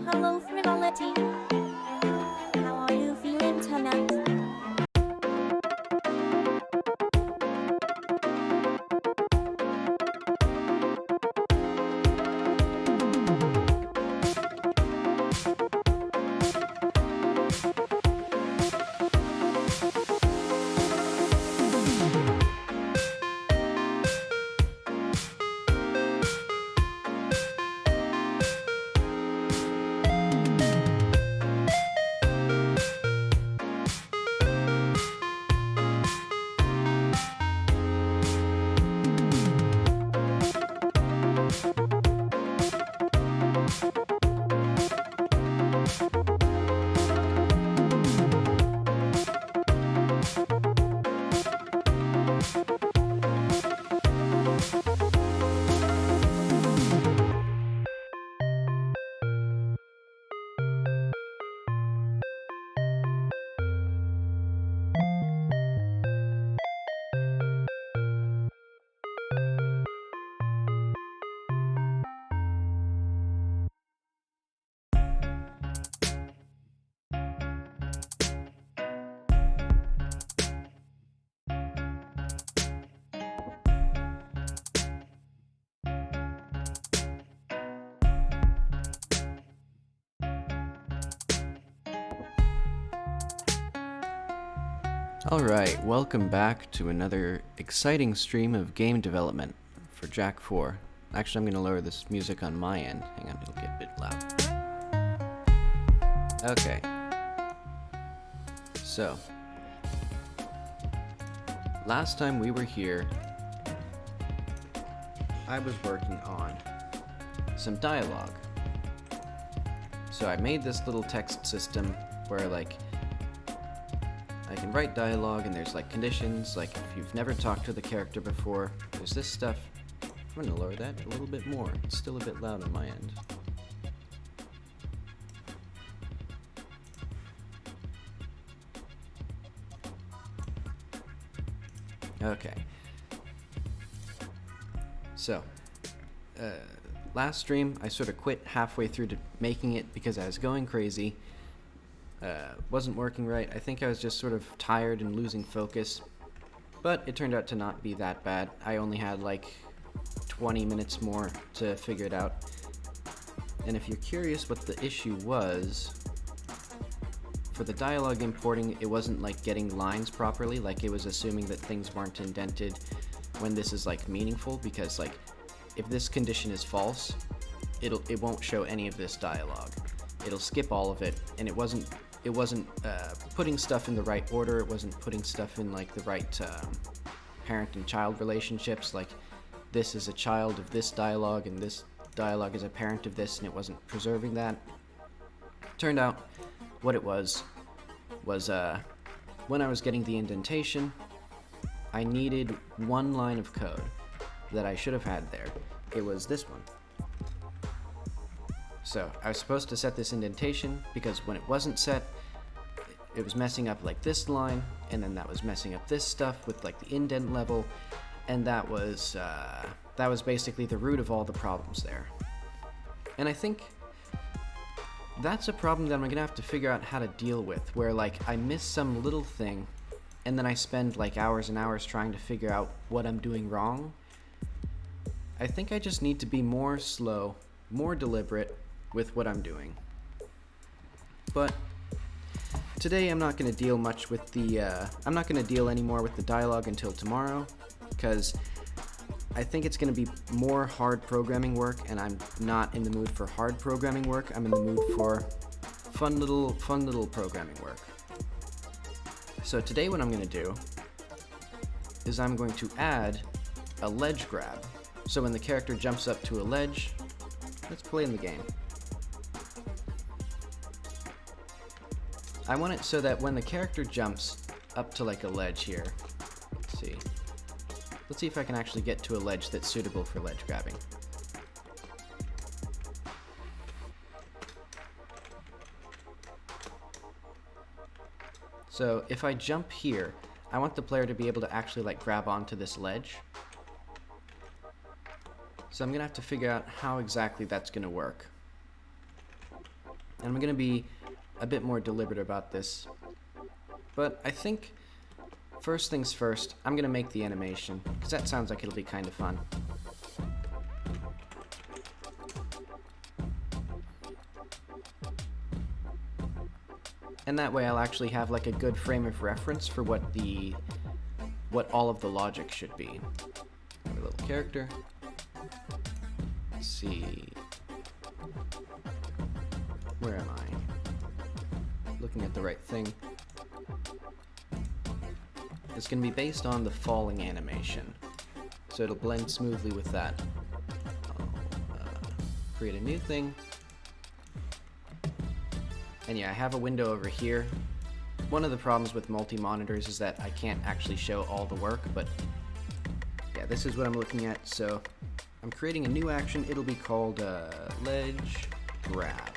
Hello, frivolity. How are you feeling tonight? Alright, welcome back to another exciting stream of game development for Jak 4. Actually, I'm going to lower this music on my end. Hang on, it'll get a bit loud. Okay. So, last time we were here, I was working on some dialogue. So I made this little text system where, like, I can write dialogue and there's like conditions, like if you've never talked to the character before, there's this stuff. I'm gonna lower that a little bit more. It's still a bit loud on my end. Okay. So, last stream I sort of quit halfway through to making it because I was going crazy. Wasn't working right. I think I was just sort of tired and losing focus, but it turned out to not be that bad. I only had like 20 minutes more to figure it out. And if you're curious what the issue was, for the dialogue importing, it wasn't like getting lines properly, like it was assuming that things weren't indented when this is like meaningful, because like if this condition is false, it won't show any of this dialogue. It'll skip all of it, and it wasn't it wasn't putting stuff in the right order. It wasn't putting stuff in like the right parent and child relationships. Like this is a child of this dialogue and this dialogue is a parent of this, and it wasn't preserving that. Turned out what it was when I was getting the indentation, I needed one line of code that I should have had there. It was this one. So I was supposed to set this indentation because when it wasn't set, it was messing up like this line, and then that was messing up this stuff with like the indent level, and that was basically the root of all the problems there. And I think that's a problem that I'm gonna have to figure out how to deal with, where like I miss some little thing, and then I spend like hours and hours trying to figure out what I'm doing wrong. I think I just need to be more slow, more deliberate with what I'm doing. But today I'm not going to deal much with the, I'm not going to deal anymore with the dialogue until tomorrow, because I think it's going to be more hard programming work, and I'm not in the mood for hard programming work. I'm in the mood for fun little programming work. So today what I'm going to do is I'm going to add a ledge grab. So when the character jumps up to a ledge, let's play in the game. I want it so that when the character jumps up to like a ledge here, let's see if I can actually get to a ledge that's suitable for ledge grabbing. So if I jump here, I want the player to be able to actually like grab onto this ledge. So I'm gonna have to figure out how exactly that's gonna work. And I'm gonna be a bit more deliberate about this. But I think first things first, I'm gonna make the animation, because that sounds like it'll be kind of fun. And that way I'll actually have like a good frame of reference for what all of the logic should be. Have a little character. Let's see. Where am I? Looking at the right thing. It's going to be based on the falling animation, so it'll blend smoothly with that. I'll create a new thing. And yeah, I have a window over here. One of the problems with multi-monitors is that I can't actually show all the work, but yeah, this is what I'm looking at. So I'm creating a new action. It'll be called ledge grab.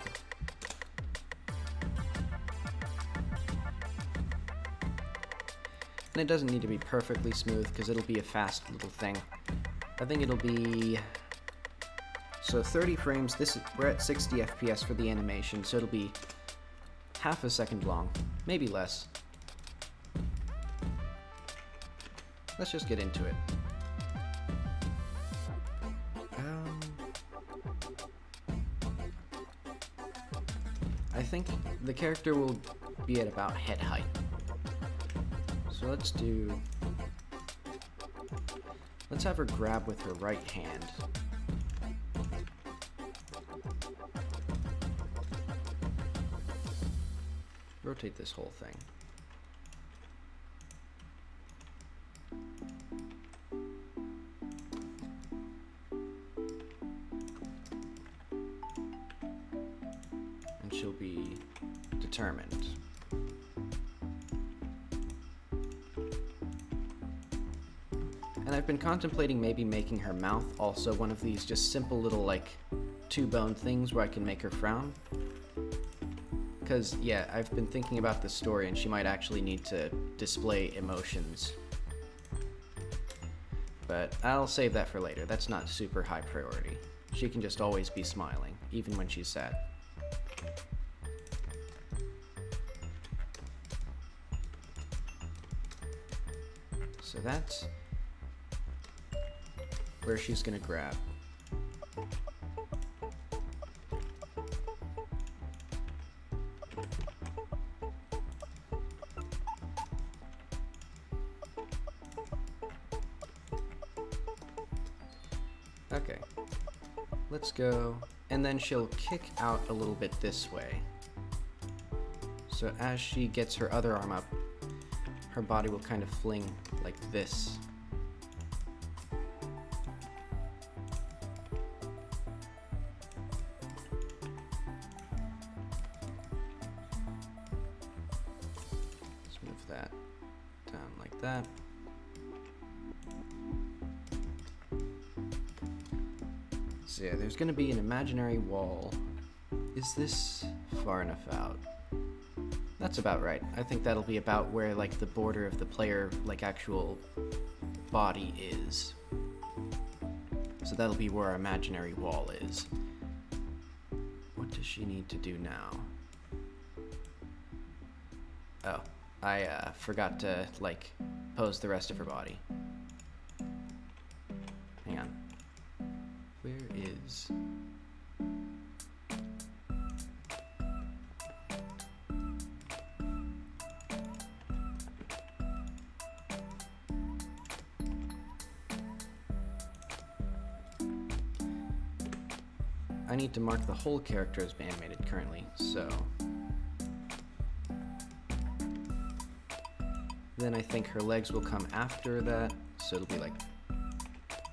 And it doesn't need to be perfectly smooth because it'll be a fast little thing. I think it'll be, so 30 frames. We're at 60 FPS for the animation, so it'll be half a second long, maybe less. Let's just get into it. I think the character will be at about head height. So let's have her grab with her right hand. Rotate this whole thing. And she'll be determined. And I've been contemplating maybe making her mouth also one of these just simple little like two-bone things where I can make her frown. Because yeah, I've been thinking about this story and she might actually need to display emotions. But I'll save that for later. That's not super high priority. She can just always be smiling, even when she's sad. So that's where she's gonna grab. Okay, let's go, and then she'll kick out a little bit this way. So as she gets her other arm up, her body will kind of fling like this. Let's move that down like that. So yeah, there's gonna be an imaginary wall. Is this far enough out? That's about right. I think that'll be about where like the border of the player like actual body is. So that'll be where our imaginary wall is. What does she need to do now? Oh, I forgot to like pose the rest of her body. Hang on. Where is... I need to mark the whole character as animated currently, so... Then I think her legs will come after that, so it'll be like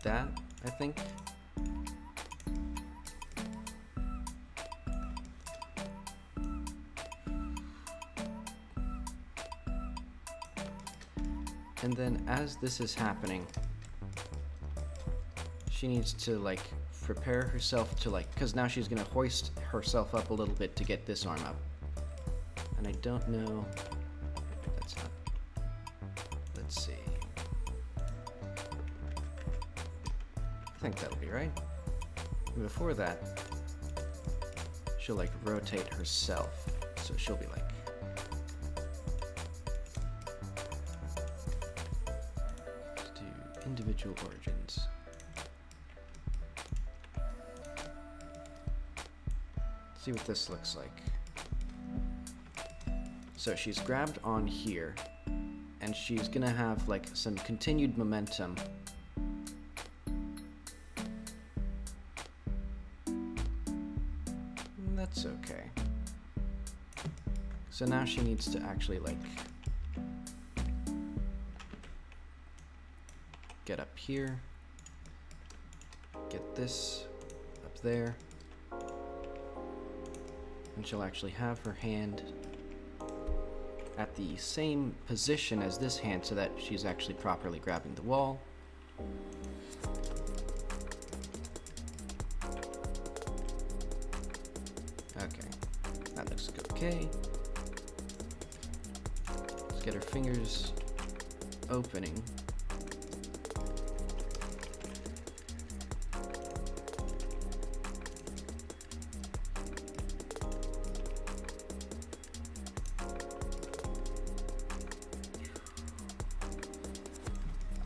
that, I think. And then as this is happening, she needs to like prepare herself to like, because now she's gonna hoist herself up a little bit to get this arm up. And I don't know, that's not, let's see. I think that'll be right. And before that, she'll like rotate herself. So she'll be like, individual origins. See what this looks like. So she's grabbed on here, and she's gonna have like some continued momentum. That's okay. So now she needs to actually like get up here, get this up there, and she'll actually have her hand at the same position as this hand so that she's actually properly grabbing the wall. Okay, that looks okay. Let's get her fingers opening.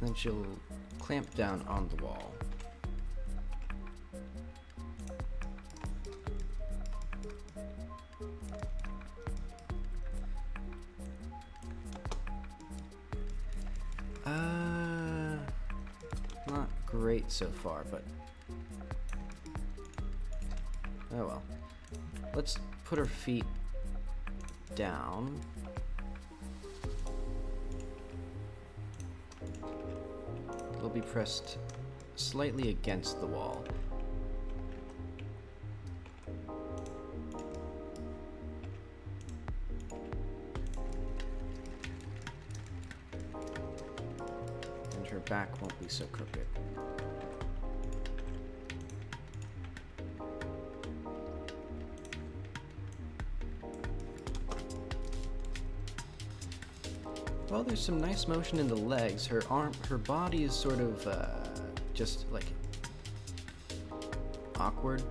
Then she'll clamp down on the wall. Not great so far, but oh well. Let's put her feet down. They'll be pressed slightly against the wall. And her back won't be so crooked. Well, there's some nice motion in the legs. Her body is sort of just like awkward.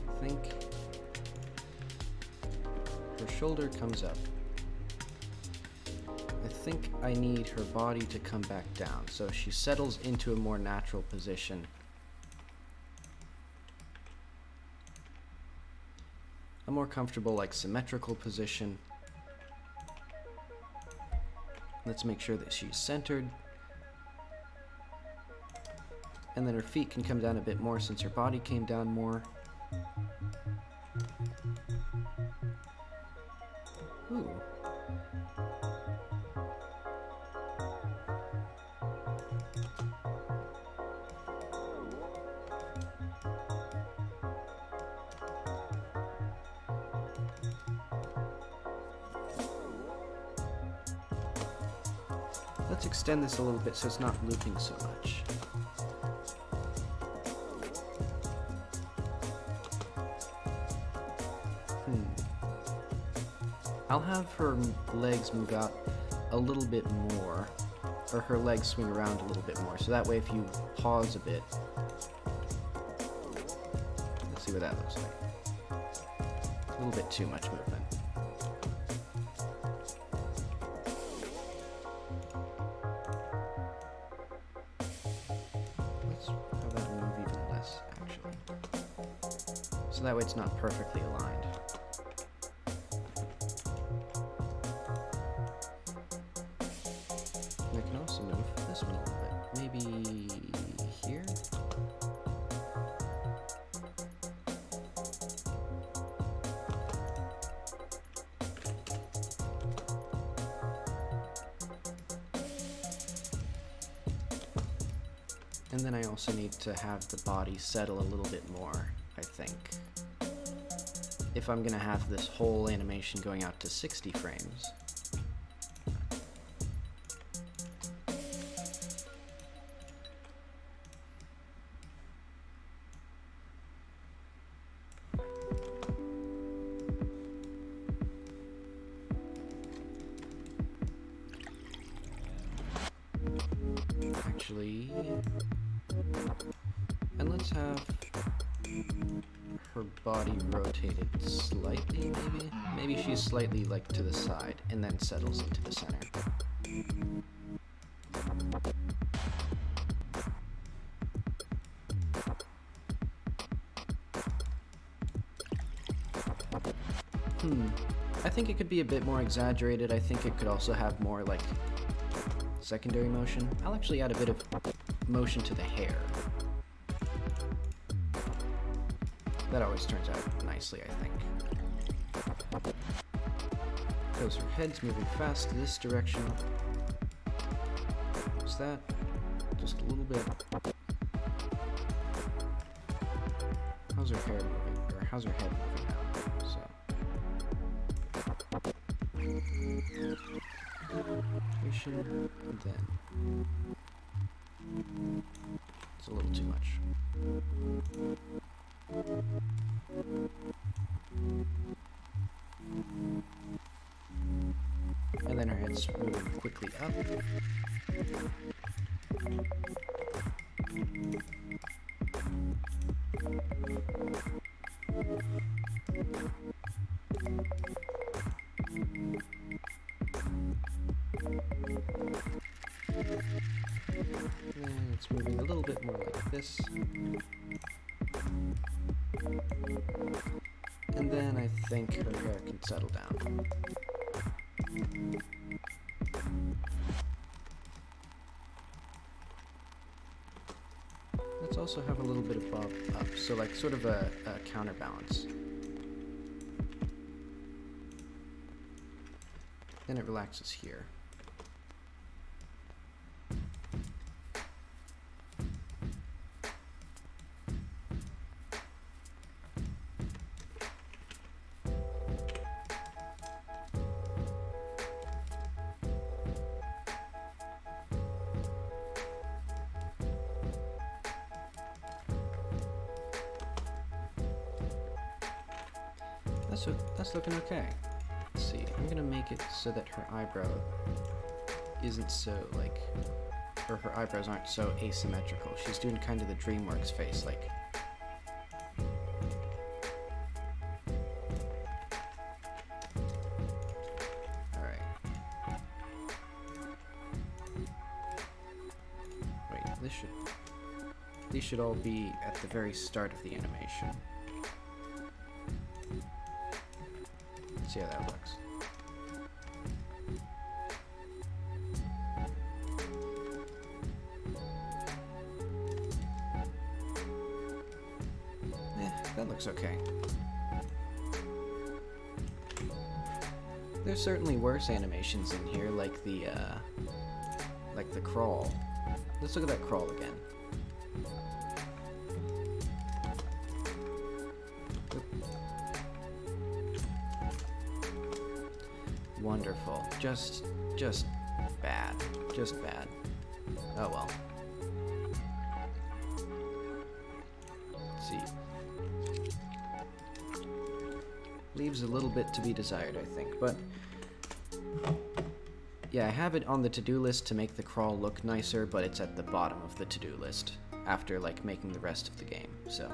I think her shoulder comes up. I think I need her body to come back down so she settles into a more natural position. A more comfortable, like, symmetrical position. Let's make sure that she's centered. And then her feet can come down a bit more since her body came down more. Ooh. Let's extend this a little bit so it's not looping so much. I'll have her legs move out a little bit more, or her legs swing around a little bit more, so that way if you pause a bit, let's see what that looks like. A little bit too much movement. Let's have that move even less, actually. So that way it's not perfectly aligned. And I can also move this one a little bit. Maybe here? And then I also need to have the body settle a little bit more, I think. If I'm gonna have this whole animation going out to 60 frames. Actually, and let's have her body rotated slightly, maybe? Maybe she's slightly, like, to the side, and then settles into the center. I think it could be a bit more exaggerated. I think it could also have more, like, secondary motion. I'll actually add a bit of motion to the hair. That always turns out nicely, I think. Because her head's moving fast this direction. Is that just a little bit? How's her hair moving? Or how's her head moving now? So. And then it's a little too much. And then her head's moving quickly up. And it's moving a little bit more like this. And then I think her hair can settle down. Let's also have a little bit of bob up, so like sort of a counterbalance. Then it relaxes here. That's looking okay. Let's see, I'm gonna make it so that her eyebrow isn't so like, or her eyebrows aren't so asymmetrical. She's doing kind of the DreamWorks face, like. Alright. Wait, these should all be at the very start of the animation. See how that looks. That looks okay. There's certainly worse animations in here, like the crawl. Let's look at that crawl again. Oop. Wonderful. Just bad. Just bad. Oh well. Let's see. Leaves a little bit to be desired, I think, but yeah, I have it on the to-do list to make the crawl look nicer, but it's at the bottom of the to-do list after like making the rest of the game. So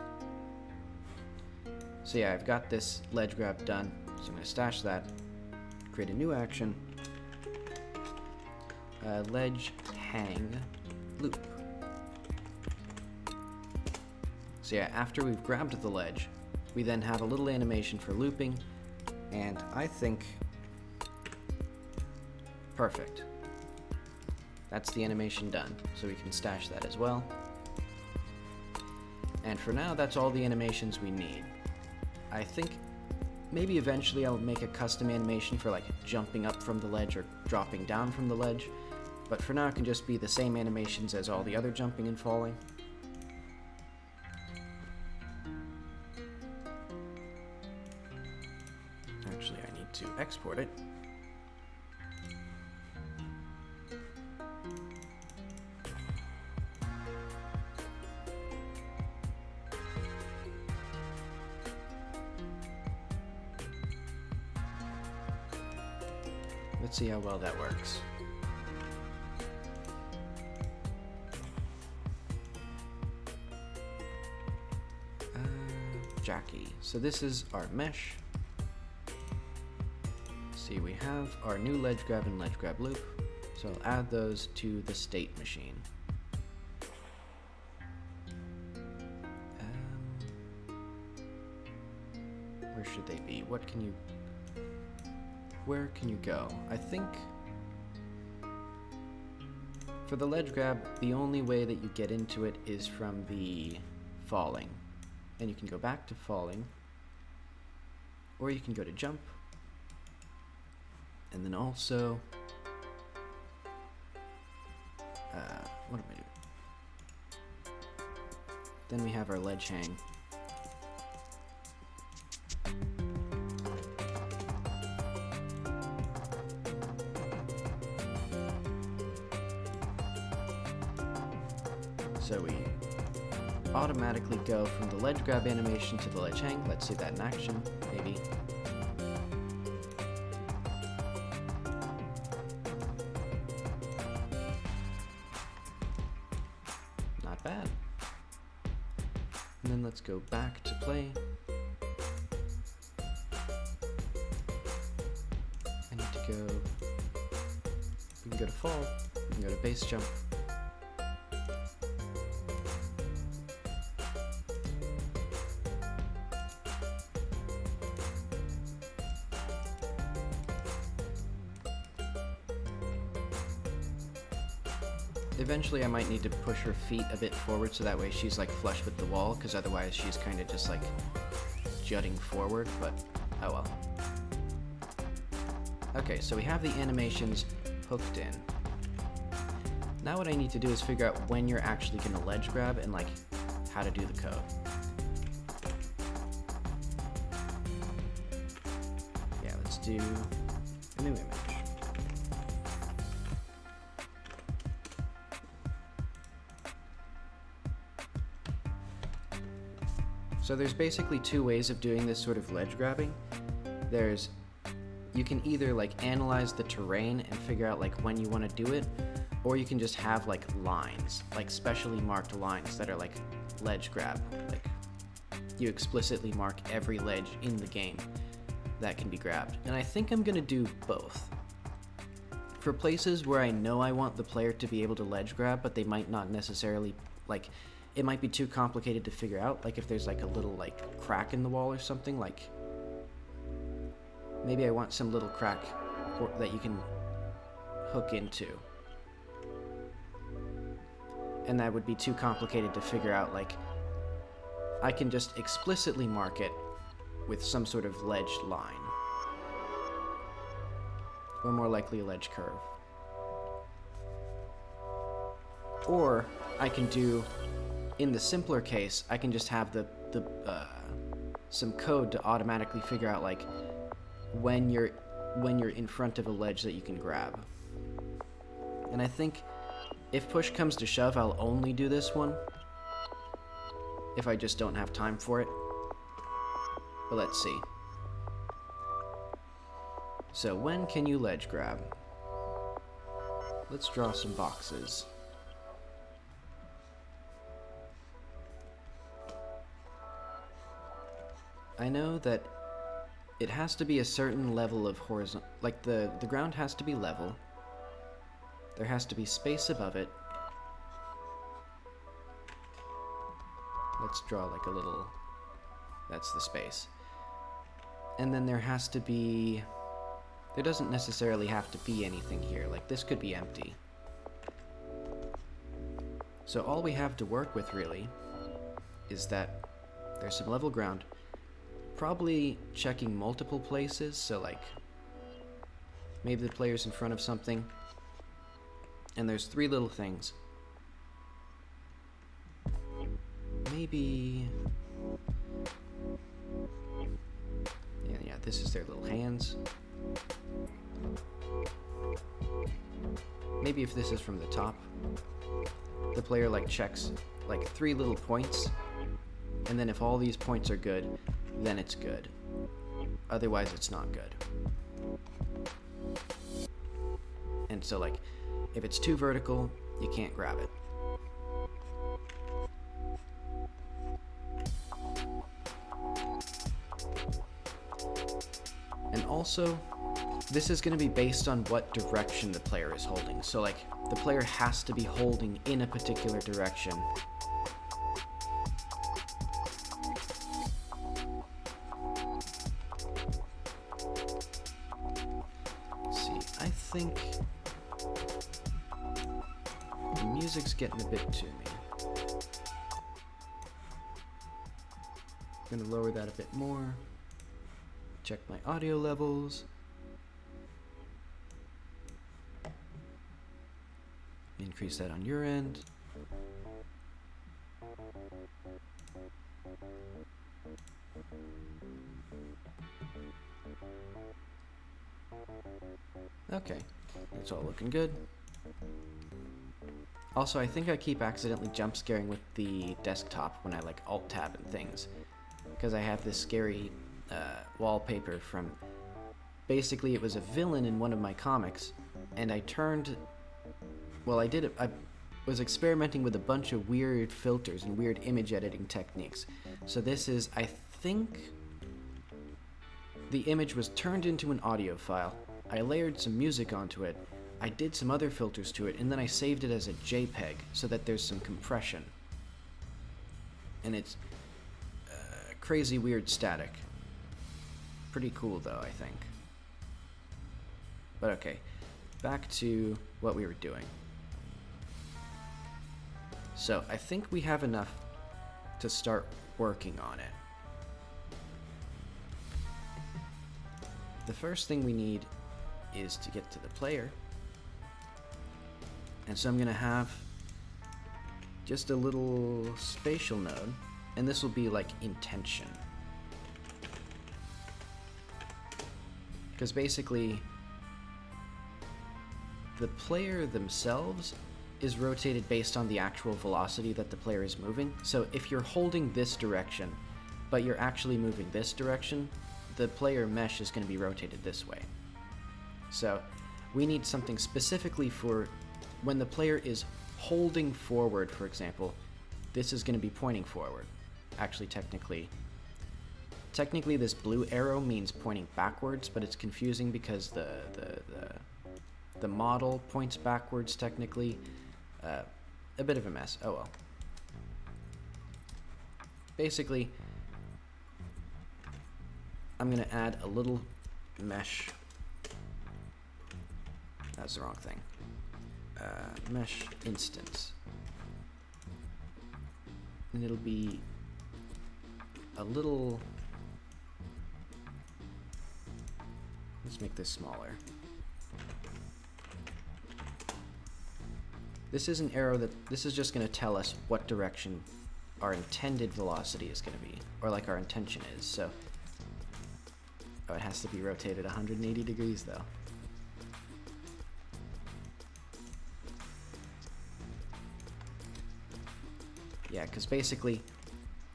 yeah, I've got this ledge grab done, so I'm going to stash that, create a new action, ledge hang loop. So yeah, after we've grabbed the ledge, we then have a little animation for looping, and I think perfect. That's the animation done, so we can stash that as well. And for now, that's all the animations we need. I think maybe eventually I'll make a custom animation for like jumping up from the ledge or dropping down from the ledge, but for now it can just be the same animations as all the other jumping and falling. Actually, I need to export it. Let's see how well that works. Jackie. So this is our mesh. See, we have our new ledge grab and ledge grab loop. So I'll add those to the state machine. Where should they be? Where can you go? I think for the ledge grab, the only way that you get into it is from the falling. And you can go back to falling, or you can go to jump, and then also, what am I doing? Then we have our ledge hang. So we automatically go from the ledge grab animation to the ledge hang. Let's see that in action, maybe. Not bad. And then let's go back to play. I need to go, we can go to fall, we can go to base jump. Eventually I might need to push her feet a bit forward so that way she's like flush with the wall, because otherwise she's kind of just like jutting forward, but oh well. Okay, so we have the animations hooked in. Now what I need to do is figure out when you're actually going to ledge grab and like how to do the code. Yeah, let's do a new image. So there's basically two ways of doing this sort of ledge grabbing. You can either like analyze the terrain and figure out like when you want to do it, or you can just have like lines, like specially marked lines that are like ledge grab. Like you explicitly mark every ledge in the game that can be grabbed. And I think I'm gonna do both. For places where I know I want the player to be able to ledge grab, but they might not necessarily like, it might be too complicated to figure out, like if there's like a little like crack in the wall or something, like maybe I want some little crack that you can hook into. And that would be too complicated to figure out like I can just explicitly mark it with some sort of ledge line. Or more likely a ledge curve. Or I can do, in the simpler case, I can just have some code to automatically figure out like when you're in front of a ledge that you can grab. And I think if push comes to shove, I'll only do this one if I just don't have time for it. But let's see. So when can you ledge grab? Let's draw some boxes. I know that it has to be a certain level of horizontal, like the ground has to be level. There has to be space above it. Let's draw like a little, that's the space. And then there has to be, there doesn't necessarily have to be anything here, like this could be empty. So all we have to work with really is that there's some level ground, probably checking multiple places, so like maybe the player's in front of something and there's 3 little things. Maybe, yeah, this is their little hands. Maybe if this is from the top, the player like checks like 3 little points, and then if all these points are good, then it's good. Otherwise, it's not good. And so like, if it's too vertical, you can't grab it. And also, this is going to be based on what direction the player is holding. So like, the player has to be holding in a particular direction. Let's see, I think the music's getting a bit to me. I'm going to lower that a bit more. Check my audio levels. Increase that on your end. Okay, it's all looking good. Also, I think I keep accidentally jump scaring with the desktop when I like alt tab and things, because I have this scary wallpaper from, basically it was a villain in one of my comics, and I turned, well, I was experimenting with a bunch of weird filters and weird image editing techniques. So this is, I think, the image was turned into an audio file. I layered some music onto it, I did some other filters to it, and then I saved it as a JPEG so that there's some compression. And it's crazy weird static. Pretty cool though, I think. But okay, back to what we were doing. So I think we have enough to start working on it. The first thing we need is to get to the player. And so I'm going to have just a little spatial node, and this will be like intention. Because basically, the player themselves is rotated based on the actual velocity that the player is moving. So if you're holding this direction, but you're actually moving this direction, the player mesh is going to be rotated this way. So we need something specifically for when the player is holding forward, for example, this is going to be pointing forward. Actually, technically this blue arrow means pointing backwards, but it's confusing because the model points backwards technically. A bit of a mess. Oh well. Basically, I'm going to add a little mesh. That's the wrong thing. Mesh instance. And it'll be a little... Let's make this smaller. This is an arrow that... This is just going to tell us what direction our intended velocity is going to be. Or like our intention is, so... Oh, it has to be rotated 180 degrees though. Yeah, because basically,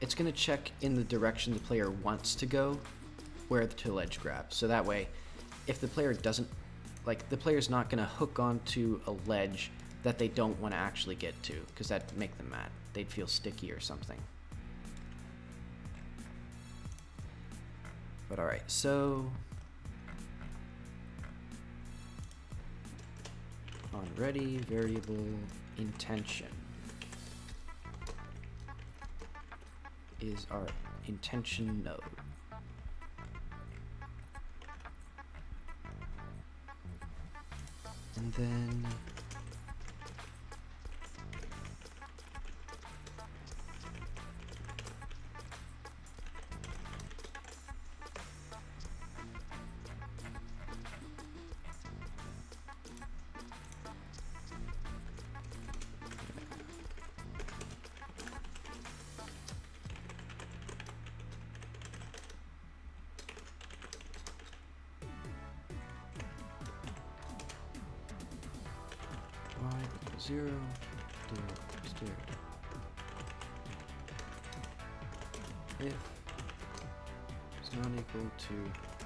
it's going to check in the direction the player wants to go where to ledge grab. So that way, if the player doesn't, like, the player's not going to hook onto a ledge that they don't want to actually get to, because that'd make them mad. They'd feel sticky or something. But alright, so... on ready, variable, intention is our intention node. And then y equals 0, steer. If it's not equal to,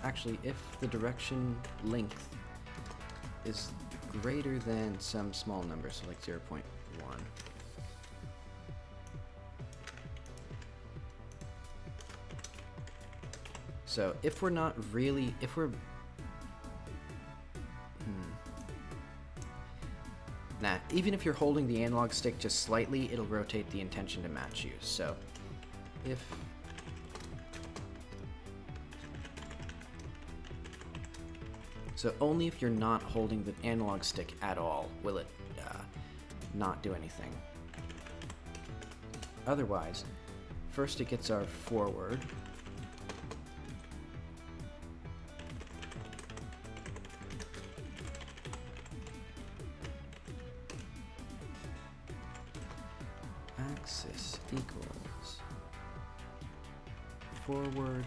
actually, if the direction length is greater than some small number, so like 0.1. So if we're not really, if we're, nah, even if you're holding the analog stick just slightly, it'll rotate the intention to match you. So if only if you're not holding the analog stick at all will it not do anything. Otherwise, first it gets our forward. Axis equals forward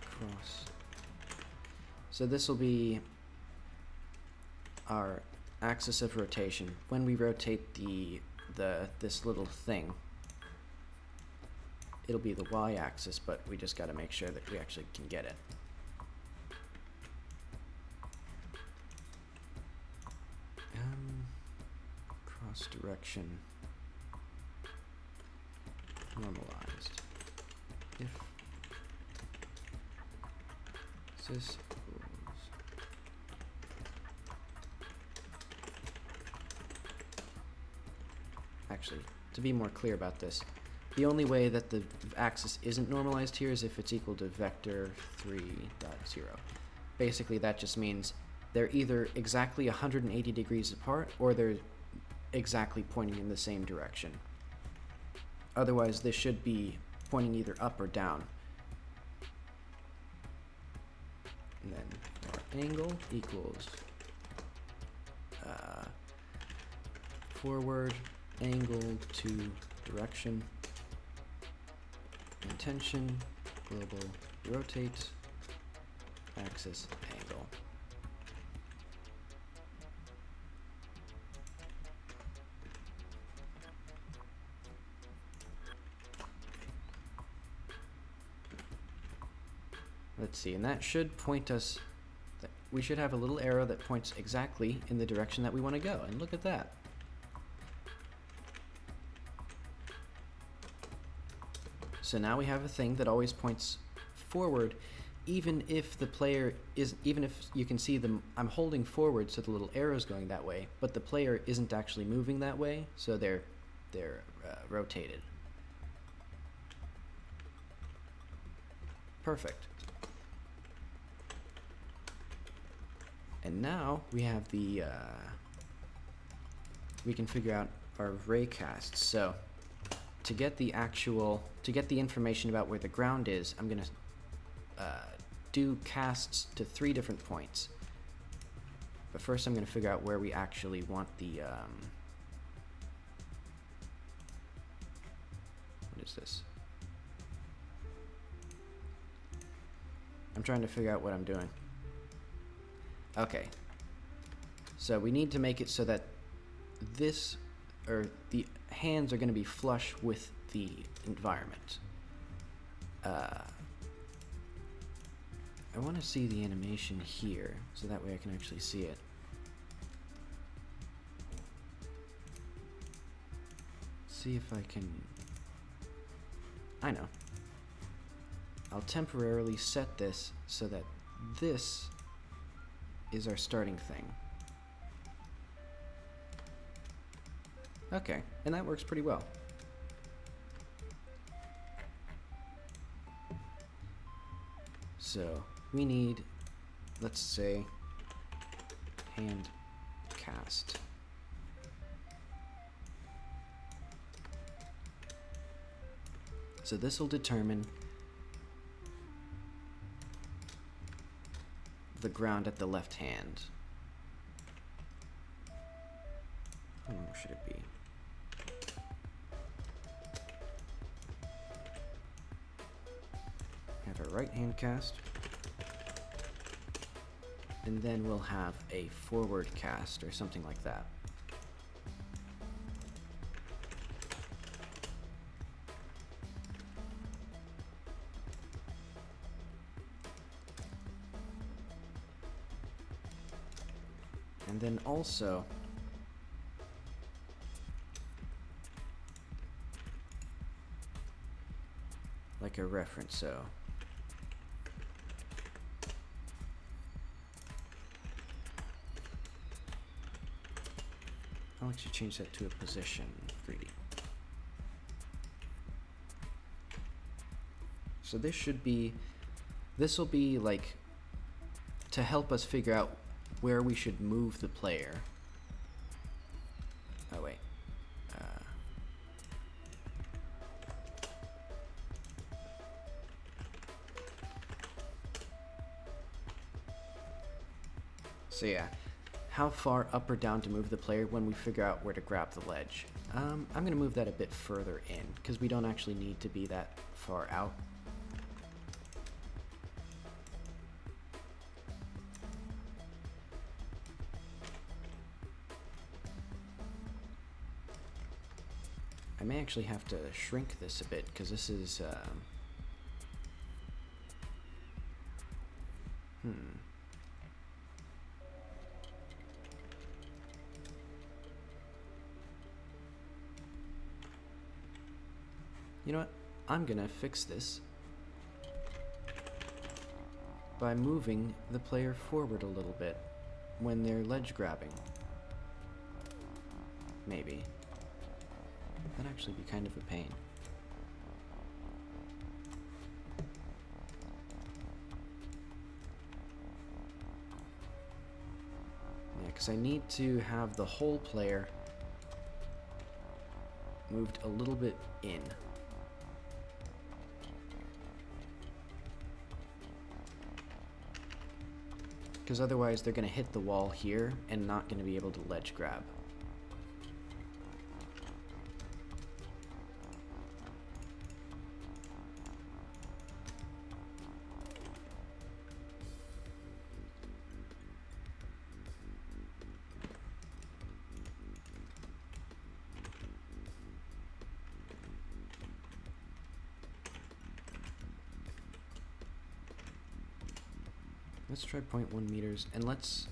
cross. So this will be our axis of rotation. When we rotate this little thing, it'll be the y-axis, but we just got to make sure that we actually can get it. Cross direction normalized. If this equals actually, to be more clear about this, the only way that the axis isn't normalized here is if it's equal to vector 3.0. Basically, that just means they're either exactly 180 degrees apart or they're exactly pointing in the same direction. Otherwise, this should be pointing either up or down. And then our angle equals forward angle to direction, intention, global rotate, axis angle. Let's see, and that should point us, we should have a little arrow that points exactly in the direction that we want to go, and look at that. So now we have a thing that always points forward, even if the player is, even if you can see them, I'm holding forward so the little arrow's going that way, but the player isn't actually moving that way, so they're rotated. Perfect. And now we have the, we can figure out our raycasts. So to get the information about where the ground is, I'm gonna do casts to 3 different points. But first I'm gonna figure out where we actually want the, what is this? I'm trying to figure out what I'm doing. Okay. So we need to make it so that this, or the hands are going to be flush with the environment. I want to see the animation here, so that way I can actually see it. See if I can... I know. I'll temporarily set this so that this is our starting thing. Okay, and that works pretty well. So, we need, let's say, hand cast. So this will determine the ground at the left hand. How long should it be? Have a right hand cast, and then we'll have a forward cast or something like that. And then also like a reference, so I'll actually change that to a position greedy. So this will be like to help us figure out where we should move the player. Oh wait. So yeah, how far up or down to move the player when we figure out where to grab the ledge. I'm going to move that a bit further in, because we don't actually need to be that far out. I may actually have to shrink this a bit, because this is... You know what? I'm gonna fix this by moving the player forward a little bit when they're ledge grabbing. Maybe. That'd actually be kind of a pain. Yeah, because I need to have the whole player moved a little bit in. Because otherwise they're going to hit the wall here and not going to be able to ledge grab. Let's try 0.1 meters, and let's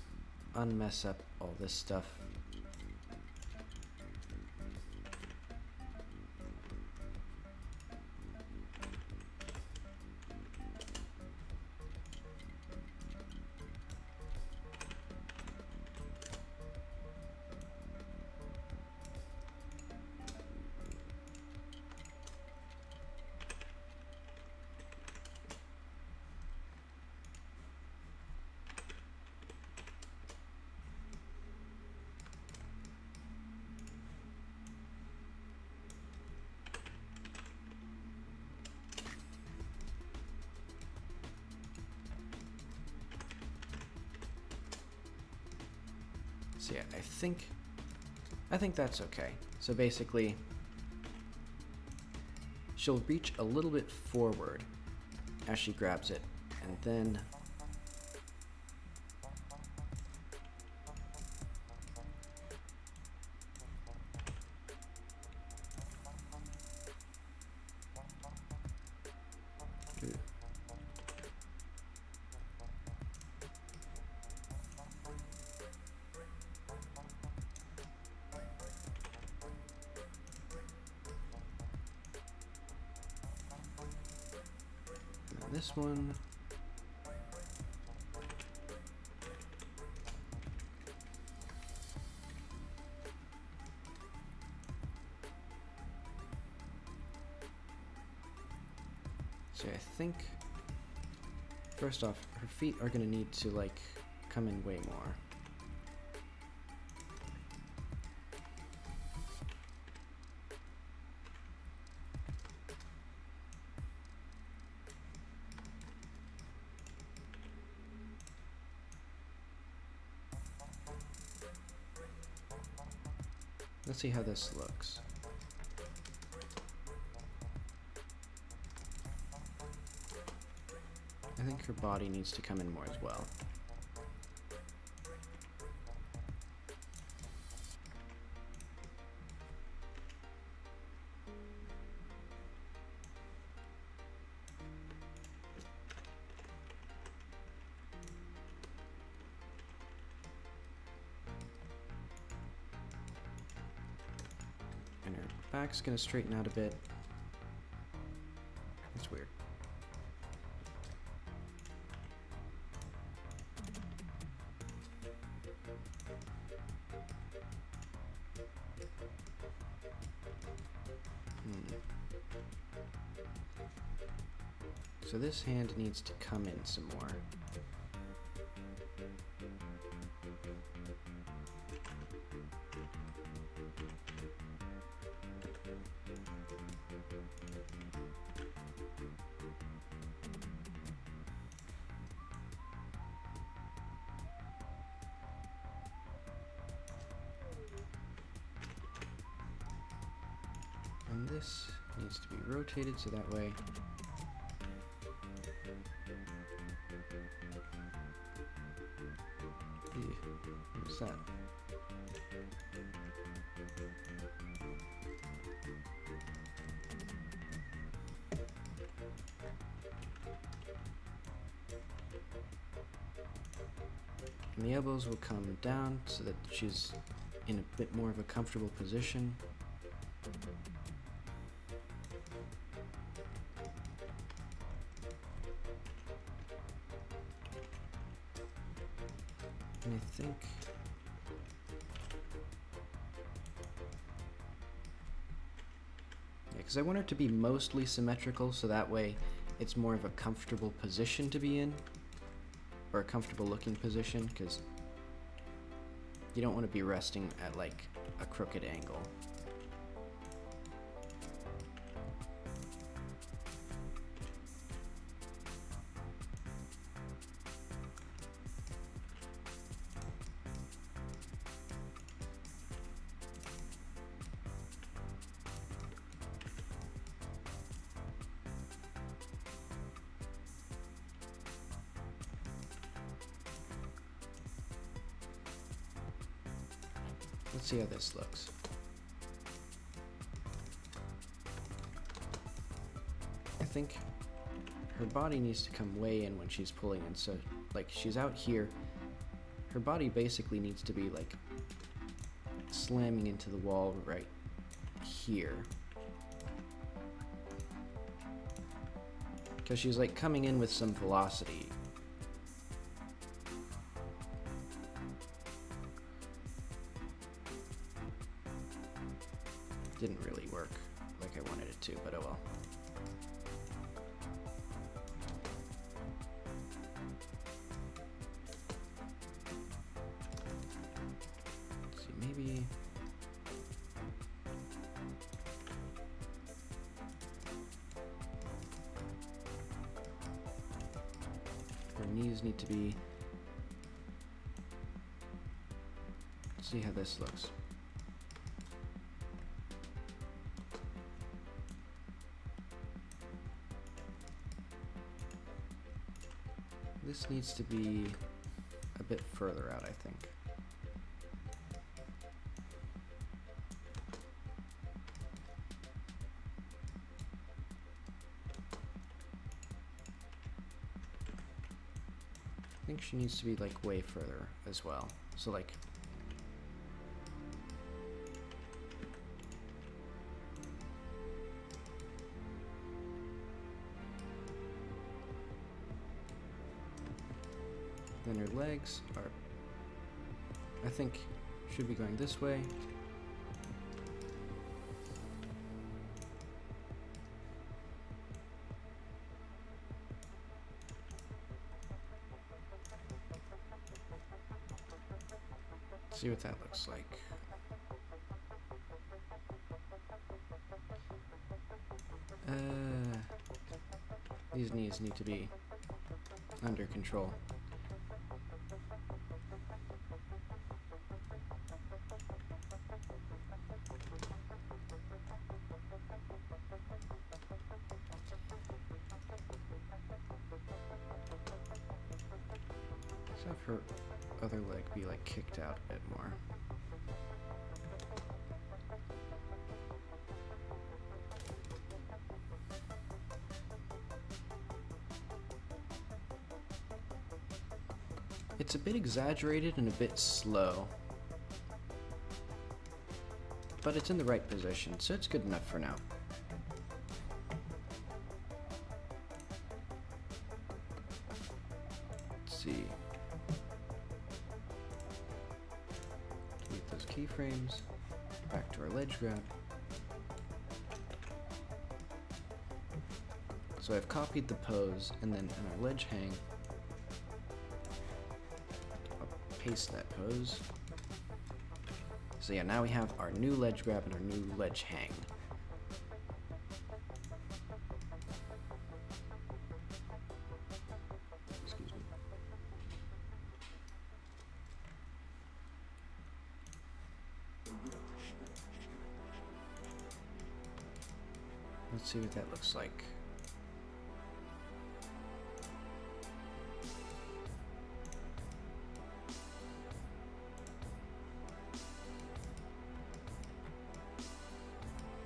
unmess up all this stuff. So yeah, I think that's okay. So basically, she'll reach a little bit forward as she grabs it, and then this one. So I think, first off, her feet are gonna need to like come in way more. Let's see how this looks. I think her body needs to come in more as well. And her back's gonna straighten out a bit. That's weird. So this hand needs to come in some more. And this needs to be rotated so that way what's that? And the elbows will come down so that she's in a bit more of a comfortable position. And I think because I want her to be mostly symmetrical, so that way it's more of a comfortable position to be in, or a comfortable looking position, because you don't want to be resting at like a crooked angle. Let's see how this looks. I think her body needs to come way in when she's pulling in, so like she's out here, her body basically needs to be like slamming into the wall right here. Because she's like coming in with some velocity. Didn't really work like I wanted it to, but oh well. Let's see, maybe her knees need to be see how this looks. This needs to be a bit further out, I think. I think she needs to be like way further as well. So like then her legs are, I think, should be going this way. See what that looks like. These knees need to be under control. Let's have her other leg be like kicked out a bit more. It's a bit exaggerated and a bit slow, but it's in the right position, so it's good enough for now. Let's see. Delete those keyframes. Back to our ledge grab. So I've copied the pose, and then in our ledge hang, paste that pose. So yeah, now we have our new ledge grab and our new ledge hang. Excuse me. Let's see what that looks like.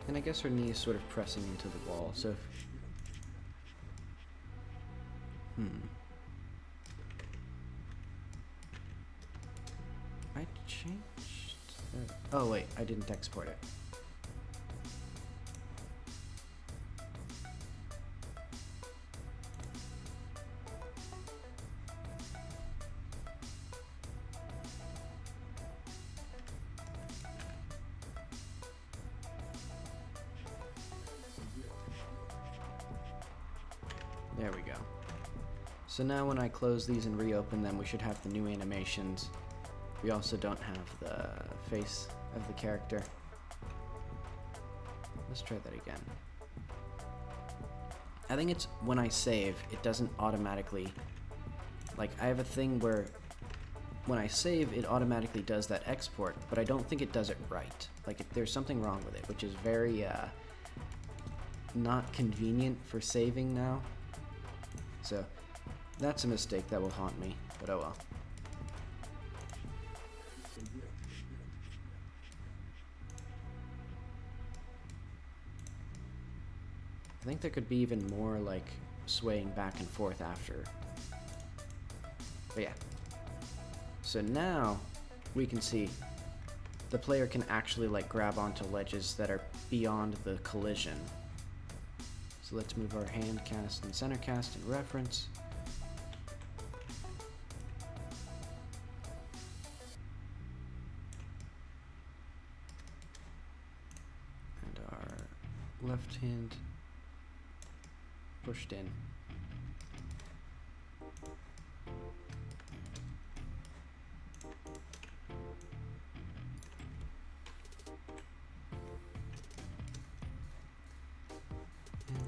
And I guess her knee is sort of pressing into the wall, so if... I changed... oh wait, I didn't export it. There we go. So now when I close these and reopen them, we should have the new animations. We also don't have the face of the character. Let's try that again. I think it's when I save, it doesn't automatically... Like, I have a thing where when I save, it automatically does that export, but I don't think it does it right. Like, there's something wrong with it, which is very, not convenient for saving now. So, that's a mistake that will haunt me, but oh well. I think there could be even more, like, swaying back and forth after. But yeah. So now, we can see the player can actually, like, grab onto ledges that are beyond the collision. So let's move our hand cast and center cast and reference. And our left hand pushed in.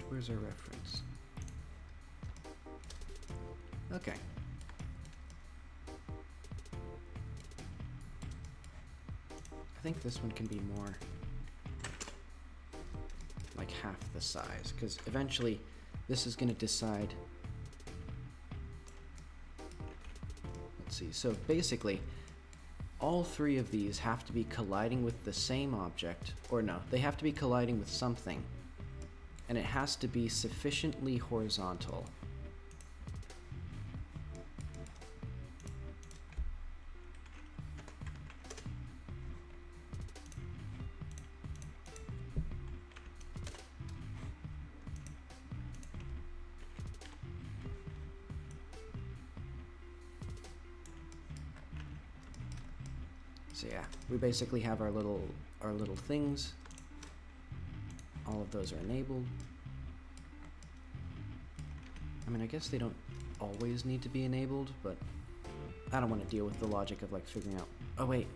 Where's our reference? Okay. think this one can be more like half the size, because eventually this is going to decide. Let's see, so basically all three of these have to be colliding with the same object, or no, they have to be colliding with something, and it has to be sufficiently horizontal. So yeah, we basically have our little things. All of those are enabled. I mean, I guess they don't always need to be enabled, but I don't want to deal with the logic of like figuring out, oh wait,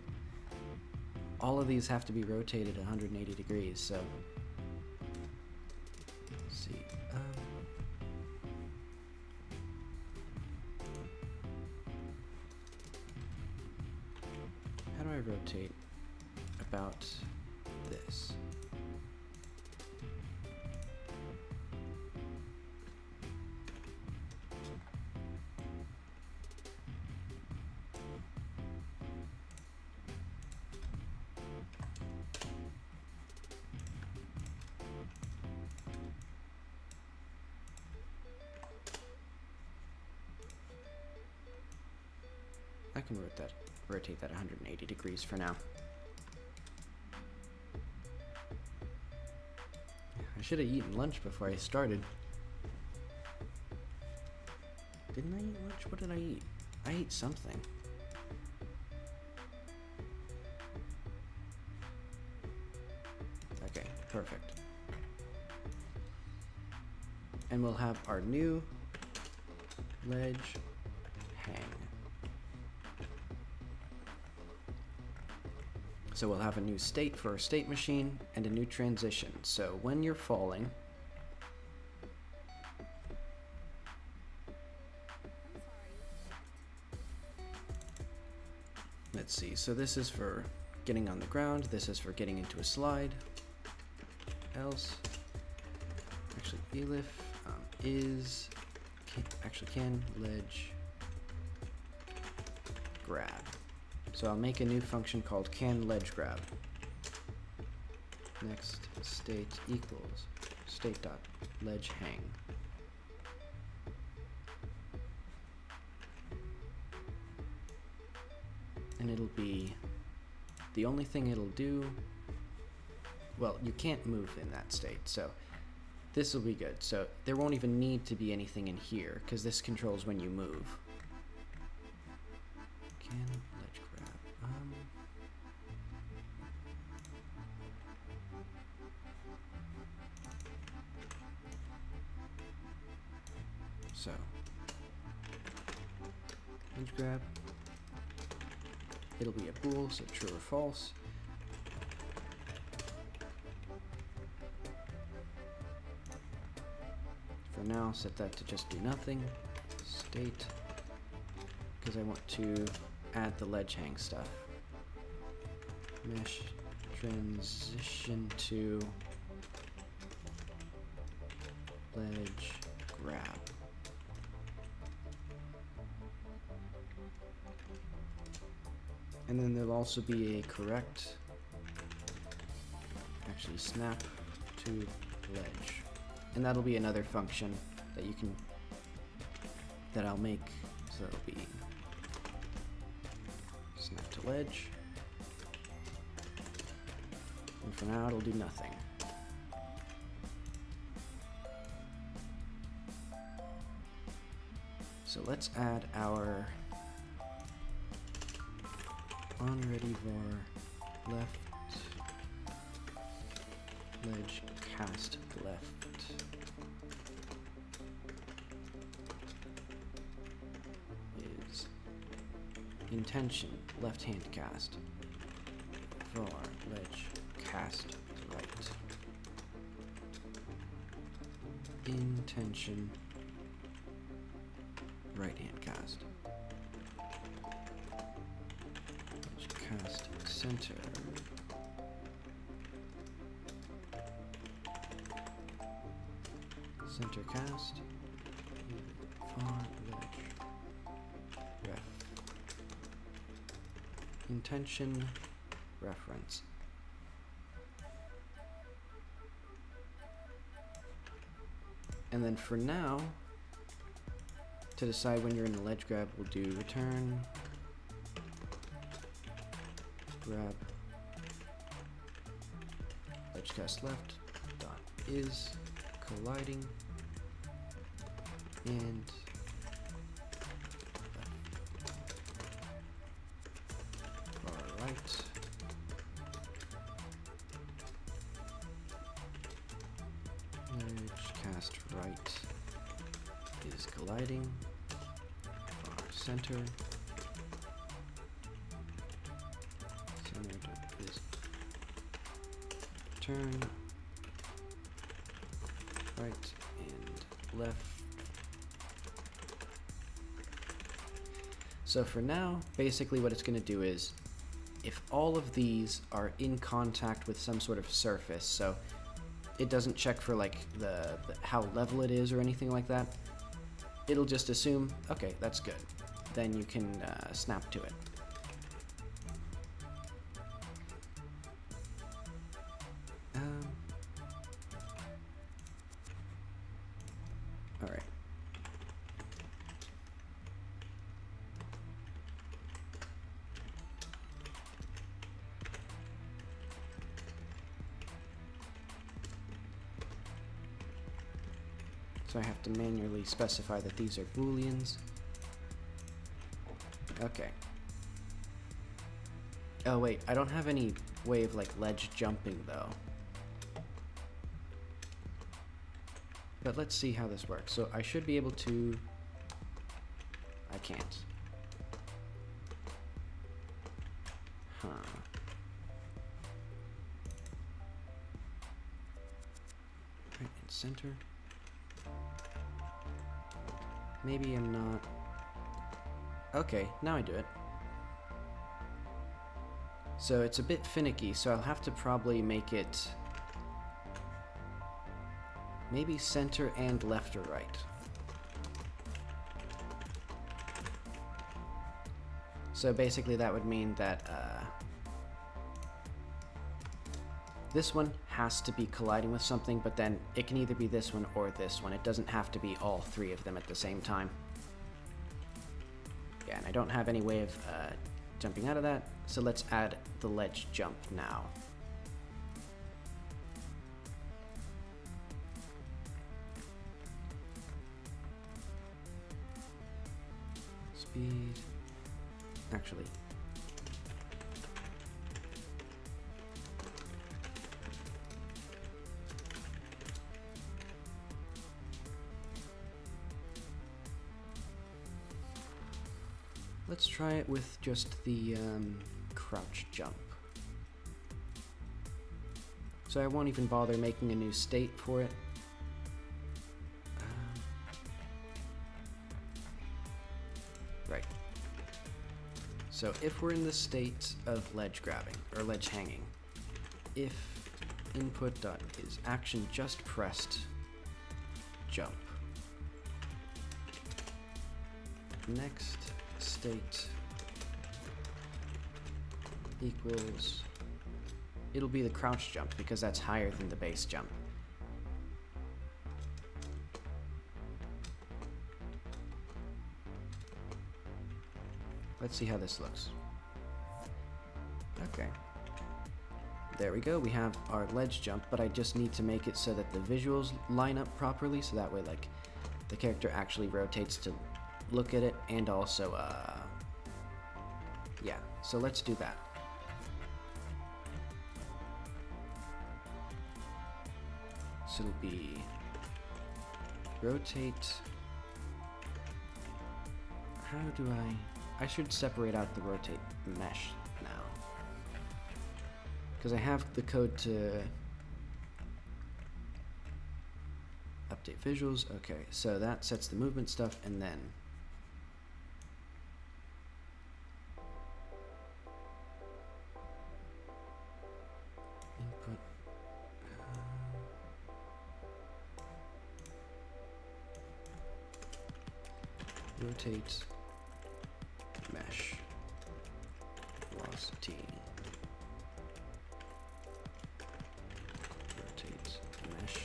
all of these have to be rotated 180 degrees, so let's see. How do I rotate about this? I can rotate that 180 degrees for now. I should have eaten lunch before I started. Didn't I eat lunch? What did I eat? I ate something. Okay, perfect. And we'll have our new ledge hang. So we'll have a new state for our state machine and a new transition. So when you're falling, let's see, so this is for getting on the ground, this is for getting into a slide, else, actually elif is, can ledge grab. So I'll make a new function called can ledge grab. Next state equals state dot ledge hang. And it'll be, the only thing it'll do, well, you can't move in that state, so this will be good. So there won't even need to be anything in here, because this controls when you move. Can ledge grab. So ledge grab. It'll be a bool, so true or false. For now, set that to just do nothing. State, because I want to add the ledge hang stuff. Mesh transition to ledge grab. And then there'll also be a correct, actually snap to ledge. And that'll be another function that you can, that I'll make, so it'll be snap to ledge. And for now it'll do nothing. So let's add our onReady var left ledge cast left is intention left hand cast var ledge cast right intention right hand cast cast center Center cast. Far ledge. Ref. Intention. Reference. And then for now, to decide when you're in the ledge grab, we'll do return grab ledge cast left dot is colliding and far right ledge cast right is colliding far center is turn right and left. So for now, basically what it's going to do is if all of these are in contact with some sort of surface, so it doesn't check for like the how level it is or anything like that, it'll just assume, okay, that's good. Then you can snap to it. All right. So I have to manually specify that these are booleans. Okay. Oh wait, I don't have any way of like ledge jumping though. But let's see how this works. So I should be able to... I can't. Huh. Right in center. Maybe I'm not... Okay, now I do it. So it's a bit finicky, so I'll have to probably make it... maybe center and left or right. So basically that would mean that this one has to be colliding with something, but then it can either be this one or this one. It doesn't have to be all three of them at the same time. Yeah, and I don't have any way of jumping out of that, so let's add the ledge jump now. Speed. Actually. Let's try it with just the crouch jump. So I won't even bother making a new state for it. Right. So if we're in the state of ledge grabbing, or ledge hanging, if input dot is action just pressed, jump. Next state equals, it'll be the crouch jump because that's higher than the base jump. Let's see how this looks. Okay. There we go, we have our ledge jump, but I just need to make it so that the visuals line up properly, so that way like the character actually rotates to look at it, and also yeah, so let's do that. So it'll be rotate. How do I should separate out the rotate mesh now, because I have the code to update visuals. Okay, so that sets the movement stuff, and then input rotate mesh velocity. Rotate mesh.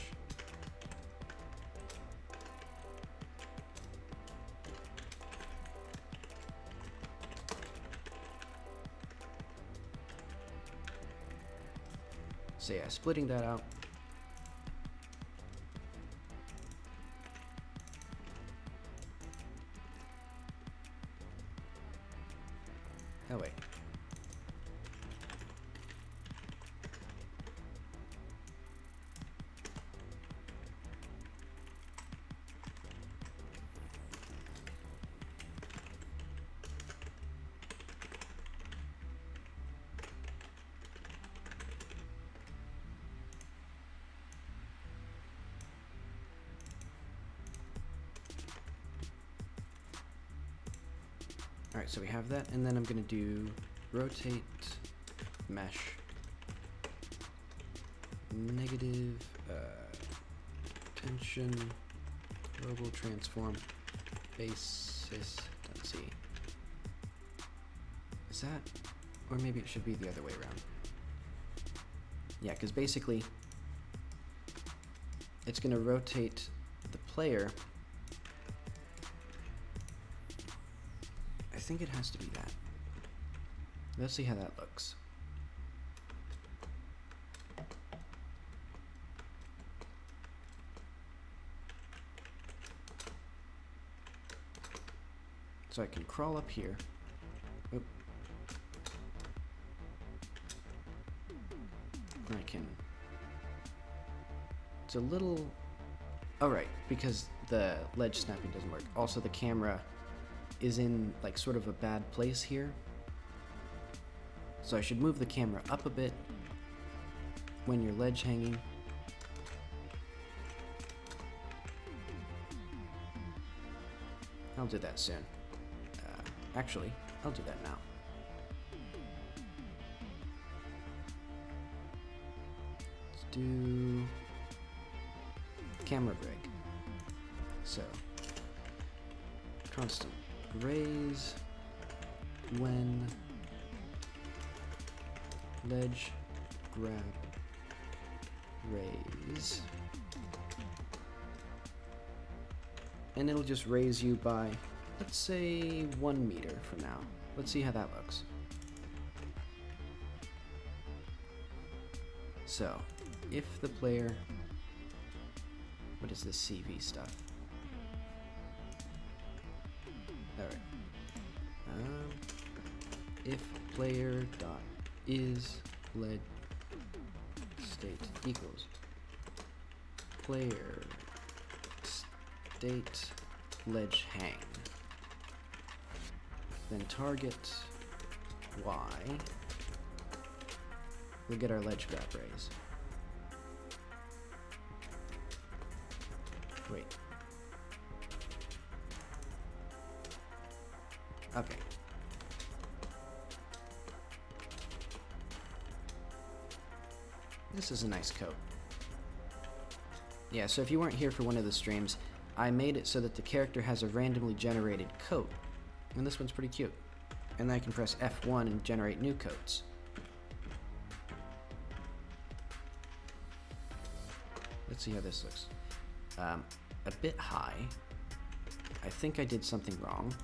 So yeah, splitting that out. Oh wait. Alright, so we have that, and then I'm going to do rotate mesh negative tension global transform basis. Let's see. Is that, or maybe it should be the other way around. Yeah, because basically it's going to rotate the player. I think it has to be that. Let's see how that looks. So I can crawl up here. Oop. I can. It's a little. Oh, right, because the ledge snapping doesn't work. Also, the camera is in like sort of a bad place here. So I should move the camera up a bit when you're ledge hanging. I'll do that soon. Actually, I'll do that now. Let's do camera break. So, constant raise when ledge grab raise, and it'll just raise you by, let's say, 1 meter for now. Let's see how that looks. So if the player, what is this CV stuff? Alright. If player dot is ledge state equals player state ledge hang, then target Y, we'll get our ledge grab raise. Wait. Okay. This is a nice coat. Yeah, so if you weren't here for one of the streams, I made it so that the character has a randomly generated coat. And this one's pretty cute. And then I can press F1 and generate new coats. Let's see how this looks. A bit high. I think I did something wrong.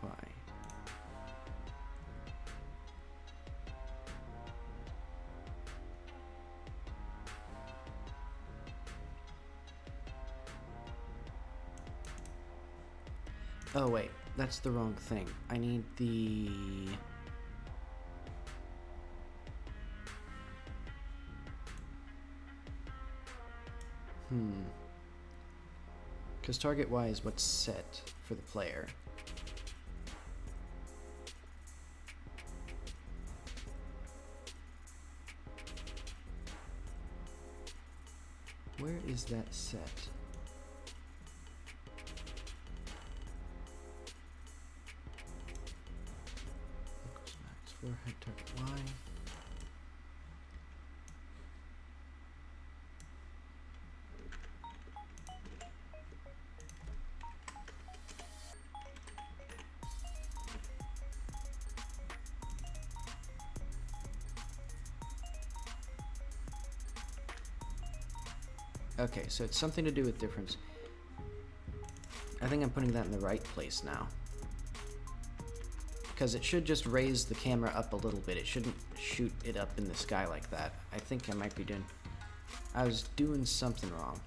Why? Oh wait, that's the wrong thing. I need the... Because target Y is what's set for the player. Where is that set? Equals max forehead target Y. Okay, so it's something to do with difference. I think I'm putting that in the right place now. Because it should just raise the camera up a little bit. It shouldn't shoot it up in the sky like that. I think I might be doing... I was doing something wrong.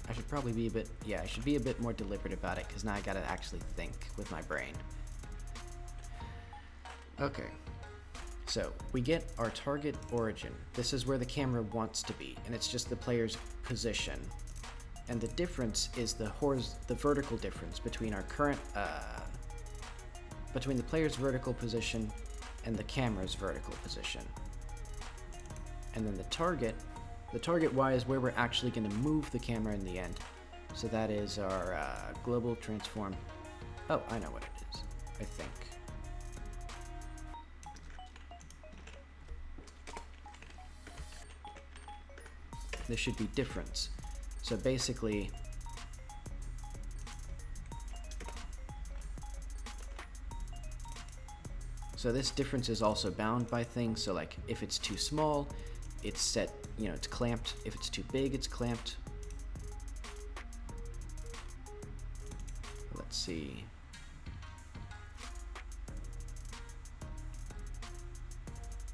I should probably be a bit... Yeah, I should be a bit more deliberate about it, because now I gotta actually think with my brain. Okay. So, we get our target origin. This is where the camera wants to be, and it's just the player's position. And the difference is the vertical difference between our current... between the player's vertical position and the camera's vertical position. And then the target Y is where we're actually going to move the camera in the end. So that is our global transform. Oh, I know what it is, I think. This should be difference. So basically, so this difference is also bound by things. So like if it's too small, it's set, you know, it's clamped. If it's too big, it's clamped. Let's see.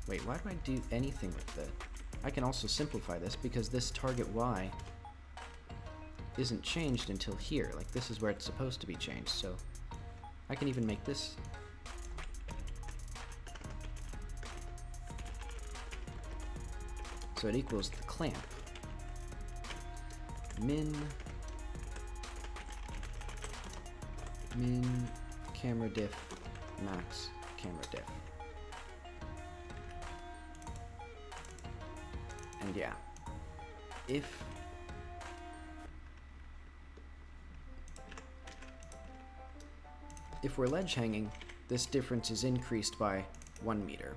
Wait, why do I do anything with that? I can also simplify this because this target Y isn't changed until here. Like this is where it's supposed to be changed. So I can even make this. So it equals the clamp. Min camera diff max camera diff. And yeah, if we're ledge hanging, this difference is increased by 1 meter.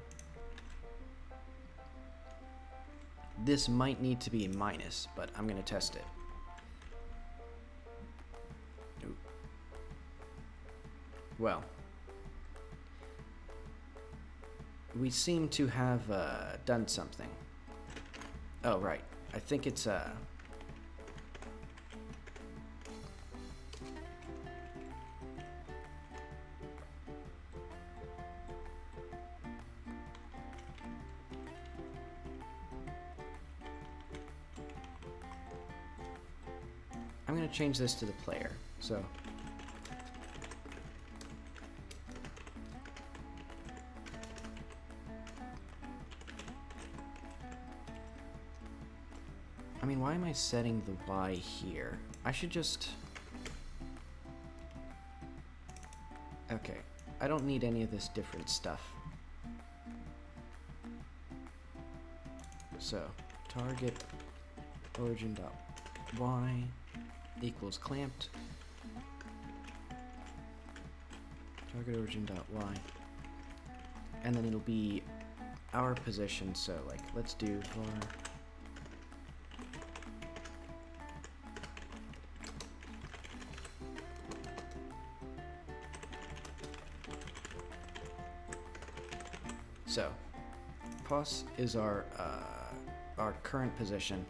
This might need to be minus, but I'm going to test it. Ooh. Well, we seem to have done something. Oh, right. I think it's I'm going to change this to the player. So I mean, why am I setting the Y here? I should just... Okay, I don't need any of this different stuff. So, target origin dot Y equals clamped. Target origin dot Y. And then it'll be our position, so like, let's do var so, pos is our current position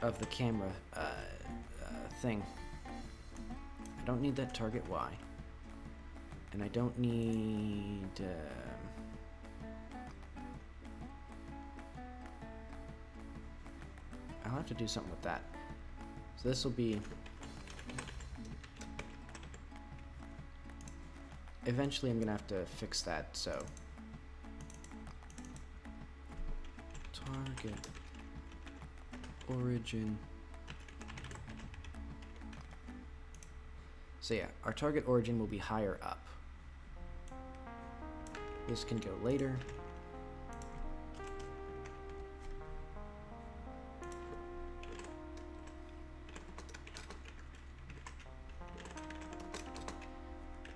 of the camera thing. I don't need that target Y, and I don't need. I'll have to do something with that. So this will be. Eventually, I'm gonna have to fix that. So. Target origin. So yeah, our target origin will be higher up. This can go later.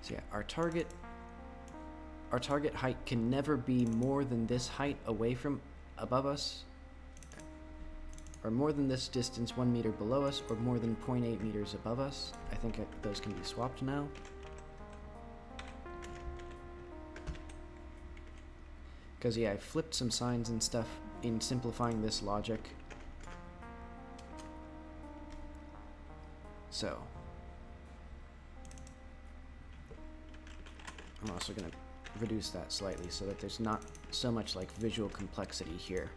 So yeah, our target height can never be more than this height away from above us, or more than this distance 1 meter below us, or more than 0.8 meters above us. I think those can be swapped now. Because yeah, I flipped some signs and stuff in simplifying this logic. So I'm also going to reduce that slightly so that there's not so much like visual complexity here.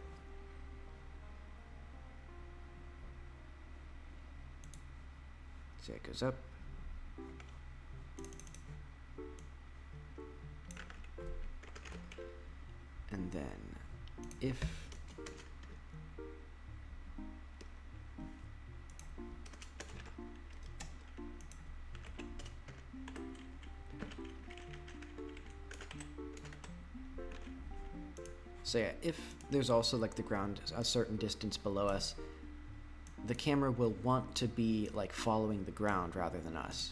See, it goes up. And then if so yeah, if there's also like the ground a certain distance below us, the camera will want to be like following the ground rather than us.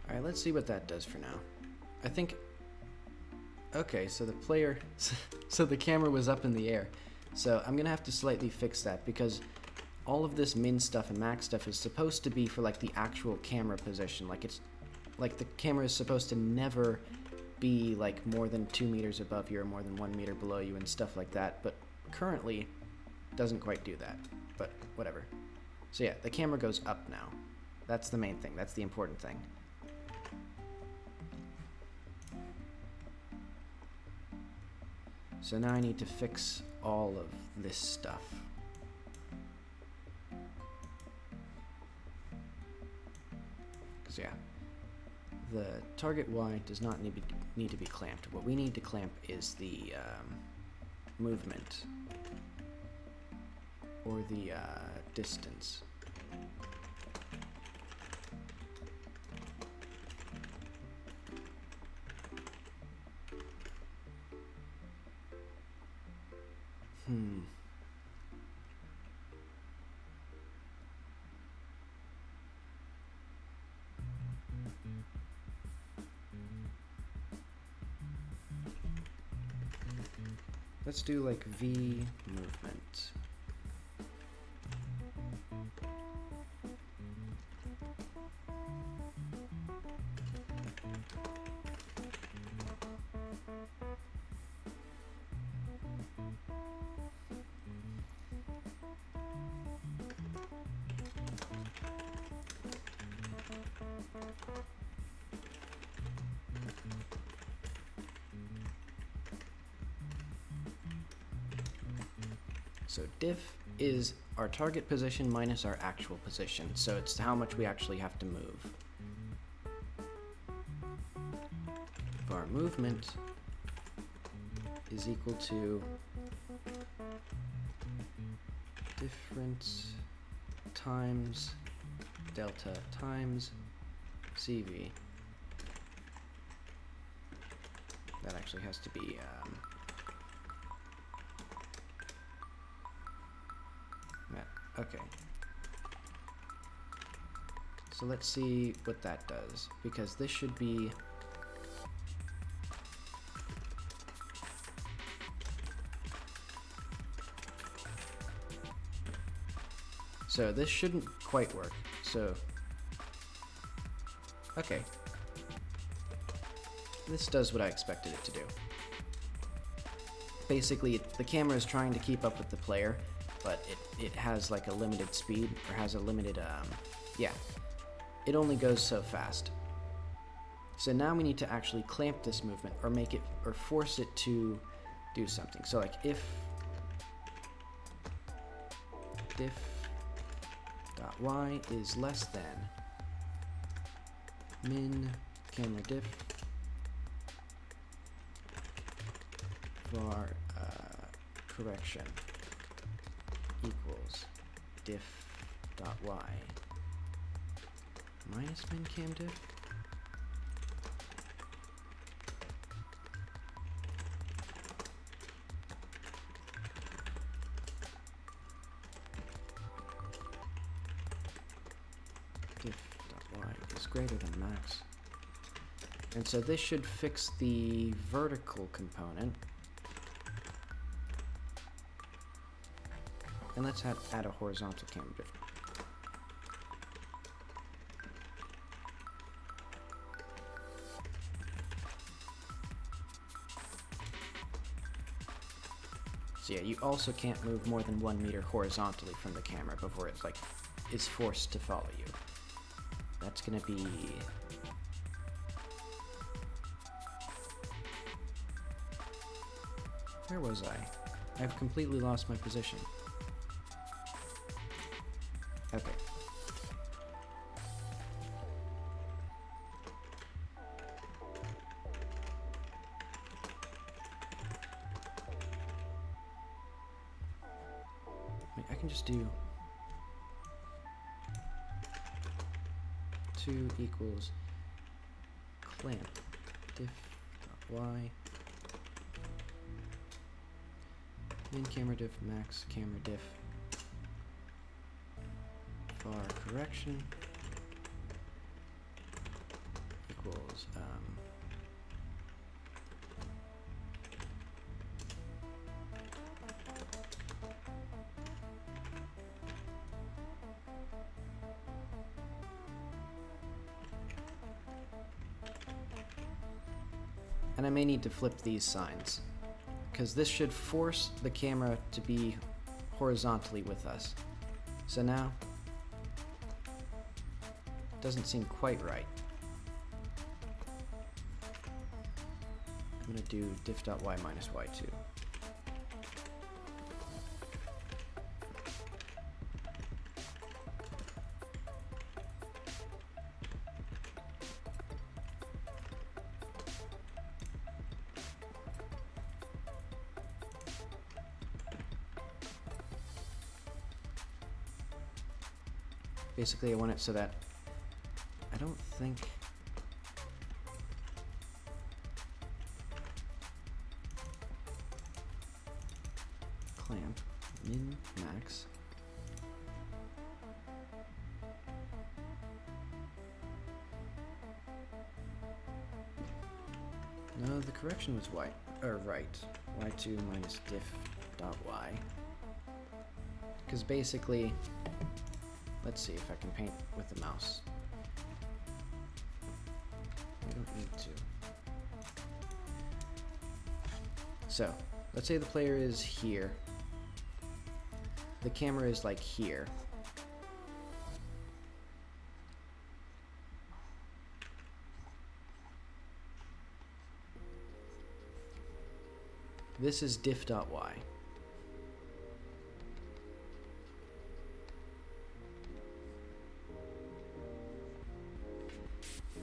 Alright, let's see what that does for now. I think... Okay, so the player... so the camera was up in the air. So I'm gonna have to slightly fix that because all of this min stuff and max stuff is supposed to be for like the actual camera position. Like it's... like the camera is supposed to never be like more than 2 meters above you or more than 1 meter below you and stuff like that. But currently doesn't quite do that. But whatever. So yeah, the camera goes up now. That's the main thing. That's the important thing. So now I need to fix all of this stuff. Because yeah, the target Y does not need to be clamped. What we need to clamp is the movement or the distance. Let's do like V movement. So diff is our target position minus our actual position. So it's how much we actually have to move. Our movement is equal to difference times delta times CV. That actually has to be okay. So let's see what that does, because this should be so this shouldn't quite work. So okay. This does what I expected it to do. Basically, the camera is trying to keep up with the player, but it has like a limited speed, or has a limited, yeah. It only goes so fast. So now we need to actually clamp this movement, or make it, or force it to do something. So like if diff dot y is less than min camera diff var correction equals diff.y minus min-cam diff. Diff.y is greater than max. And so this should fix the vertical component. And let's add a horizontal camera diff. So yeah, you also can't move more than 1 meter horizontally from the camera before it is forced to follow you. That's gonna be where was I? I've completely lost my position. Okay. Wait, I can just do 2 equals clamp diff.y min camera diff max camera diff far correction equals and I may need to flip these signs because this should force the camera to be horizontally with us. So now doesn't seem quite right. I'm gonna do diff.y minus y2. Basically, I want it so that I don't think clamp min max no, the correction was right. Y2 minus diff dot y. Because basically, let's see if I can paint with the mouse. I don't need to. So, let's say the player is here. The camera is like here. This is diff.y.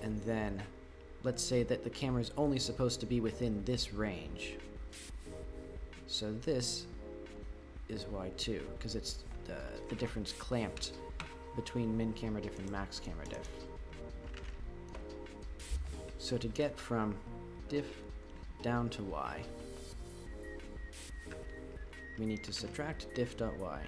And then, let's say that the camera is only supposed to be within this range. So this is y2, because it's the difference clamped between min camera diff and max camera diff. So to get from diff down to y, we need to subtract diff.y.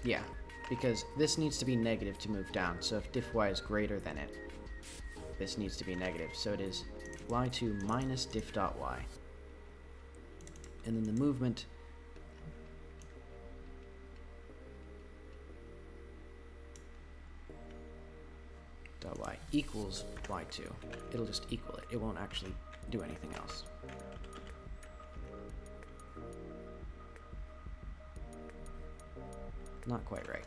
Yeah, because this needs to be negative to move down, so if diff.y is greater than it, this needs to be negative, so it is y2 minus diff.y. And then the movement y equals y2. It'll just equal it. It won't actually do anything else. Not quite right.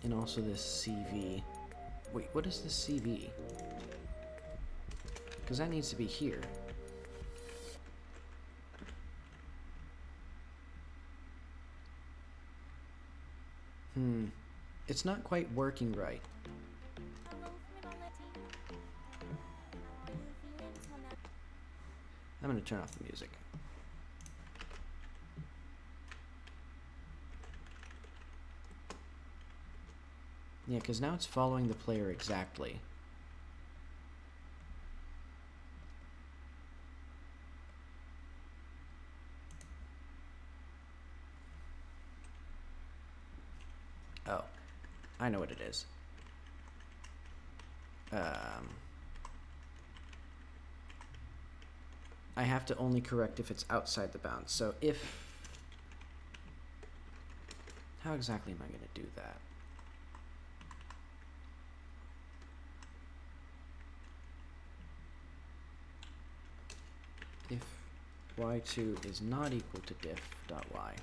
and also this CV. Wait, what is this CV? Because that needs to be here. It's not quite working right. Hello, Frivolity. How are you feeling tonight? I'm going to turn off the music. Yeah, because now it's following the player exactly. Oh, I know what it is. I have to only correct if it's outside the bounds. So if... How exactly am I going to do that? If y2 is not equal to diff.y.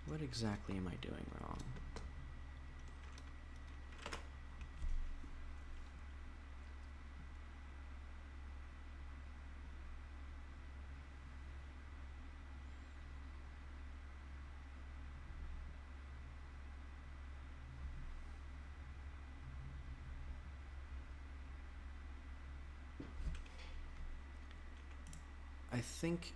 What exactly am I doing wrong? I think...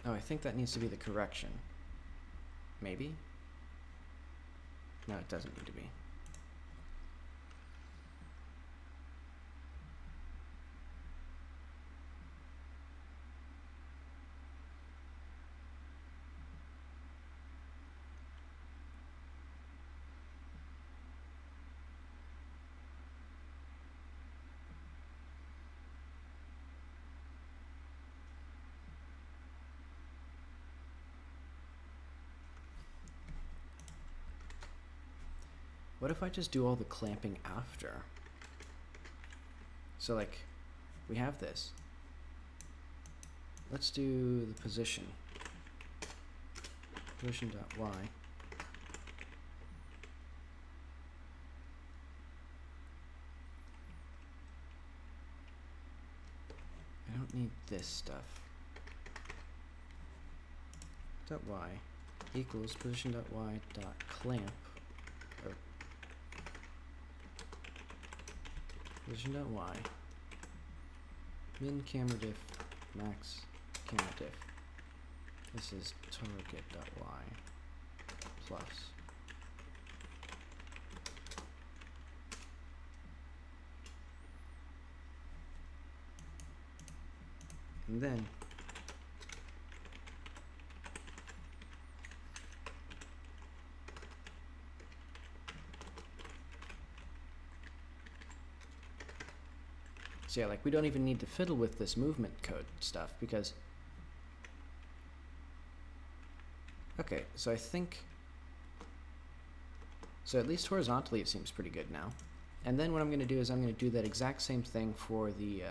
Oh, I think that needs to be the correction. Maybe? No, it doesn't need to be. What if I just do all the clamping after? So like, we have this. Let's do the position. Position.y. I don't need this stuff. .y equals position.y dot clamp, or position.y min camera diff max camera diff. This is target.y plus and then so yeah, like we don't even need to fiddle with this movement code stuff because okay, so I think so at least horizontally it seems pretty good now. And then what I'm going to do is I'm going to do that exact same thing for the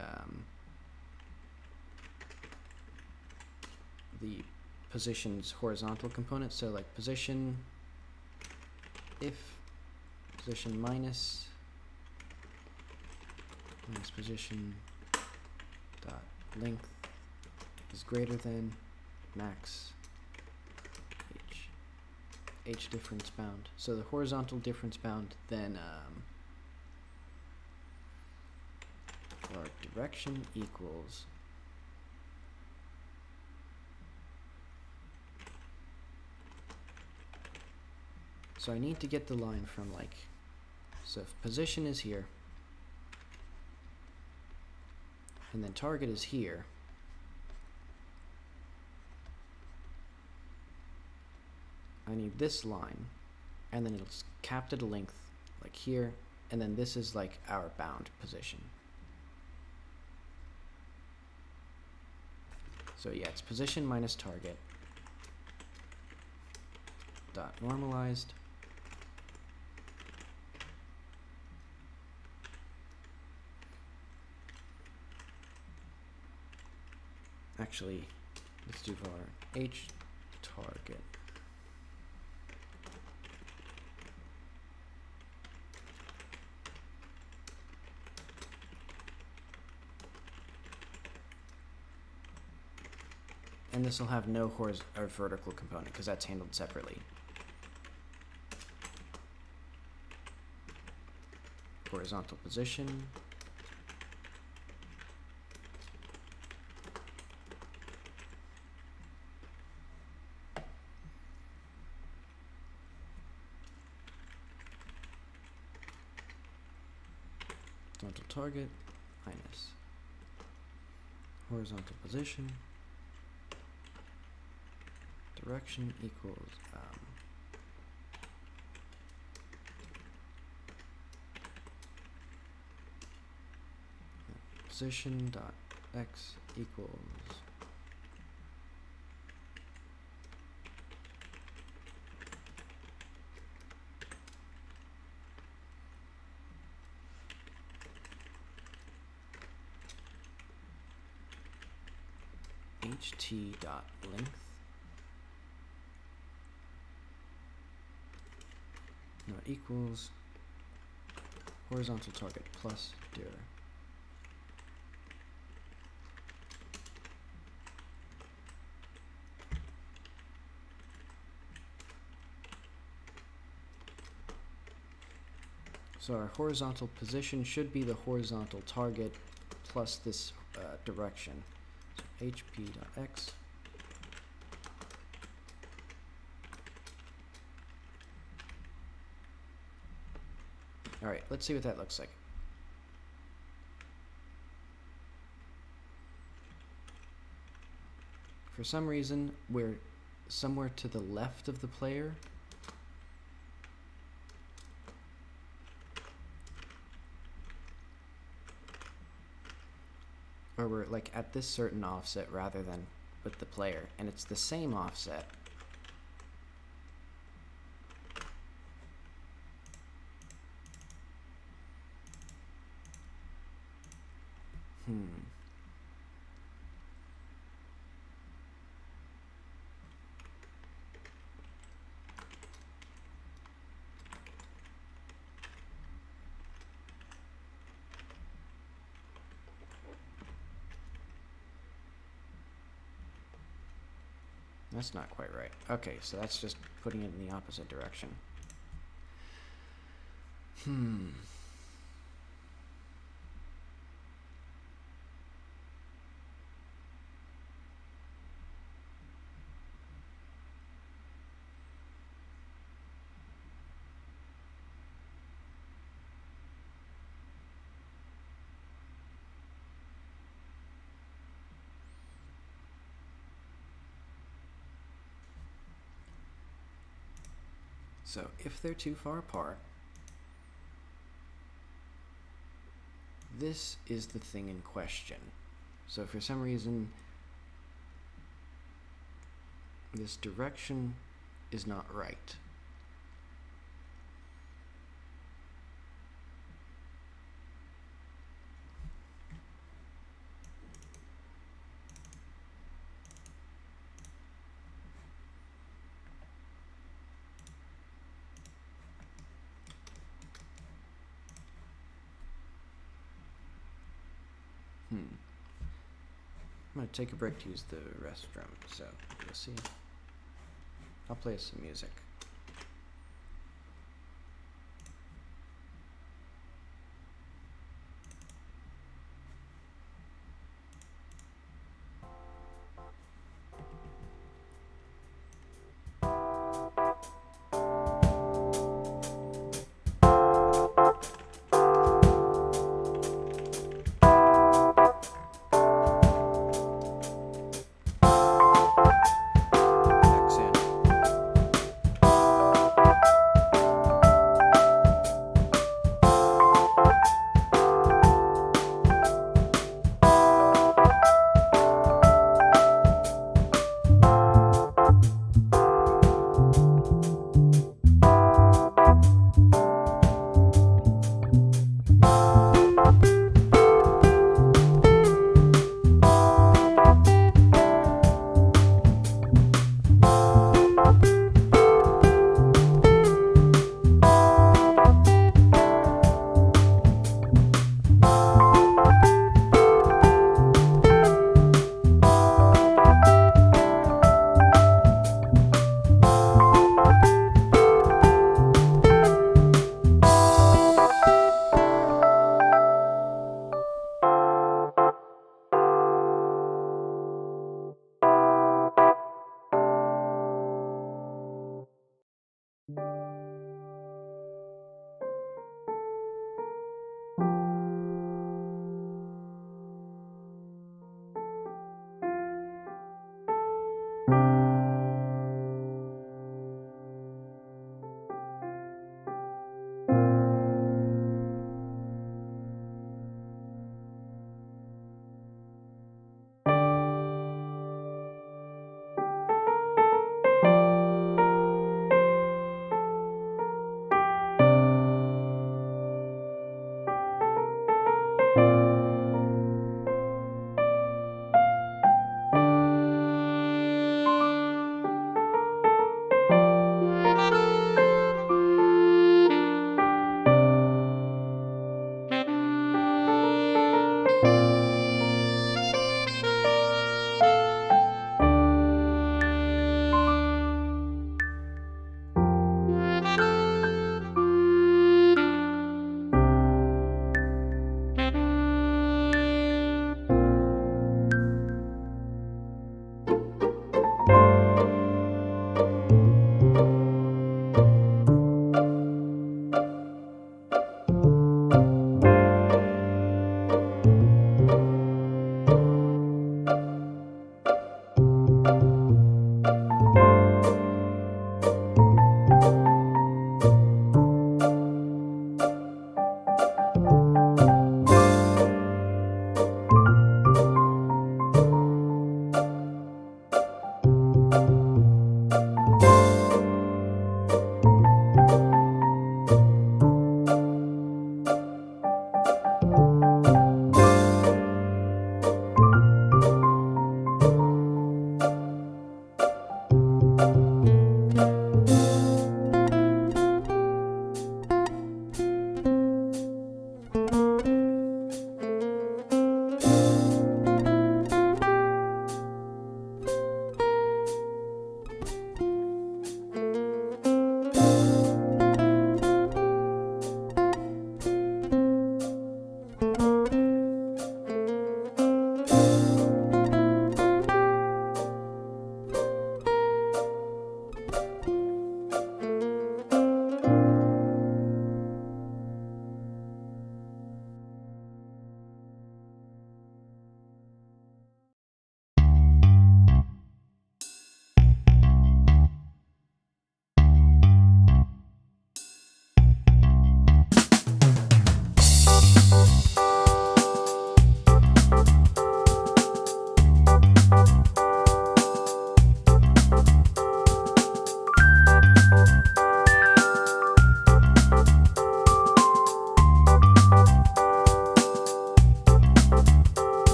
position's horizontal component. So like position, if position minus position dot length is greater than max h difference bound. So the horizontal difference bound then or direction equals so I need to get the line from like, so if position is here and then target is here, I need this line, and then it's capped at a length, like here, and then this is like our bound position. So yeah, it's position minus target dot normalized actually, let's do var h target and this will have no or vertical component because that's handled separately. Horizontal position, horizontal target minus horizontal position, direction equals position dot x equals ht dot length not equals horizontal target plus dir. So our horizontal position should be the horizontal target plus this direction. So hp.x all right, let's see what that looks like. For some reason, we're somewhere to the left of the player. Or we're like at this certain offset rather than with the player, and it's the same offset. That's not quite right. Okay, so that's just putting it in the opposite direction. So if they're too far apart, this is the thing in question. So for some reason, this direction is not right. I'm going to take a break to use the restroom, so you'll see. I'll play some music.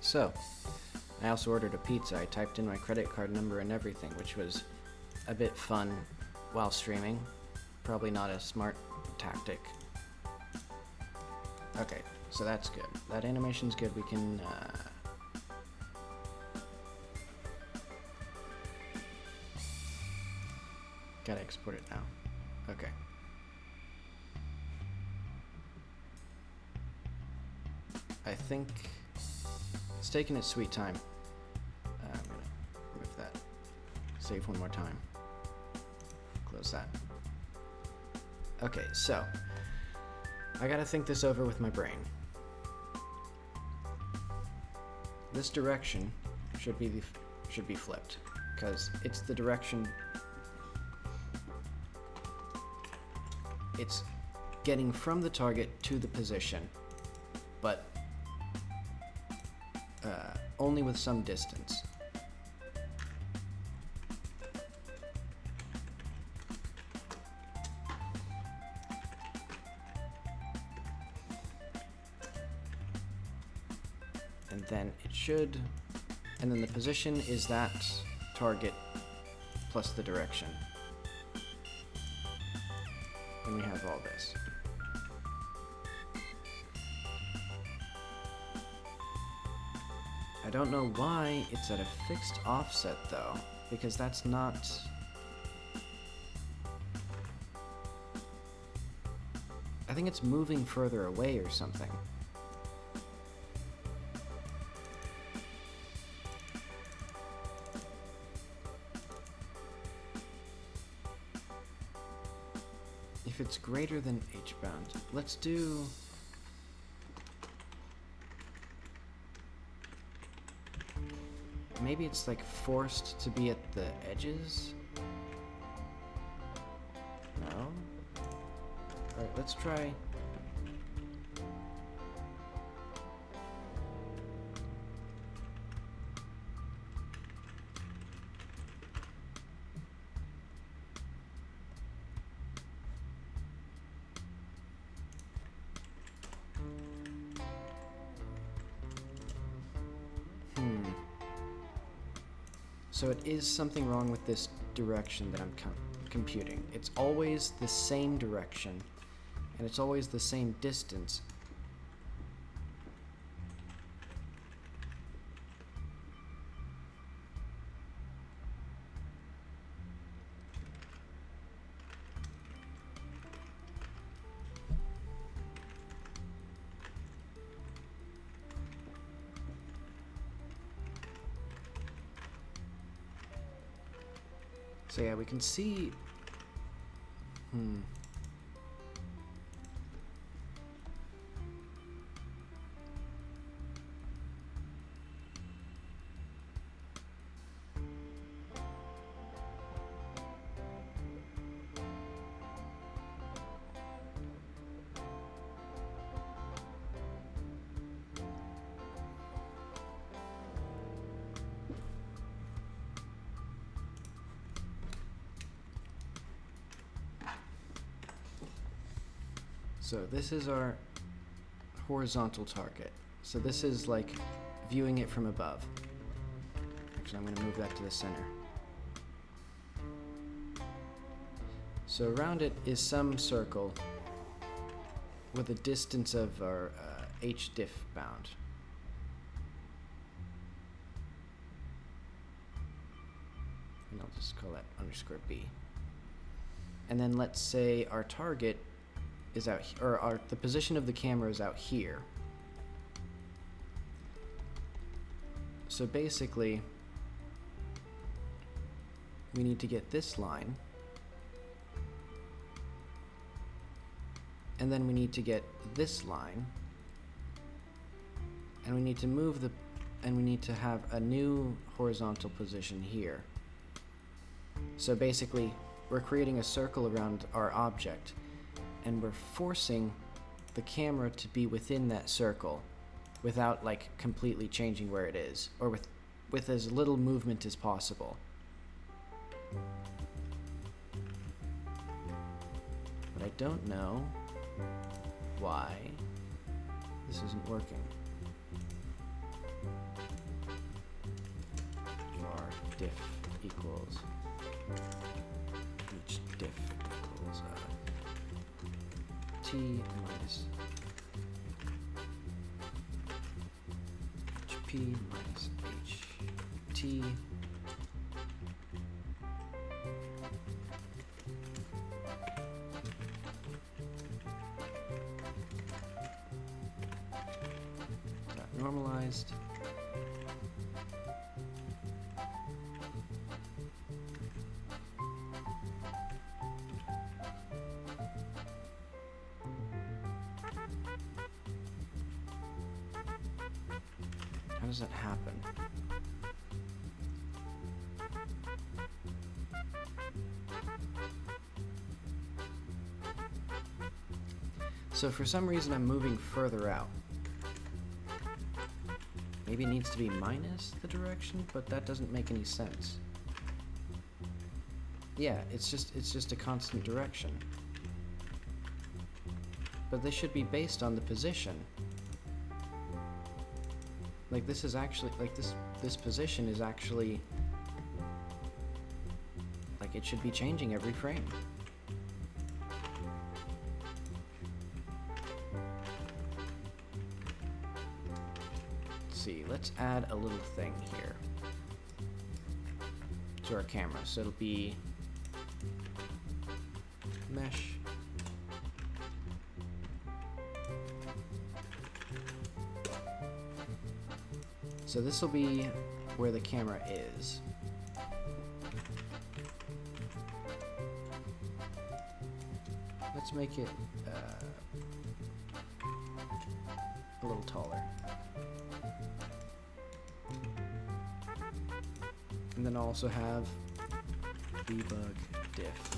So, I also ordered a pizza. I typed in my credit card number and everything, which was a bit fun while streaming. Probably not a smart tactic. Okay, so that's good. That animation's good. We can, gotta export it now. Okay. I think it's taking its sweet time. I'm gonna remove that. Save one more time. Close that. Okay, so I gotta think this over with my brain. This direction should be flipped, because it's the direction. It's getting from the target to the position, but only with some distance. And then it should, and then the position is that target plus the direction. And we have all this. I don't know why it's at a fixed offset though, because that's not... I think it's moving further away or something. If it's greater than h bound, let's do... Maybe it's like forced to be at the edges? No? Alright, let's try... So it is something wrong with this direction that I'm computing. It's always the same direction, and it's always the same distance, So yeah, we can see... So this is our horizontal target. So this is like viewing it from above. Actually, I'm going to move that to the center. So around it is some circle with a distance of our HDiff bound. And I'll just call that _B. And then let's say our target is out, the position of the camera is out here. So basically, we need to get this line, and then we need to get this line, and we need to move and we need to have a new horizontal position here. So basically, we're creating a circle around our object, and we're forcing the camera to be within that circle without like completely changing where it is, or with as little movement as possible. But I don't know why this isn't working. Var diff equals each diff equals T minus HP minus HT normalized. How does that happen? So for some reason I'm moving further out. Maybe it needs to be minus the direction, but that doesn't make any sense. Yeah, it's just a constant direction. But this should be based on the position. Like this is actually, like this position is actually, like it should be changing every frame. Let's see, let's add a little thing here to our camera. So it'll be mesh. So this will be where the camera is. Let's make it a little taller. And then also have debug diff.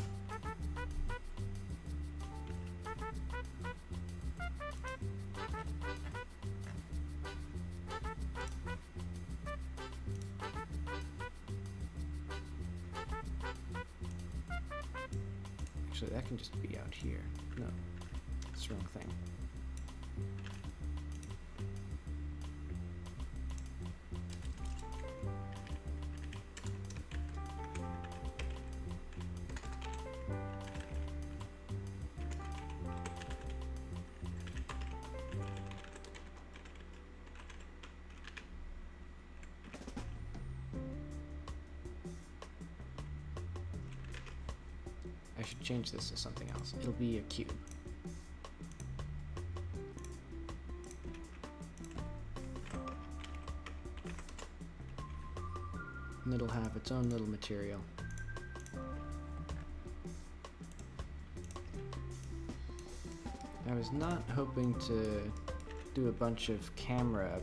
Actually, that can just be out here. No, that's the wrong thing. I should change this to something else. It'll be a cube. And it'll have its own little material. I was not hoping to do a bunch of camera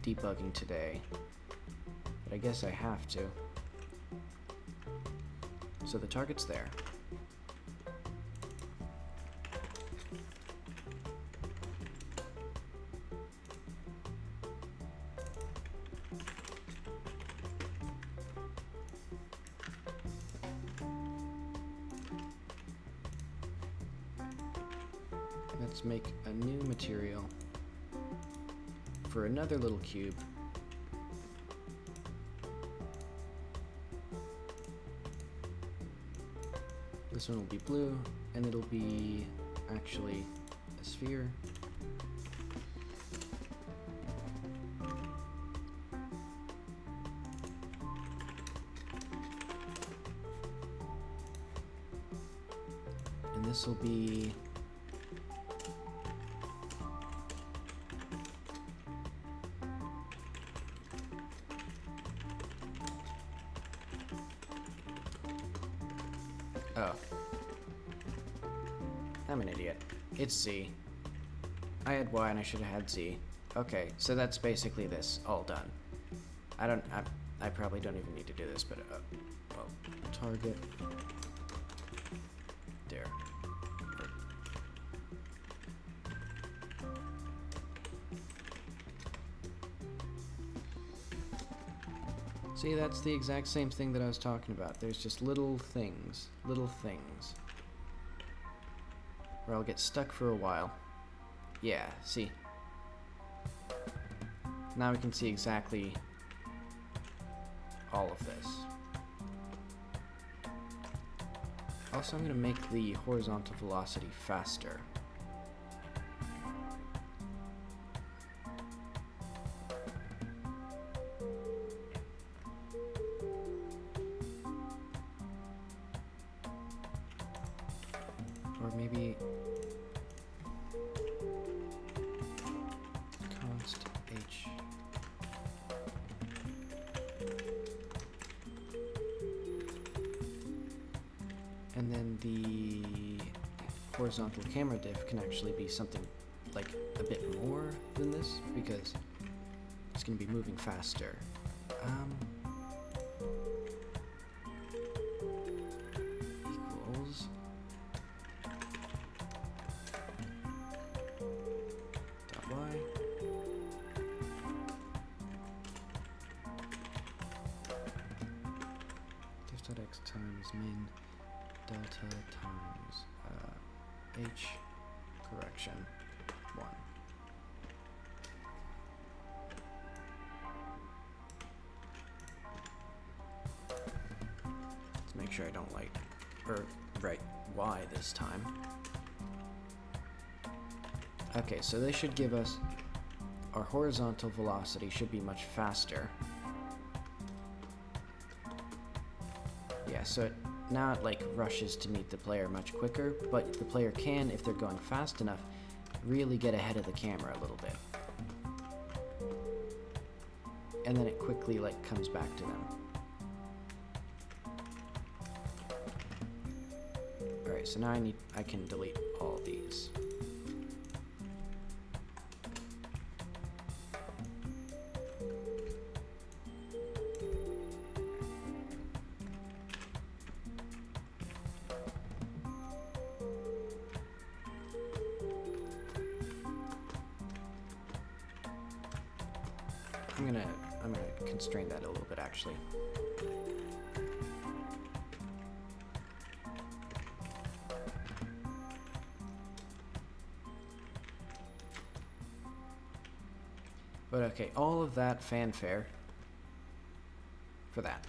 debugging today, but I guess I have to. So the target's there. Let's make a new material for another little cube. This one will be blue, and it'll be actually a sphere. And this will be oh. I'm an idiot. It's Z. I had Y and I should have had Z. Okay, so that's basically this, all done. I probably don't even need to do this, but, well, target. There. See, that's the exact same thing that I was talking about. There's just little things, where I'll get stuck for a while. Yeah, see. Now we can see exactly all of this. Also, I'm going to make the horizontal velocity faster. Or maybe const h. And then the horizontal camera diff can actually be something like a bit more than this because it's going to be moving faster. Equals dot y diff dot x times min delta times h correction 1. Let's make sure I don't write y this time. Okay, so they should give us our horizontal velocity should be much faster. Yeah, so now it like rushes to meet the player much quicker, but the player can, if they're going fast enough, really get ahead of the camera a little bit. And then it quickly like comes back to them. Alright, so now I can delete all these. I'm gonna constrain that a little bit actually. But okay, all of that fanfare for that.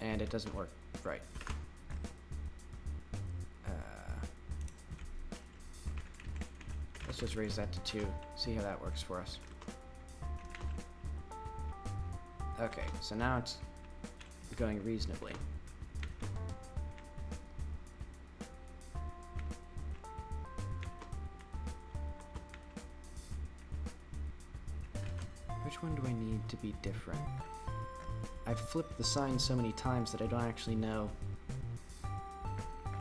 And it doesn't work right. Let's just raise that to 2, see how that works for us. Okay, so now it's going reasonably. Which one do I need to be different? I've flipped the sign so many times that I don't actually know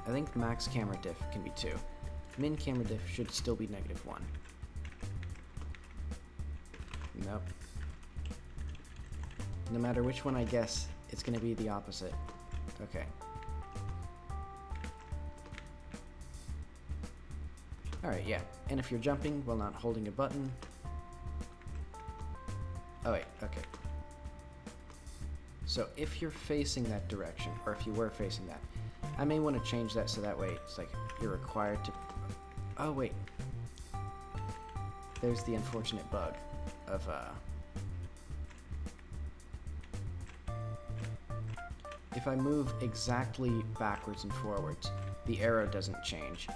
I think the max camera diff can be 2. Min camera diff should still be -1. Nope. No matter which one I guess, it's going to be the opposite. Okay. Alright, yeah. And if you're jumping while not holding a button... Oh wait, okay. So if you're facing that direction, or if you were facing that, I may want to change that so that way it's like you're required to... Oh wait. There's the unfortunate bug of if I move exactly backwards and forwards, the arrow doesn't change.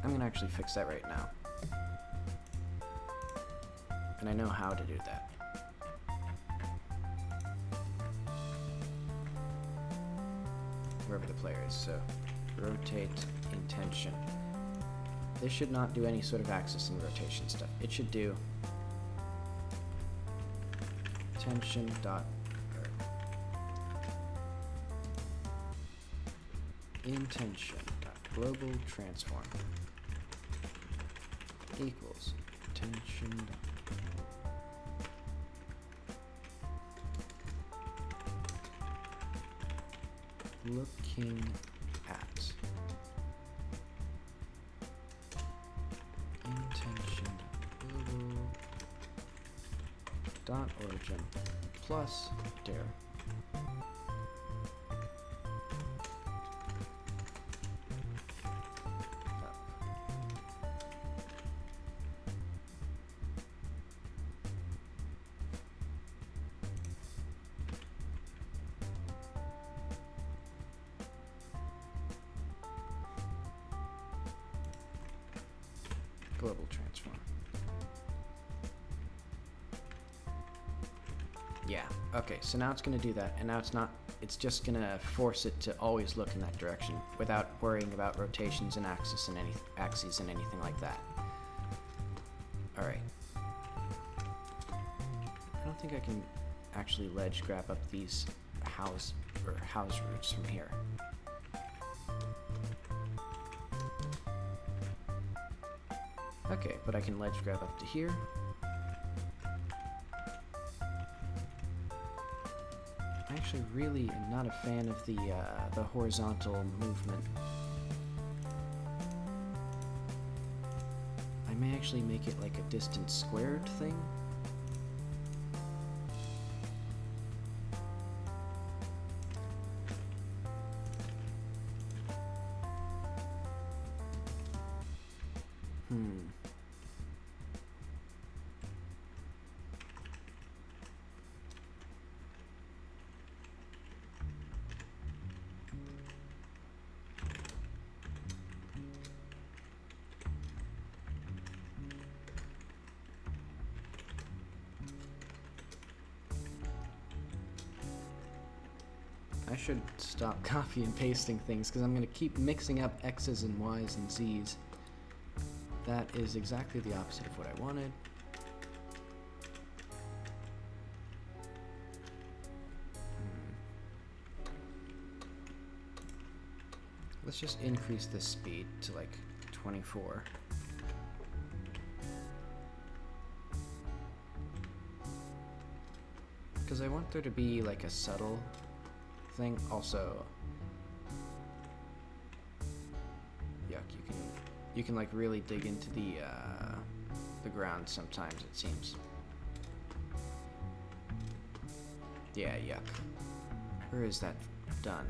I'm gonna actually fix that right now. And I know how to do that. Wherever the player is, so rotate intention. This should not do any sort of axis and rotation stuff. It should do tension dot intention dot global transform equals tension dot looking at intention global dot origin plus dir. Global transform. Yeah, okay, so now it's going to do that, and now it's just going to force it to always look in that direction without worrying about rotations and axes and anything like that. Alright. I don't think I can actually ledge grab up these house roots from here. Okay, but I can ledge grab up to here. I actually really am not a fan of the horizontal movement. I may actually make it like a distance squared thing. I should stop copy and pasting things because I'm going to keep mixing up X's and Y's and Z's. That is exactly the opposite of what I wanted. Let's just increase the speed to like 24. Because I want there to be like a subtle thing. Also, yuck, you can like really dig into the ground sometimes, it seems. Yeah, yuck. Where is that done?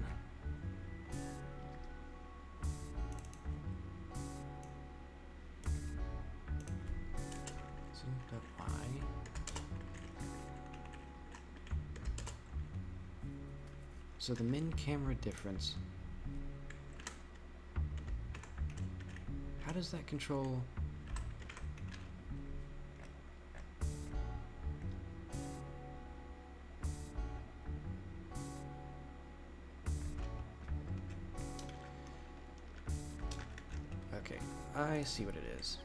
So the min camera difference, how does that control? Okay, I see what it is.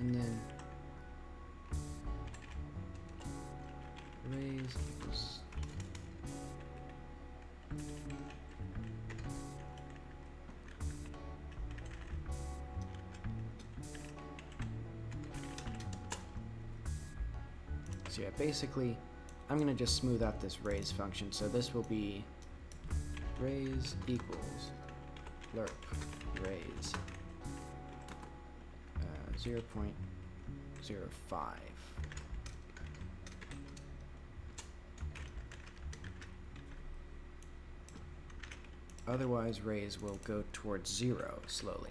and then raise equals so yeah, basically I'm gonna just smooth out this raise function, so this will be raise equals lerp raise 0.05. Otherwise, raise will go towards 0 slowly.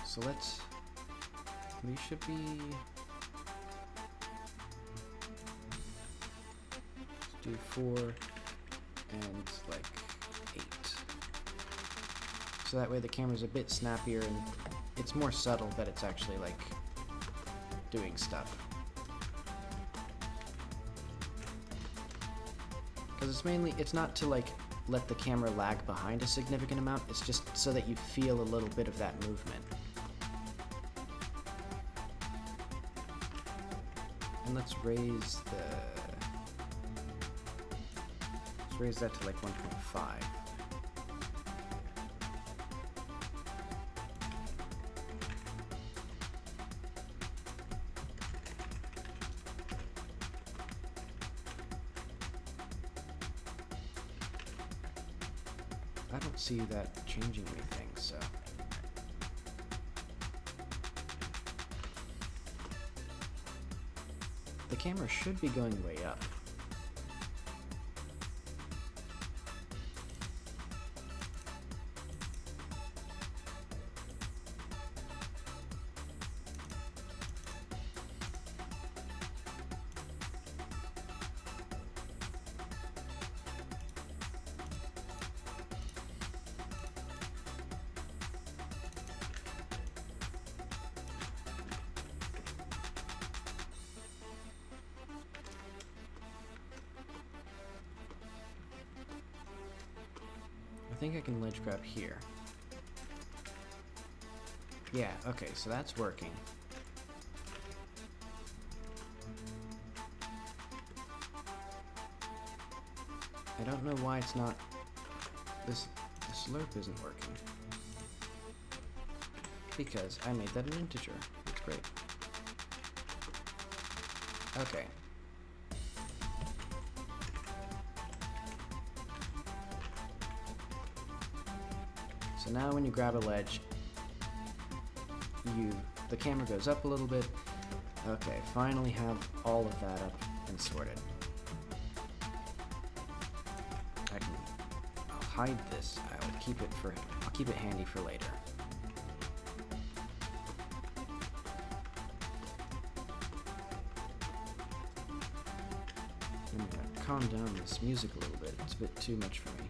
So we should be, let's do 4 and like 8. So that way the camera's a bit snappier and it's more subtle that it's actually like doing stuff. Because it's not to like let the camera lag behind a significant amount, it's just so that you feel a little bit of that movement. And let's raise that to like 1.5. I don't see that changing anything, so. The camera should be going way up. I think I can ledge grab here. Yeah, okay, so that's working. I don't know why it's not... This lerp isn't working. Because I made that an integer. That's great. Okay. So now when you grab a ledge, the camera goes up a little bit. Okay, finally have all of that up and sorted. I'll hide this. I'll keep it handy for later. I'm gonna calm down this music a little bit. It's a bit too much for me.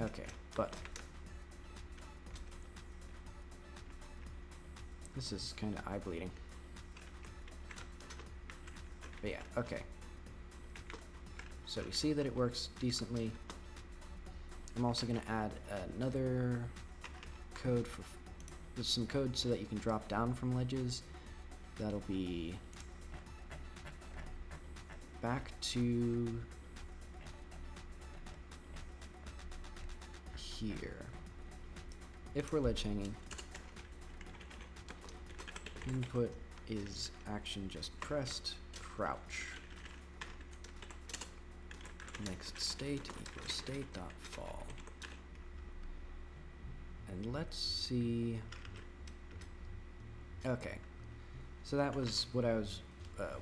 Okay, but this is kind of eye bleeding. But yeah, okay. So we see that it works decently. I'm also going to add another code with some code so that you can drop down from ledges. That'll be back to here. If we're ledge hanging, input is action just pressed, crouch. Next state equals state dot fall. And let's see. Okay, so that was what I was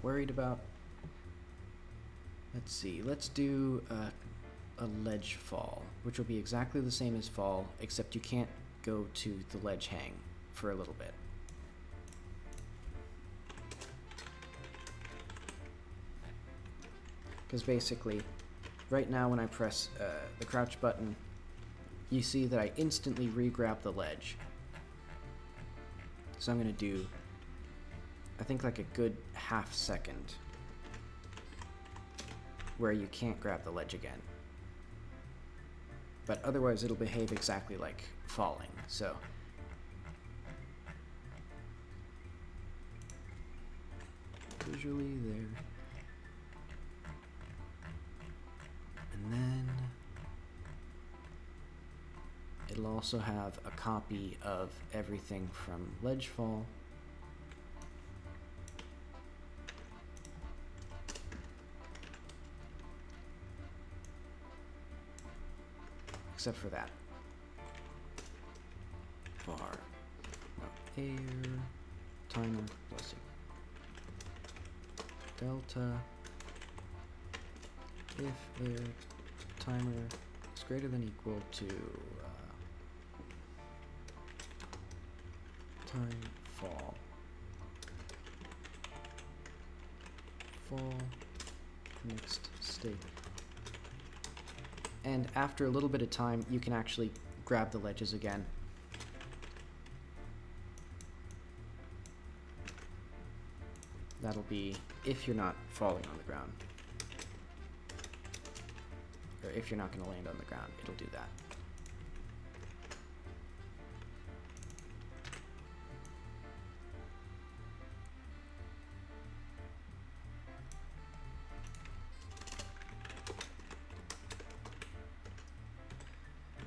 worried about. Let's see. Let's do a ledge fall, which will be exactly the same as fall, except you can't go to the ledge hang for a little bit. Because basically, right now when I press the crouch button, you see that I instantly re-grab the ledge. So I'm going to do, I think, like a good half second where you can't grab the ledge again. But otherwise it'll behave exactly like falling, so. Visually there. And then it'll also have a copy of everything from ledge fall. Except for that. Var. No, air. Timer. Let's see. Delta. If air timer is greater than or equal to time fall. Fall. Next state. And after a little bit of time, you can actually grab the ledges again. That'll be if you're not falling on the ground. Or if you're not going to land on the ground, it'll do that.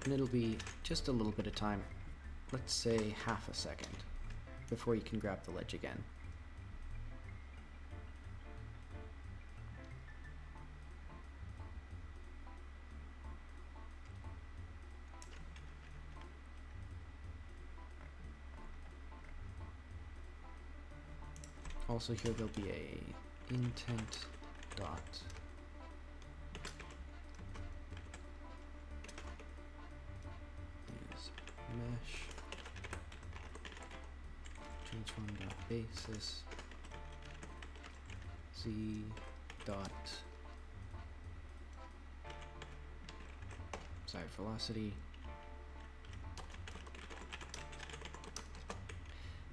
And it'll be just a little bit of time, let's say half a second, before you can grab the ledge again. Also here there'll be a intent dot mesh transform.basis z dot side velocity.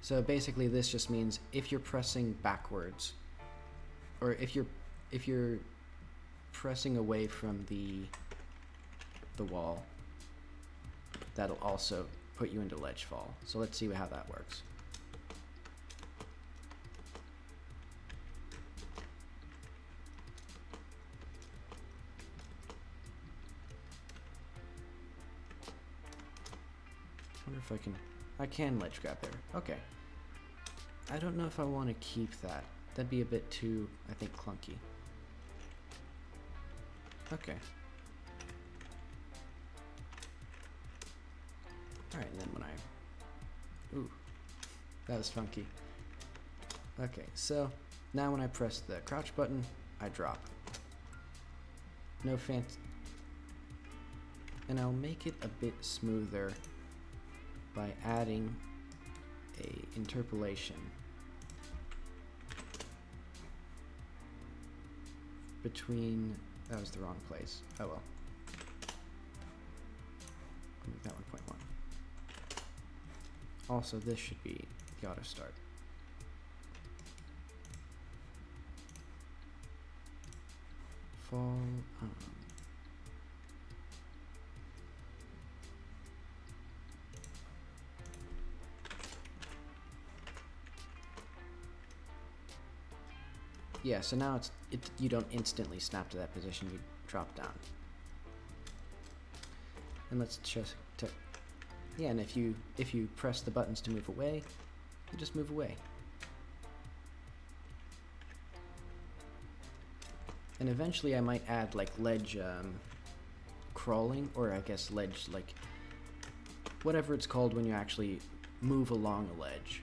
So basically this just means if you're pressing backwards, or if you're pressing away from the wall, that'll also put you into ledge fall. So let's see how that works. I wonder if I can ledge grab there. Okay. I don't know if I want to keep that. That'd be a bit too, I think, clunky. Okay. Alright, and then when I... Ooh. That was funky. Okay, so now when I press the crouch button, I drop. No fancy... And I'll make it a bit smoother by adding a interpolation between, that was the wrong place. Oh well. Make that 1.1. Also, this should be the auto start. Fall. Yeah, so now you don't instantly snap to that position, you drop down. And let's just yeah, and if you press the buttons to move away, you just move away. And eventually I might add like ledge crawling, or I guess ledge, like whatever it's called when you actually move along a ledge.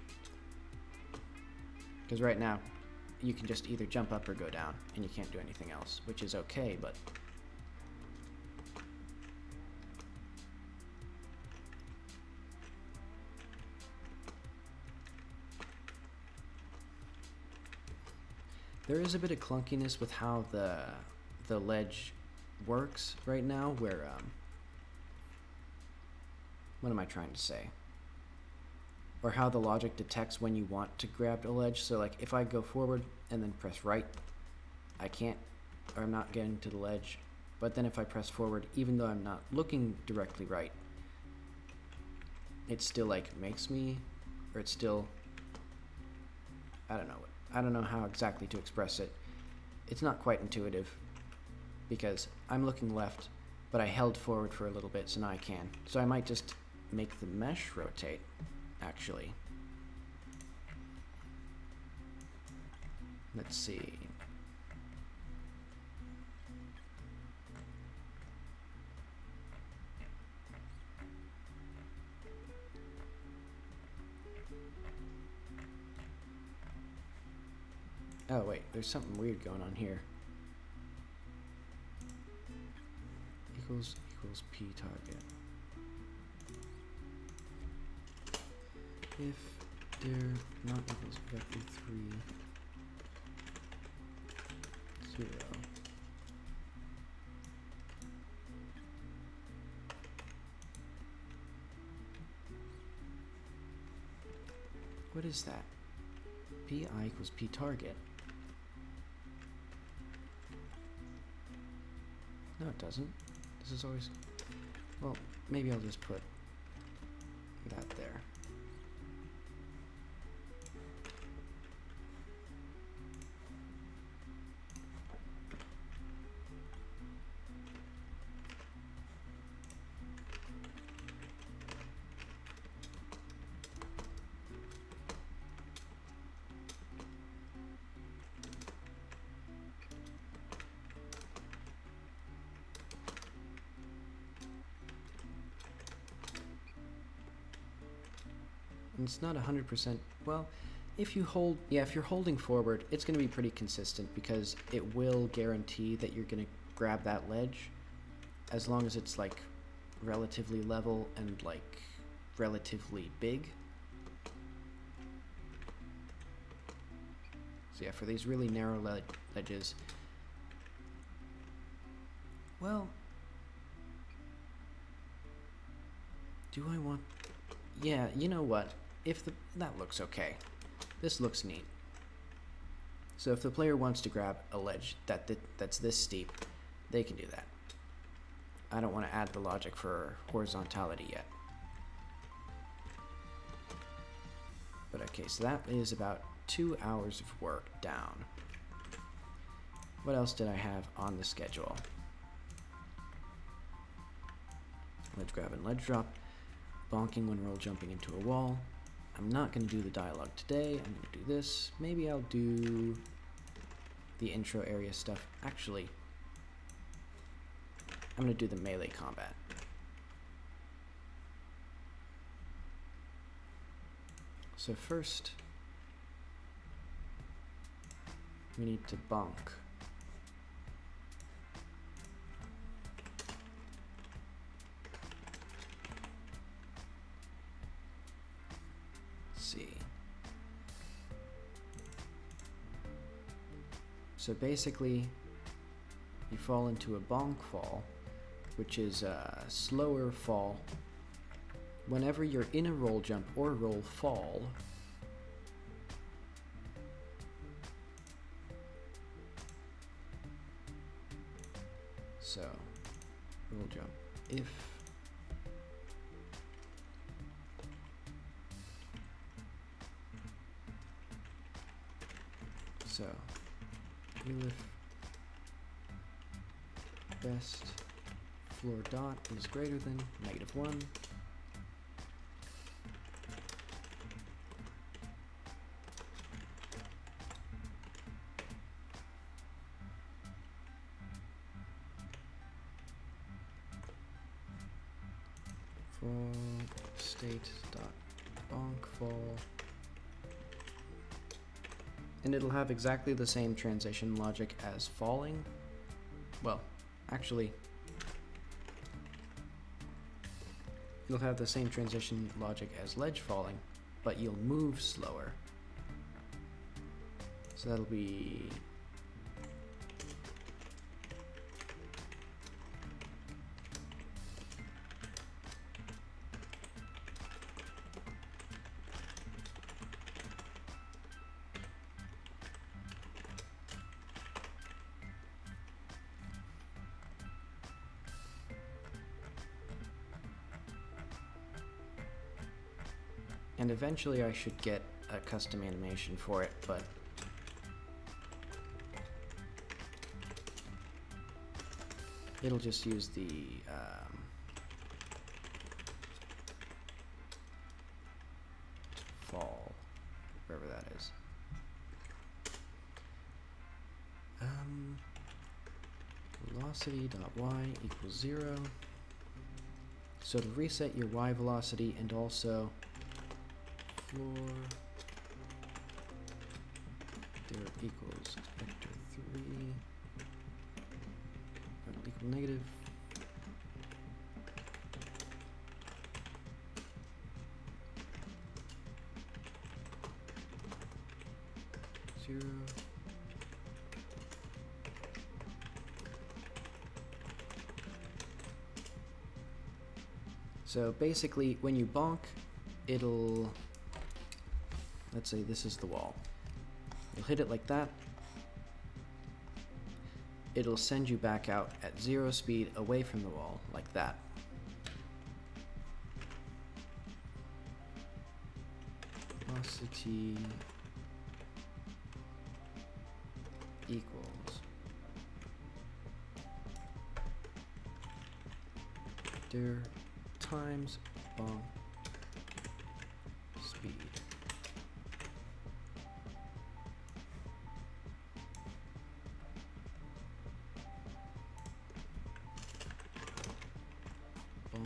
Because right now you can just either jump up or go down, and you can't do anything else, which is okay, but There is a bit of clunkiness with how the ledge works right now, where what am I trying to say? Or how the logic detects when you want to grab a ledge. So like if I go forward and then press right, I can't, or I'm not getting to the ledge. But then if I press forward, even though I'm not looking directly right, it still like makes me, or it's still, I don't know how exactly to express it. It's not quite intuitive because I'm looking left, but I held forward for a little bit, so now I can. So I might just make the mesh rotate, actually. Let's see. Oh wait, there's something weird going on here. Equals P target. If they're not equals vector 3, 0. What is that? Pi equals P target. No, it doesn't. This is always... Well, maybe I'll just put that there. And it's not 100%, well, if you hold, yeah, if you're holding forward, it's going to be pretty consistent because it will guarantee that you're going to grab that ledge as long as it's like relatively level and like relatively big. So yeah, for these really narrow ledges, well, do I want, yeah, you know what? If that looks okay. This looks neat. So if the player wants to grab a ledge that's this steep, they can do that. I don't want to add the logic for horizontality yet. But okay, so that is about 2 hours of work down. What else did I have on the schedule? Ledge grab and ledge drop. Bonking when roll jumping into a wall. I'm not going to do the dialogue today. I'm going to do this. Maybe I'll do the intro area stuff. Actually, I'm going to do the melee combat. So first, we need to bonk. See. So basically, you fall into a bonk fall, which is a slower fall. Whenever you're in a roll jump or roll fall, so roll jump if so if best floor dot is greater than -1, fall state dot bonk fall, and it'll have exactly the same transition logic as falling. Well, actually, you'll have the same transition logic as ledge falling, but you'll move slower. So that'll be And eventually I should get a custom animation for it, but it'll just use the fall, wherever that is. Velocity.y equals 0. So to reset your y velocity and also floor there equals vector 3 equal negative. Zero. So basically, when you bonk, it'll, let's say this is the wall. You'll hit it like that. It'll send you back out at 0 speed away from the wall, like that. Velocity equals vector times bonk speed. Bonk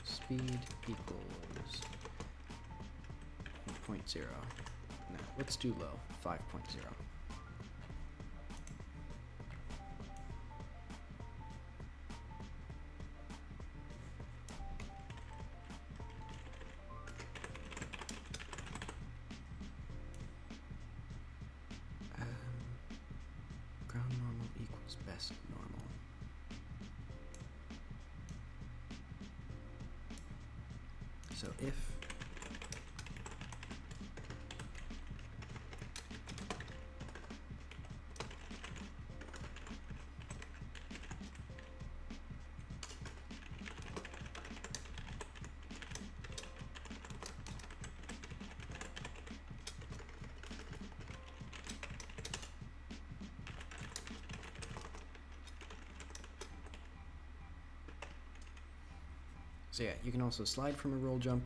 speed equals 0.0. Now let's do low, 5.0. Ground normal equals best normal. So if so yeah, you can also slide from a roll jump.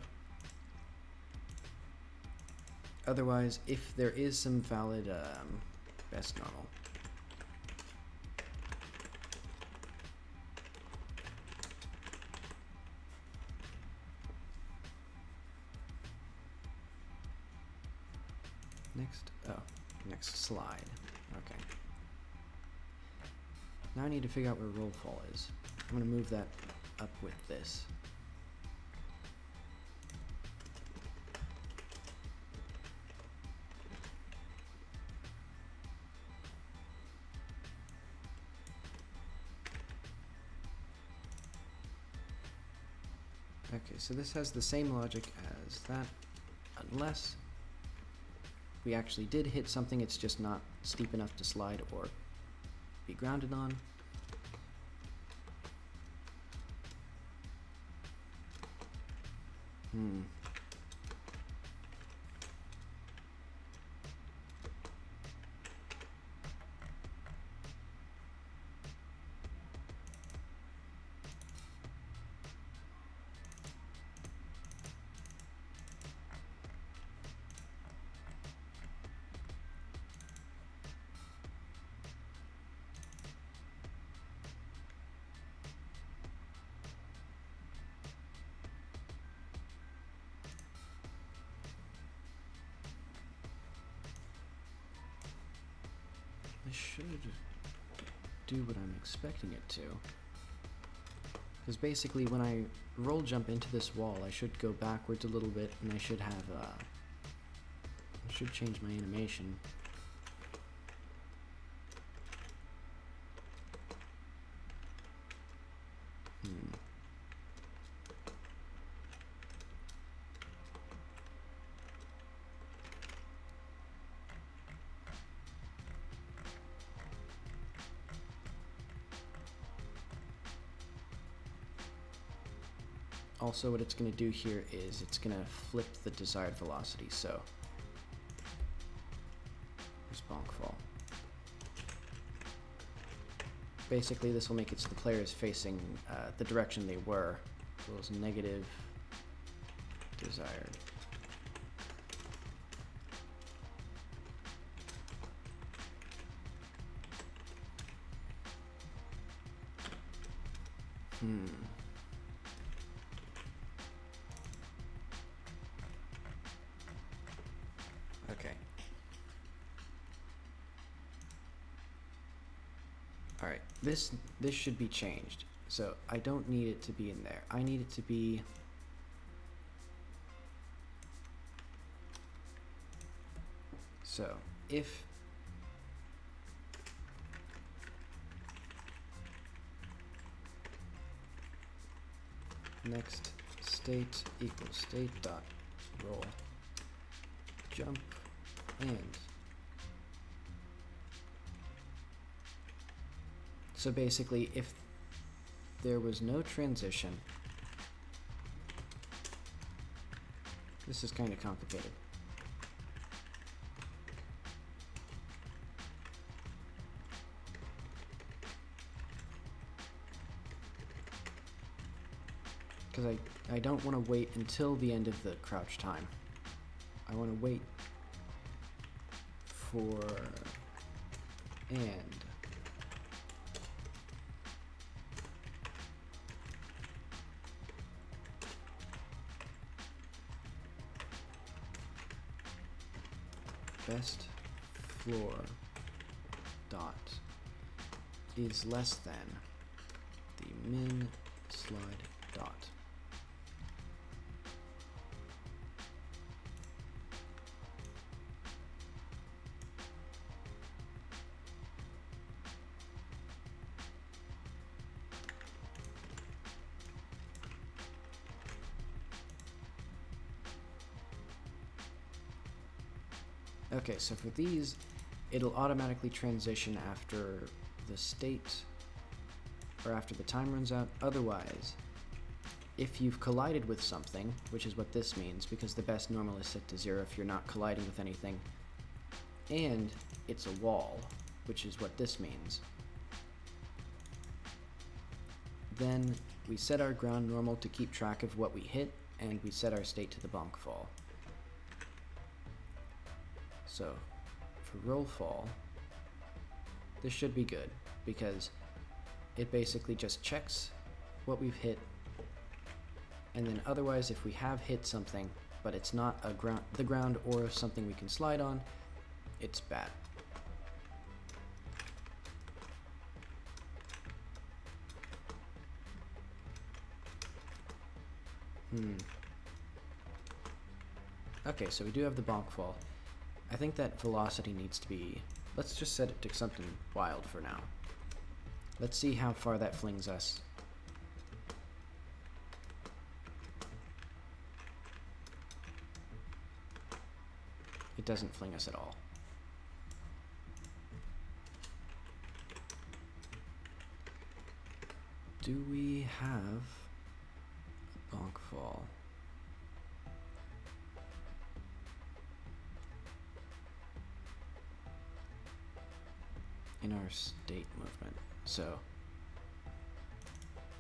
Otherwise, if there is some valid best normal. Next slide. Okay. Now I need to figure out where roll fall is. I'm going to move that up with this. Okay, so this has the same logic as that, unless we actually did hit something, it's just not steep enough to slide or be grounded on. This should do what I'm expecting it to. Because basically when I roll jump into this wall, I should go backwards a little bit, and I should have, I should change my animation. Also, what it's going to do here is it's going to flip the desired velocity, so here's bonk fall. Basically, this will make it so the player is facing the direction they were. So it was negative desired. Okay. Alright, this should be changed. So I don't need it to be in there. I need it to be so if next state equals state dot roll jump and so basically if there was no transition, this is kind of complicated. Because I don't want to wait until the end of the crouch time. I want to wait for and best floor dot is less than the min slide dot. Okay, so for these, it'll automatically transition after the state, or after the time runs out. Otherwise, if you've collided with something, which is what this means, because the best normal is set to 0 if you're not colliding with anything, and it's a wall, which is what this means, then we set our ground normal to keep track of what we hit, and we set our state to the bonk fall. So, for roll fall, this should be good, because it basically just checks what we've hit, and then otherwise if we have hit something, but it's not the ground or something we can slide on, it's bad. Okay, so we do have the bonk fall. I think that velocity needs to be, let's just set it to something wild for now. Let's see how far that flings us. It doesn't fling us at all. Do we have a bonk fall? In our state movement. So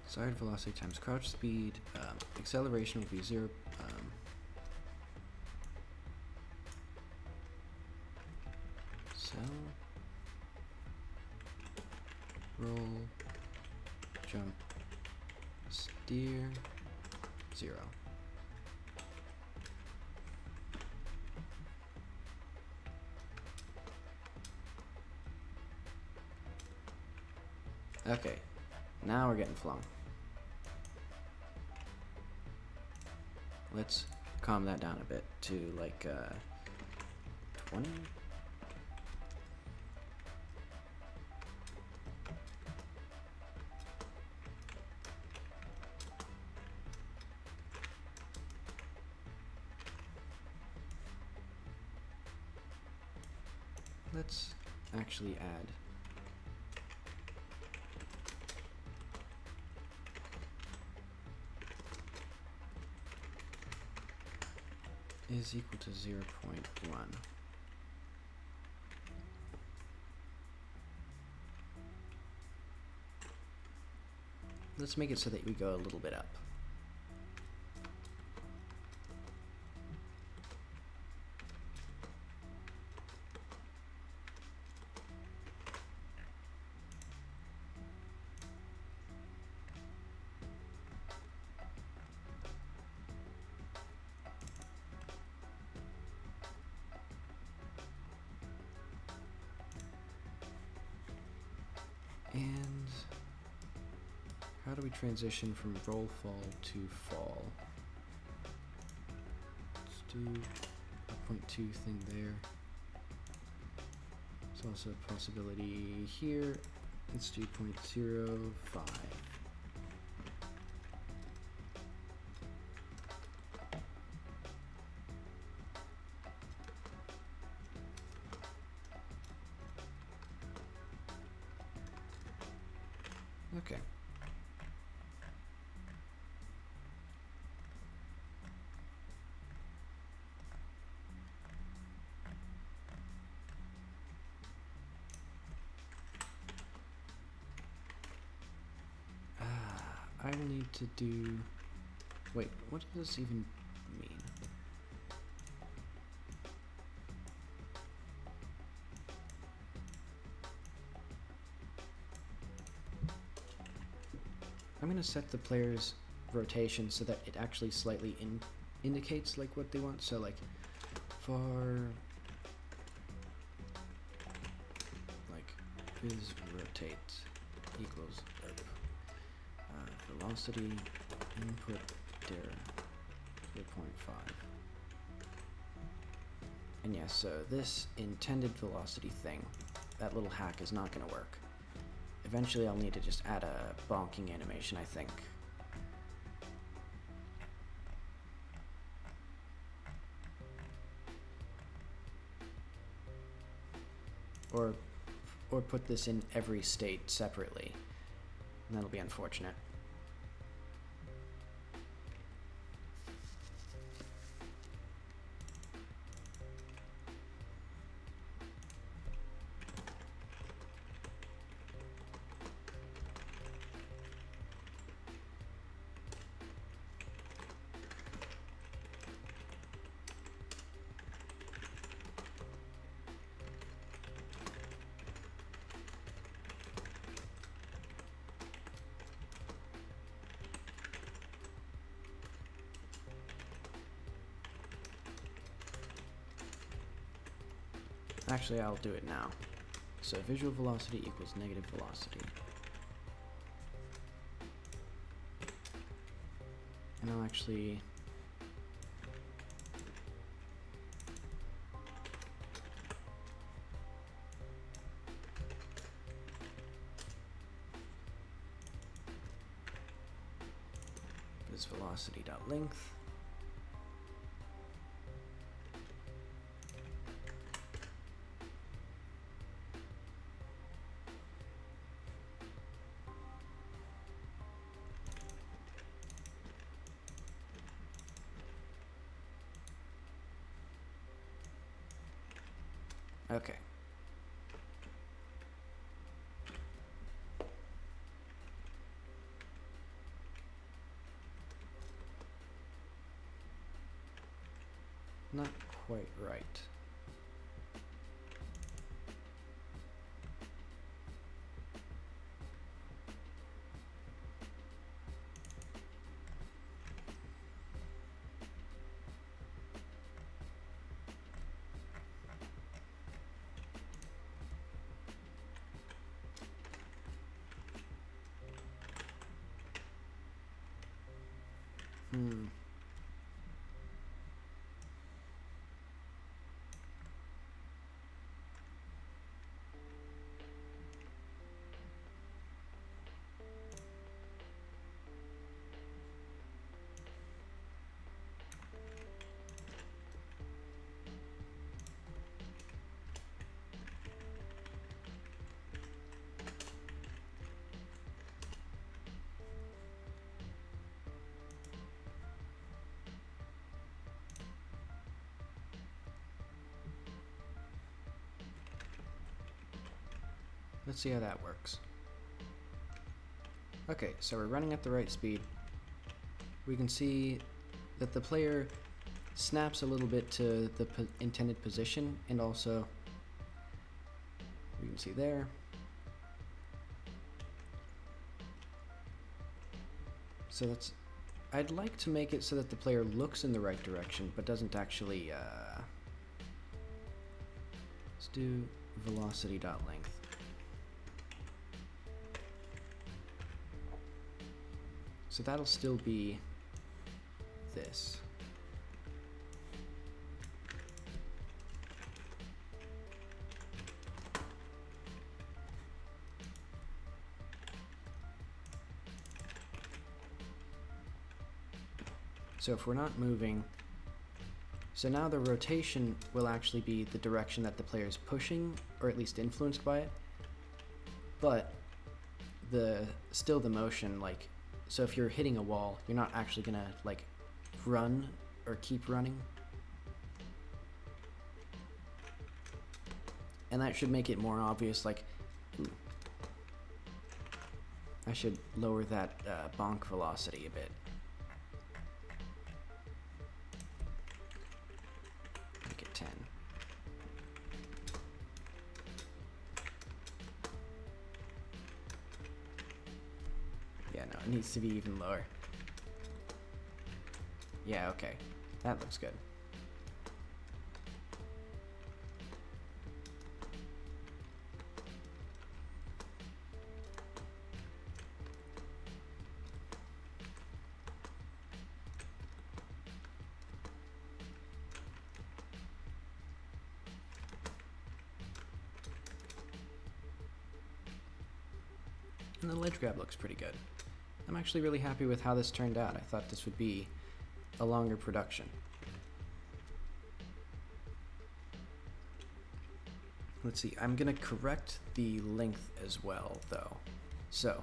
desired velocity times crouch speed, acceleration will be 0. So roll, jump, steer, 0. Okay, now we're getting flung. Let's calm that down a bit to like 20. Let's actually add is equal to 0.1. Let's make it so that we go a little bit up. And how do we transition from roll fall to fall? Let's do a 0.2 thing there. There's also a possibility here. Let's do 0.05. Okay. I will need to do... Wait, what does this even mean? I'm going to set the player's rotation so that it actually slightly indicates like what they want. So like for like is rotate equals velocity input dir 0.5. And yes, so this intended velocity thing, that little hack is not going to work. Eventually I'll need to just add a bonking animation, I think. Or put this in every state separately. And that'll be unfortunate. Actually, I'll do it now. So visual velocity equals negative velocity. And I'll actually... this velocity.length. Okay. Not quite right. Hmm. let's see how that works. Okay, so we're running at the right speed. We can see that the player snaps a little bit to the intended position, and also we can see there. So that's, I'd like to make it so that the player looks in the right direction, but doesn't actually, let's do velocity.length. So that'll still be this. So if we're not moving, so now the rotation will actually be the direction that the player is pushing, or at least influenced by it, but still the motion, like, so if you're hitting a wall, you're not actually gonna like run or keep running. And that should make it more obvious, like, ooh, I should lower that bonk velocity a bit. Make it 10. Yeah, no, it needs to be even lower. Yeah, okay. That looks good. And the ledge grab looks pretty good. I'm actually really happy with how this turned out. I thought this would be a longer production. Let's see, I'm gonna correct the length as well, though. So,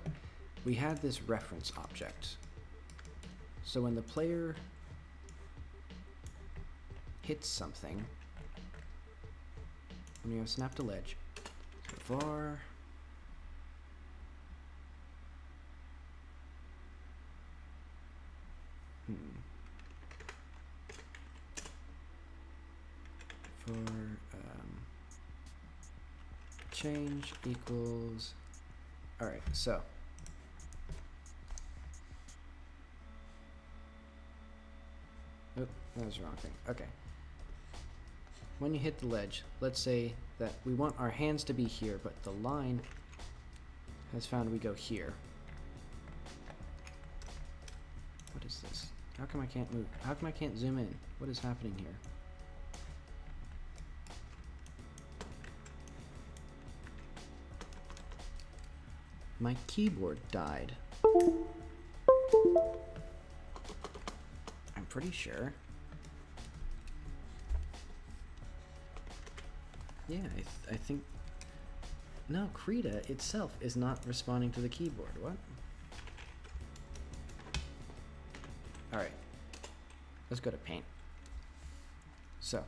we had this reference object. So when the player hits something, when you have snapped a ledge, so var for change equals, all right, so oh, that was the wrong thing. Okay, when you hit the ledge, let's say that we want our hands to be here, but the line has found we go here. What is this? How come I can't move? How come I can't zoom in? What is happening here? My keyboard died. I'm pretty sure. Yeah, I think... No, Krita itself is not responding to the keyboard. What? Alright. Let's go to paint. So.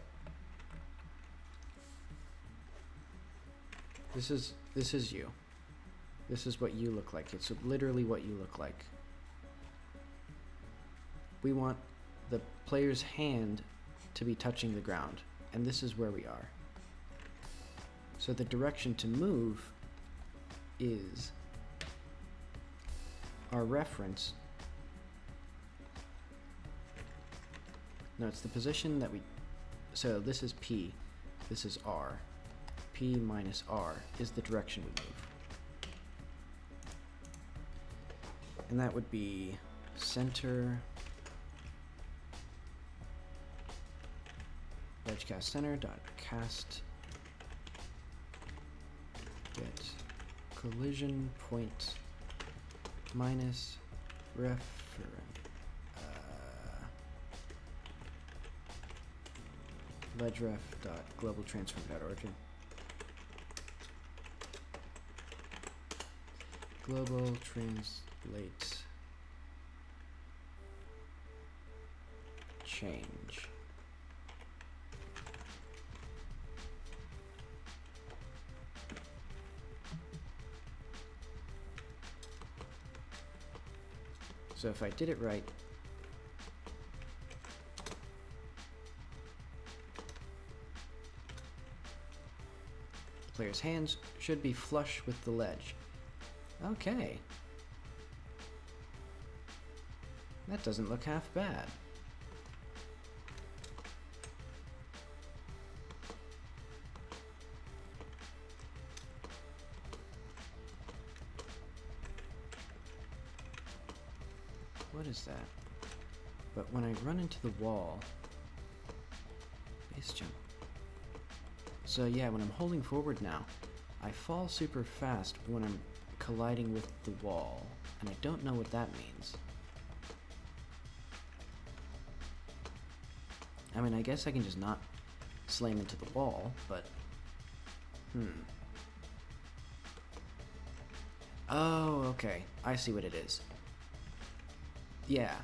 This is you. This is what you look like. It's literally what you look like. We want the player's hand to be touching the ground, and this is where we are. So the direction to move is our reference. No, it's the position that we... So this is P, this is R. P minus R is the direction we move. And that would be center, ledge cast center dot cast get collision point minus reference ledge ref dot global transform dot origin global translate change. So if I did it right, the player's hands should be flush with the ledge. Okay. That doesn't look half bad. What is that? But when I run into the wall, base jump. So yeah, when I'm holding forward now, I fall super fast when I'm colliding with the wall, and I don't know what that means. I mean, I guess I can just not slam into the wall, but Oh, okay. I see what it is. Yeah.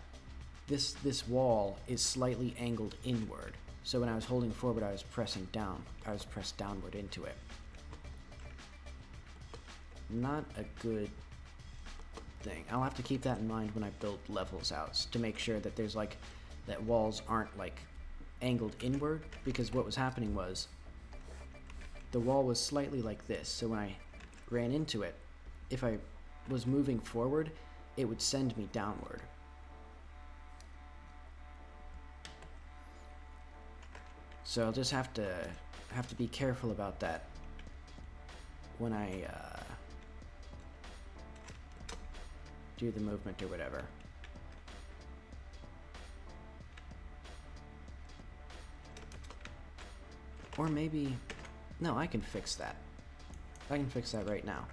This wall is slightly angled inward. So when I was holding forward, I was pressing down. I was pressed downward into it. Not a good thing. I'll have to keep that in mind when I build levels out to make sure that there's like that walls aren't like angled inward, because what was happening was the wall was slightly like this. So when I ran into it, if I was moving forward, it would send me downward. So I'll just have to be careful about that when I do the movement or whatever. Or maybe, no, I can fix that. I can fix that right now.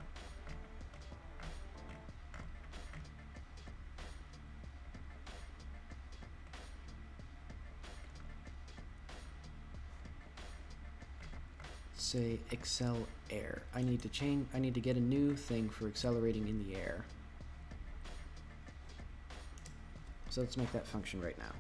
Say accel air. I need to get a new thing for accelerating in the air. So let's make that function right now.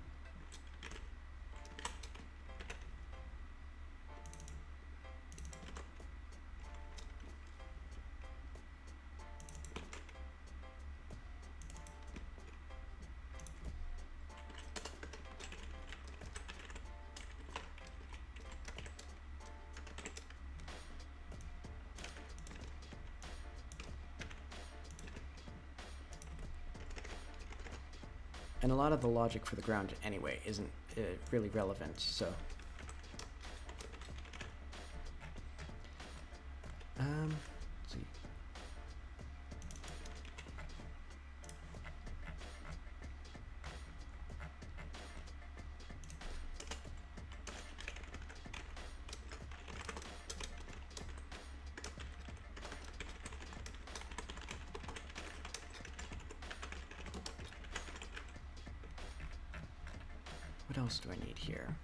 And a lot of the logic for the ground anyway isn't really relevant, so. Let's see. What else do I need here?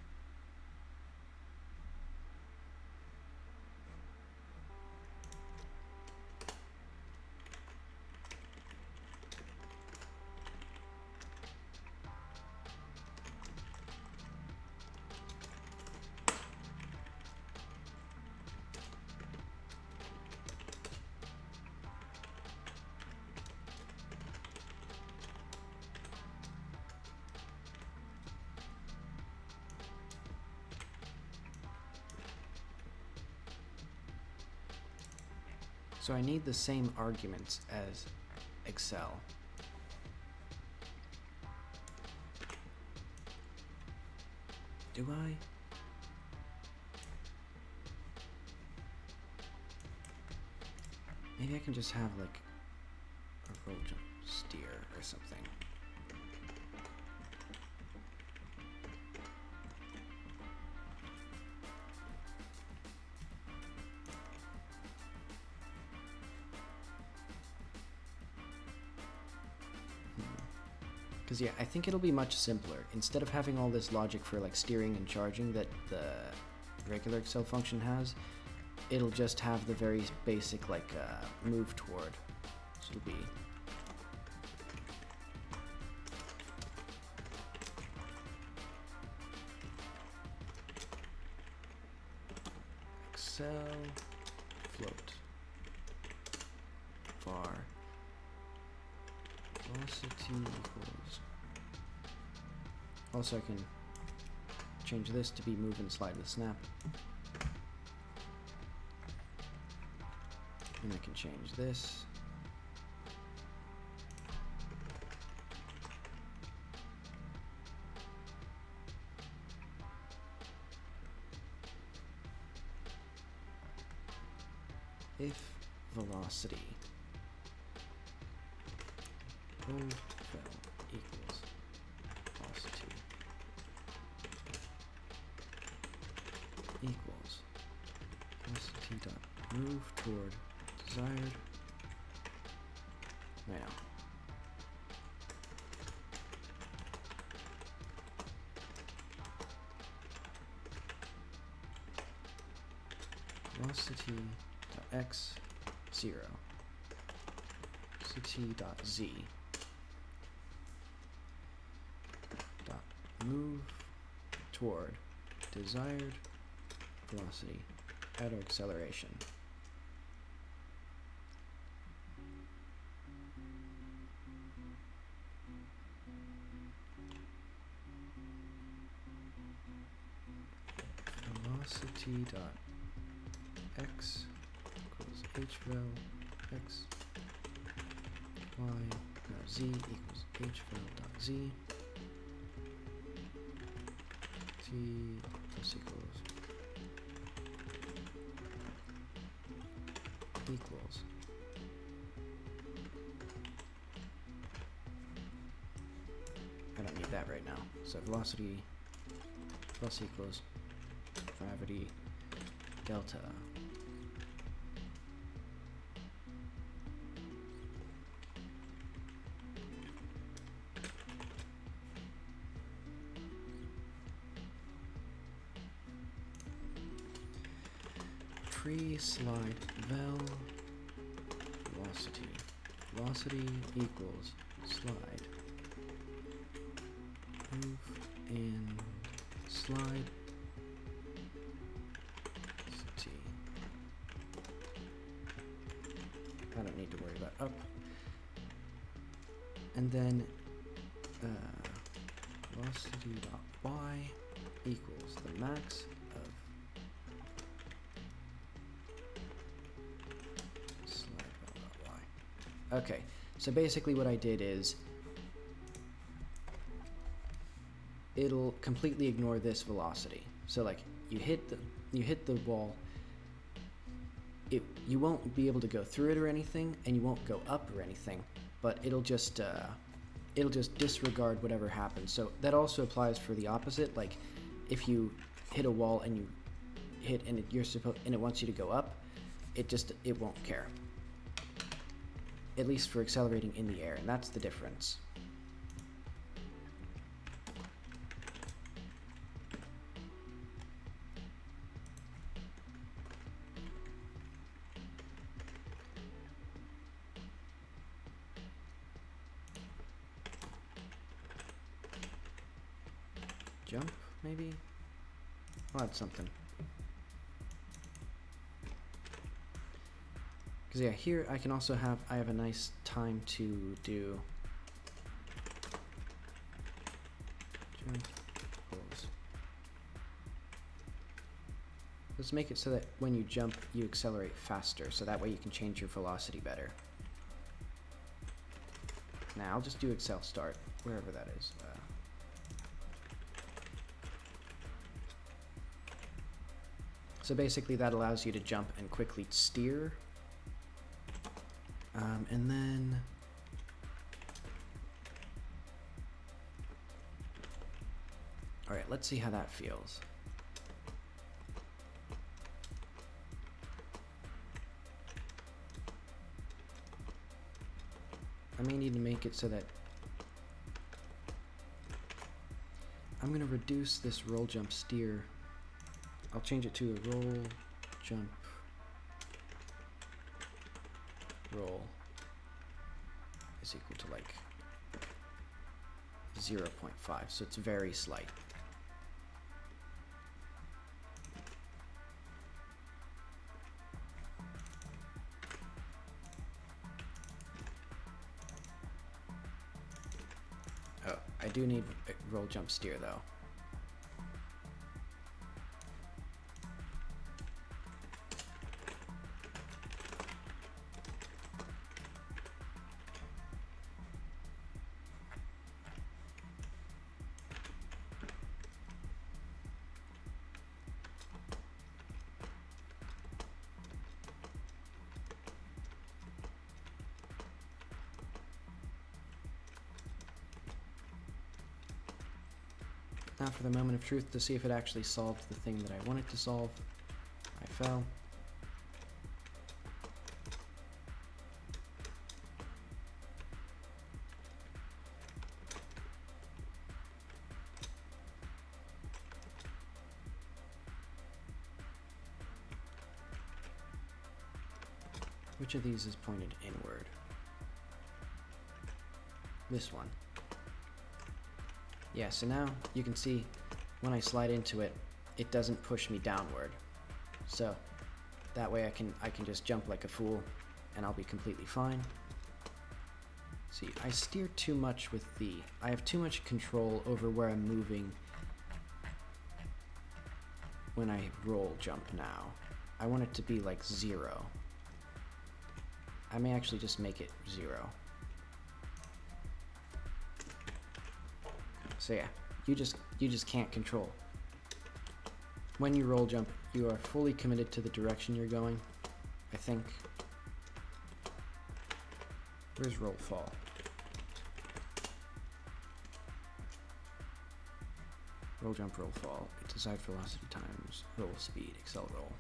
So I need the same arguments as Excel. Do I? Maybe I can just have like a roll jump steer or something. Because yeah, I think it'll be much simpler. Instead of having all this logic for like steering and charging that the regular Excel function has, it'll just have the very basic like move toward. So it'll be Excel float var velocity equals. Also, I can change this to be move and slide and snap. And I can change this. If velocity roll fell equals velocity equals velocity dot move toward desired. Right now. Velocity dot x 0. Velocity dot z dot move toward desired velocity at acceleration. Velocity dot x equals h vel x y no, z equals h vel dot z t plus equals I don't need that right now. So velocity plus equals gravity delta. Pre-slide vel velocity. Velocity equals slide. Move and slide. T. I don't need to worry about up. And then velocity dot y equals the max of slide vel dot y. Okay, so basically what I did is it'll completely ignore this velocity. So like you hit the wall, you won't be able to go through it or anything, and you won't go up or anything, but it'll just disregard whatever happens. So that also applies for the opposite. Like if you hit a wall and you hit and it wants you to go up, it won't care. At least for accelerating in the air, and that's the difference. Jump, maybe? I'll add something. Because yeah, here I can also I have a nice time to do jump pulls. Let's make it so that when you jump, you accelerate faster, so that way you can change your velocity better. Now I'll just do accel start, wherever that is. So basically that allows you to jump and quickly steer. And then all right, let's see how that feels. I may need to make it so that I'm going to reduce this roll jump steer. I'll change it to a roll jump roll is equal to like 0.5, so it's very slight. do need roll, jump, steer though. Now for the moment of truth to see if it actually solved the thing that I wanted to solve. I fell. Which of these is pointed inward? This one. Yeah, so now you can see when I slide into it, it doesn't push me downward. So that way I can just jump like a fool and I'll be completely fine. See, I steer too much with I have too much control over where I'm moving when I roll jump now. I want it to be like 0. I may actually just make it 0. So yeah, you just can't control. When you roll jump, you are fully committed to the direction you're going, I think. Where's roll fall? Roll jump, roll fall. It's desired velocity times roll speed, accel roll.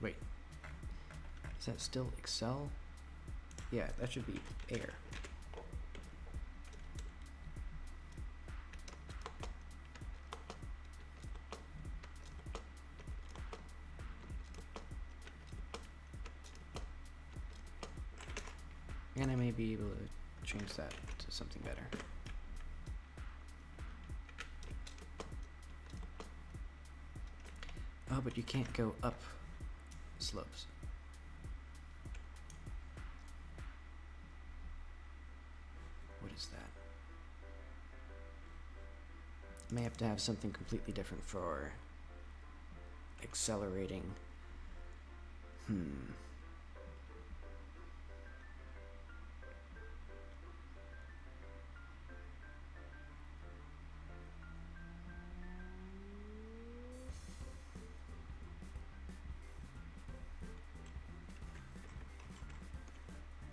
Wait, is that still accel? Yeah, that should be air. And I may be able to change that to something better. Oh, but you can't go up slopes. What is that? I may have to have something completely different for accelerating.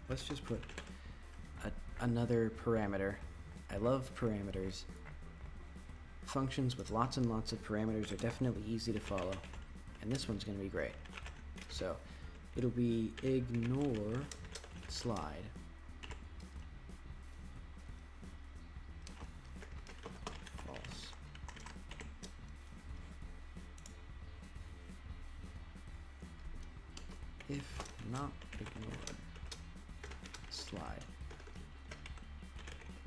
Let's just put another parameter. I love parameters. Functions with lots and lots of parameters are definitely easy to follow, and this one's going to be great. So it'll be ignore slide. False. If not ignored, slide.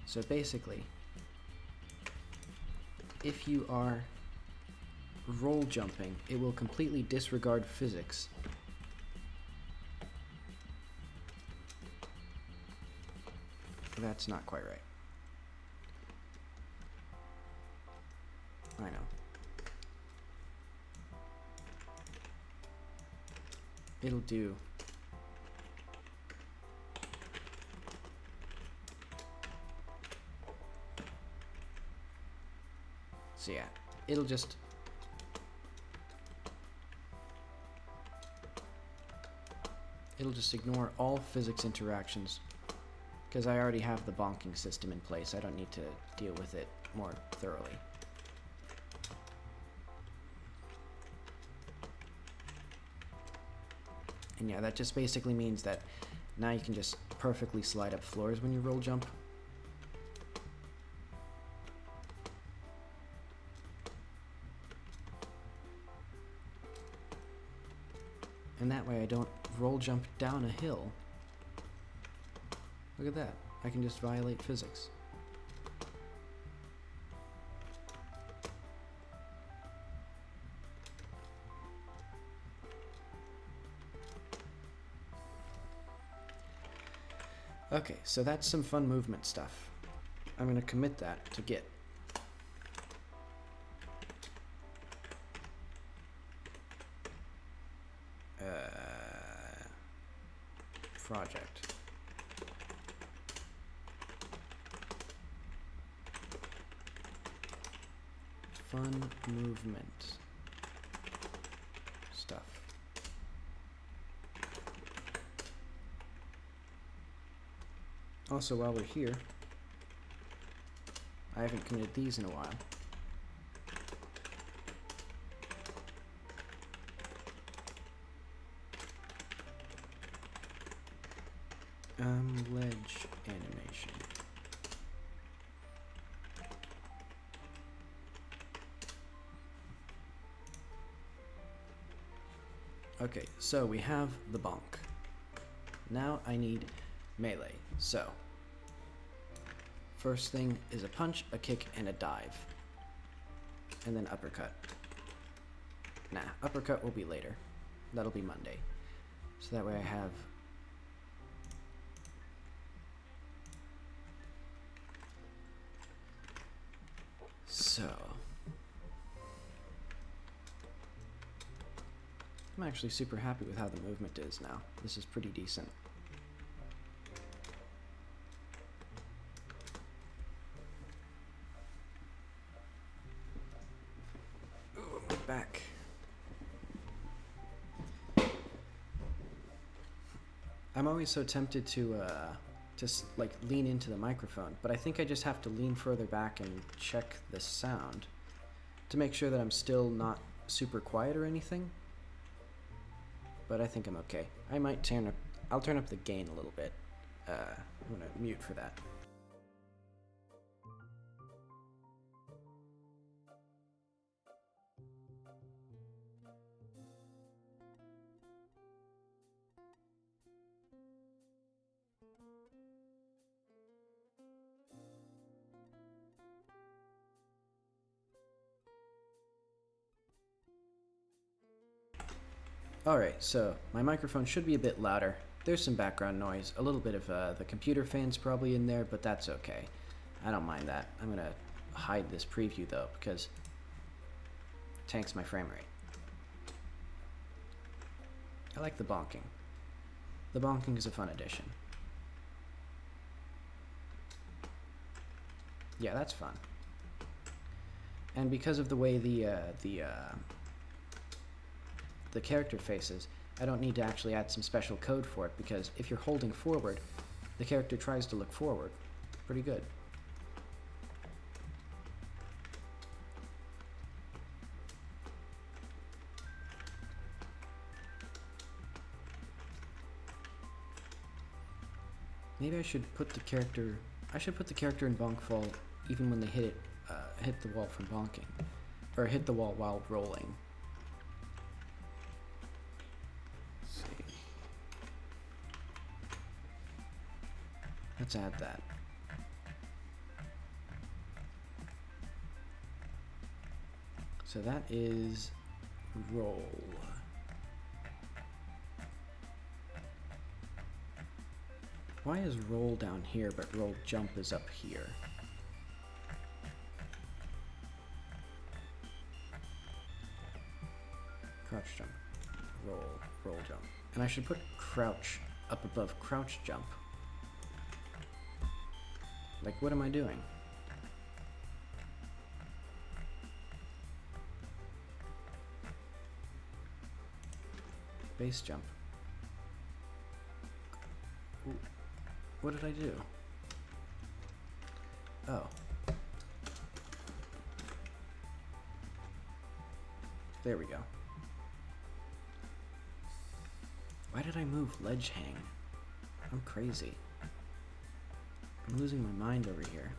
So basically, if you are roll jumping, it will completely disregard physics. That's not quite right. I know. It'll do. So yeah, it'll just ignore all physics interactions because I already have the bonking system in place. I don't need to deal with it more thoroughly. And yeah, that just basically means that now you can just perfectly slide up floors when you roll jump. And that way I don't roll jump down a hill. Look at that. I can just violate physics. Okay, so that's some fun movement stuff. I'm going to commit that to Git. Project. Fun movement stuff. Also, while we're here, I haven't committed these in a while. Ledge animation. Okay, so we have the bonk. Now I need melee. So, first thing is a punch, a kick, and a dive. And then uppercut. Nah, uppercut will be later. That'll be Monday. So that way I have... So... I'm actually super happy with how the movement is now. This is pretty decent. Ooh, my back. I'm always so tempted to like lean into the microphone, but I think I just have to lean further back and check the sound to make sure that I'm still not super quiet or anything. But I think I'm okay. I might I'll turn up the gain a little bit. I'm gonna mute for that. Alright, so my microphone should be a bit louder. There's some background noise, a little bit of the computer fans probably in there, but that's okay. I don't mind that. I'm gonna hide this preview though, because it tanks my frame rate. I like the bonking. The bonking is a fun addition. Yeah, that's fun. And because of the way the character faces, I don't need to actually add some special code for it, because if you're holding forward, the character tries to look forward. Pretty good. Maybe I should put the character in bonk fall even when they hit the wall from bonking, or hit the wall while rolling. Let's add that. So that is roll. Why is roll down here but roll jump is up here? Crouch jump. Roll jump. And I should put crouch up above crouch jump. Like, what am I doing? Base jump. Ooh. What did I do? Oh. There we go. Why did I move ledge hang? I'm crazy. I'm losing my mind over here.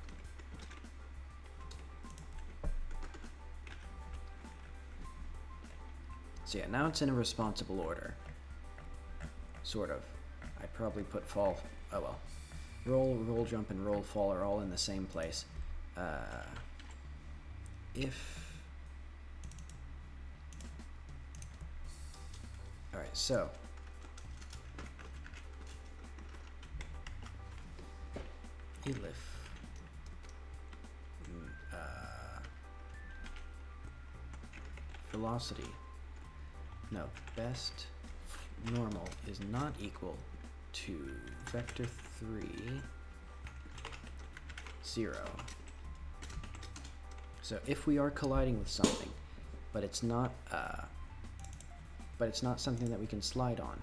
So yeah, now it's in a responsible order. Sort of. I probably put fall. Oh well. Roll jump, and roll fall are all in the same place. Alright, so elif velocity. No, best normal is not equal to vector 3 0. So if we are colliding with something, but it's not something that we can slide on,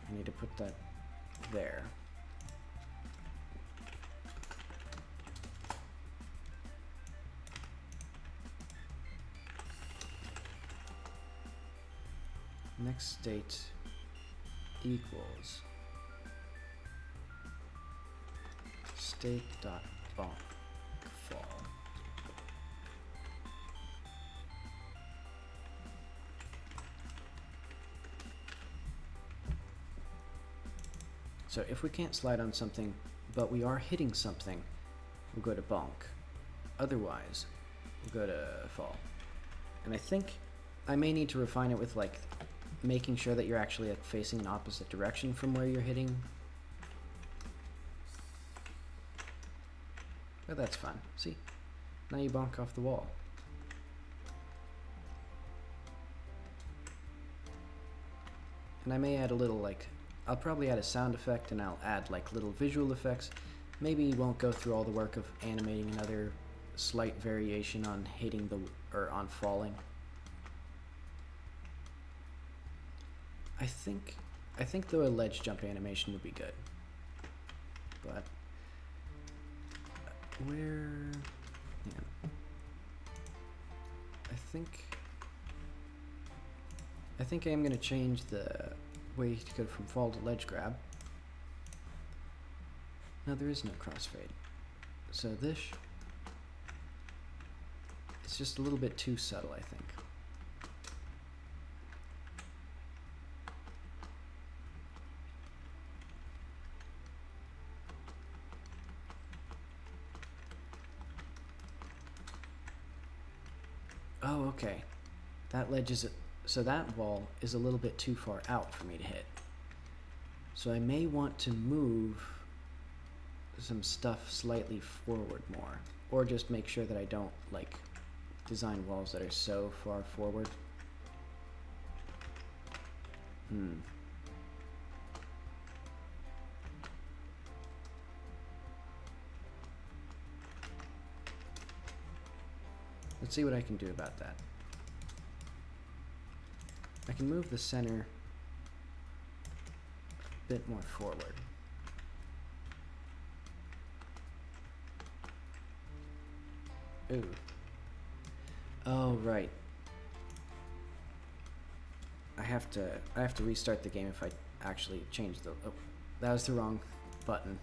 I need to put that there. Next state equals state.bonk fall. So if we can't slide on something, but we are hitting something, we'll go to bonk. Otherwise, we'll go to fall. And I think I may need to refine it with like making sure that you're actually like facing an opposite direction from where you're hitting. But that's fine. See? Now you bonk off the wall. And I may add a little like, I'll probably add a sound effect and I'll add like little visual effects. Maybe you won't go through all the work of animating another slight variation on hitting the, or on falling. I think though a ledge jump animation would be good. But where, yeah. I think I am gonna change the way to go from fall to ledge grab. No, there is no crossfade. So this, it's just a little bit too subtle, I think. Oh, okay. That ledge is, so that wall is a little bit too far out for me to hit. So I may want to move some stuff slightly forward more, or just make sure that I don't like design walls that are so far forward. Let's see what I can do about that. I can move the center a bit more forward. Ooh. Oh, right. I have to restart the game if I actually change the, oh, that was the wrong button.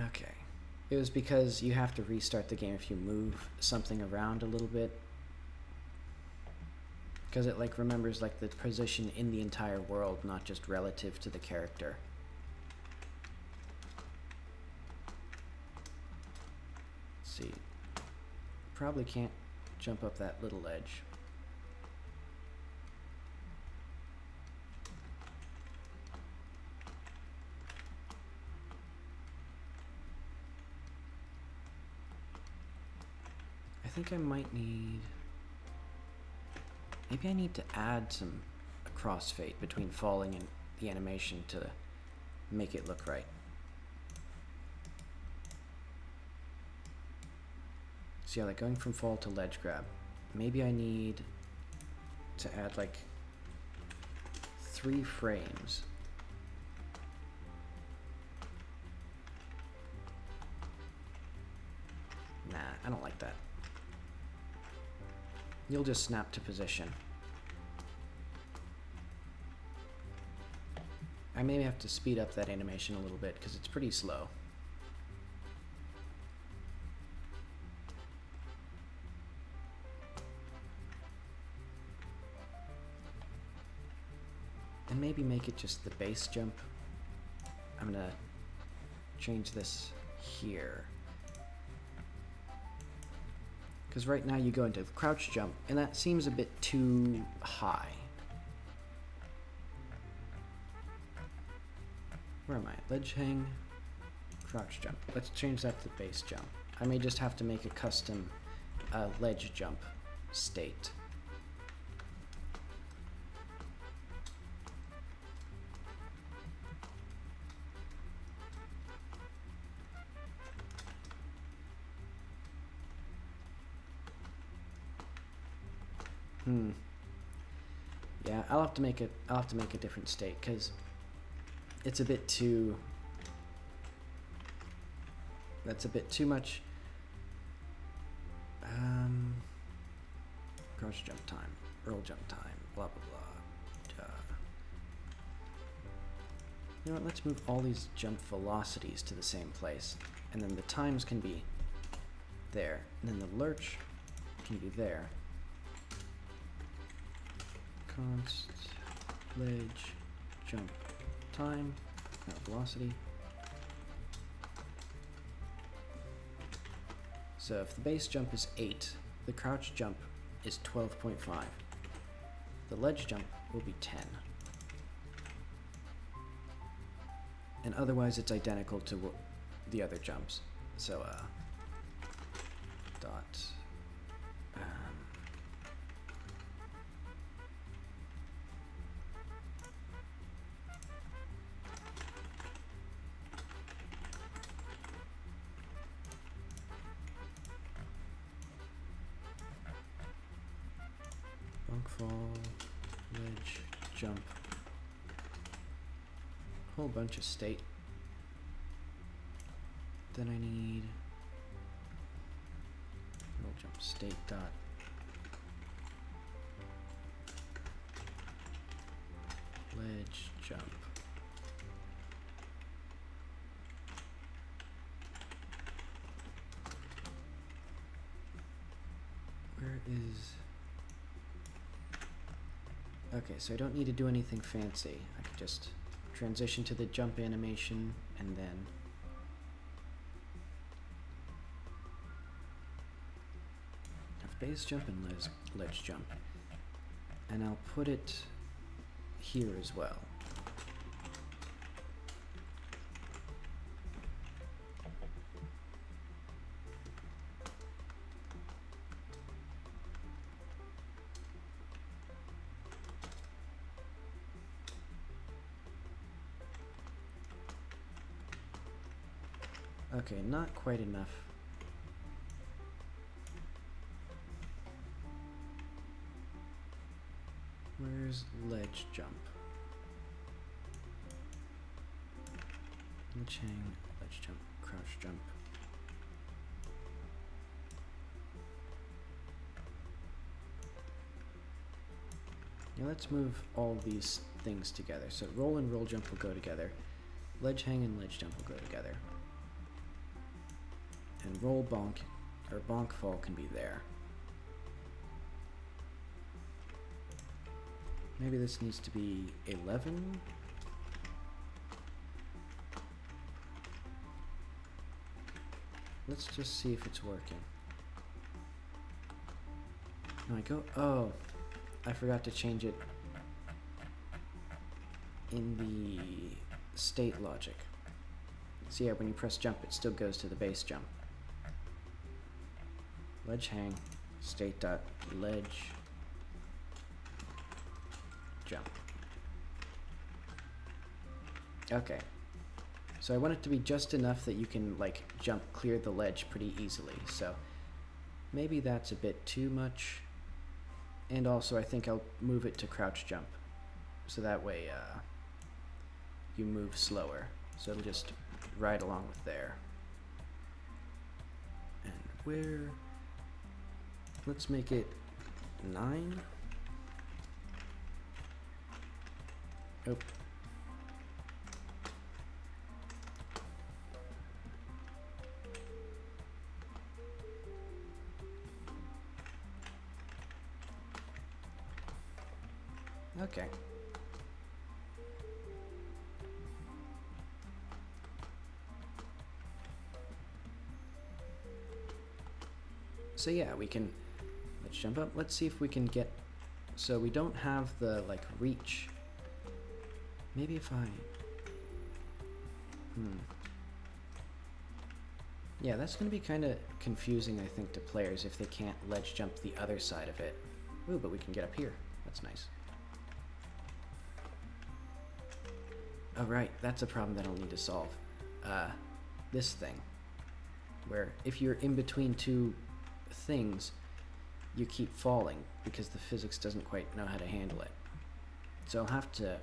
Okay. It was because you have to restart the game if you move something around a little bit. Because it like remembers like the position in the entire world, not just relative to the character. Let's see. Probably can't jump up that little ledge. I think I might need, maybe I need to add a crossfade between falling and the animation to make it look right. So yeah, like going from fall to ledge grab, maybe I need to add like 3 frames. Nah, I don't like that. You'll just snap to position. I may have to speed up that animation a little bit because it's pretty slow. And maybe make it just the base jump. I'm gonna change this here. Because right now you go into crouch jump, and that seems a bit too high. Where am I? Ledge hang, crouch jump. Let's change that to base jump. I may just have to make a custom ledge jump state. Yeah, I'll have to make a different state because it's a bit too. That's a bit too much. Crouch jump time, roll jump time, blah blah blah. You know what? Let's move all these jump velocities to the same place, and then the times can be there, and then the lurch can be there. Const ledge jump time, velocity. So if the base jump is 8, the crouch jump is 12.5. The ledge jump will be 10. And otherwise it's identical to the other jumps. So dot bonk fall, ledge, jump, whole bunch of state. Then I need roll jump state dot ledge jump. Where is... Okay, so I don't need to do anything fancy. I could just transition to the jump animation and then have base jump and ledge jump. And I'll put it here as well. Okay, not quite enough. Where's ledge jump? Ledge hang, ledge jump, crouch jump. Now let's move all these things together. So roll and roll jump will go together. Ledge hang and ledge jump will go together. And roll bonk, or bonk fall can be there. Maybe this needs to be 11. Let's just see if it's working. No, I go, oh, I forgot to change it in the state logic. So yeah, when you press jump, it still goes to the base jump. Ledge hang, state dot ledge jump. Okay. So I want it to be just enough that you can like jump clear the ledge pretty easily. So maybe that's a bit too much. And also I think I'll move it to crouch jump. So that way you move slower. So it'll just ride along with there. And where... Let's make it 9. Oh. Okay. So yeah, we can, let's jump up. Let's see if we can get, so we don't have the like reach. Maybe if I, yeah, that's going to be kind of confusing, I think, to players if they can't ledge jump the other side of it. Ooh, but we can get up here. That's nice. Oh, right, that's a problem that I'll need to solve. This thing, where if you're in between two things, you keep falling because the physics doesn't quite know how to handle it. So I'll have to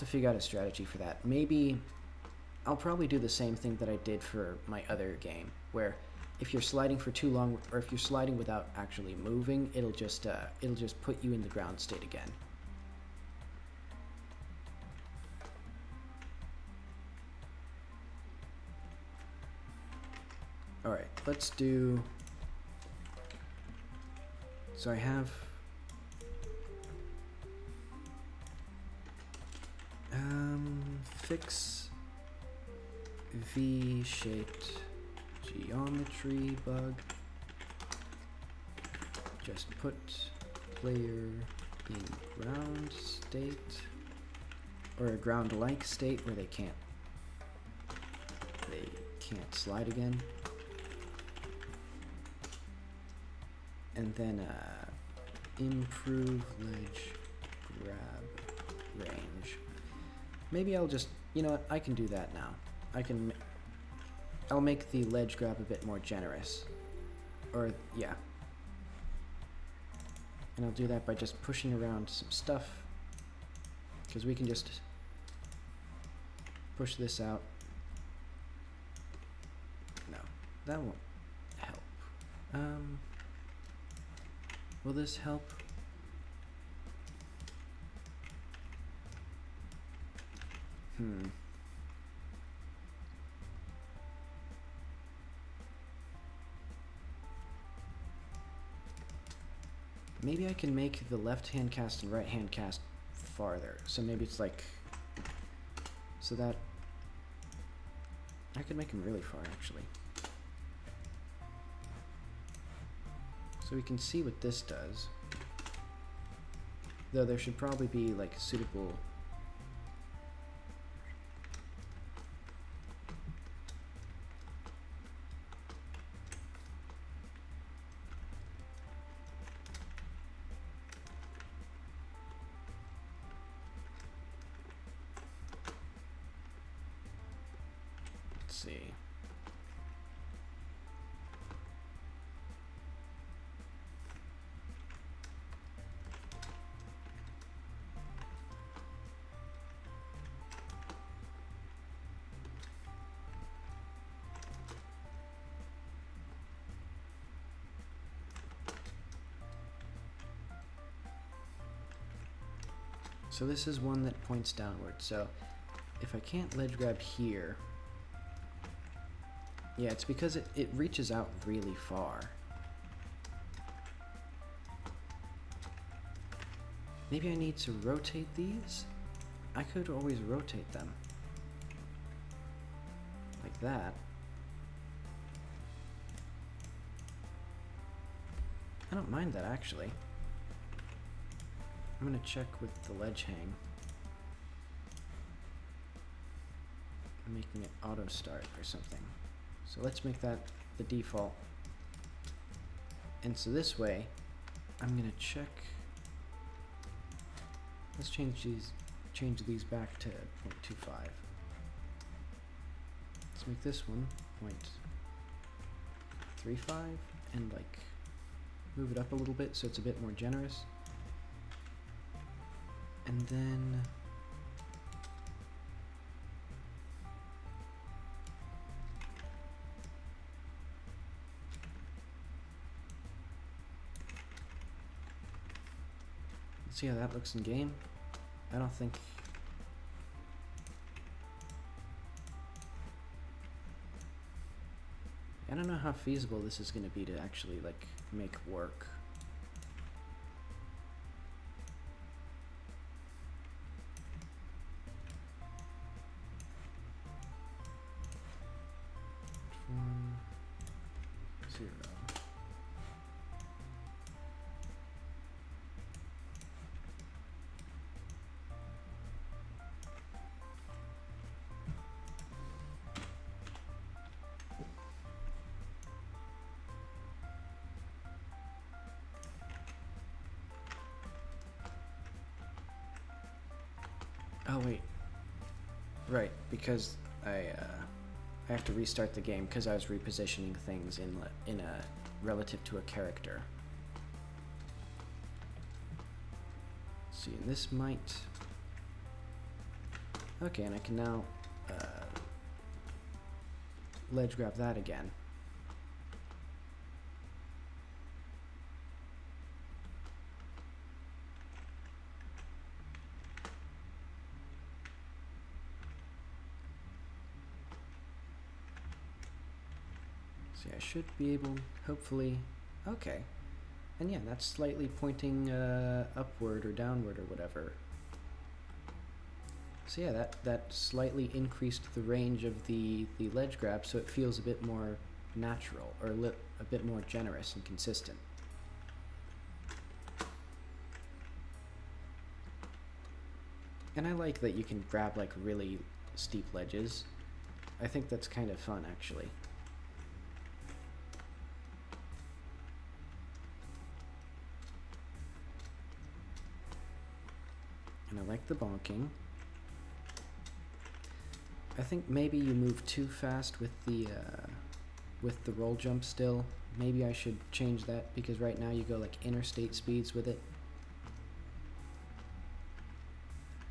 figure out a strategy for that. Maybe I'll probably do the same thing that I did for my other game, where if you're sliding for too long, or if you're sliding without actually moving, it'll just put you in the ground state again. All right, let's do. So I have. Fix V-shaped geometry bug. Just put player in ground state, or a ground-like state where they can't slide again. And then improve ledge grab range. Maybe I'll just, you know what, I can do that now. I'll make the ledge grab a bit more generous. Or, yeah. And I'll do that by just pushing around some stuff. Because we can just push this out. No, that won't help. Will this help? Maybe I can make the left-hand cast and right-hand cast farther. So maybe it's like, so that I could make them really far actually. So we can see what this does. Though there should probably be like a suitable. Let's see. So this is one that points downward. So if I can't ledge grab here, yeah, it's because it reaches out really far. Maybe I need to rotate these? I could always rotate them. Like that. I don't mind that actually. I'm gonna check with the ledge hang. I'm making it auto start or something. So let's make that the default. And so this way, I'm gonna check. Let's change these back to 0.25. Let's make this one 0.35 and like move it up a little bit so it's a bit more generous. And then let's see how that looks in game. I don't know how feasible this is going to be to actually like make work. Zero. Oh, wait. Right, because I have to restart the game because I was repositioning things in a relative to a character. Let's see, and this might... Okay, and I can now ledge grab that again. See, I should be able, hopefully... Okay. And yeah, that's slightly pointing upward or downward or whatever. So yeah, that slightly increased the range of the ledge grab, so it feels a bit more natural, or a bit more generous and consistent. And I like that you can grab like really steep ledges. I think that's kind of fun, actually. And I like the bonking. I think maybe you move too fast with the roll jump still. Maybe I should change that, because right now you go like interstate speeds with it.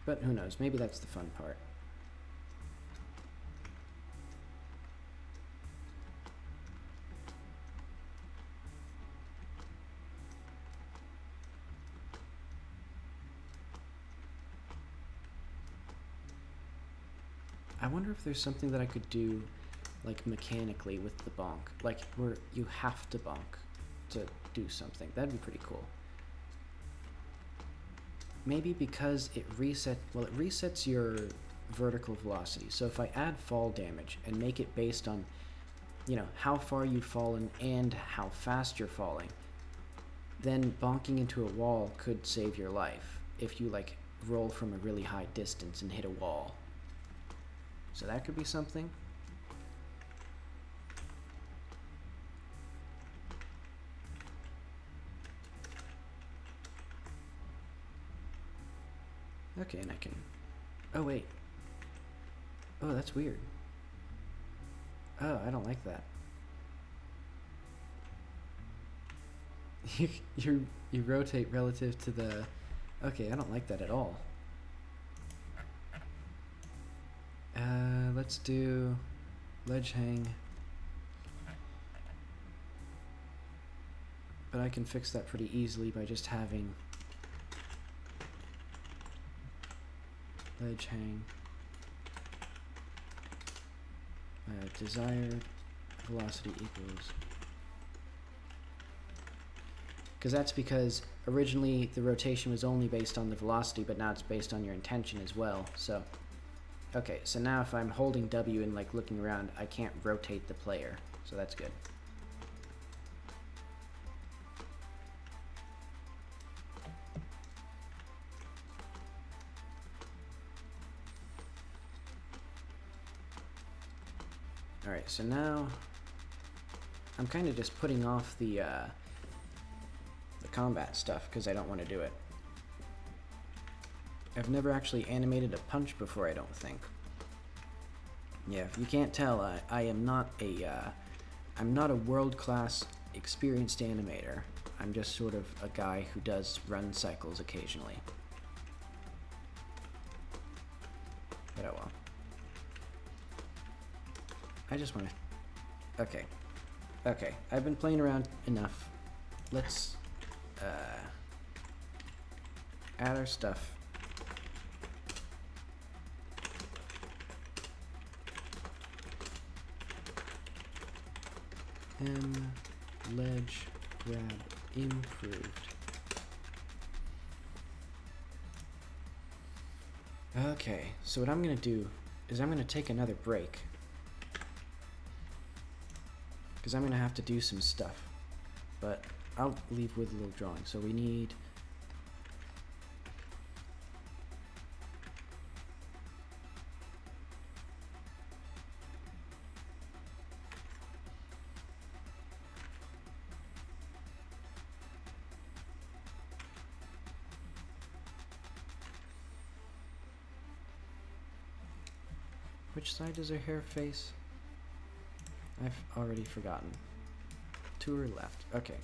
But who knows, maybe that's the fun part. I wonder if there's something that I could do, like, mechanically with the bonk. Like, where you have to bonk to do something. That'd be pretty cool. Maybe because it resets your vertical velocity. So if I add fall damage and make it based on, you know, how far you've fallen and how fast you're falling, then bonking into a wall could save your life if you, like, roll from a really high distance and hit a wall. So that could be something. Okay, and I can... Oh, wait. Oh, that's weird. Oh, I don't like that. you rotate relative to the... Okay, I don't like that at all. Let's do ledge hang. But I can fix that pretty easily by just having ledge hang. Desired velocity equals... Because that's because originally the rotation was only based on the velocity, but now it's based on your intention as well, so... Okay, so now if I'm holding W and like looking around, I can't rotate the player, so that's good. Alright, so now I'm kind of just putting off the combat stuff because I don't want to do it. I've never actually animated a punch before, I don't think. Yeah, if you can't tell, I am not I'm not a world-class experienced animator. I'm just sort of a guy who does run cycles occasionally. But oh well. I just want to... Okay. Okay, I've been playing around enough. Let's add our stuff. Ledge grab improved. Okay, so what I'm gonna do is I'm gonna take another break, because I'm gonna have to do some stuff, but I'll leave with a little drawing. So we need Which side does her hair face? I've already forgotten. To her left. Okay.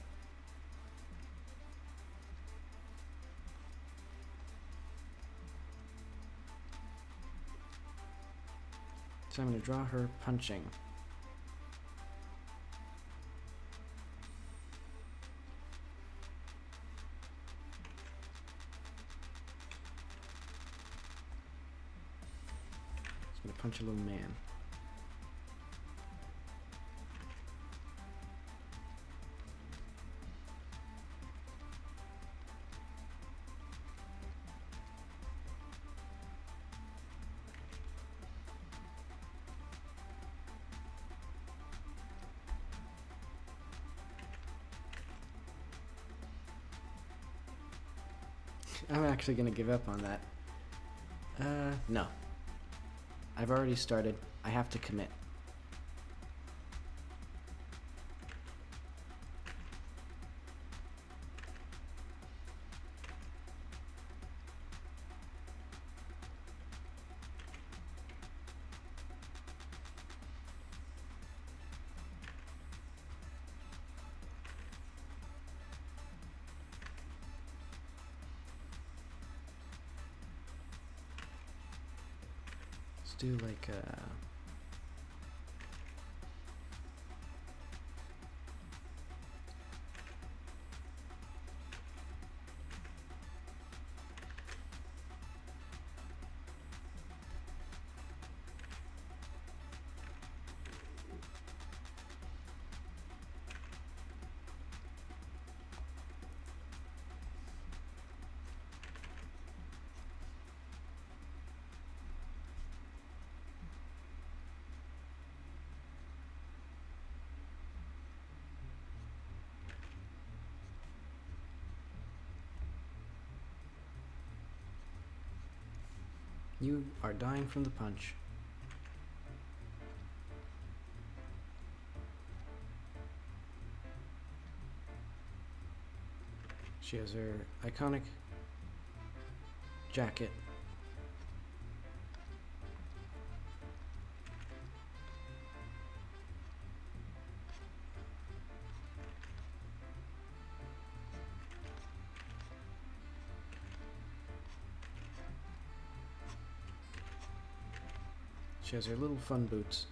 So I'm going to draw her punching. Just going to punch a little man. I'm actually going to give up on that. No. I've already started. I have to commit. Let's do like you are dying from the punch. She has her iconic jacket. She has her little fun boots.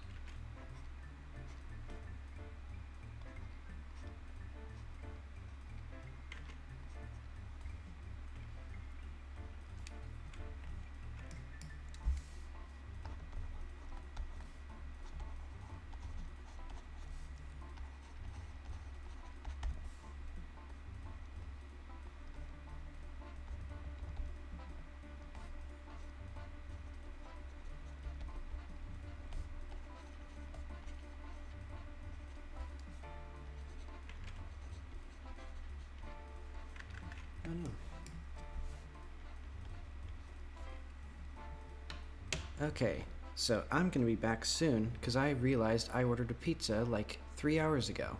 I don't know. Okay, so I'm gonna be back soon because I realized I ordered a pizza like 3 hours ago.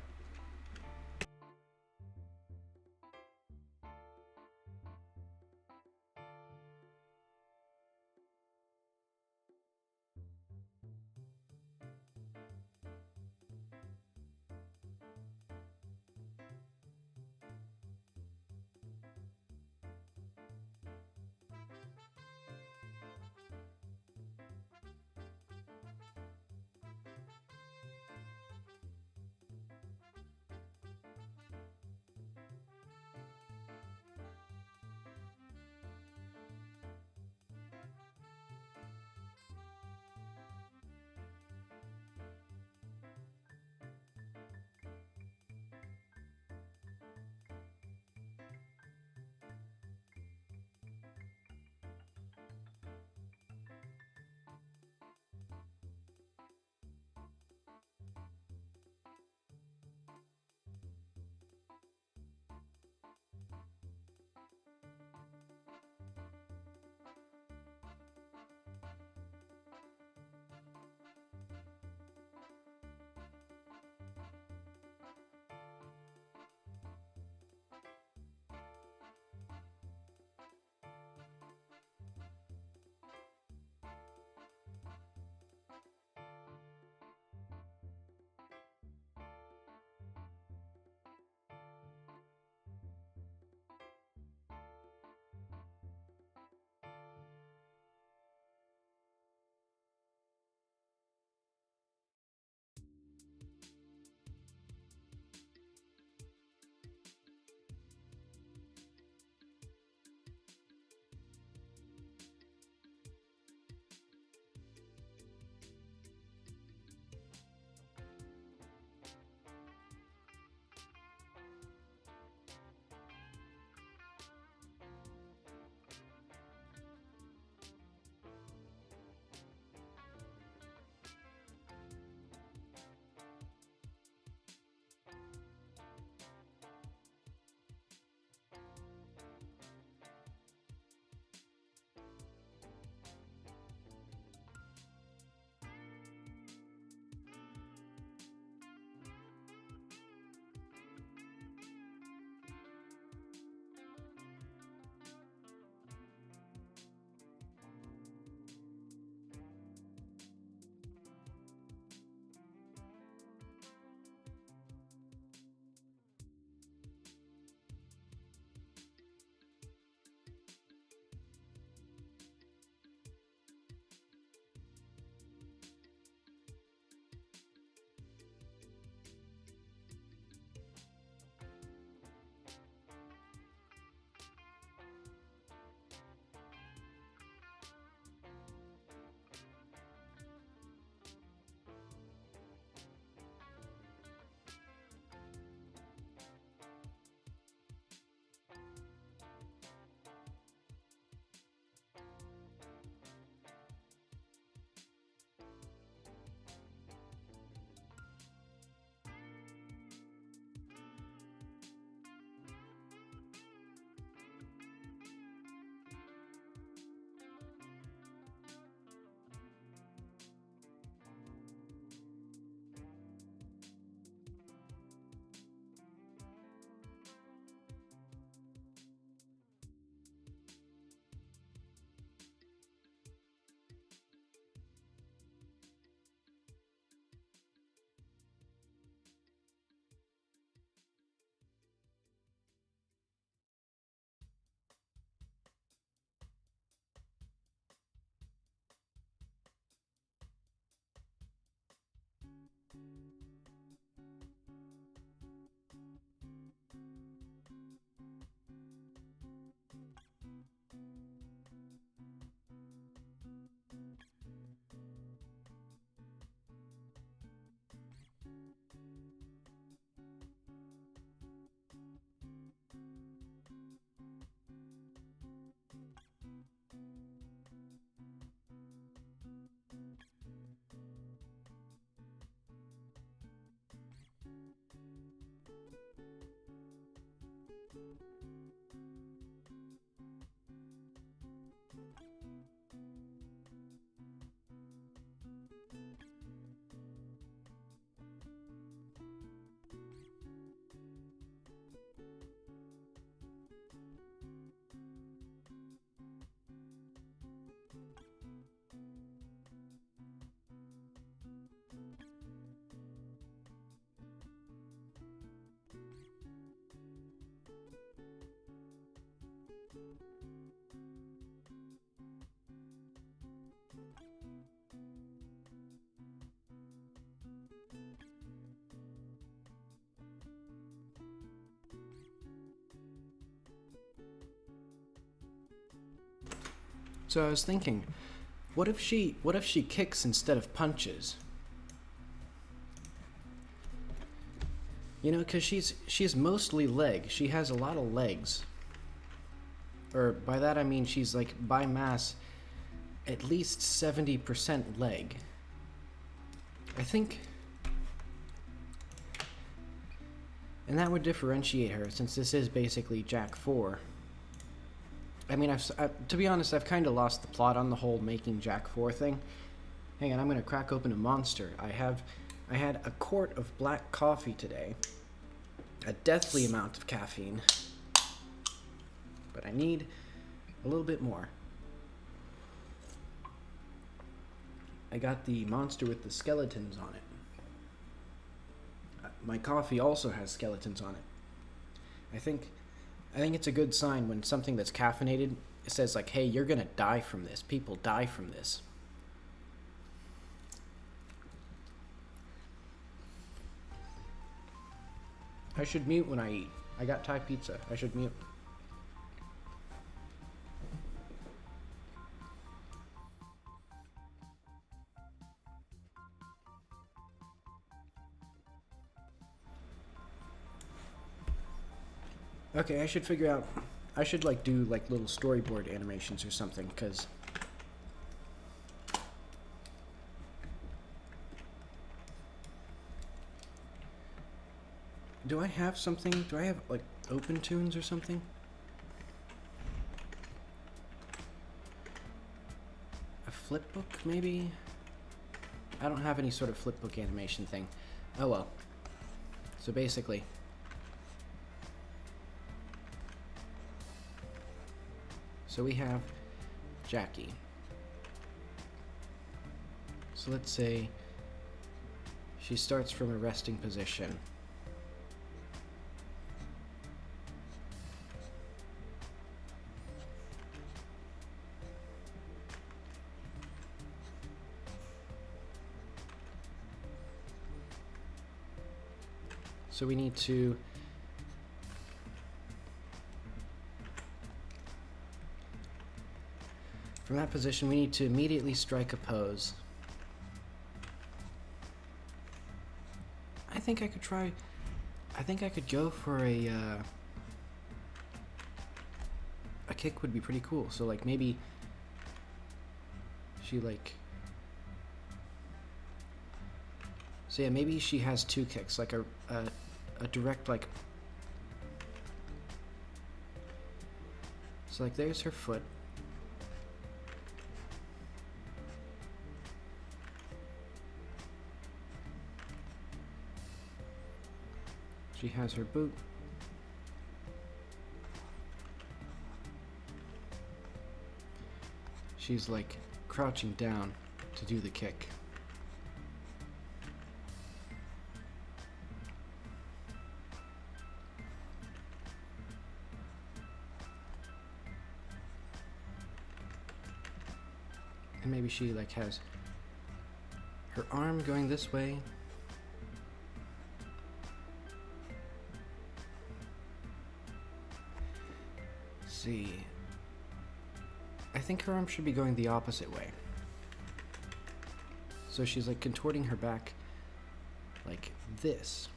So I was thinking, what if she kicks instead of punches? You know, because she's mostly leg. She has a lot of legs. Or by that I mean she's like, by mass, at least 70% leg. I think... And that would differentiate her, since this is basically Jak 4. I mean, to be honest, I've kind of lost the plot on the whole making Jak 4 thing. Hang on, I'm going to crack open a monster. I had a quart of black coffee today. A deathly amount of caffeine. But I need a little bit more. I got the monster with the skeletons on it. My coffee also has skeletons on it. I think it's a good sign when something that's caffeinated, it says like, hey, you're gonna die from this. People die from this. I should mute when I eat. I got Thai pizza. I should mute. Okay, I should figure out... I should, like, do, like, little storyboard animations or something, because... Do I have something? Do I have, like, open tunes or something? A flipbook, maybe? I don't have any sort of flipbook animation thing. Oh well. So basically... So we have Jackie. So let's say she starts from a resting position. So we need to from that position, we need to immediately strike a pose. I think I could go for a kick would be pretty cool. So like maybe she like... So yeah, maybe she has two kicks, like a direct like... So like there's her foot. She has her boot. She's like crouching down to do the kick. And maybe she like has her arm going this way. See, I think her arm should be going the opposite way. So she's like contorting her back like this.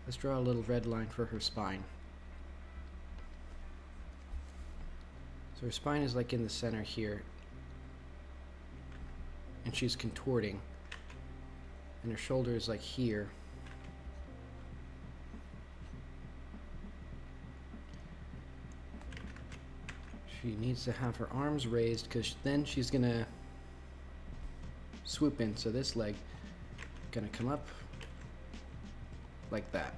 Let's draw a little red line for her spine. So her spine is like in the center here. And she's contorting. And her shoulder is like here. She needs to have her arms raised because then she's gonna swoop in. So this leg gonna come up like that.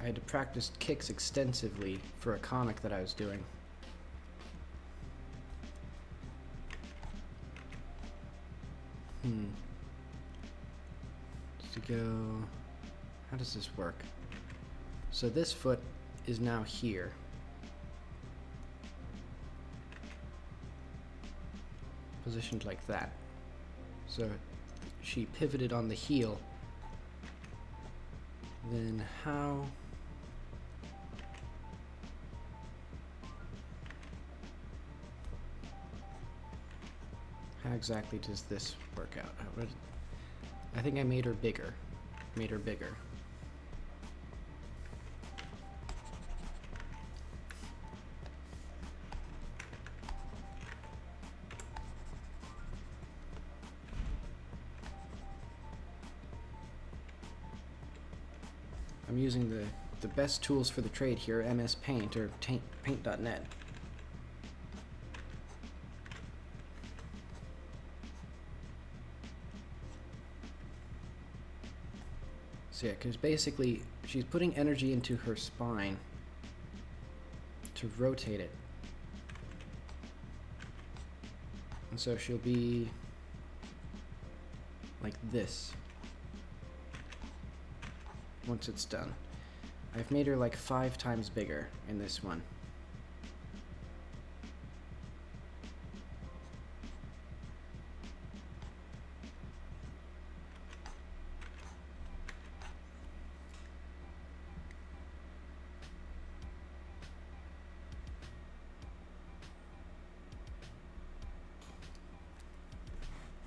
I had to practice kicks extensively for a comic that I was doing. To go, how does this work? So this foot is now here. Positioned like that. So she pivoted on the heel. Then how exactly does this work out? I think I made her bigger. I'm using the best tools for the trade here, MS Paint or paint.net. So yeah, because basically she's putting energy into her spine to rotate it. And so she'll be like this once it's done. I've made her like 5 times bigger in this one.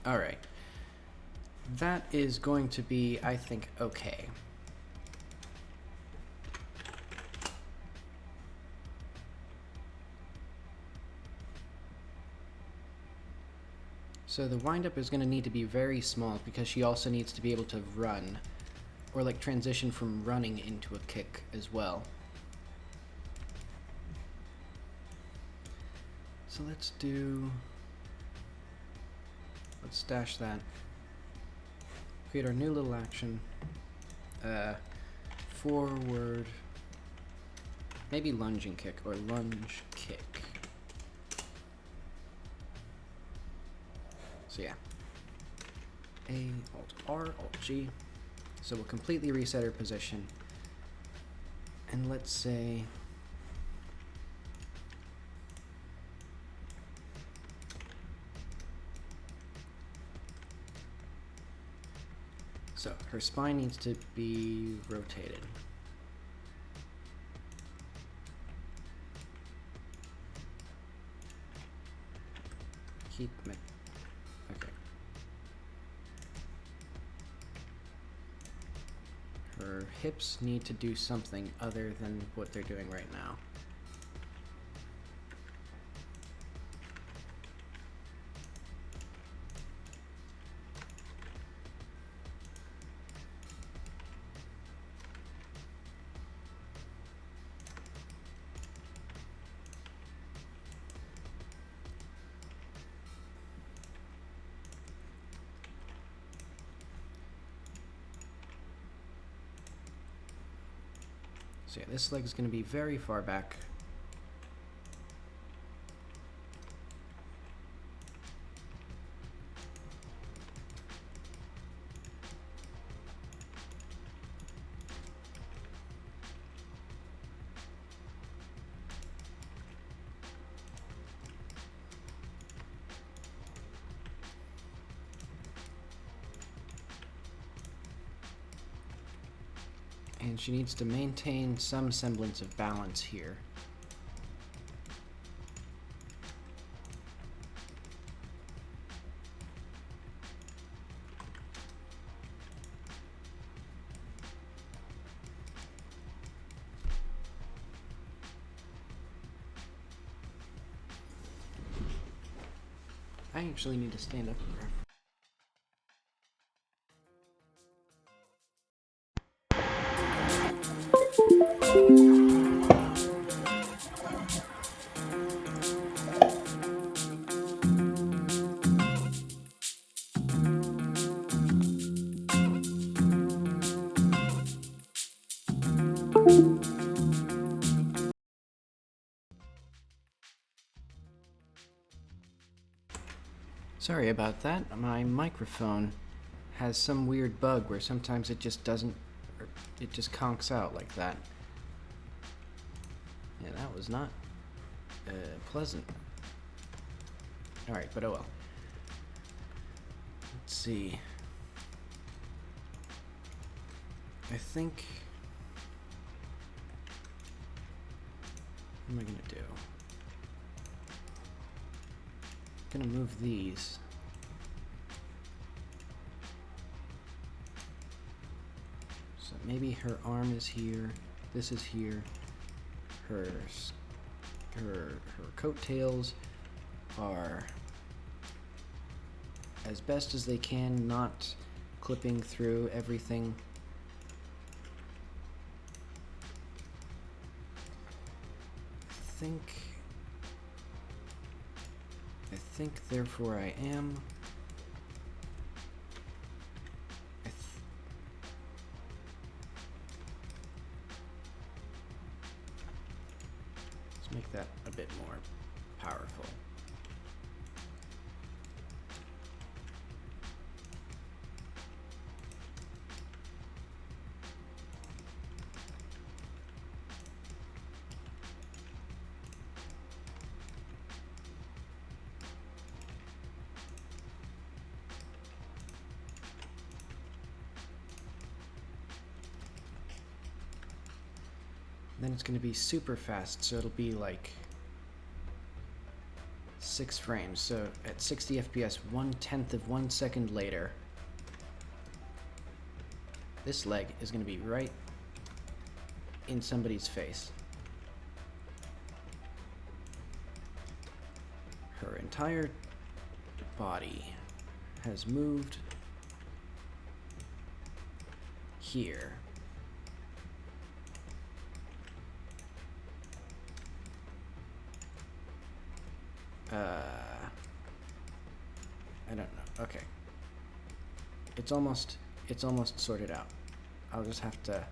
Alright. That is going to be, I think, okay. So the windup is going to need to be very small because she also needs to be able to run, or like transition from running into a kick as well. So let's stash that. Create our new little action. Forward, maybe lunging kick or lunge kick. So yeah, A, Alt R, Alt G. So we'll completely reset her position. And let's say so her spine needs to be rotated. Okay. Her hips need to do something other than what they're doing right now. So yeah, this leg's going to be very far back. And she needs to maintain some semblance of balance here. I actually need to stand up here. Sorry about that. My microphone has some weird bug where sometimes it just doesn't, or it just conks out like that. Yeah, that was not pleasant. Alright, but oh well. Let's see. I think... What am I gonna do? I'm gonna move these. So maybe her arm is here. This is here. Her coattails are as best as they can, not clipping through everything. I think therefore I am. Let's make that a bit more powerful. Then it's going to be super fast, so it'll be like 6 frames. So at 60 FPS, 1/10 of 1 second later, this leg is going to be right in somebody's face. Her entire body has moved here. I don't know. Okay. It's almost sorted out. I'll just have to...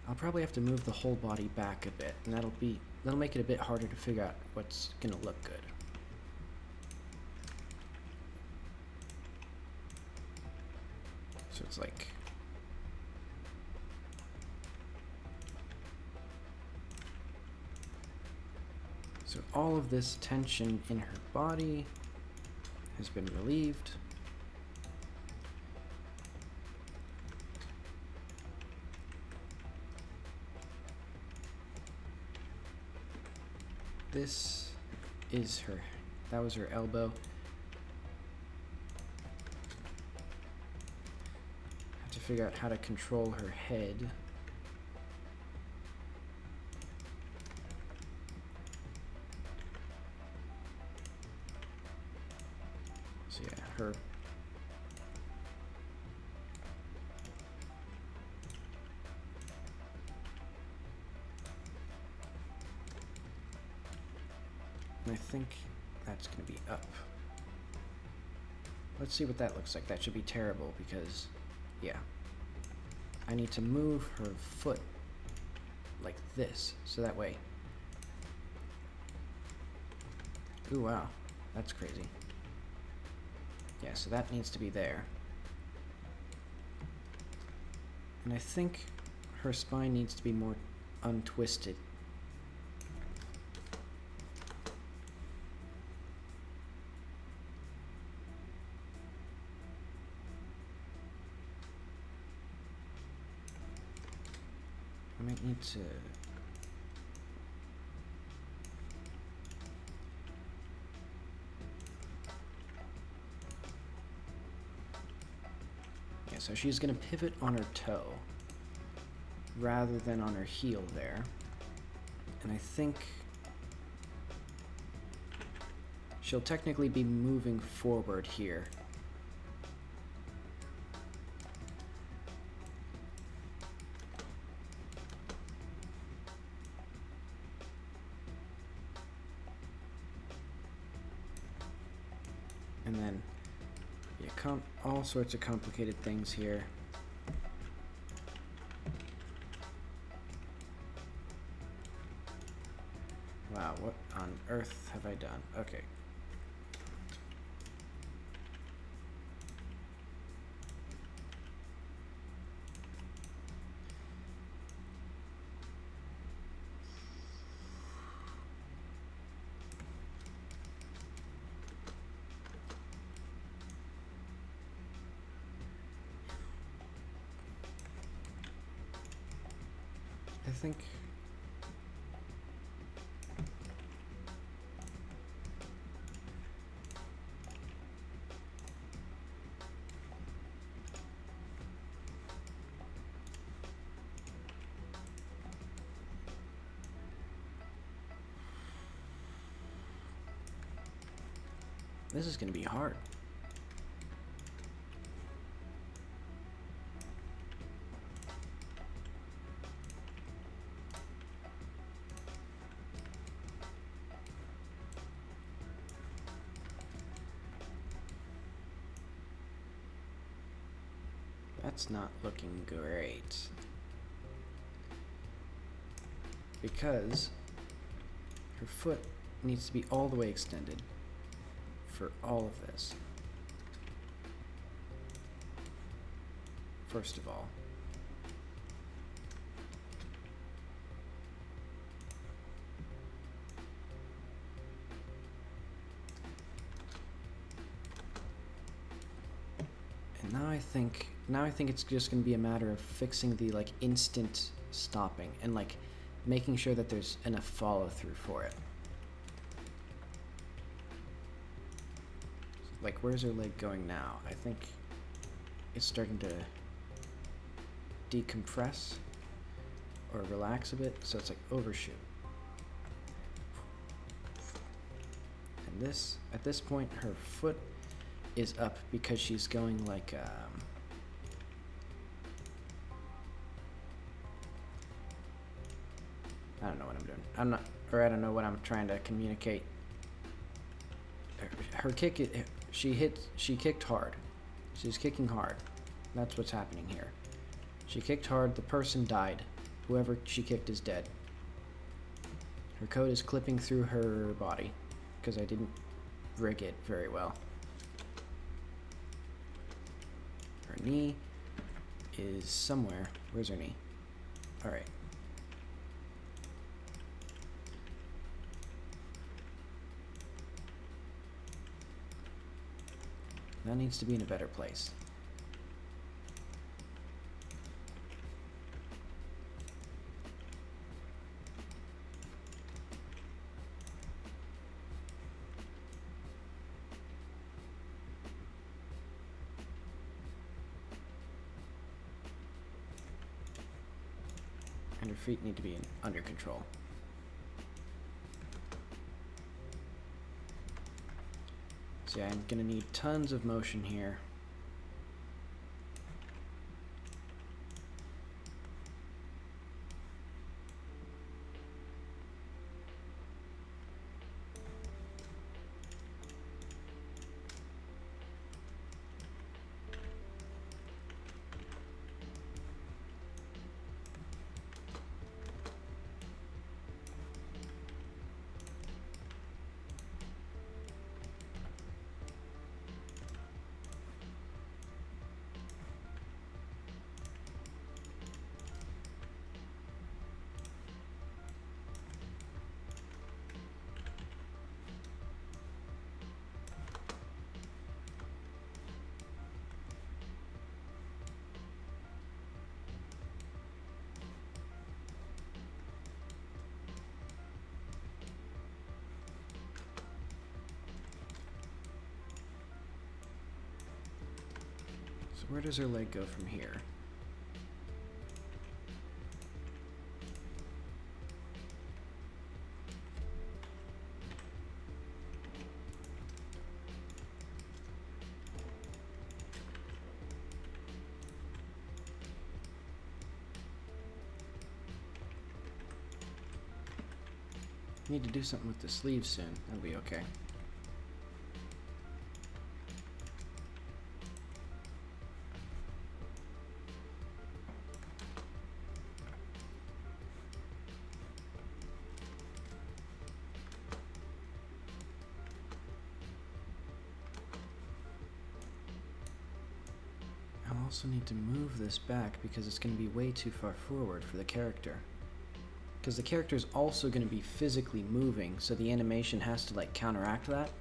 I'll probably have to move the whole body back a bit, and that'll make it a bit harder to figure out what's gonna look good. So it's like... So all of this tension in her body has been relieved. This is her, that was her elbow. Have to figure out how to control her head. So yeah, her. And I think that's going to be up. Let's see what that looks like. That should be terrible because, yeah. I need to move her foot like this, so that way. Ooh, wow. That's crazy. Yeah, so that needs to be there. And I think her spine needs to be more untwisted. I might need to... Yeah, so she's going to pivot on her toe rather than on her heel there. And I think she'll technically be moving forward here. And then, yeah, all sorts of complicated things here. Wow, what on earth have I done? Okay. I think... This is going to be hard. That's not looking great. Because her foot needs to be all the way extended for all of this. First of all. And now I think it's just going to be a matter of fixing the like instant stopping and like making sure that there's enough follow through for it. Like, where's her leg going now? I think it's starting to decompress or relax a bit, so it's like overshoot. And this, at this point, her foot is up because she's going like, I don't know what I'm doing. I don't know what I'm trying to communicate. Her kick, she kicked hard. She's kicking hard. That's what's happening here. She kicked hard, the person died. Whoever she kicked is dead. Her coat is clipping through her body, because I didn't rig it very well. Her knee is somewhere. Where's her knee? Alright. That needs to be in a better place. And her feet need to be under control. So yeah, I'm gonna need tons of motion here. Where does her leg go from here? Need to do something with the sleeves soon. That'll be okay. I also need to move this back because it's going to be way too far forward for the character. Because the character is also going to be physically moving, so the animation has to like counteract that.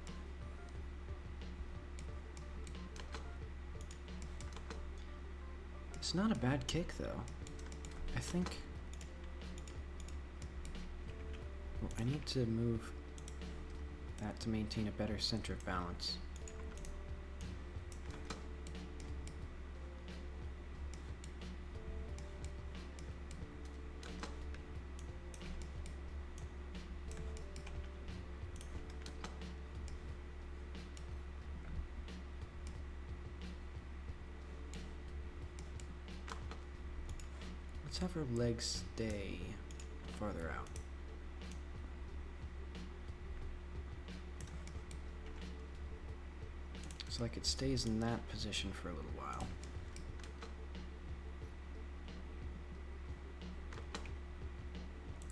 It's not a bad kick though. I think Well, I need to move that to maintain a better center of balance. Let's have her legs stay farther out. So like it stays in that position for a little while.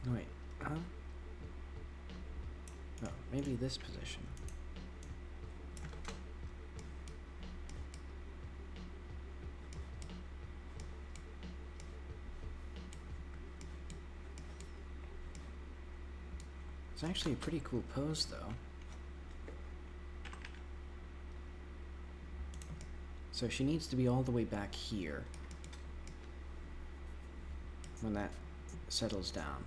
No, wait, huh? No, maybe this position. It's actually a pretty cool pose, though. So she needs to be all the way back here when that settles down.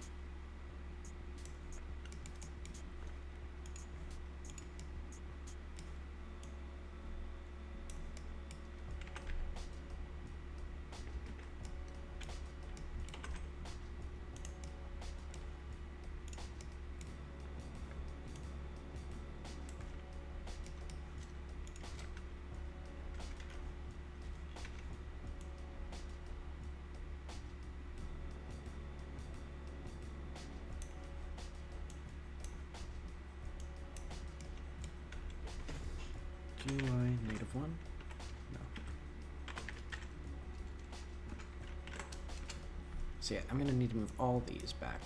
GUI negative 1? No. So yeah, I'm gonna need to move all these back.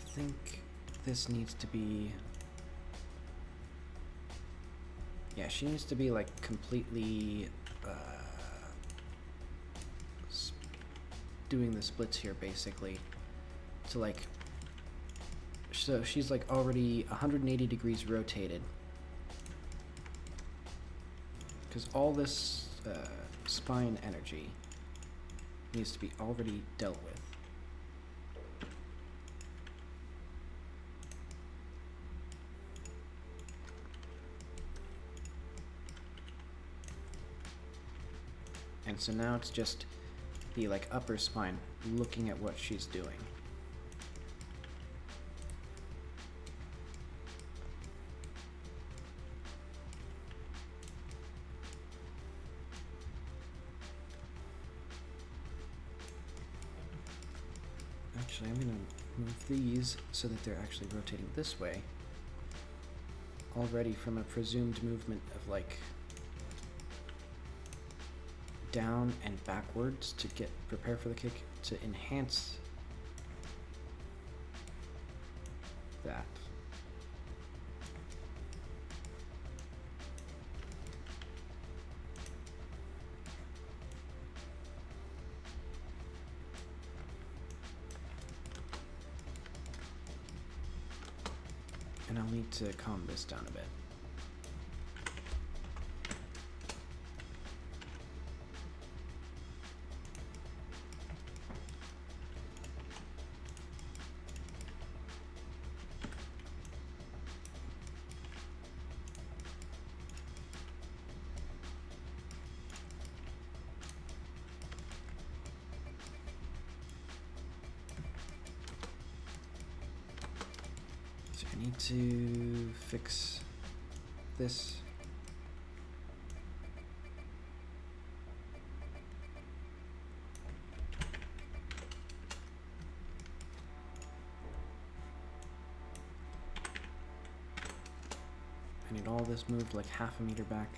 I think this needs to be... Yeah, she needs to be like completely doing the splits here basically to like, so she's like already 180 degrees rotated because all this spine energy needs to be already dealt with. And so now it's just the like upper spine looking at what she's doing. Actually, I'm gonna move these so that they're actually rotating this way already from a presumed movement of like down and backwards to get prepare for the kick to enhance that. And I'll need to calm this down a bit. I need to fix this. I need all this moved like half a meter back.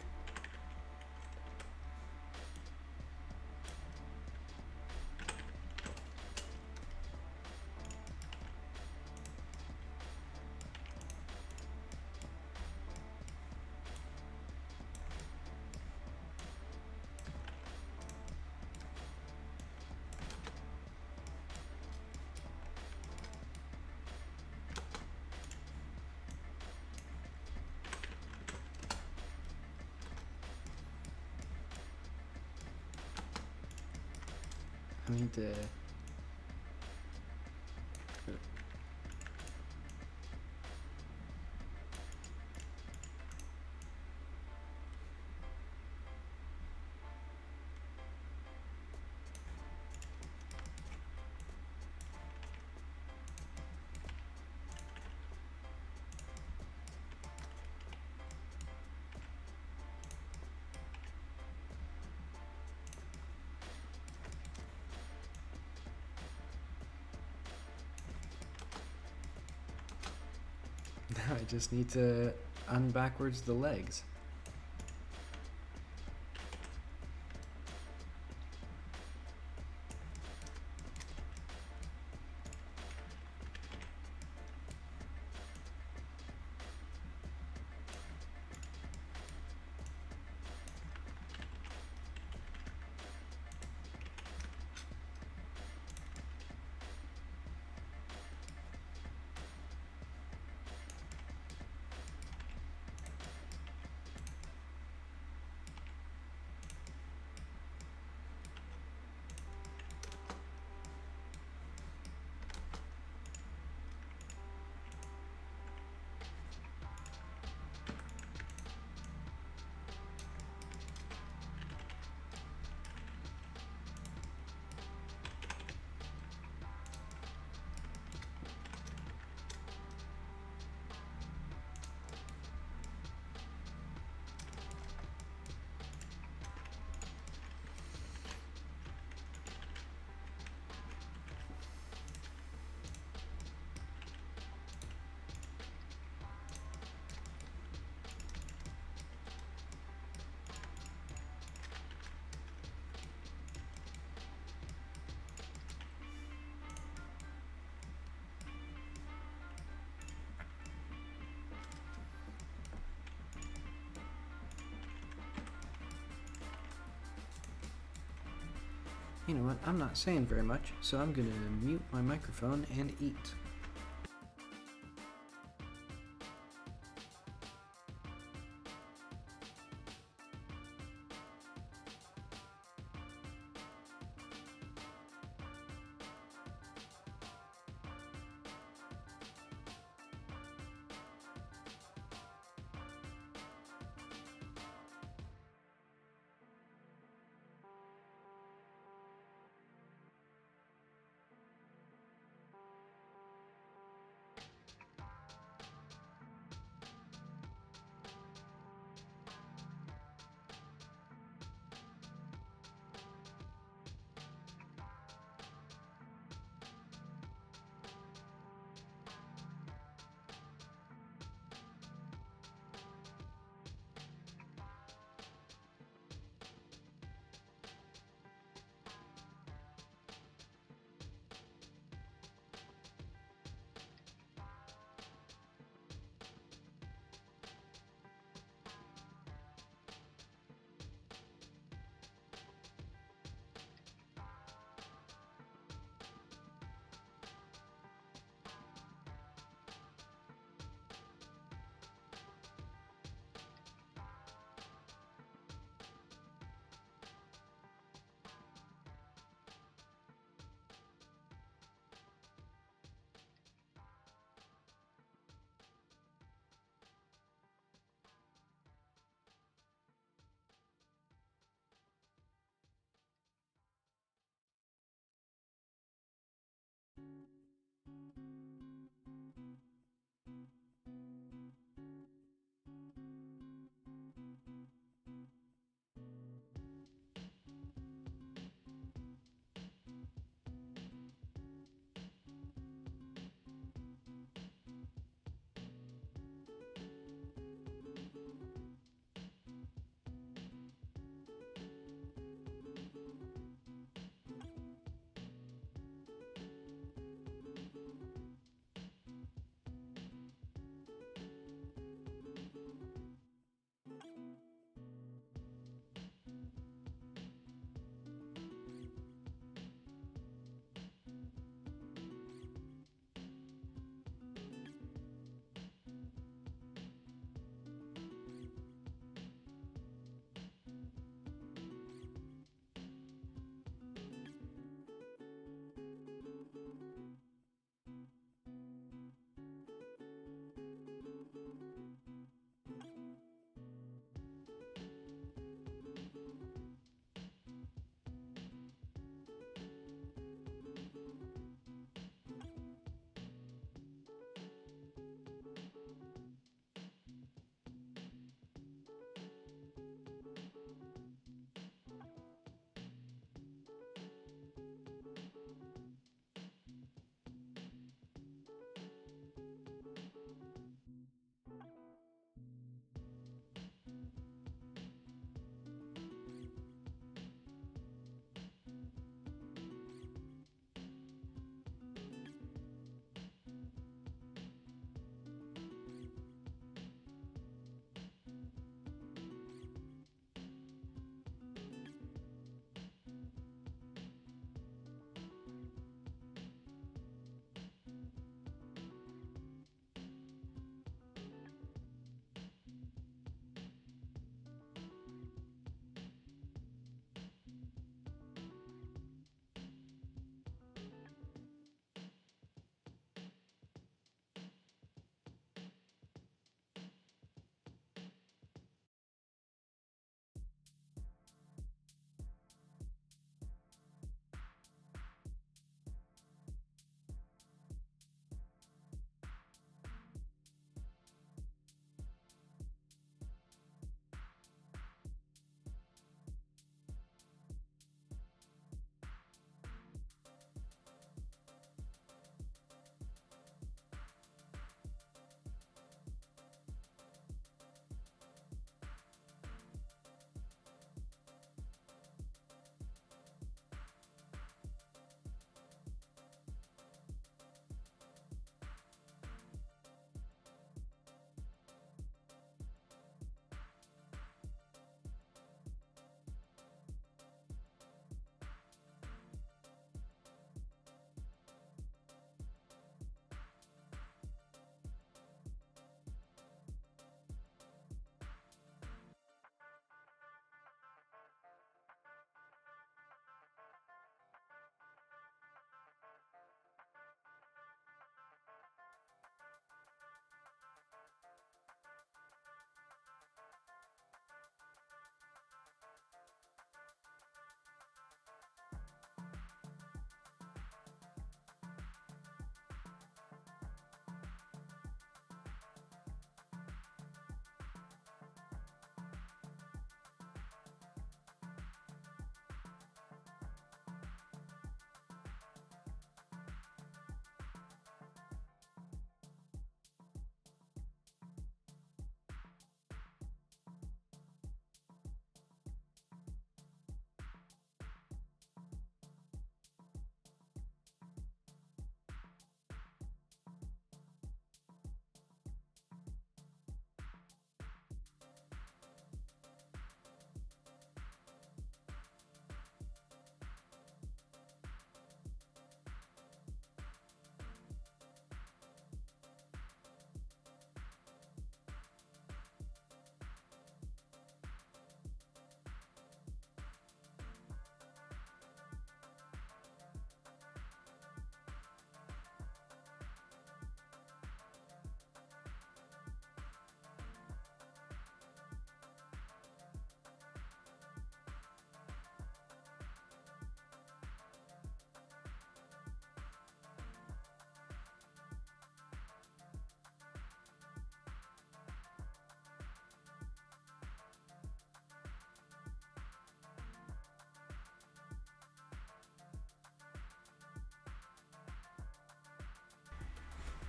I need to... Now I just need to unbackwards the legs. You know what, I'm not saying very much, so I'm gonna mute my microphone and eat.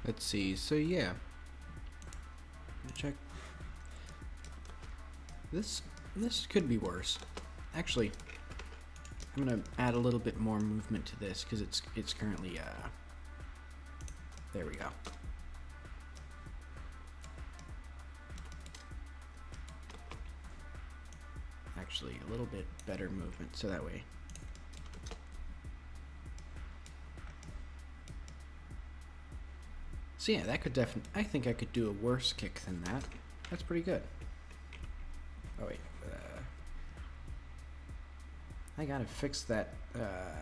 Let's see. So yeah, check. This could be worse. Actually, I'm gonna add a little bit more movement to this because it's currently there we go. Actually, a little bit better movement so that way. So yeah, that could definitely. I think I could do a worse kick than that. That's pretty good. Oh wait, I gotta fix that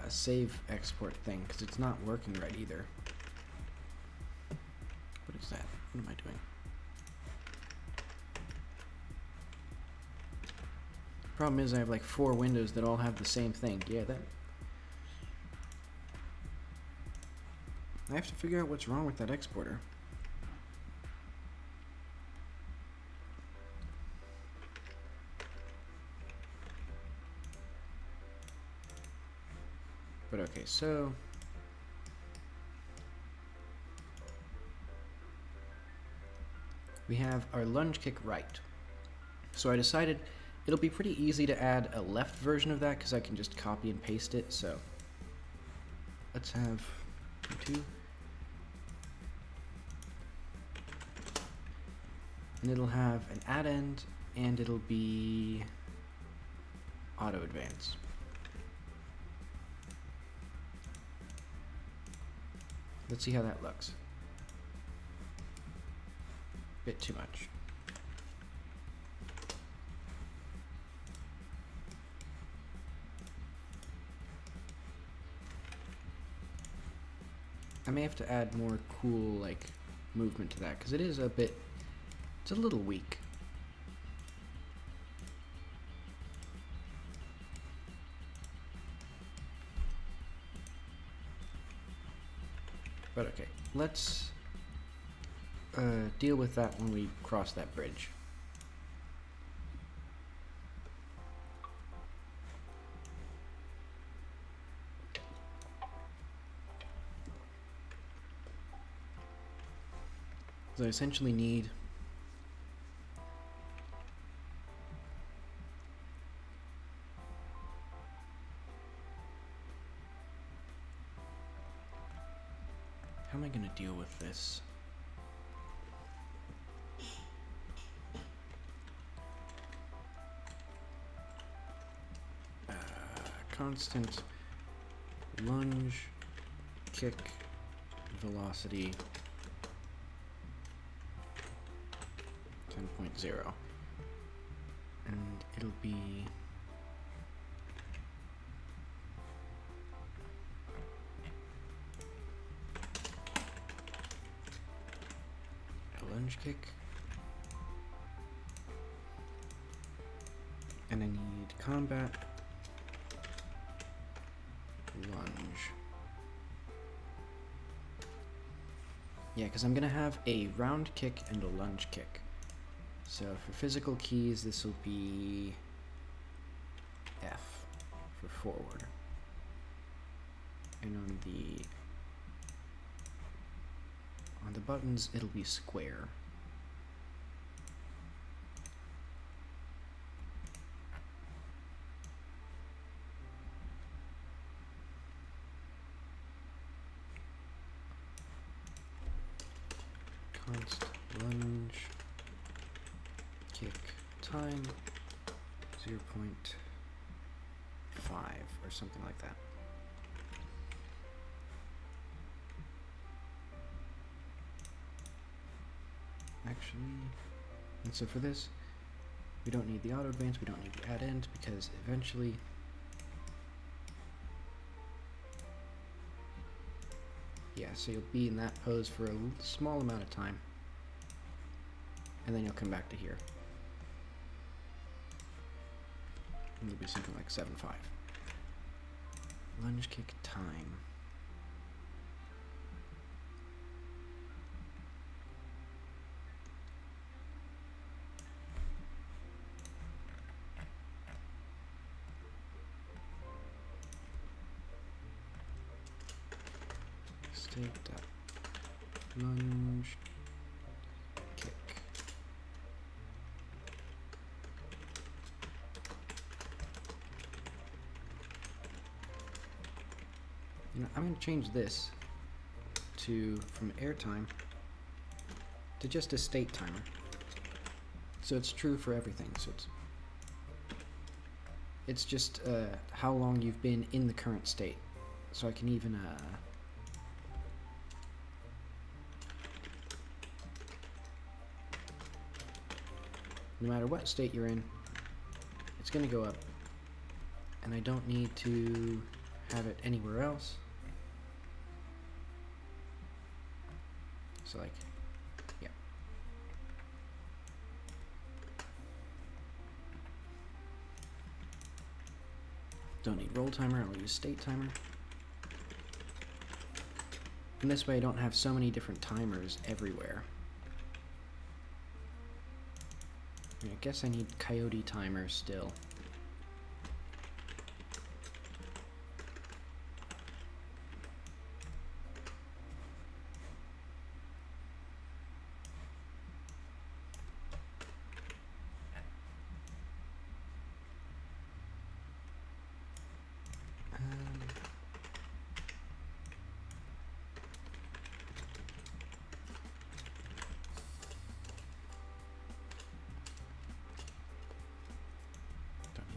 save export thing because it's not working right either. What is that? What am I doing? Problem is I have like 4 windows that all have the same thing. Yeah, that. I have to figure out what's wrong with that exporter. But okay, so we have our lunge kick right. So I decided it'll be pretty easy to add a left version of that because I can just copy and paste it. So let's have 2. And it'll have an add end, and it'll be auto advance. Let's see how that looks. Bit too much. I may have to add more cool, like, movement to that, because it is a bit. It's a little weak. But okay, let's deal with that when we cross that bridge. So I essentially need how am I going to deal with this? Constant lunge, kick, velocity 10.0. And it'll be a lunge kick. And I need combat lunge. Yeah, because I'm going to have a round kick and a lunge kick. So for physical keys, this will be F for forward. And on the buttons, it'll be square. Const lunge kick time 0.5 or something like that. Actually, and so for this, we don't need the auto advance, we don't need the add end, because eventually yeah, so you'll be in that pose for a small amount of time, and then you'll come back to here. And it'll be something like 7.5. Lunge kick time. State dot lunge, kick. You know, I'm going to change this from airtime to just a state timer. So it's true for everything. So it's just how long you've been in the current state. So I can even no matter what state you're in, it's going to go up. And I don't need to have it anywhere else. So like, yeah. Don't need roll timer, I'll use state timer. And this way I don't have so many different timers everywhere. I guess I need coyote timer still.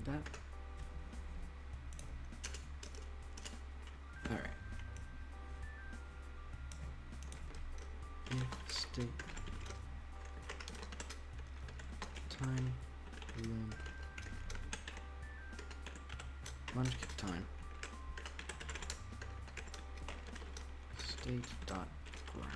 That. All right. If state time lunge kick time state dot ground.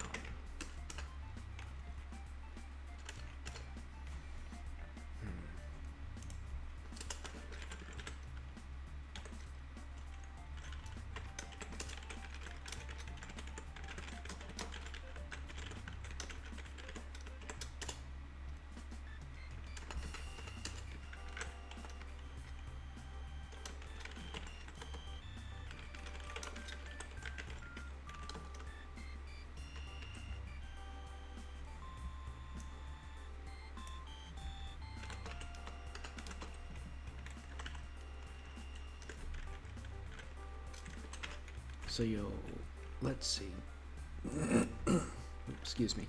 So let's see. Excuse me.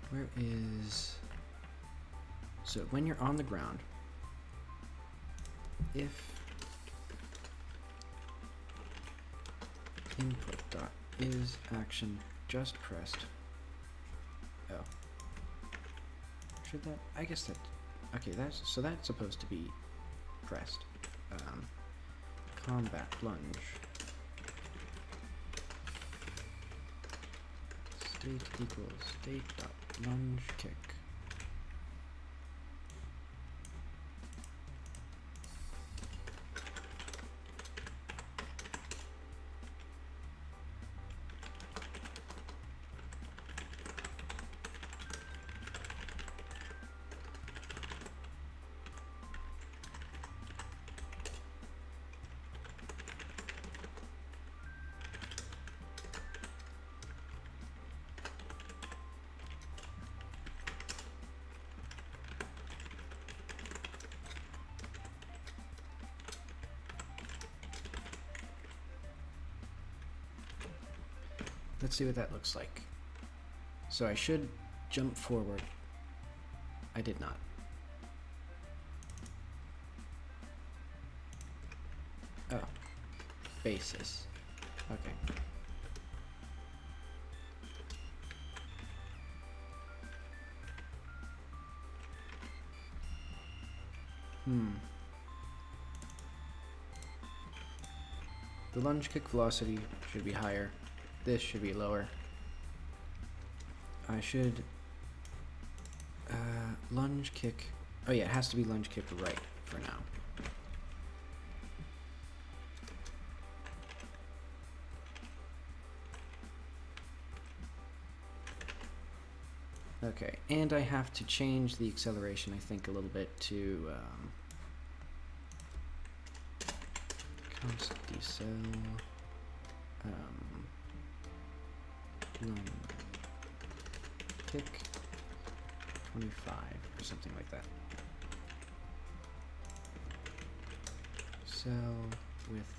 Where is... So when you're on the ground, if input dot is action just pressed. Oh. Should that... I guess that... Okay, that's supposed to be pressed. Combat lunge. State equals state dot lunge kick. Let's see what that looks like. So I should jump forward. I did not. Oh. Basis. Okay. The lunge kick velocity should be higher. This should be lower. I should lunge kick. Oh yeah, it has to be lunge kick right for now. Okay, and I have to change the acceleration, I think, a little bit to const decel run kick 25 or something like that. Cell with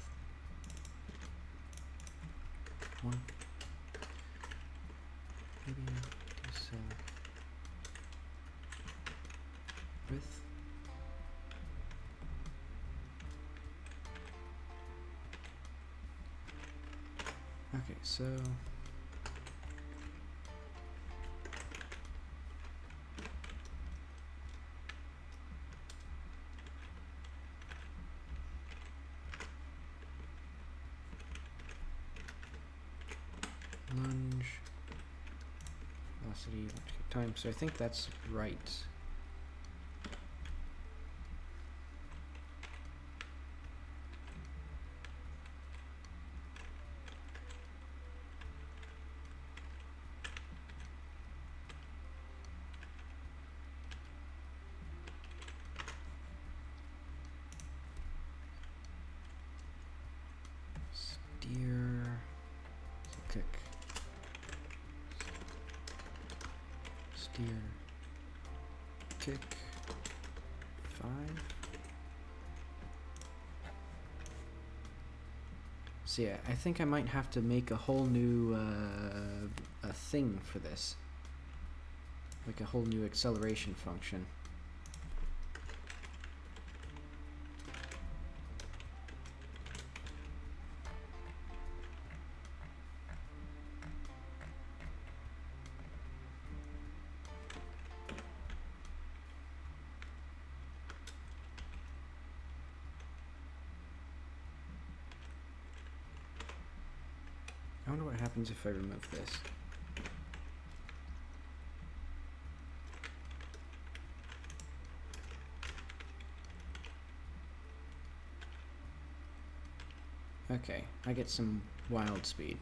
1. Maybe decel width. Okay, so lunge velocity time. So I think that's right. Steer, kick, steer, kick, 5. So yeah, I think I might have to make a whole new a thing for this, like a whole new acceleration function. I wonder what happens if I remove this. Okay, I get some wild speed.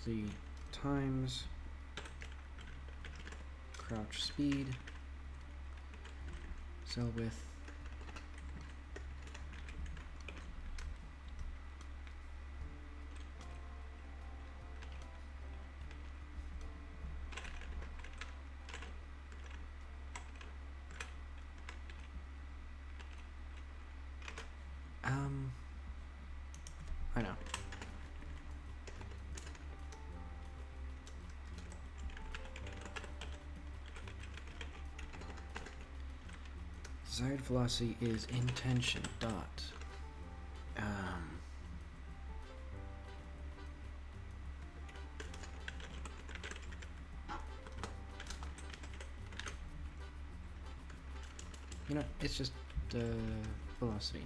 The times crouch speed, cell width, I know. Desired velocity is intention dot. You know, it's just velocity.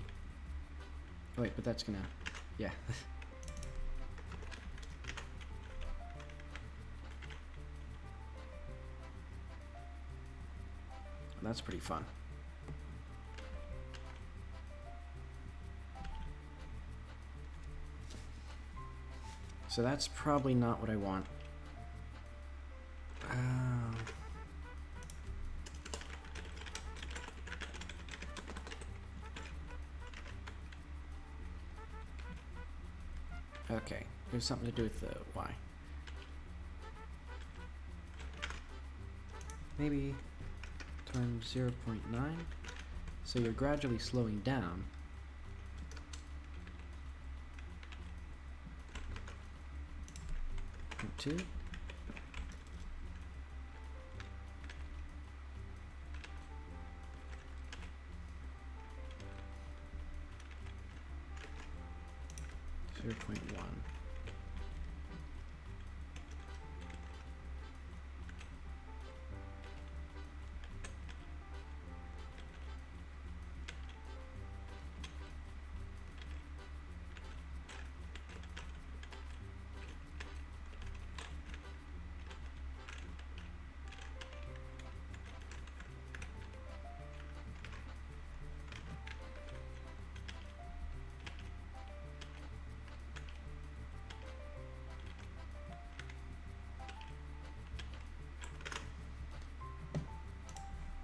Oh wait, but that's gonna, yeah. That's pretty fun. So that's probably not what I want. Okay, there's something to do with the Y. Maybe times 0.9. So you're gradually slowing down. Point 2. Zero point 0.1.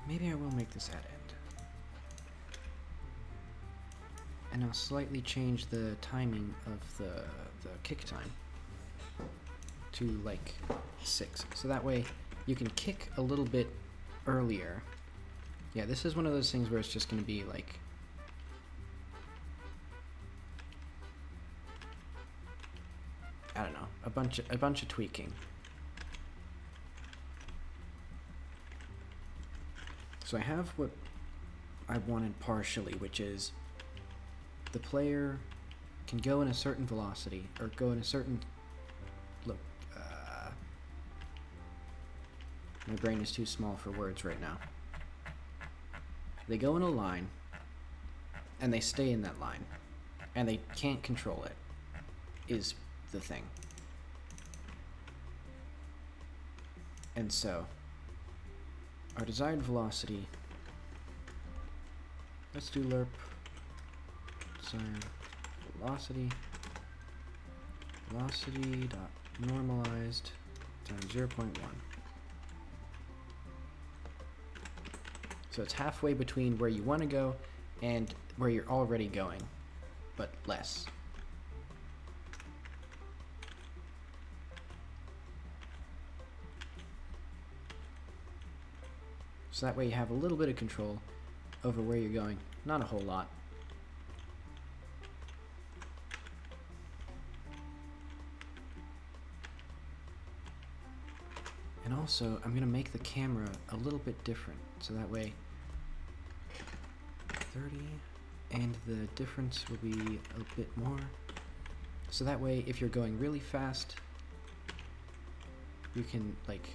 Maybe I will make this at end. And I'll slightly change the timing of the kick time to like 6. So that way you can kick a little bit earlier. Yeah, this is one of those things where it's just going to be like, I don't know, a bunch of tweaking. So I have what I wanted partially, which is the player can go in a certain velocity, or go in a certain, look, my brain is too small for words right now. They go in a line, and they stay in that line, and they can't control it, is the thing. And so, our desired velocity, let's do lerp, desired velocity dot normalized times 0.1. So it's halfway between where you want to go and where you're already going, but less. So that way you have a little bit of control over where you're going, not a whole lot. And also, I'm going to make the camera a little bit different, so that way 30, and the difference will be a bit more. So that way, if you're going really fast, you can, like,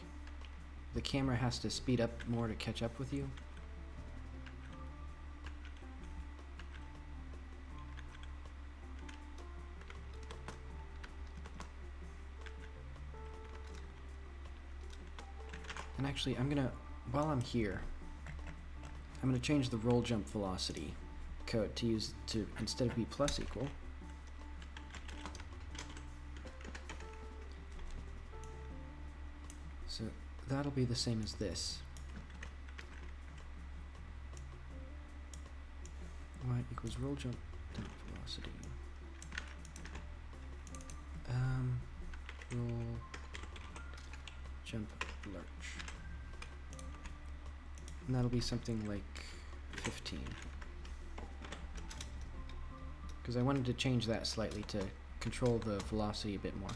the camera has to speed up more to catch up with you. And actually, while I'm here, I'm gonna change the roll jump velocity code to instead of be plus equal, so that'll be the same as this. Y equals roll jump dot velocity. Roll jump lurch. And that'll be something like 15. Because I wanted to change that slightly to control the velocity a bit more.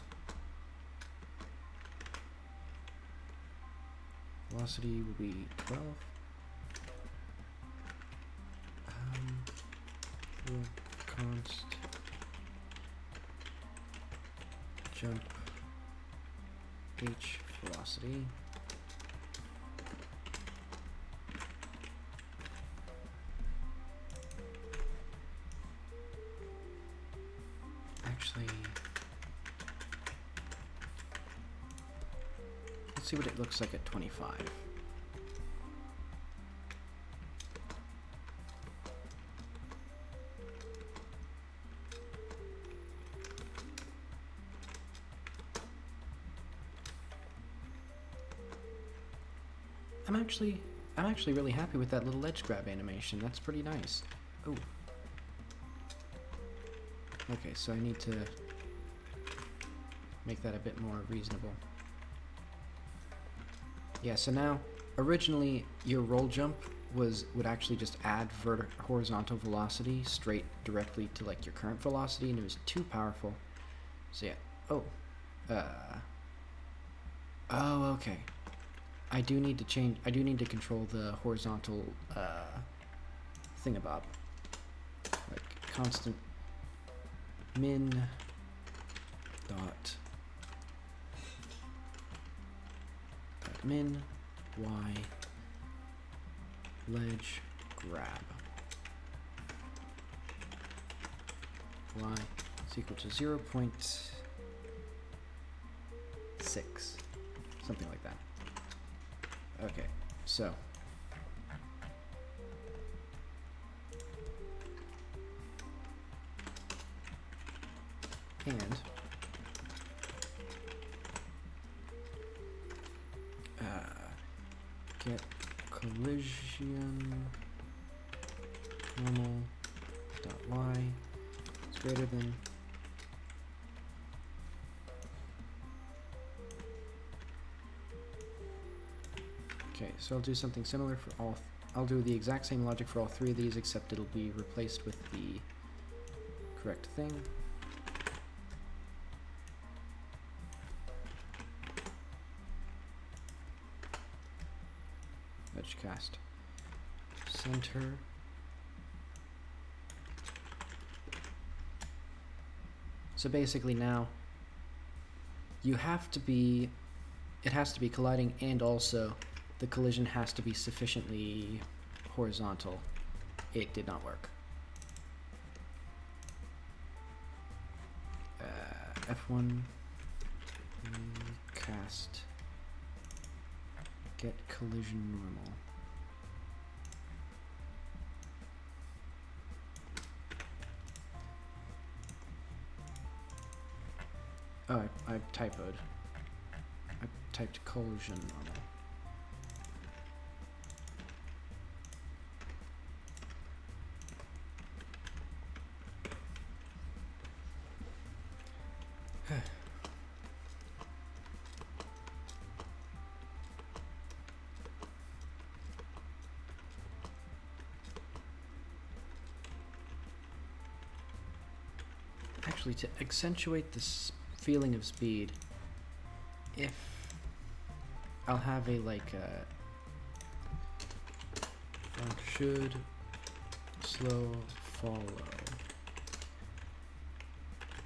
Velocity will be 12. Const jump h velocity. Actually, let's see what it looks like at 25. I'm actually really happy with that little edge grab animation. That's pretty nice. Oh. Okay, so I need to make that a bit more reasonable. Yeah, so now, originally your roll jump would actually just add horizontal velocity straight directly to like your current velocity, and it was too powerful. So yeah. Oh. Oh, okay. I do need to control the horizontal thingamabob. Like constant min dot min y ledge grab y is equal to 0.6, something like that. Okay, so and get collision normal dot y greater than. Okay, so I'll do something similar for all. I'll do the exact same logic for all three of these, except it'll be replaced with the correct thing. Edge cast. Center. So basically now you have to be, it has to be colliding, and also the collision has to be sufficiently horizontal. It did not work. F1 cast get collision normal. Oh, I typoed. I typed collision normal. Actually, to accentuate this feeling of speed, if I'll have a should slow follow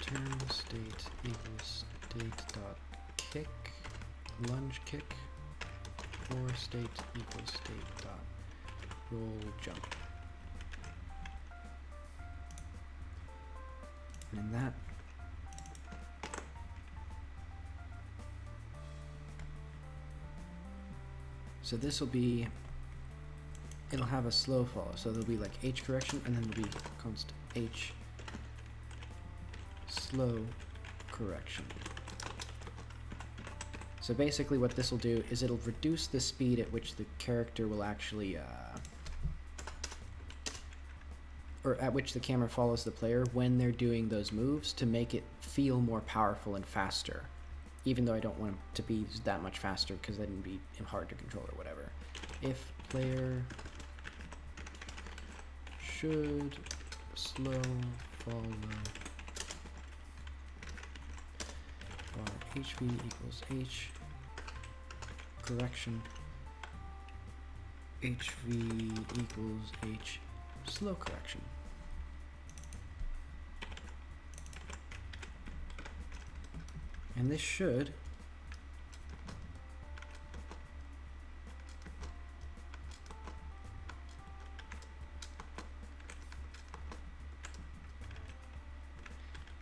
turn state equals state dot kick lunge kick or state equals state dot roll jump. And that so this will be, it'll have a slow follow, so there'll be like H correction and then there'll be const H slow correction. So basically what this will do is it'll reduce the speed at which the character will actually or at which the camera follows the player when they're doing those moves, to make it feel more powerful and faster, even though I don't want it to be that much faster because then it'd be hard to control or whatever. If player should slow follow bar HV equals H correction HV equals H slow correction. And this should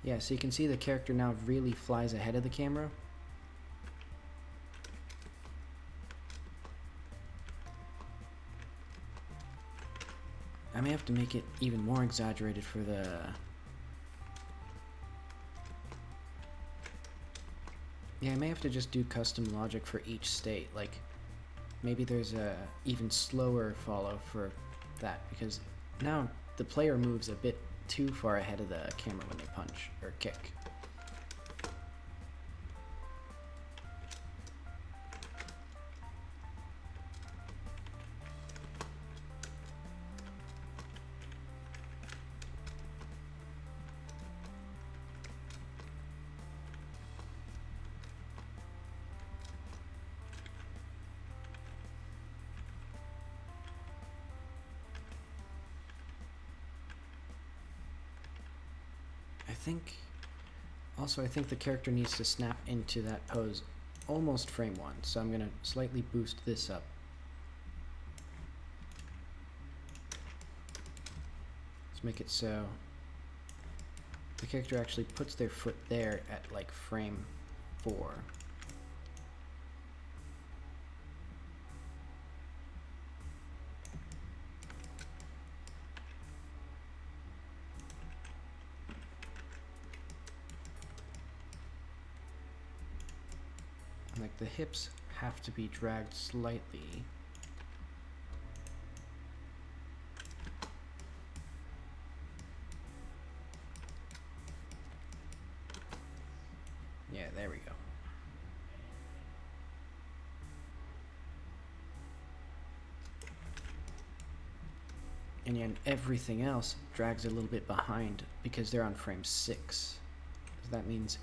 yeah, so you can see the character now really flies ahead of the camera. I may have to make it even more exaggerated for the yeah, I may have to just do custom logic for each state. Like maybe there's a even slower follow for that, because now the player moves a bit too far ahead of the camera when they punch or kick. I think the character needs to snap into that pose almost frame one, so I'm going to slightly boost this up. Let's make it so the character actually puts their foot there at like frame 4. Like the hips have to be dragged slightly. there we go. And then everything else drags a little bit behind because they're on frame 6. So that means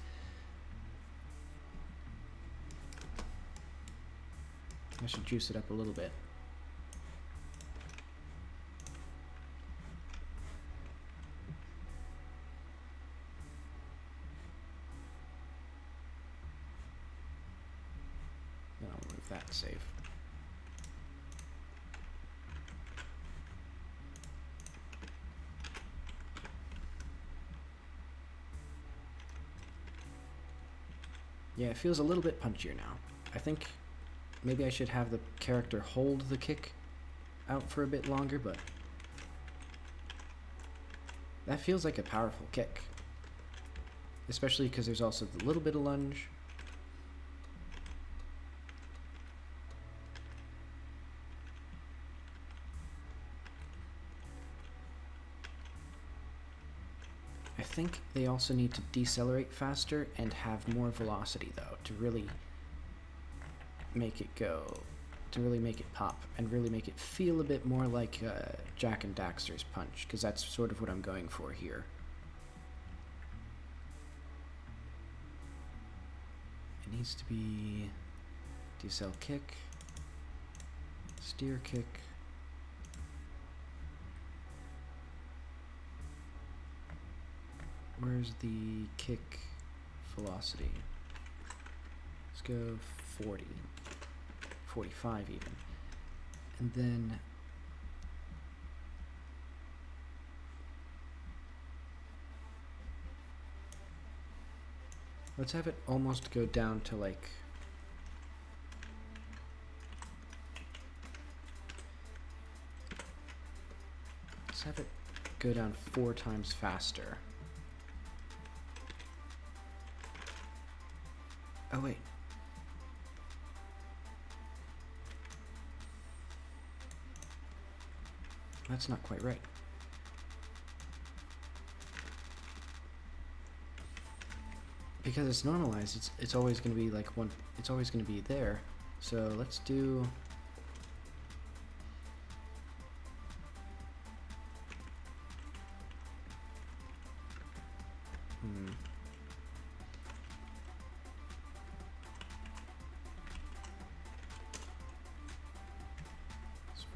I should juice it up a little bit. Then I'll remove that and save. Yeah, it feels a little bit punchier now. I think maybe I should have the character hold the kick out for a bit longer, but that feels like a powerful kick. Especially because there's also the little bit of lunge. I think they also need to decelerate faster and have more velocity though to really make it go, to really make it pop and really make it feel a bit more like Jak and Daxter's punch, because that's sort of what I'm going for here. It needs to be decel kick, steer kick, where's the kick velocity? Let's go 40, 45 even. And then let's have it almost go down to like, let's have it go down 4 times faster. Oh wait. That's not quite right. Because it's normalized, it's always going to be like one, it's always going to be there. So let's do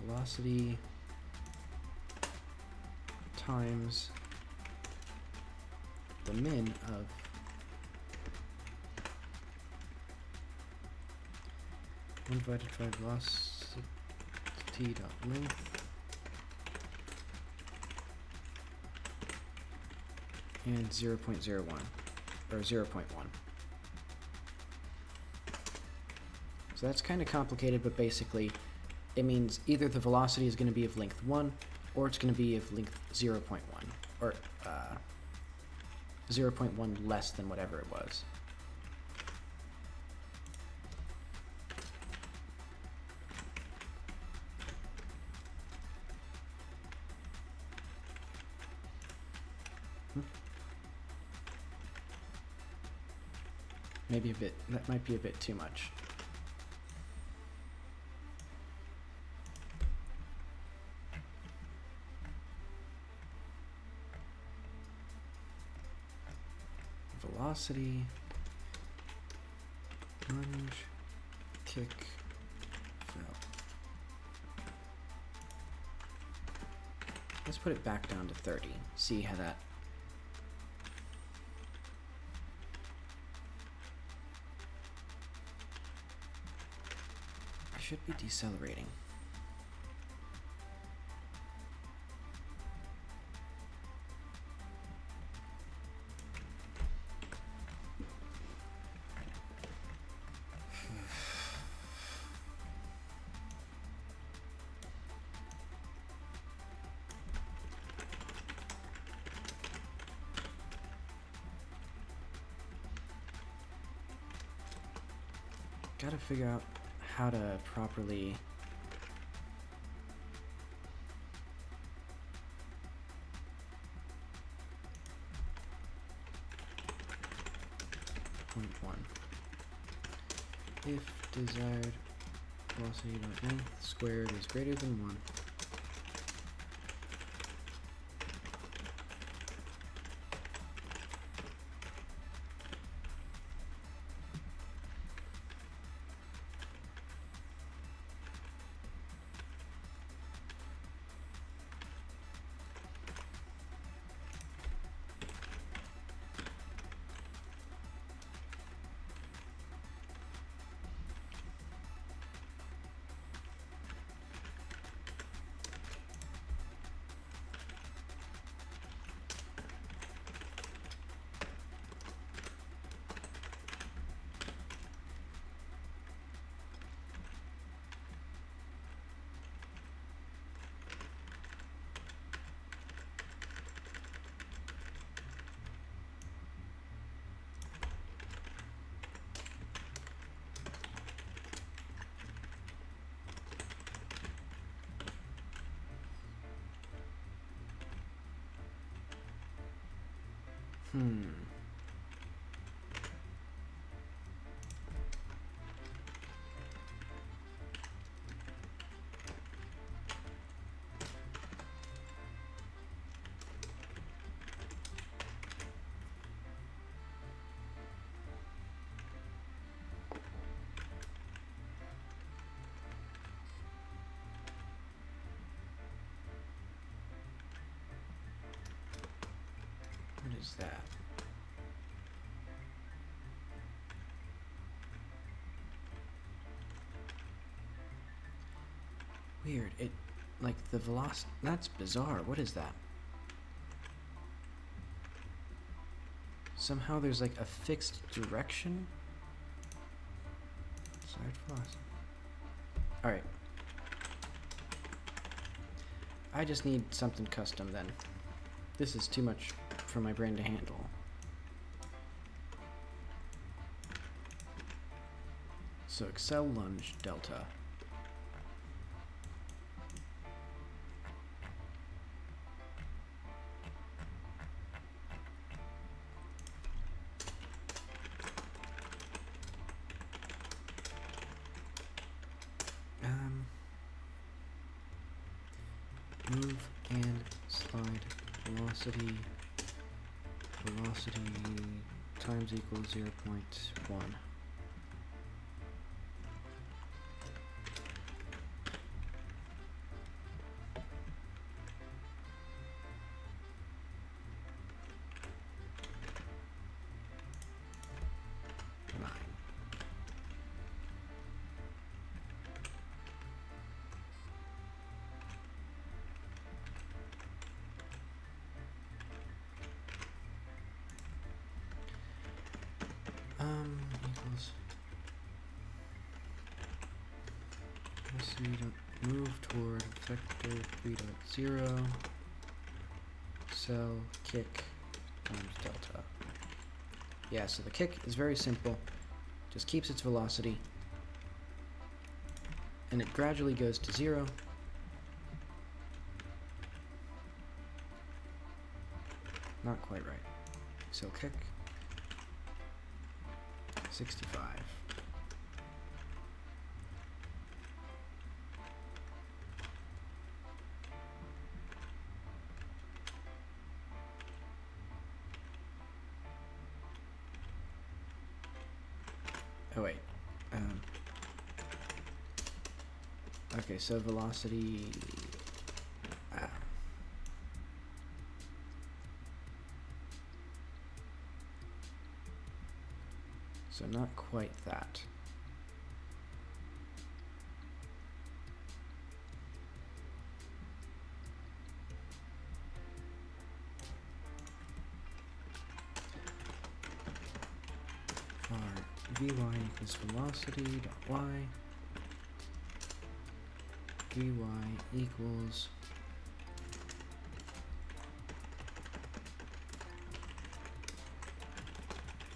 velocity times the min of one divided by velocity dot length and 0.01 or 0.1. So that's kind of complicated, but basically it means either the velocity is going to be of length 1 or it's going to be of length 0.1 or 0.1 less than whatever it was. Maybe a bit, that might be a bit too much. Velocity, lunge, kick, fell. Let's put it back down to 30. See how that. I should be decelerating. Gotta figure out how to properly If desired velocity.length squared is greater than 1. What is that? Weird. It, like the velocity. That's bizarre. What is that? Somehow there's like a fixed direction. Side velocity. Alright. I just need something custom then. This is too much for my brain to handle. So Excel lunge delta. Move and slide velocity times equals 0.1. Equals velocity to move toward vector 3.0 cell kick times delta. Yeah, so the kick is very simple, just keeps its velocity, and it gradually goes to 0. Not quite right. So kick 65. Oh wait. Okay, so velocity. So not quite that. For Vy equals velocity dot y. Vy equals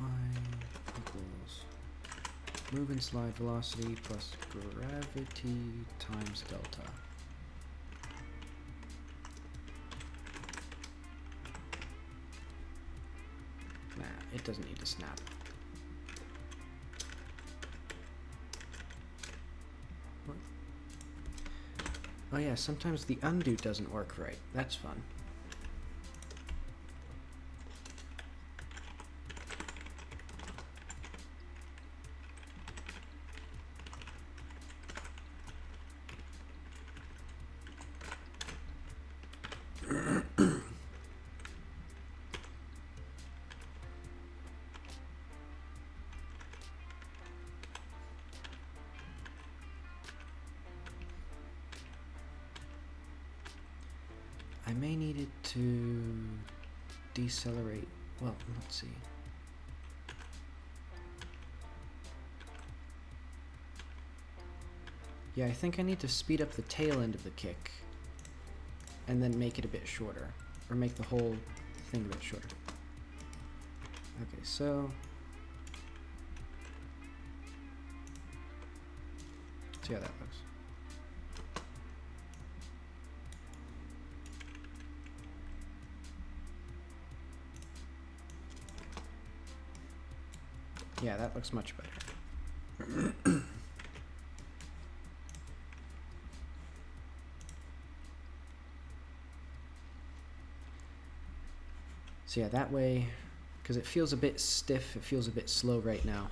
y equals move and slide velocity plus gravity times delta. Nah, it doesn't need to snap. Oh yeah, sometimes the undo doesn't work right. That's fun. I may need it to decelerate. Well, let's see. Yeah, I think I need to speed up the tail end of the kick and then make it a bit shorter, or make the whole thing a bit shorter. Okay, so see how that looks. Yeah, that looks much better. So yeah, that way, because it feels a bit stiff, it feels a bit slow right now.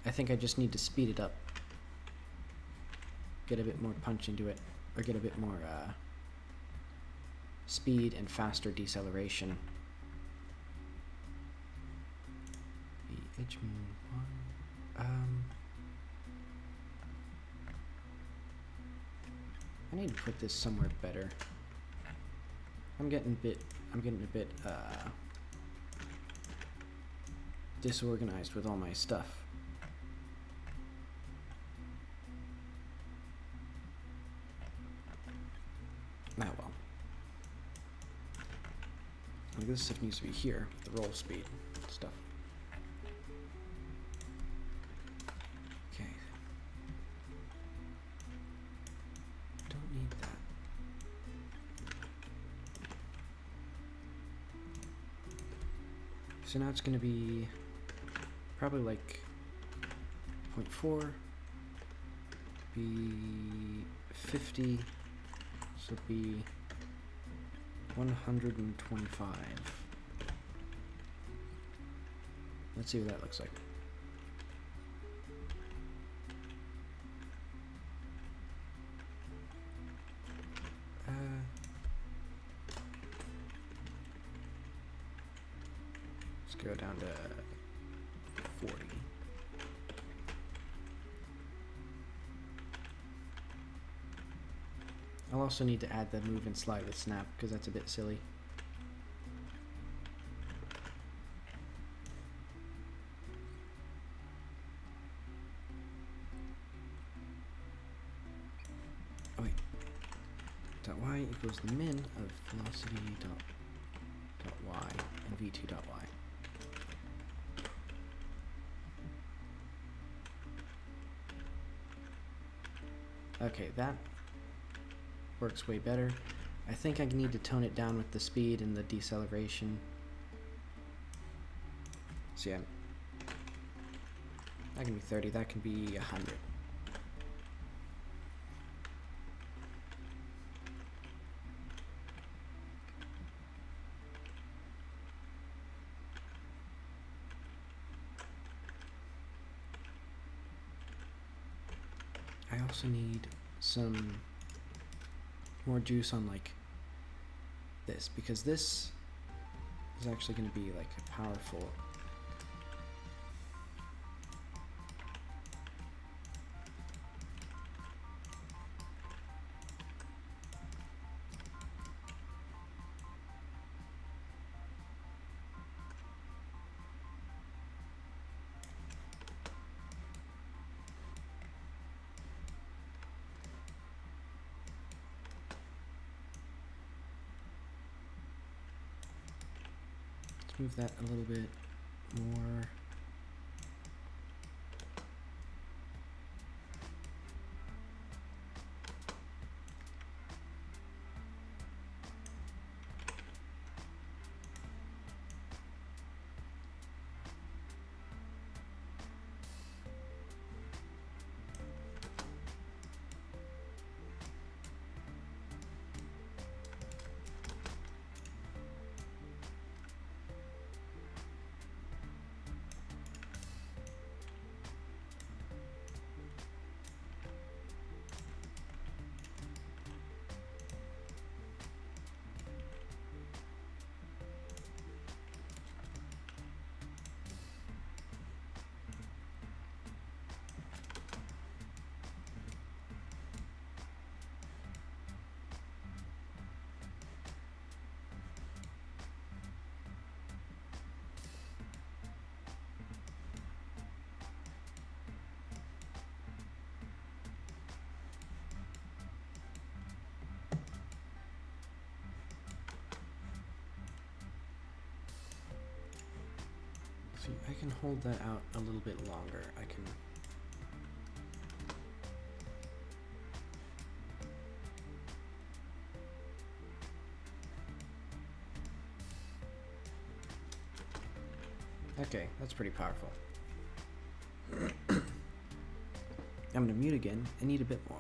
I think I just need to speed it up. Get a bit more punch into it, or get a bit more speed and faster deceleration. I need to put this somewhere better. I'm getting a bit disorganized with all my stuff. Ah well. Like this stuff needs to be here, the roll speed stuff. Okay. Don't need that. So now it's going to be probably like 0.4, be 50, so it'd be 125. Let's see what that looks like. Let's go down to 40. I'll also need to add the move and slide with snap because that's a bit silly. Oh wait. Dot y equals the min of velocity dot y and v2 dot y. Okay, that works way better. I think I need to tone it down with the speed and the deceleration. So yeah, that can be 30, that can be 100. I also need some more juice on like this, because this is actually going to be like a powerful move that a little bit more. I can hold that out a little bit longer. I can. Okay, that's pretty powerful. I'm gonna mute again. I need a bit more.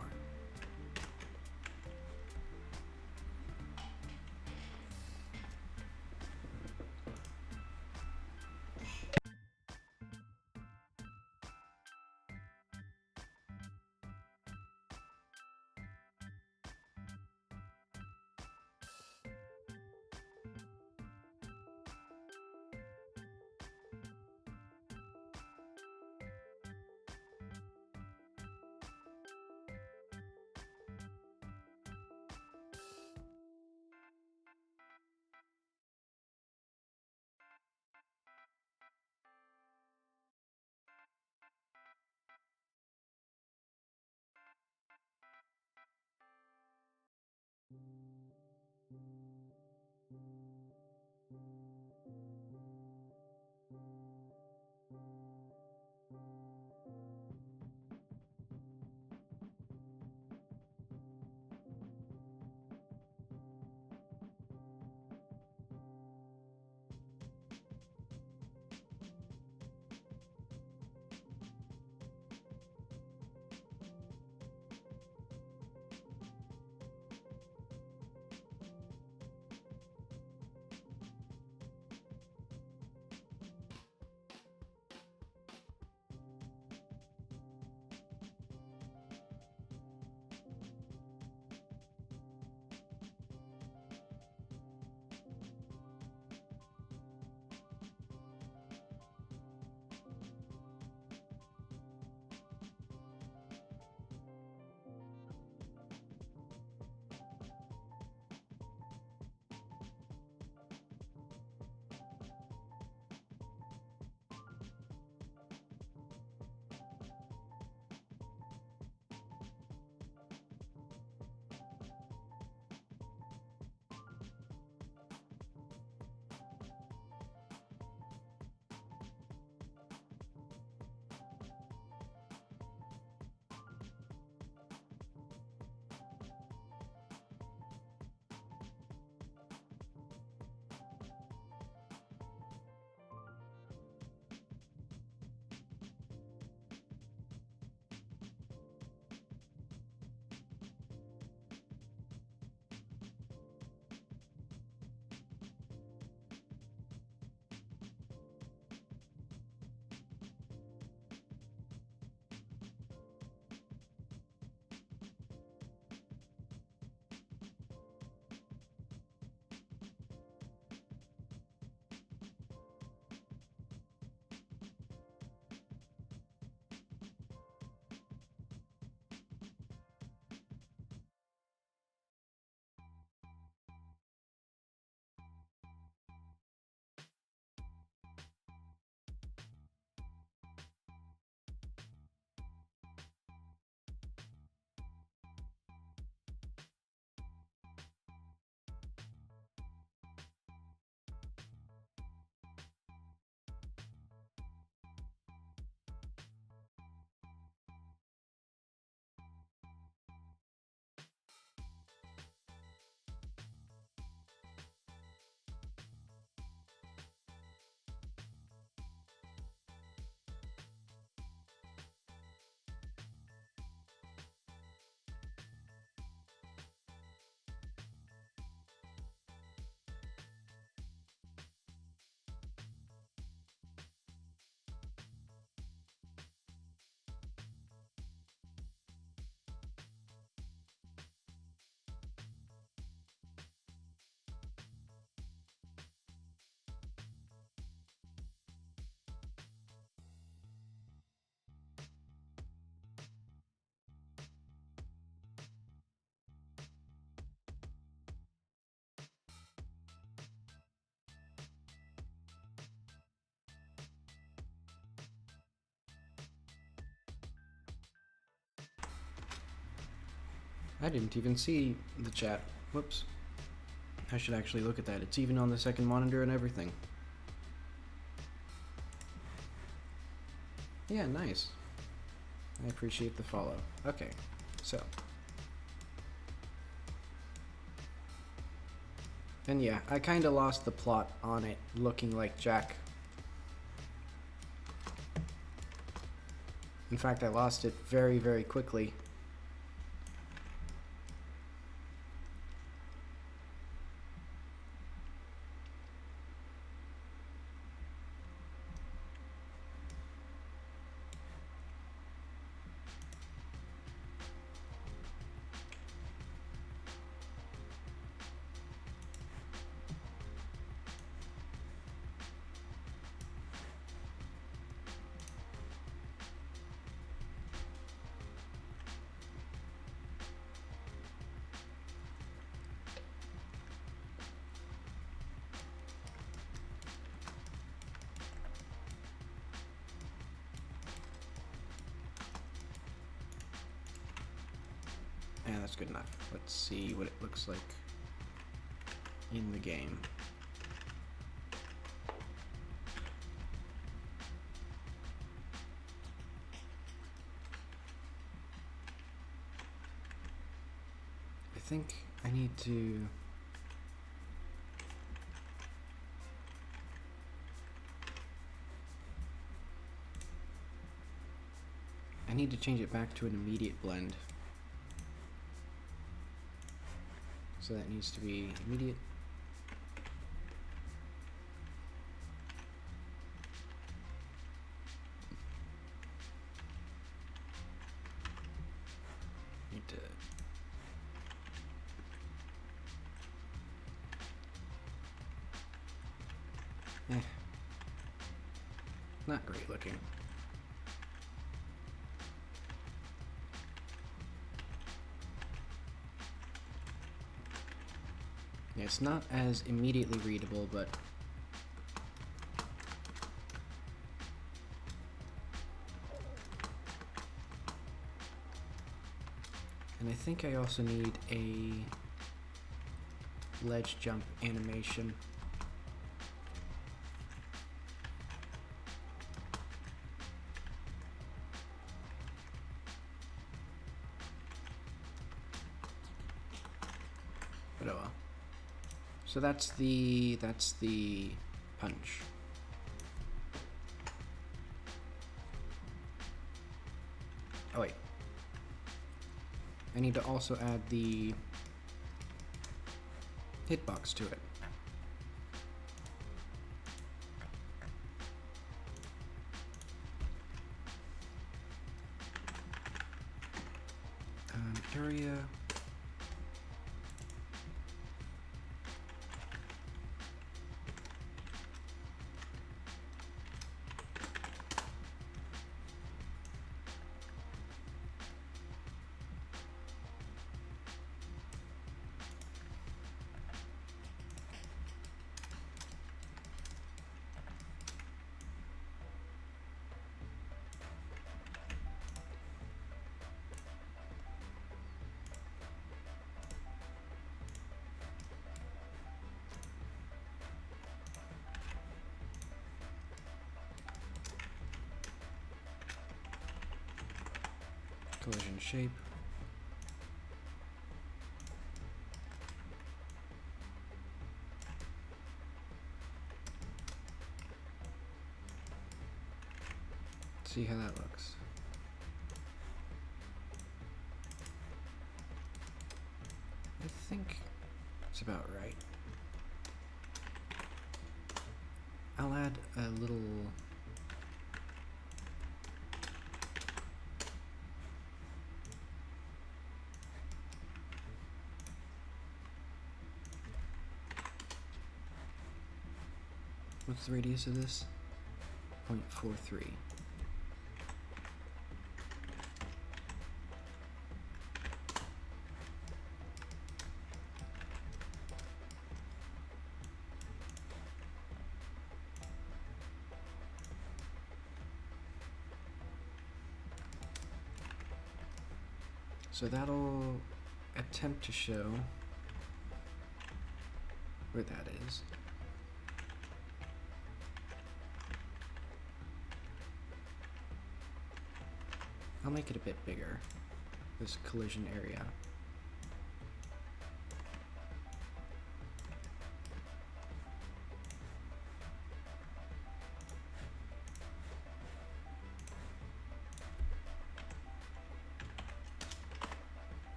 I didn't even see the chat. Whoops. I should actually look at that. It's even on the second monitor and everything. Yeah, nice. I appreciate the follow. Okay, so. And yeah, I kind of lost the plot on it looking like Jak. In fact, I lost it very, very quickly. Yeah, that's good enough. Let's see what it looks like in the game. I think I need to... I need to change it back to an immediate blend. So that needs to be immediate. Need to... Not great looking. Yeah, it's not as immediately readable, but and I think I also need a ledge jump animation. But oh well. So that's the punch. Oh wait. I need to also add the hitbox to it. Area. Collision shape. See how that looks. I think it's about right. I'll add a little what's the radius of this? 0.43. So that'll attempt to show where that is. I'll make it a bit bigger, this collision area.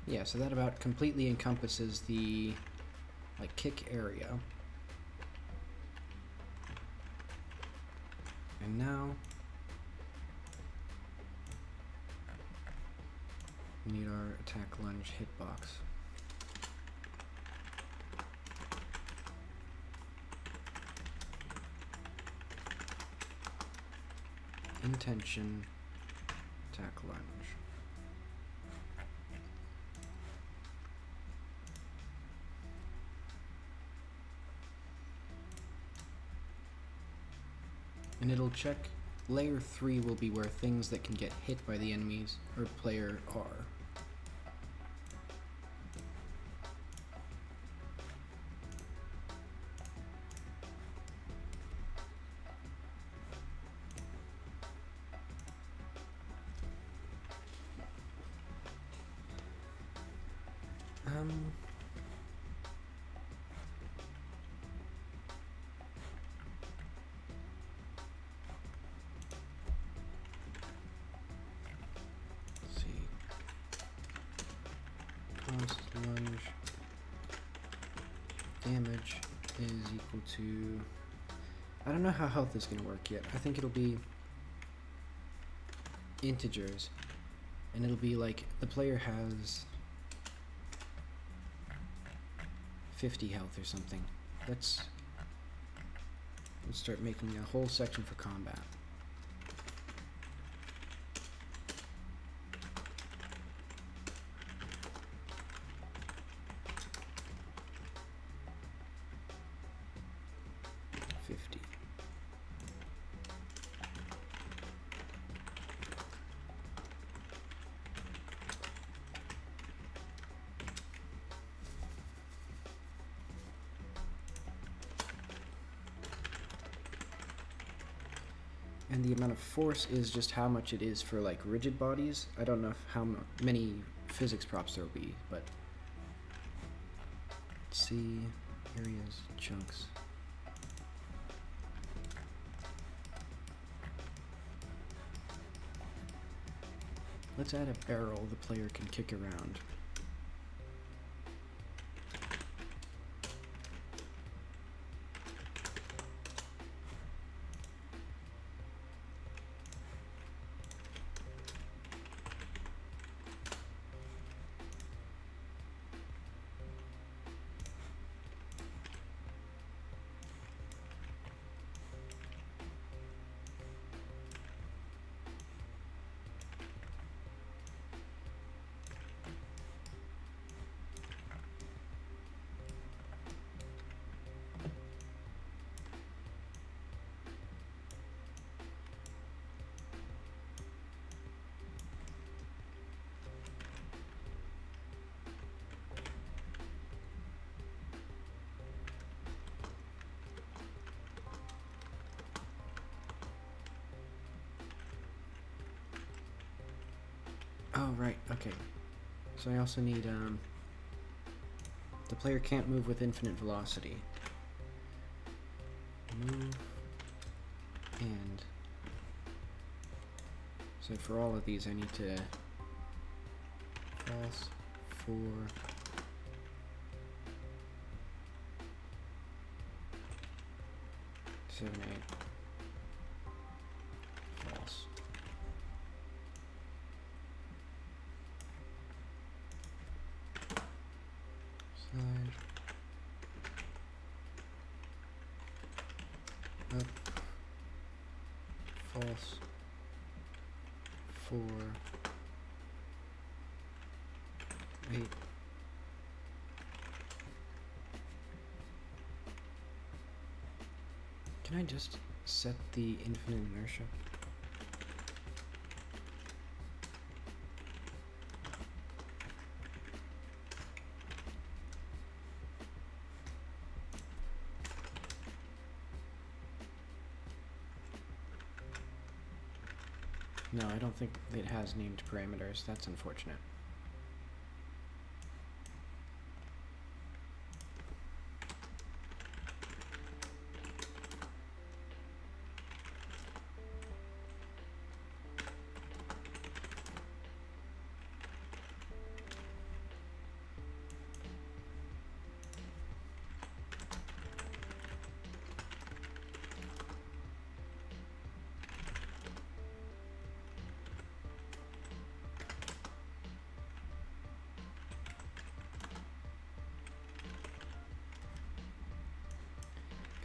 Yeah, so that about completely encompasses the, like, kick area. And now we need our attack lunge hitbox. Intention, attack lunge. And it'll check layer 3 will be where things that can get hit by the enemies or player are. Let's see. Cost lunge damage is equal to... I don't know how health is going to work yet. I think it'll be integers. And it'll be like the player has 50 health or something. Let's start making a whole section for combat. And the amount of force is just how much it is for like rigid bodies. I don't know how many physics props there will be, but let's see, areas, chunks. Let's add a barrel the player can kick around. Oh, right, okay. So I also need, the player can't move with infinite velocity. Move, and, so for all of these I need to, false, 4, seven, 8, false. Slide. Up. False. 4. 8. Can I just set the infinite inertia? No, I don't think it has named parameters. That's unfortunate.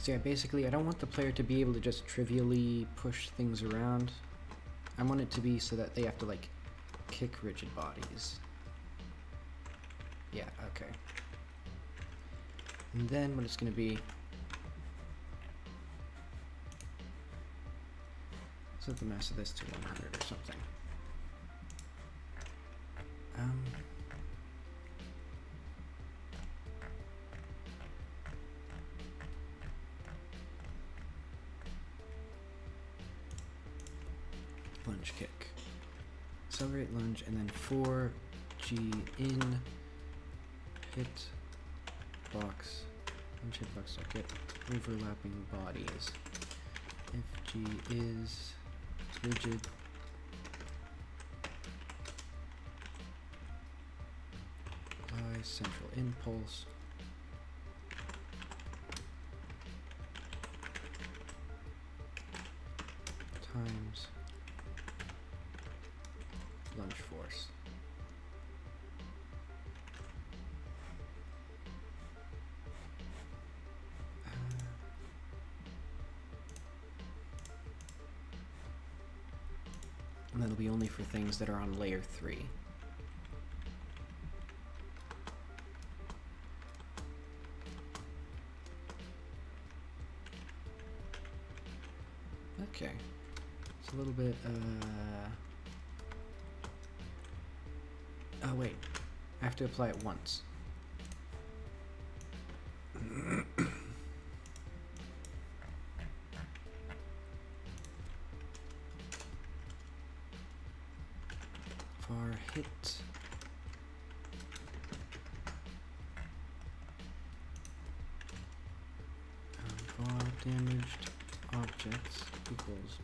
So yeah, basically I don't want the player to be able to just trivially push things around. I want it to be so that they have to like kick rigid bodies. Yeah, okay. And then what it's going to be, set the mass of this to 100 or something. Lunge kick. Accelerate lunge, and then 4G in, hit, box, lunge hit box socket, overlapping bodies. If G is rigid, apply central impulse. Times lunge force. And that'll be only for things that are on layer 3. Okay. It's a little bit, oh wait, I have to apply it once. For hit, for damaged objects equals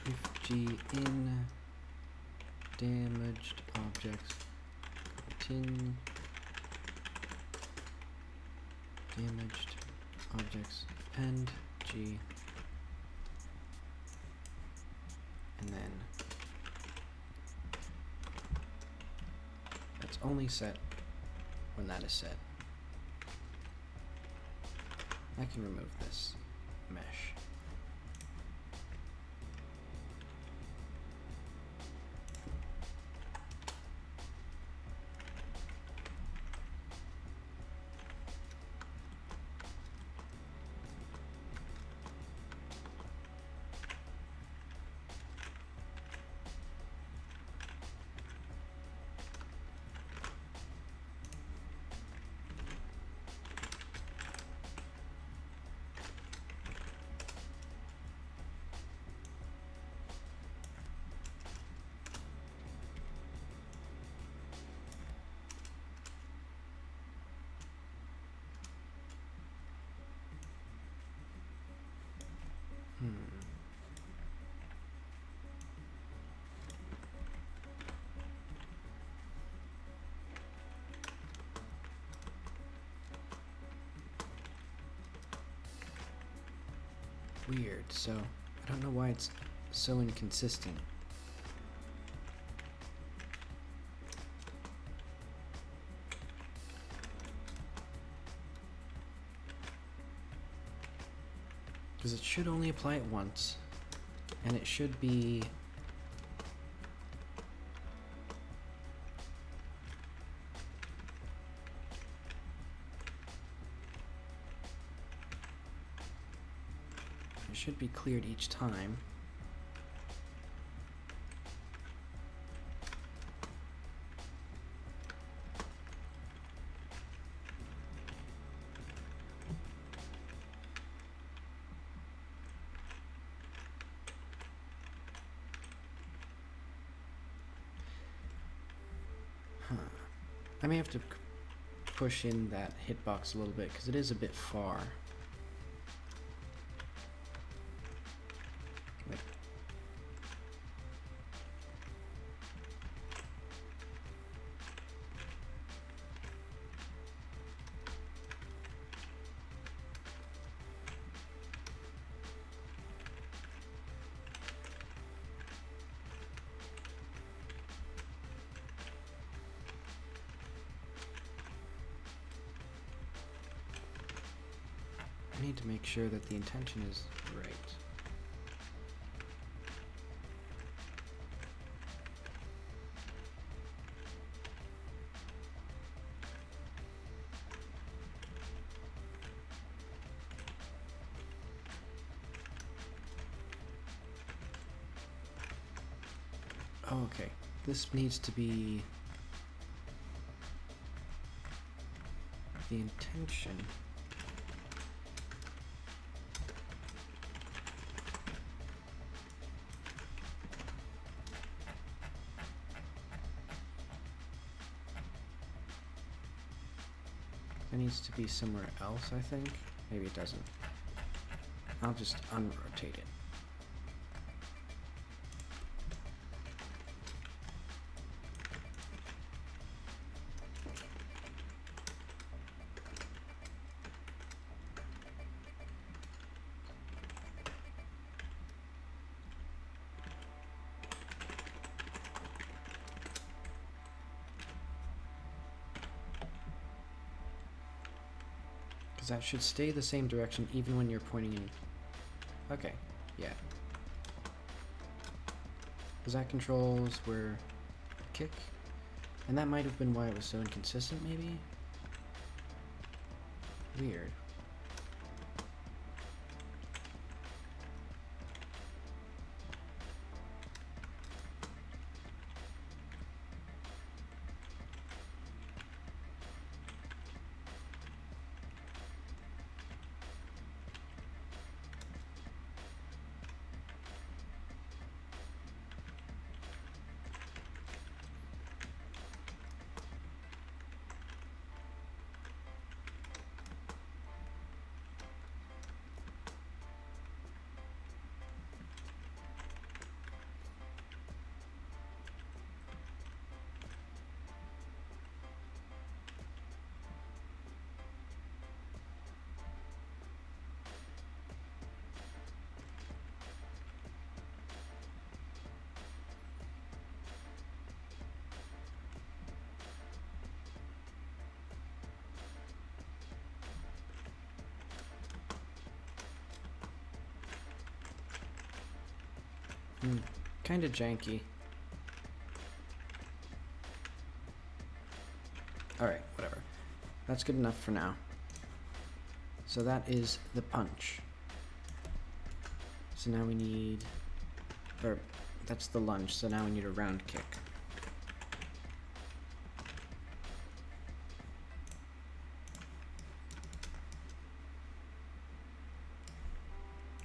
if G in damaged objects tin damaged objects append G, and then that's only set when that is set. I can remove this mesh. Weird, so I don't know why it's so inconsistent. Because it should only apply it once, and it should be should be cleared each time. I may have to push in that hitbox a little bit because it is a bit far. Wait. I need to make sure that the intention is right. Oh, okay. This needs to be the intention. It needs to be somewhere else, I think. Maybe it doesn't. I'll just unrotate it. That should stay the same direction even when you're pointing in. Okay, yeah. Because that controls where kick. And that might have been why it was so inconsistent, maybe? Weird. Kind of janky. Alright, whatever. That's good enough for now. So that is the punch. So now we need... Or, that's the lunge, so now we need a round kick.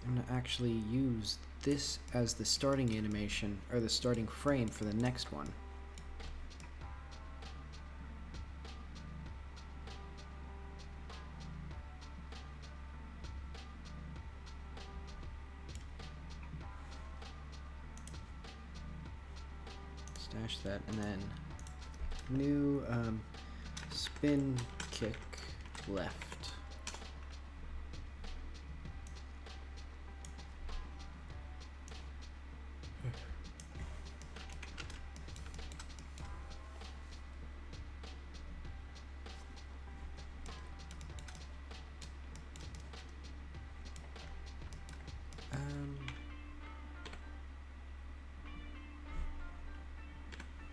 I'm going to actually use this as the starting animation, or the starting frame for the next one. Stash that, and then new spin kick left.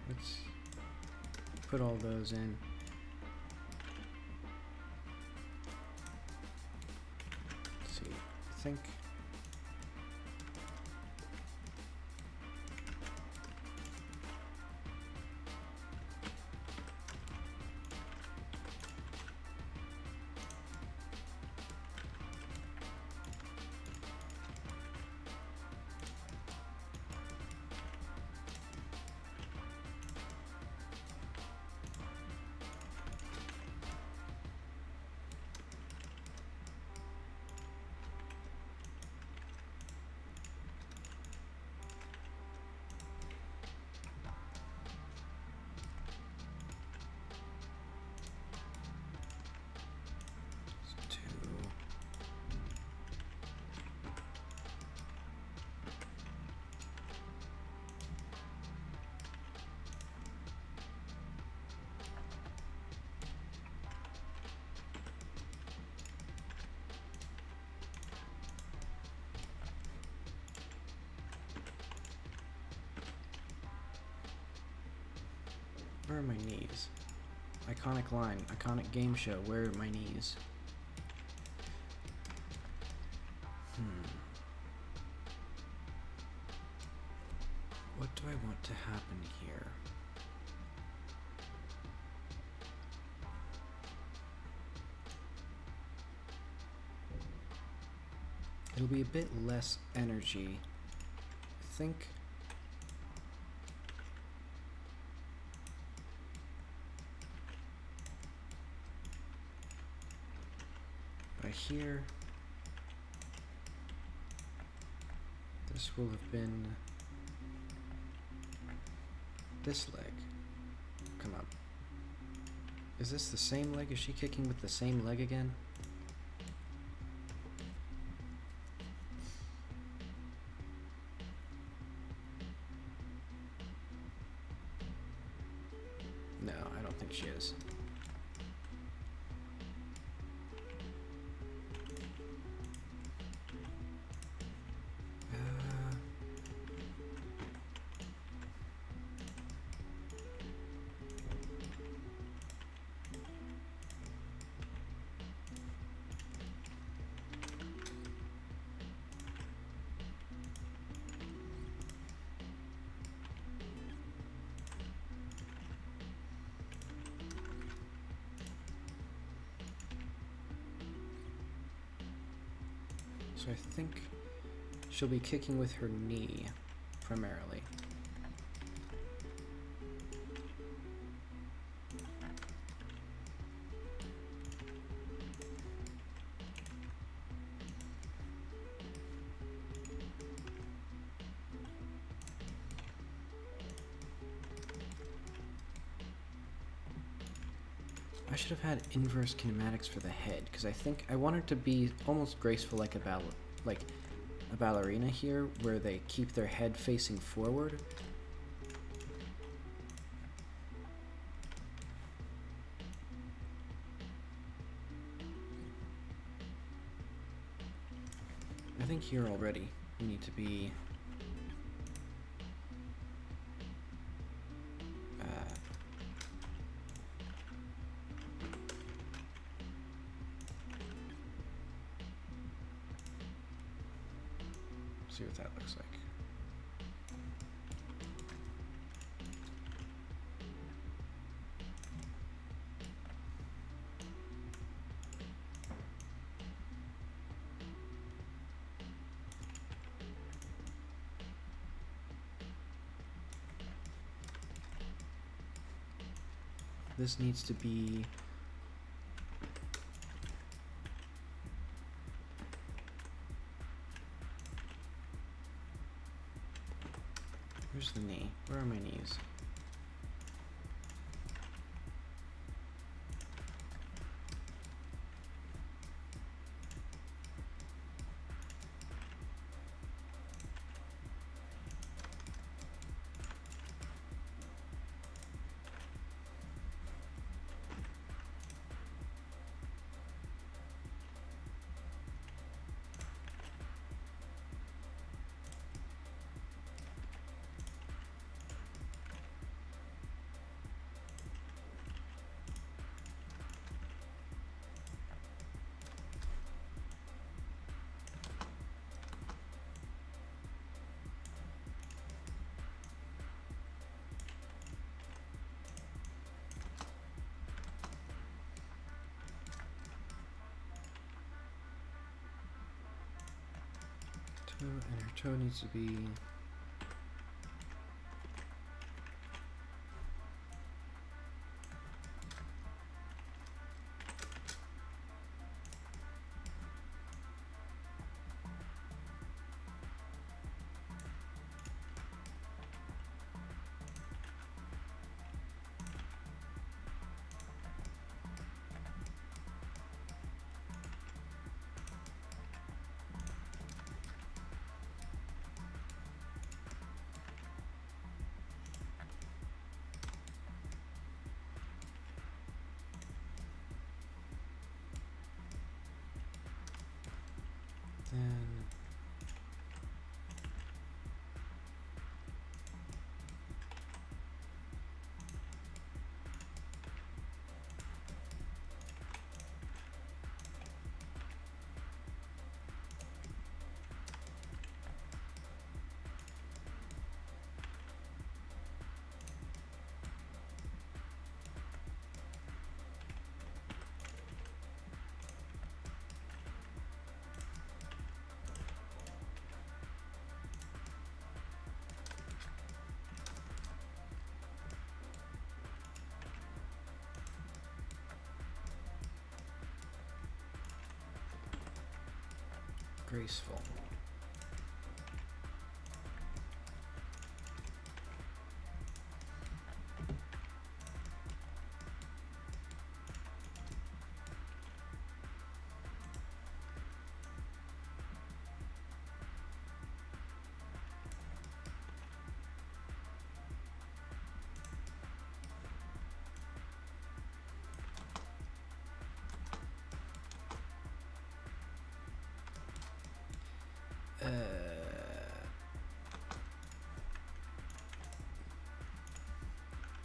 Let's put all those in. Let's see, I think Where are my knees? Iconic line, iconic game show, where are my knees? What do I want to happen here? It'll be a bit less energy. I think right here, this will have been this leg. Come on. Is this the same leg? Is she kicking with the same leg again? No, I don't think she is. So I think she'll be kicking with her knee, primarily. I should have had inverse kinematics for the head, because I think I want her to be almost graceful like a ballerina here, where they keep their head facing forward. I think here already we need to be see what that looks like. This needs to be where's the knee? Where are my knees? And her toe needs to be then graceful.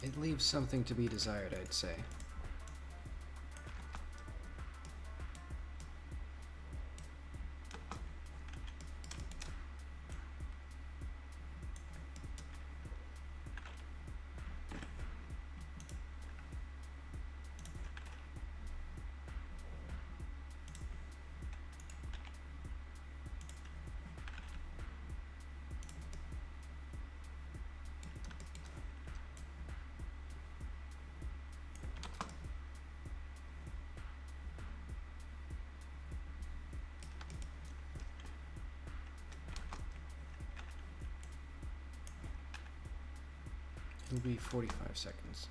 It leaves something to be desired, I'd say. It'll be 45 seconds.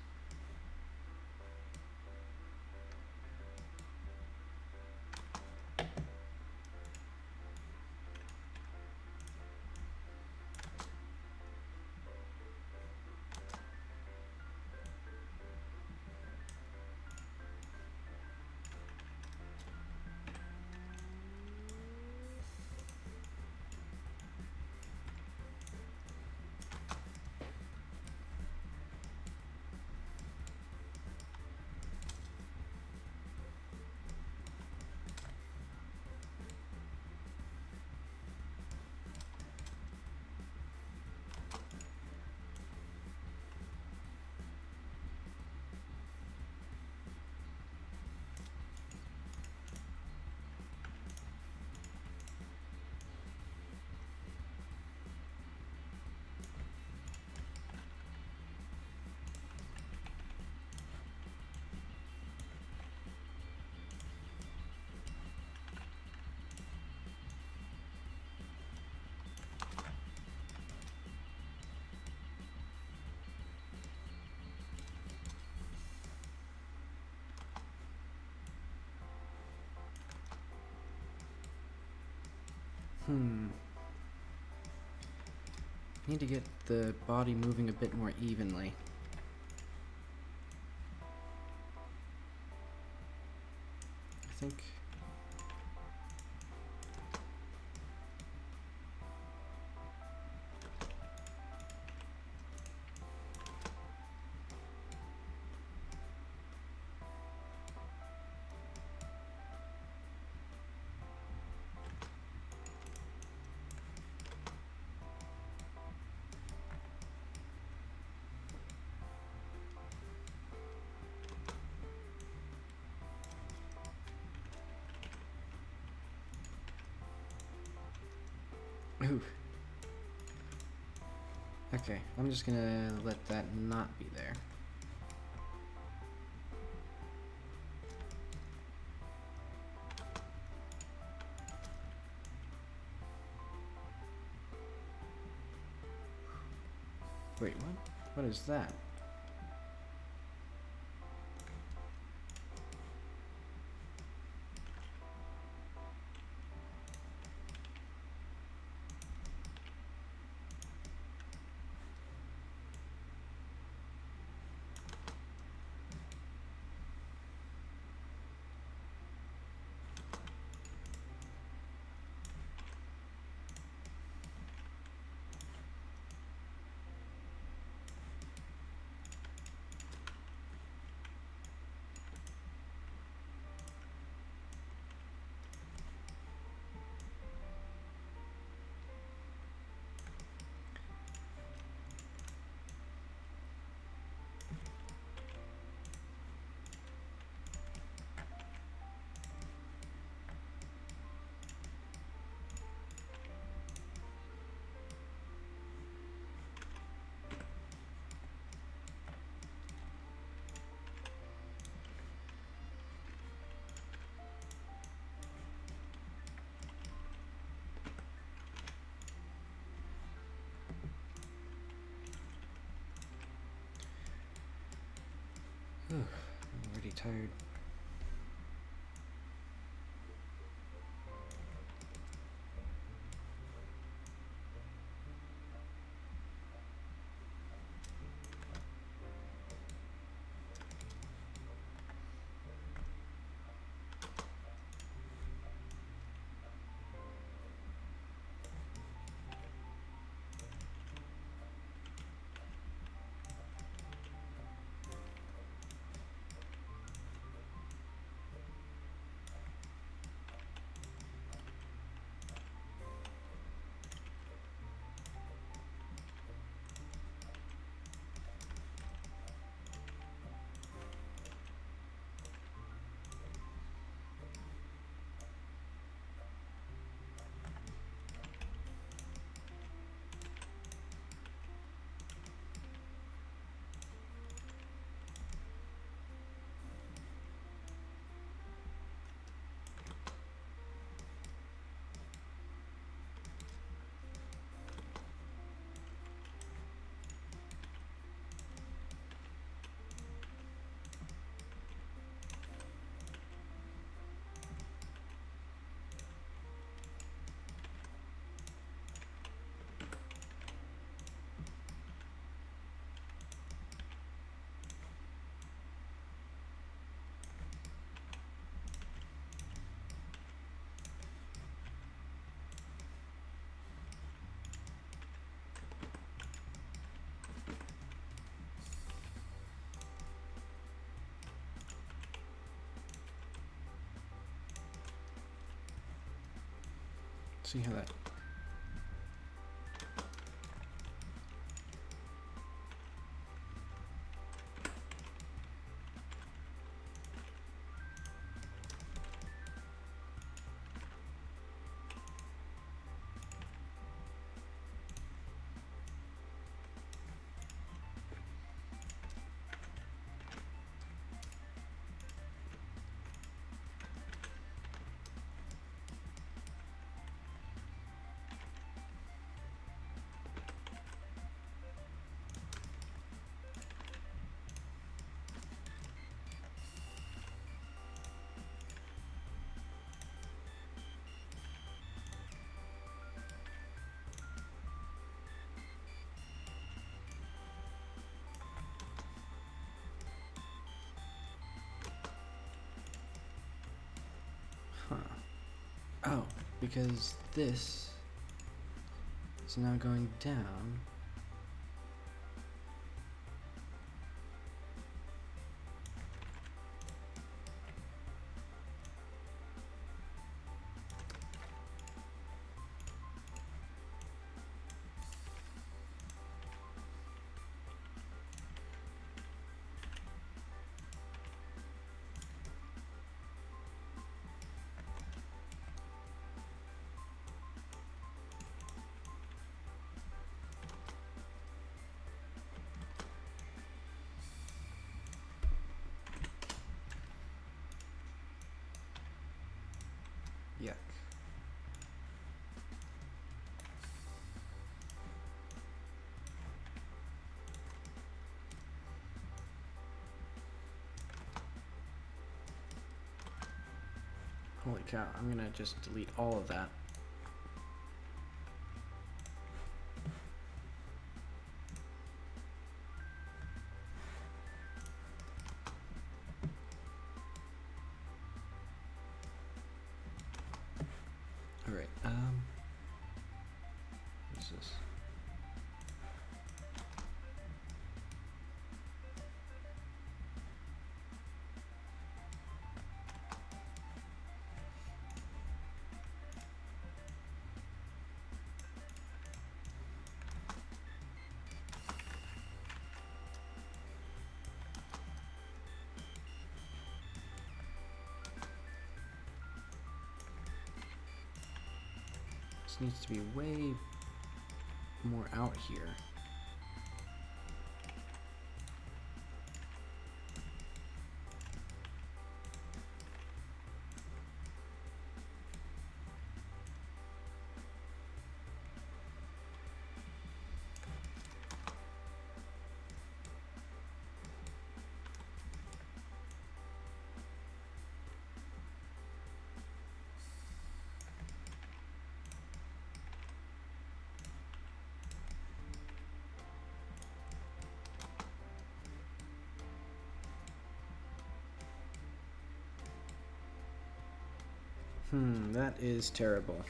Need to get the body moving a bit more evenly. I think. Ooh. Okay, I'm just gonna let that not be there. Wait, what? What is that? I'm already tired. See how that... Huh. Oh, because this is now going down. Yuck. Holy cow, I'm gonna just delete all of that. Alright, what is this? This needs to be way more out here. That is terrible.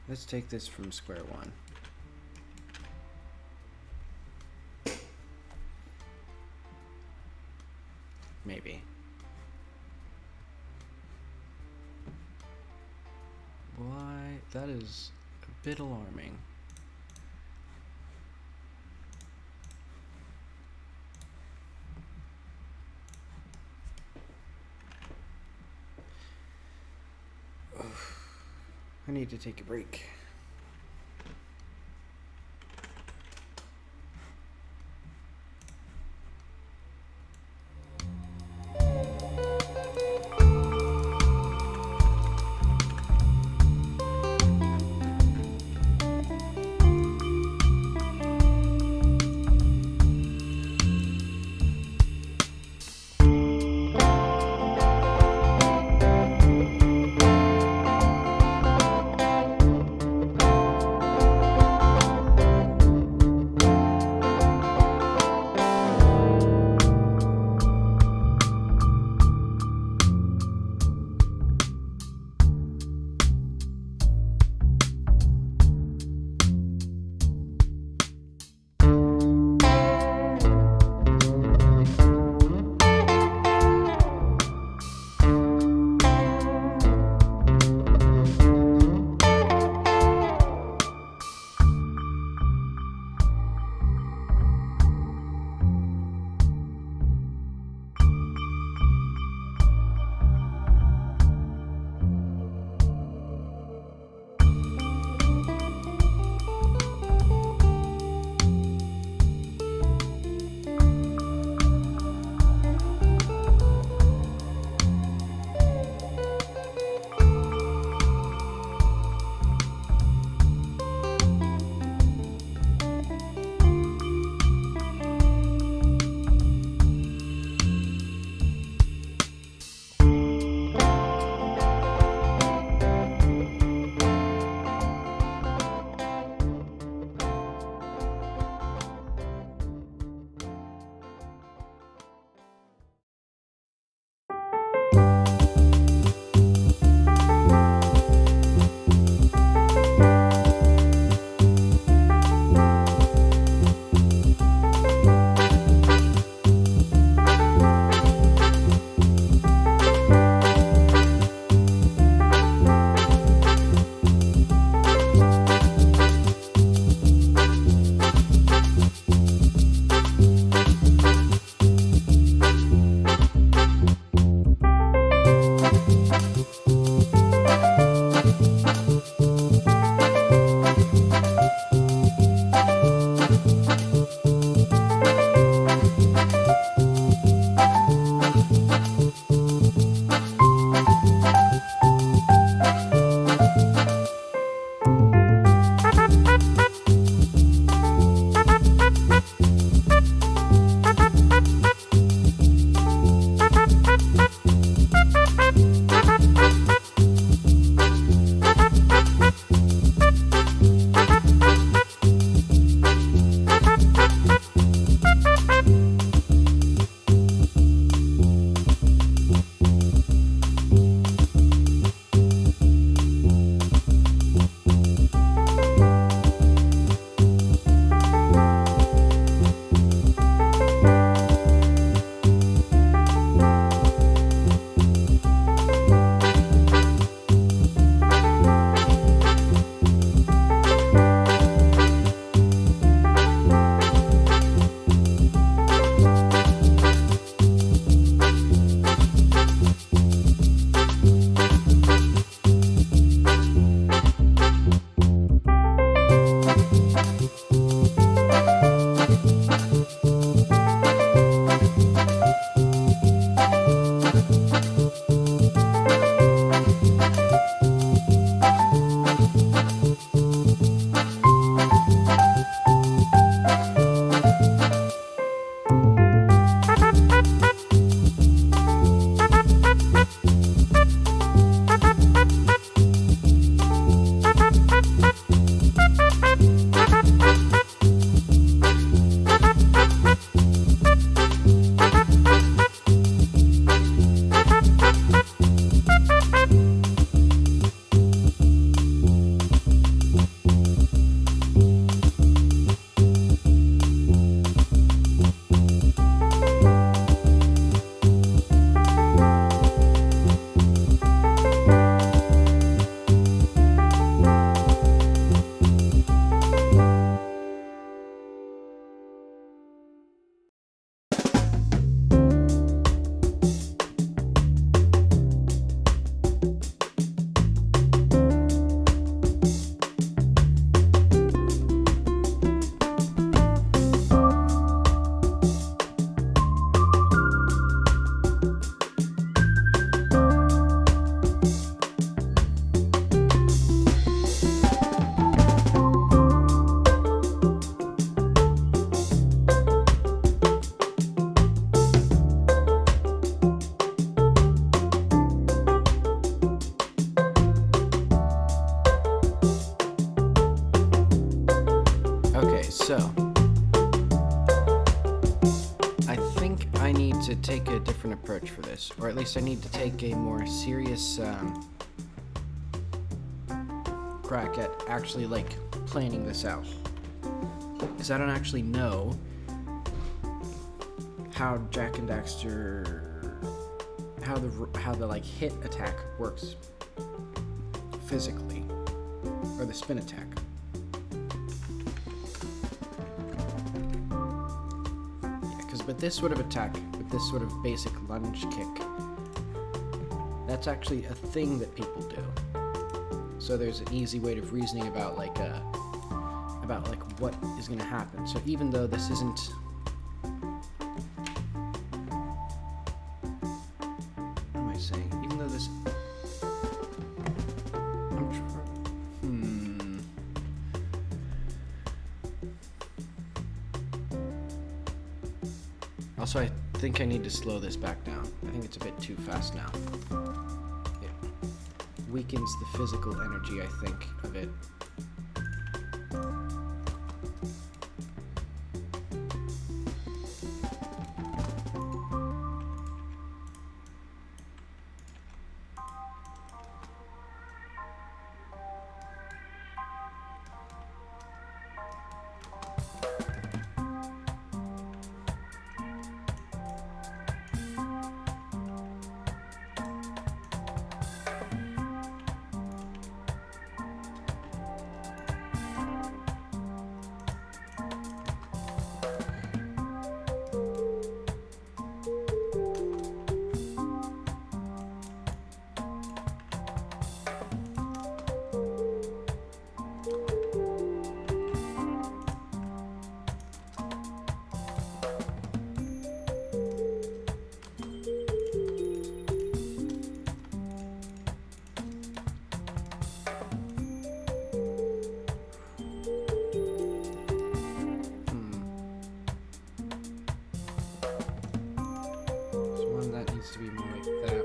Let's take this from square one. Maybe. Why? That is a bit alarming. I need to take a break. So, I think I need to take a different approach for this, or at least I need to take a more serious crack at actually like planning this out, because I don't actually know how Jak and Daxter, how the like hit attack works physically, or the spin attack. But this sort of attack, with this sort of basic lunge kick, that's actually a thing that people do. So there's an easy way of reasoning about what is going to happen. So even though this isn't, what am I saying? Even though this, Also, I think I need to slow this back down. I think it's a bit too fast now. It weakens the physical energy, I think, of it. To be more like that.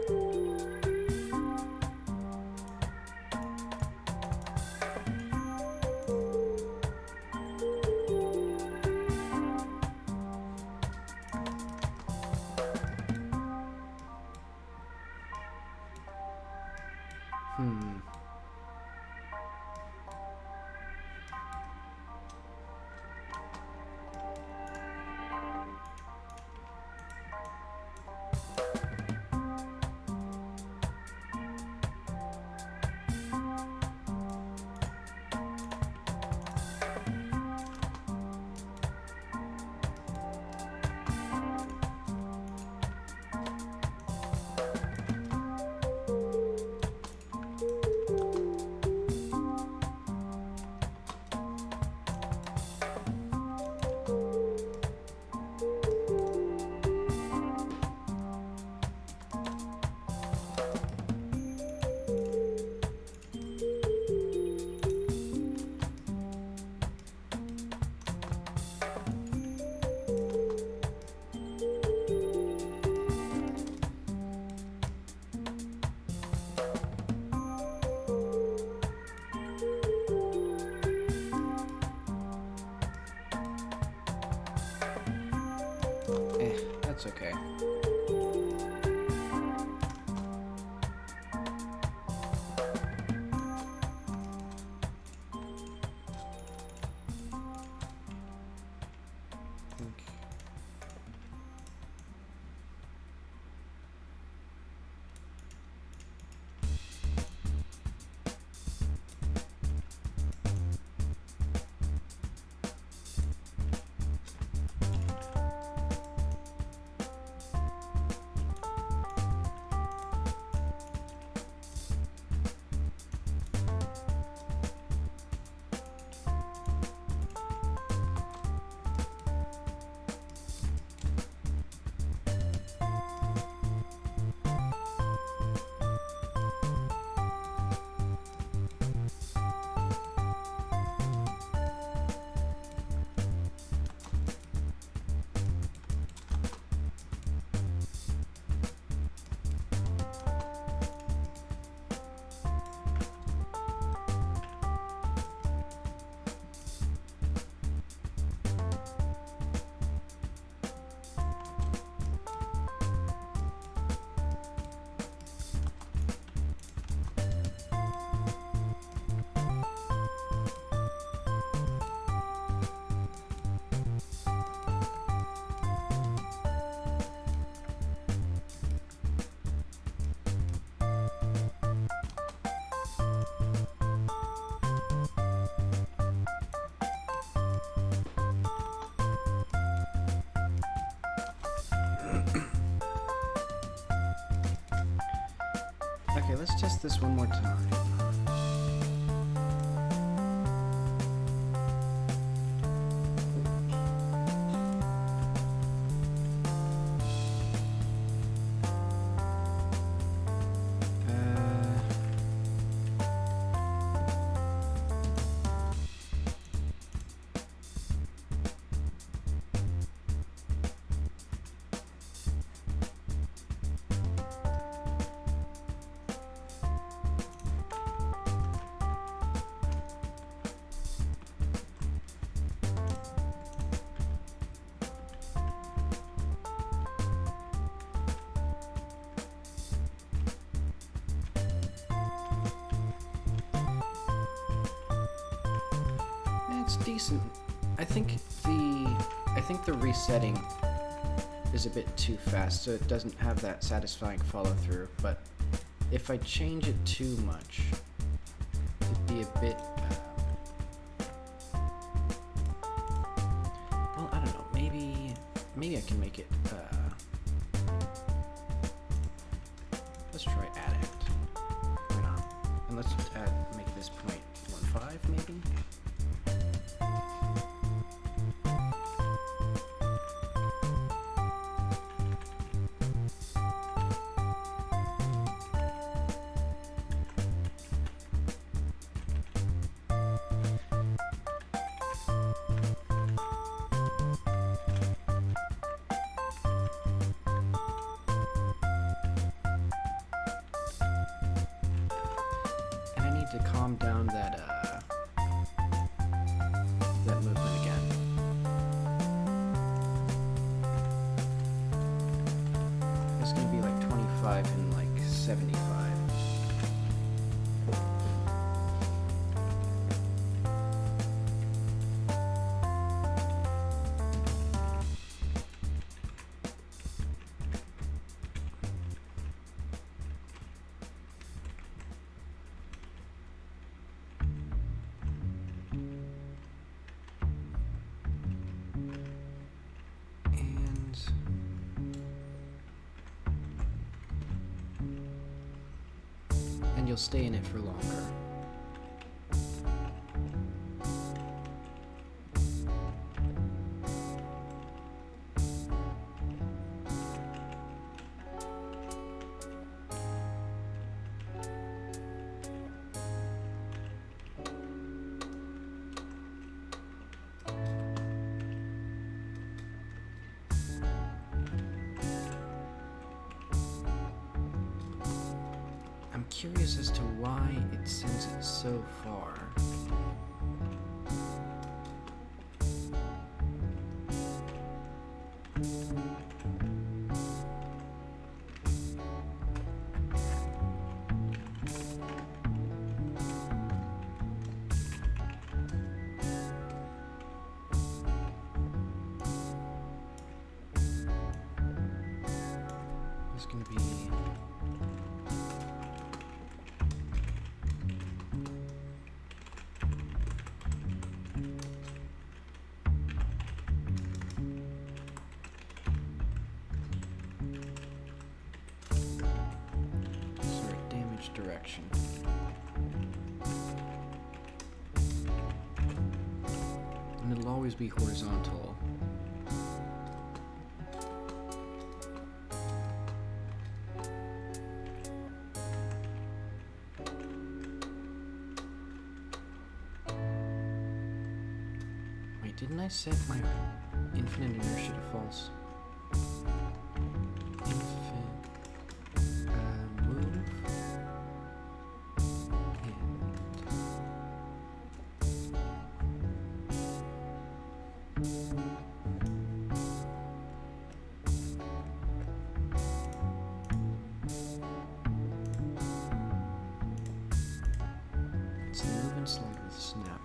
That's okay. Okay, let's test this one more time. It's decent. I think the resetting is a bit too fast, so it doesn't have that satisfying follow through. But if I change it too much, it'd be a bit. Well, I don't know. Maybe I can make it. Let's try addict. Why not? And let's make this 0.15 maybe. To calm down that movement again. It's gonna be like 25 and like 75. And you'll stay in it for longer. I'm curious as to why it sends it so far. It's gonna be direction. And it'll always be horizontal. Wait, didn't I set my infinite inertia to false? It's move and slide with snap.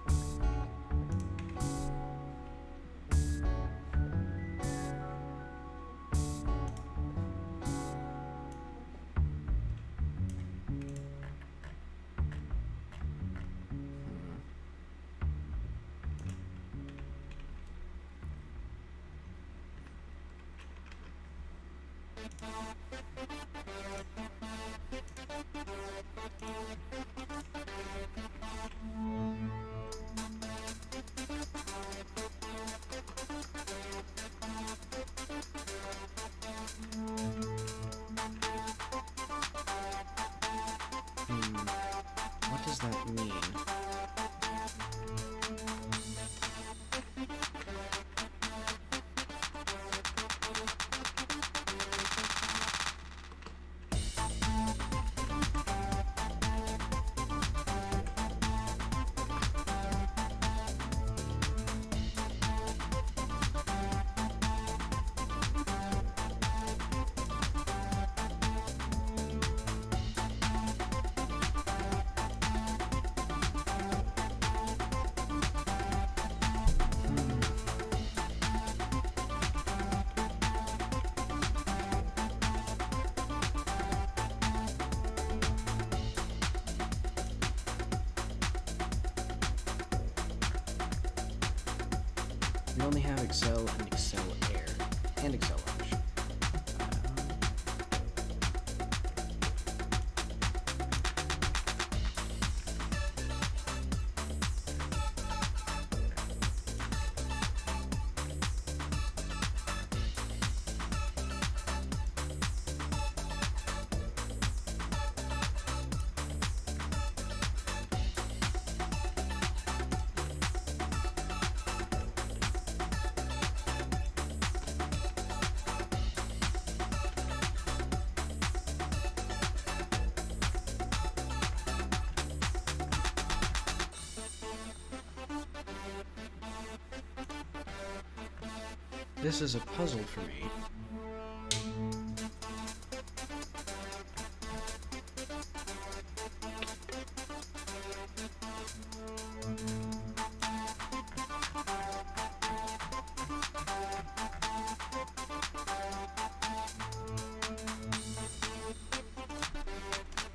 What does that mean? We only have Excel and Excel Air and Excel Launch. This is a puzzle for me.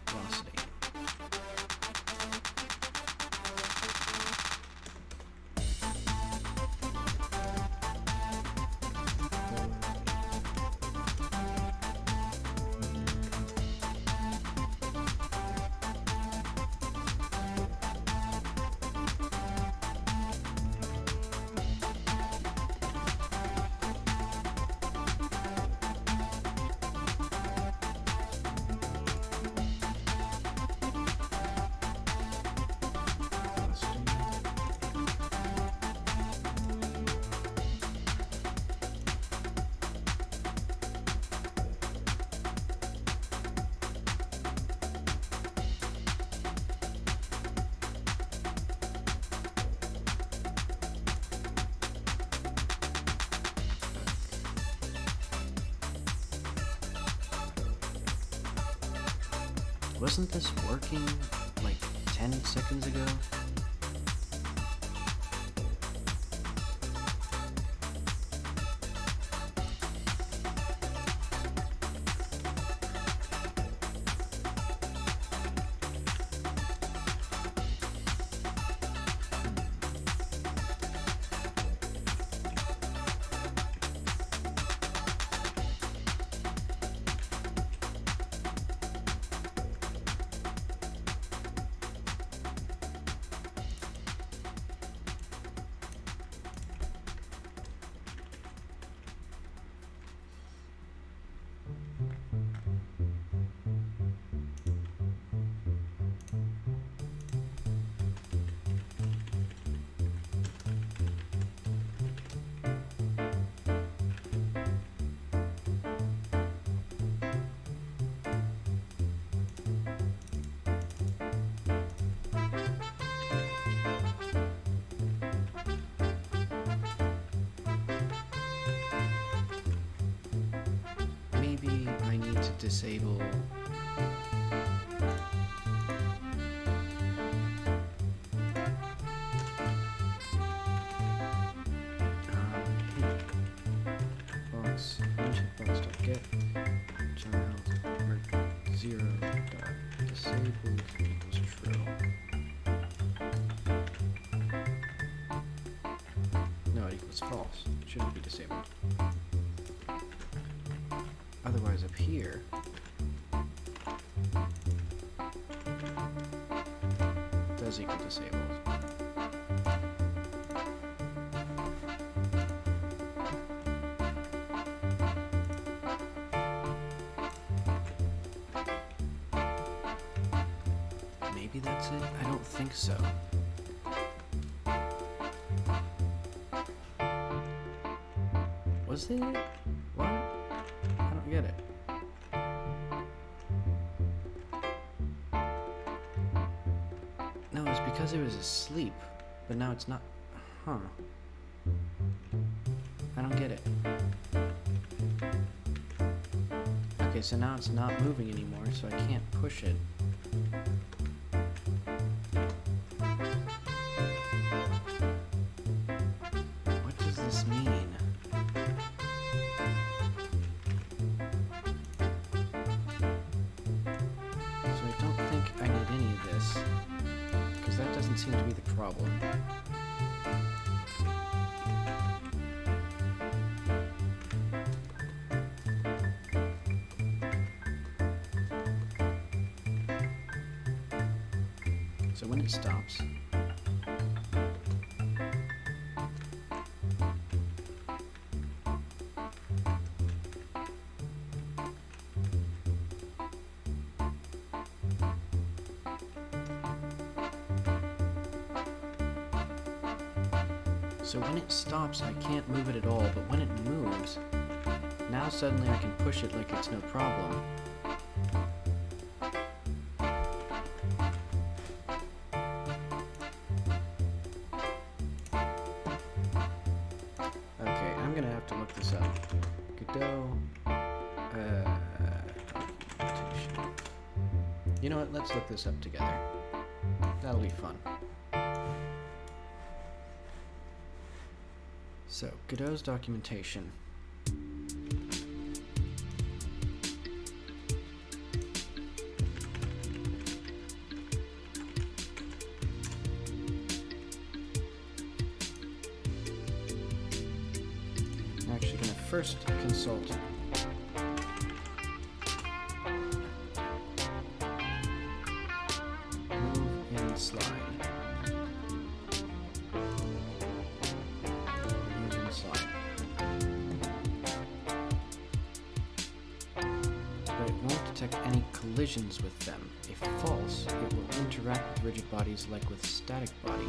Velocity. Wasn't this working like 10 seconds ago? Maybe I need to disable box checkbox.get child mark 0 dot disabled equals true. No, it equals false. It shouldn't be disabled. Otherwise, up here, it does equal disabled. maybe that's it? I don't think so. Was it? What? I don't get it. No, it's because it was asleep, but now it's not. Huh. I don't get it. Okay, so now it's not moving anymore, so I can't push it. What does this mean? So I don't think I need any of this, because that doesn't seem to be the problem. So when it stops, I can't move it at all, but when it moves, now suddenly I can push it like it's no problem. Okay, I'm gonna have to look this up. Godot, documentation. You know what, let's look this up together. That'll be fun. So, Godot's documentation. I'm actually going to first consult move and slide. Any collisions with them. If false, it will interact with rigid bodies like with static body.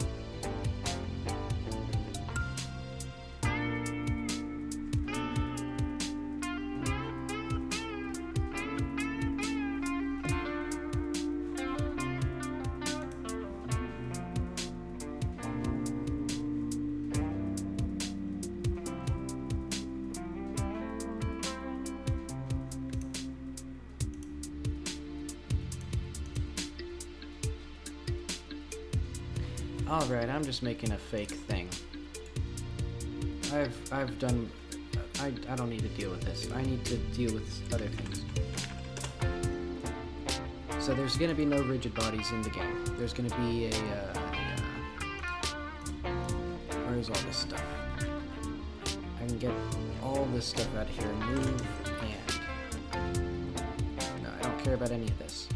Alright, I'm just making a fake thing. I've done... I don't need to deal with this. I need to deal with other things. So there's gonna be no rigid bodies in the game. There's gonna be where's all this stuff? I can get all this stuff out of here. Move and... No, I don't care about any of this.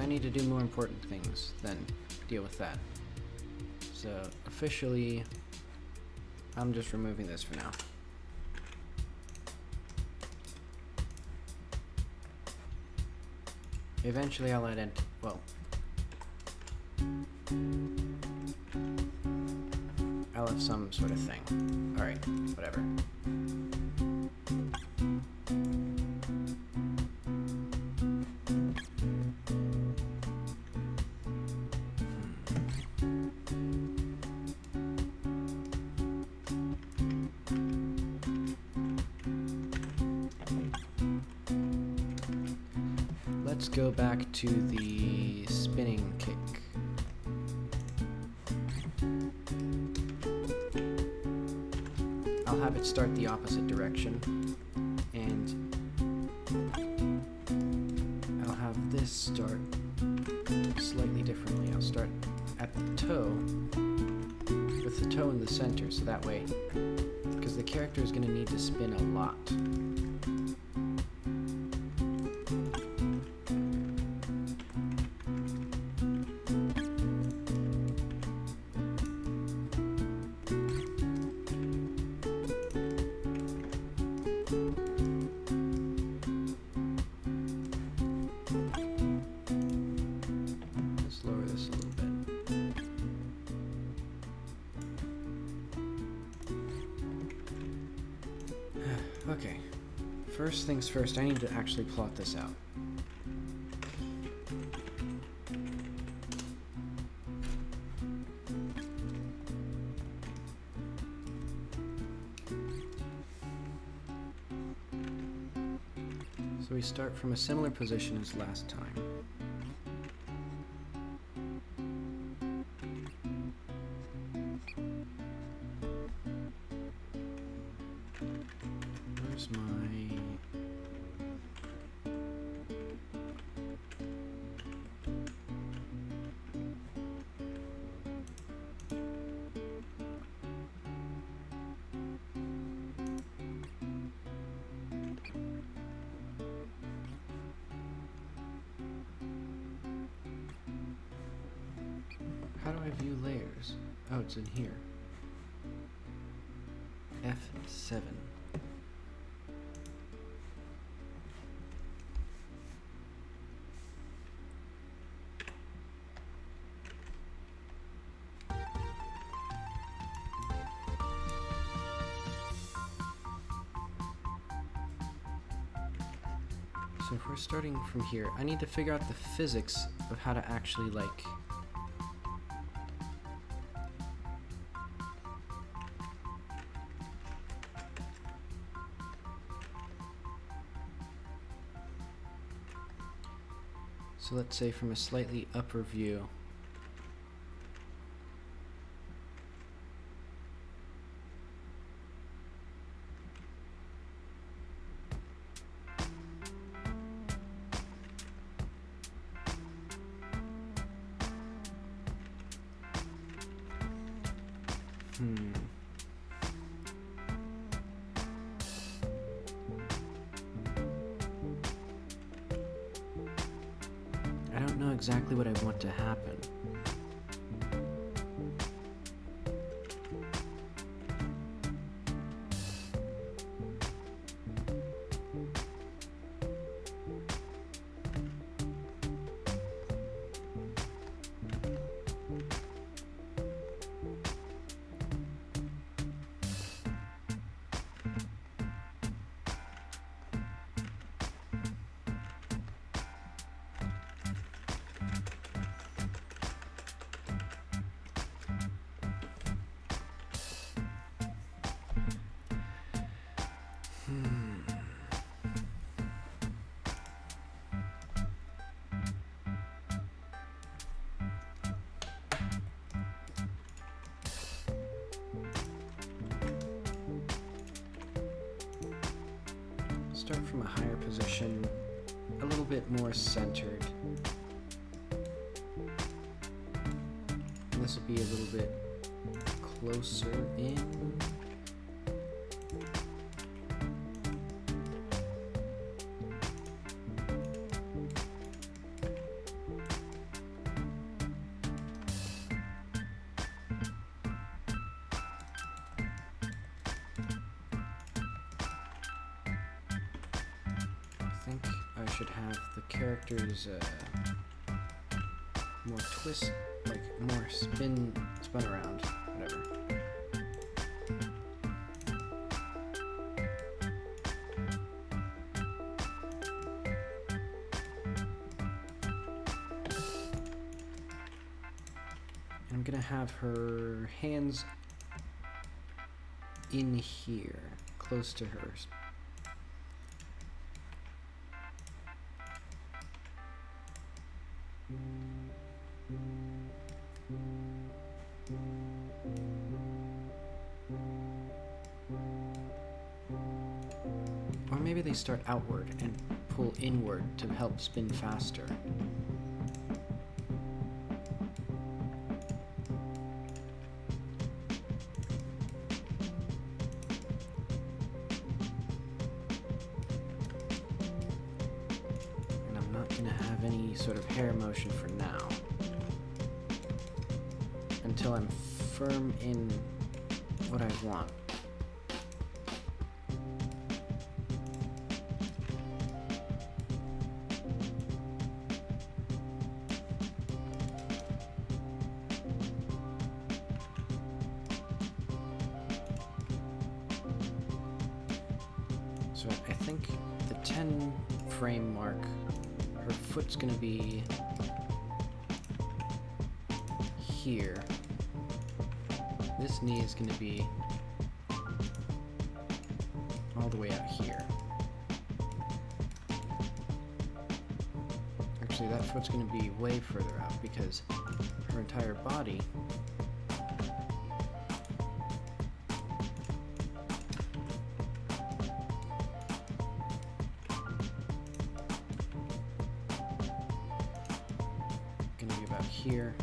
I need to do more important things than deal with that. So, officially, I'm just removing this for now. Eventually I'll add I'll have some sort of thing. Alright, whatever. Let's go back to the spinning kick. I'll have it start the opposite direction, and I'll have this start slightly differently. I'll start at the toe, with the toe in the center, so that way, because the character is going to need to spin a lot. Let's lower this a little bit. Okay, first things first, I need to actually plot this out. So we start from a similar position as last time. Where's my... How do I view layers? Oh, it's in here. F7. So if we're starting from here, I need to figure out the physics of how to actually, like, so let's say from a slightly upper view. I don't know exactly what I want to happen. Start from a higher position, a little bit more centered. And this will be a little bit closer in. I think I should have the characters more twist, like more spun around, whatever. And I'm gonna have her hands in here, close to hers. Or maybe they start outward and pull inward to help spin faster. And I'm not going to have any sort of hair motion for now, until I'm firm in what I want. So I think the 10 frame mark, her foot's gonna be here. This knee is gonna be all the way out here. Actually, that foot's gonna be way further out because her entire body here.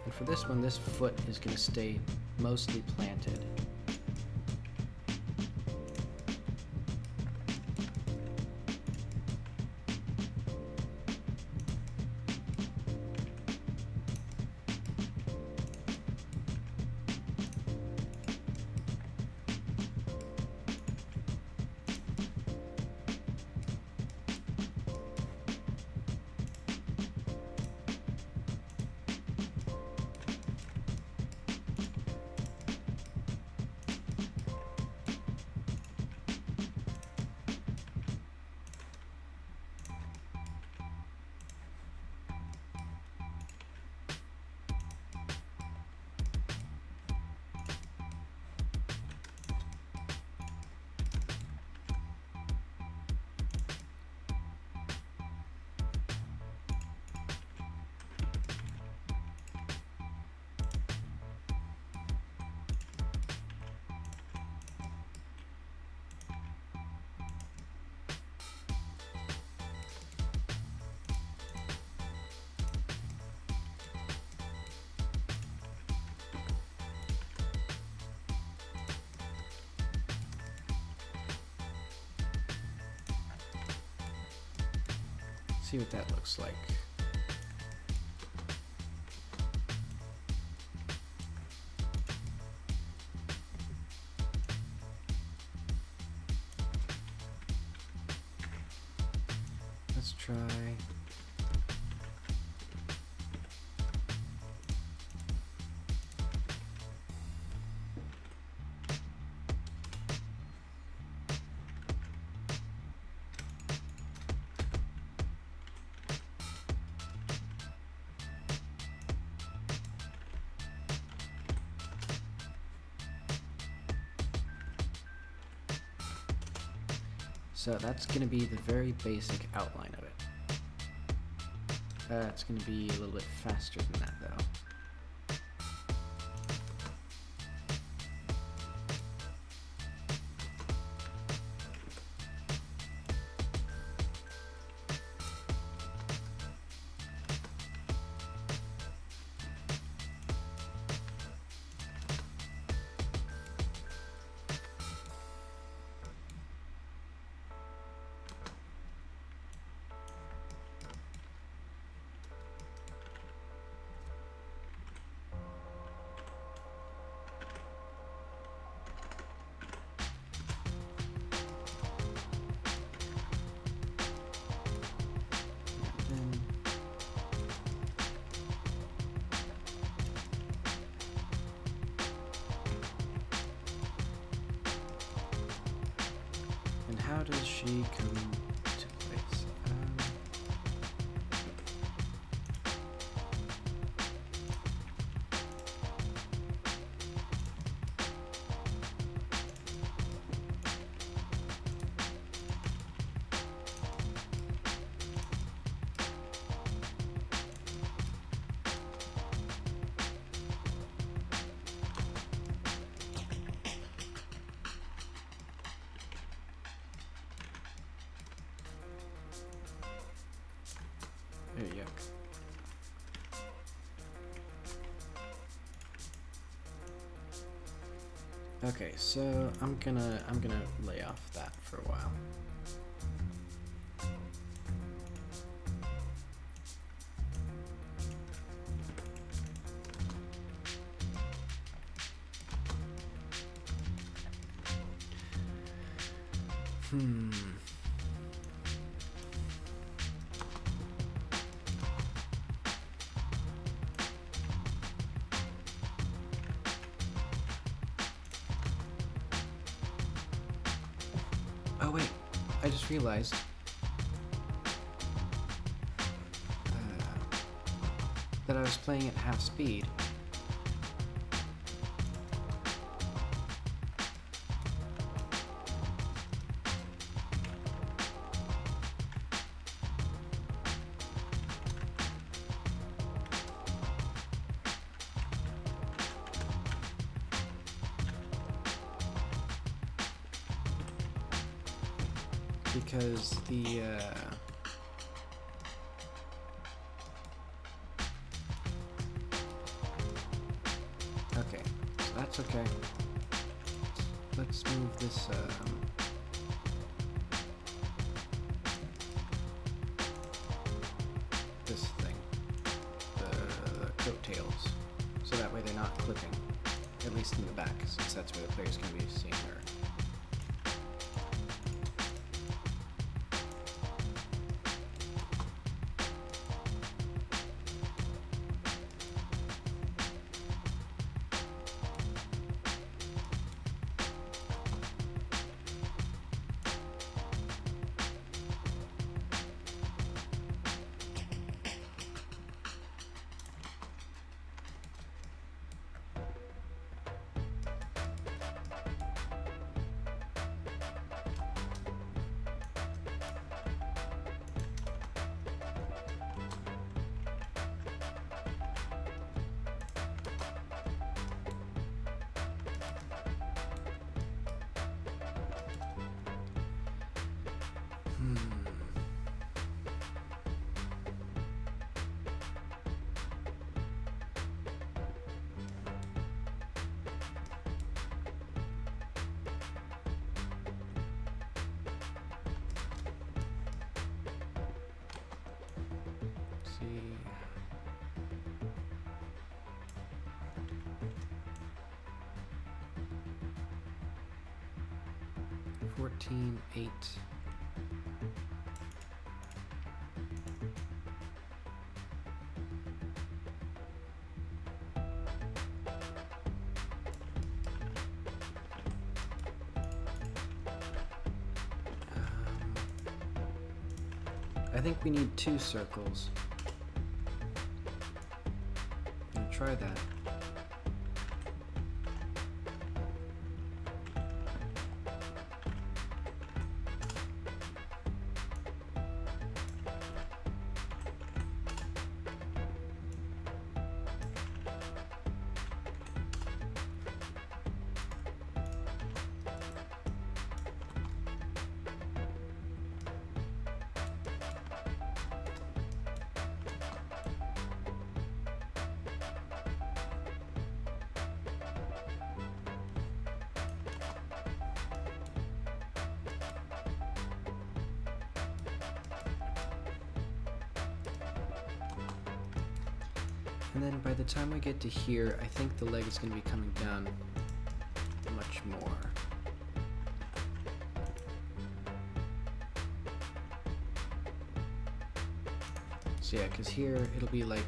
And for this one, this foot is going to stay mostly planted. See what that looks like. Let's try. So that's going to be the very basic outline of it. It's going to be a little bit faster than that though. How does she come to place? Okay, so I'm gonna lay off that for a while. Oh wait, I just realized that I was playing at half speed. Because the okay, so that's okay. Let's move this this thing, the coattails, so that way they're not clipping, at least in the back, since that's where the player's going to be seeing her. See. 14, 8. I think we need 2 circles. I'm gonna try that. And then by the time I get to here, I think the leg is going to be coming down much more. So yeah, because here it'll be like...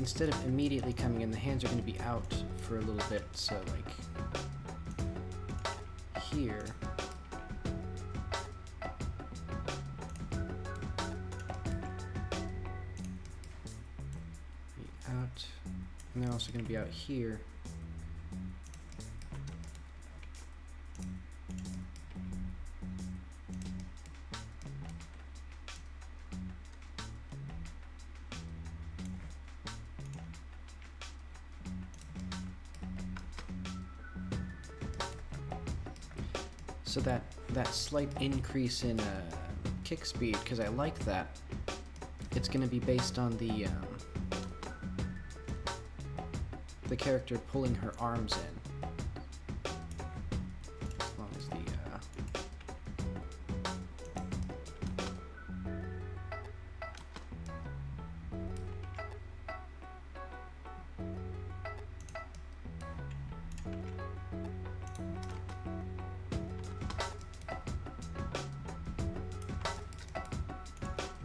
instead of immediately coming in, the hands are going to be out for a little bit. So like here. Be out, and they're also going to be out here. So that slight increase in kick speed, because I like that, it's going to be based on the character pulling her arms in. As long as the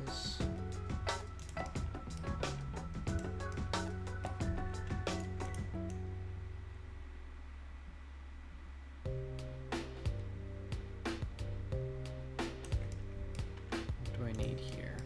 this. What do I need here?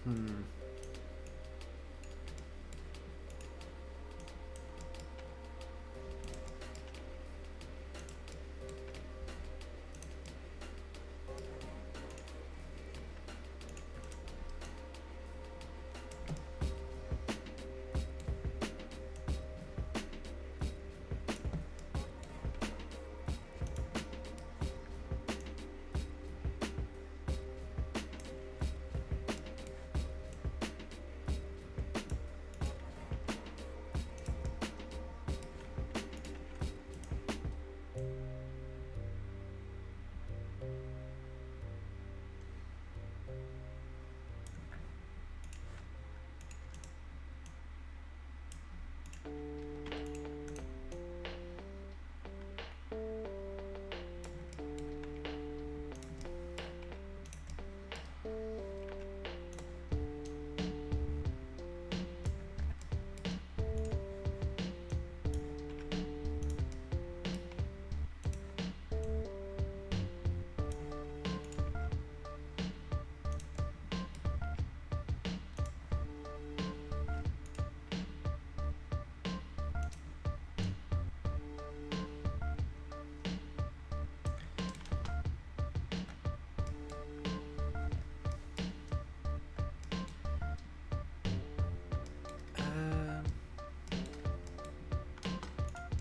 Hmm.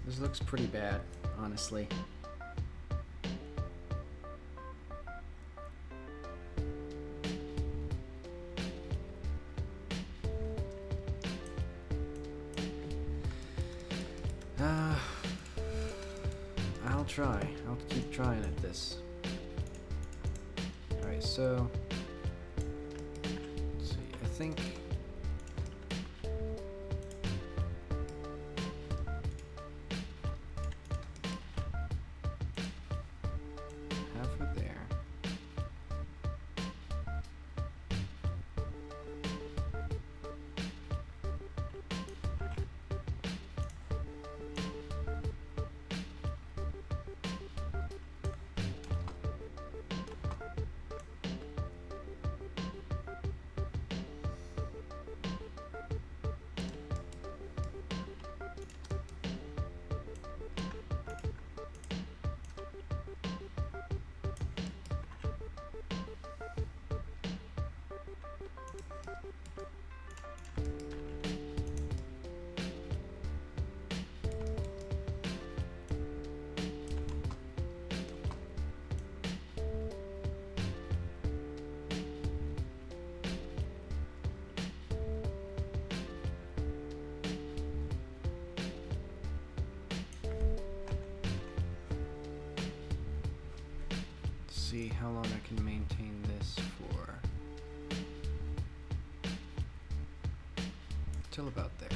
This looks pretty bad, honestly. I'll try. I'll keep trying at this. Alright, so let's see. I think see how long I can maintain this for. Till about there.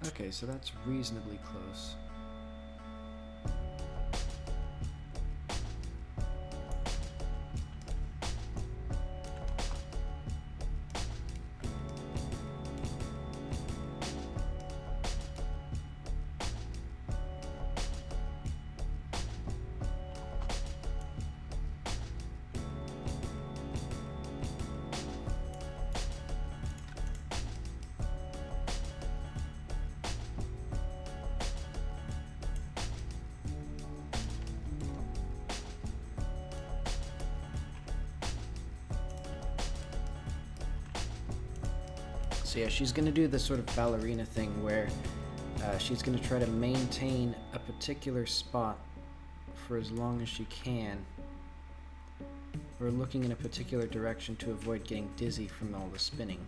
Okay, so that's reasonably close. So yeah, she's going to do this sort of ballerina thing where she's going to try to maintain a particular spot for as long as she can, or looking in a particular direction to avoid getting dizzy from all the spinning.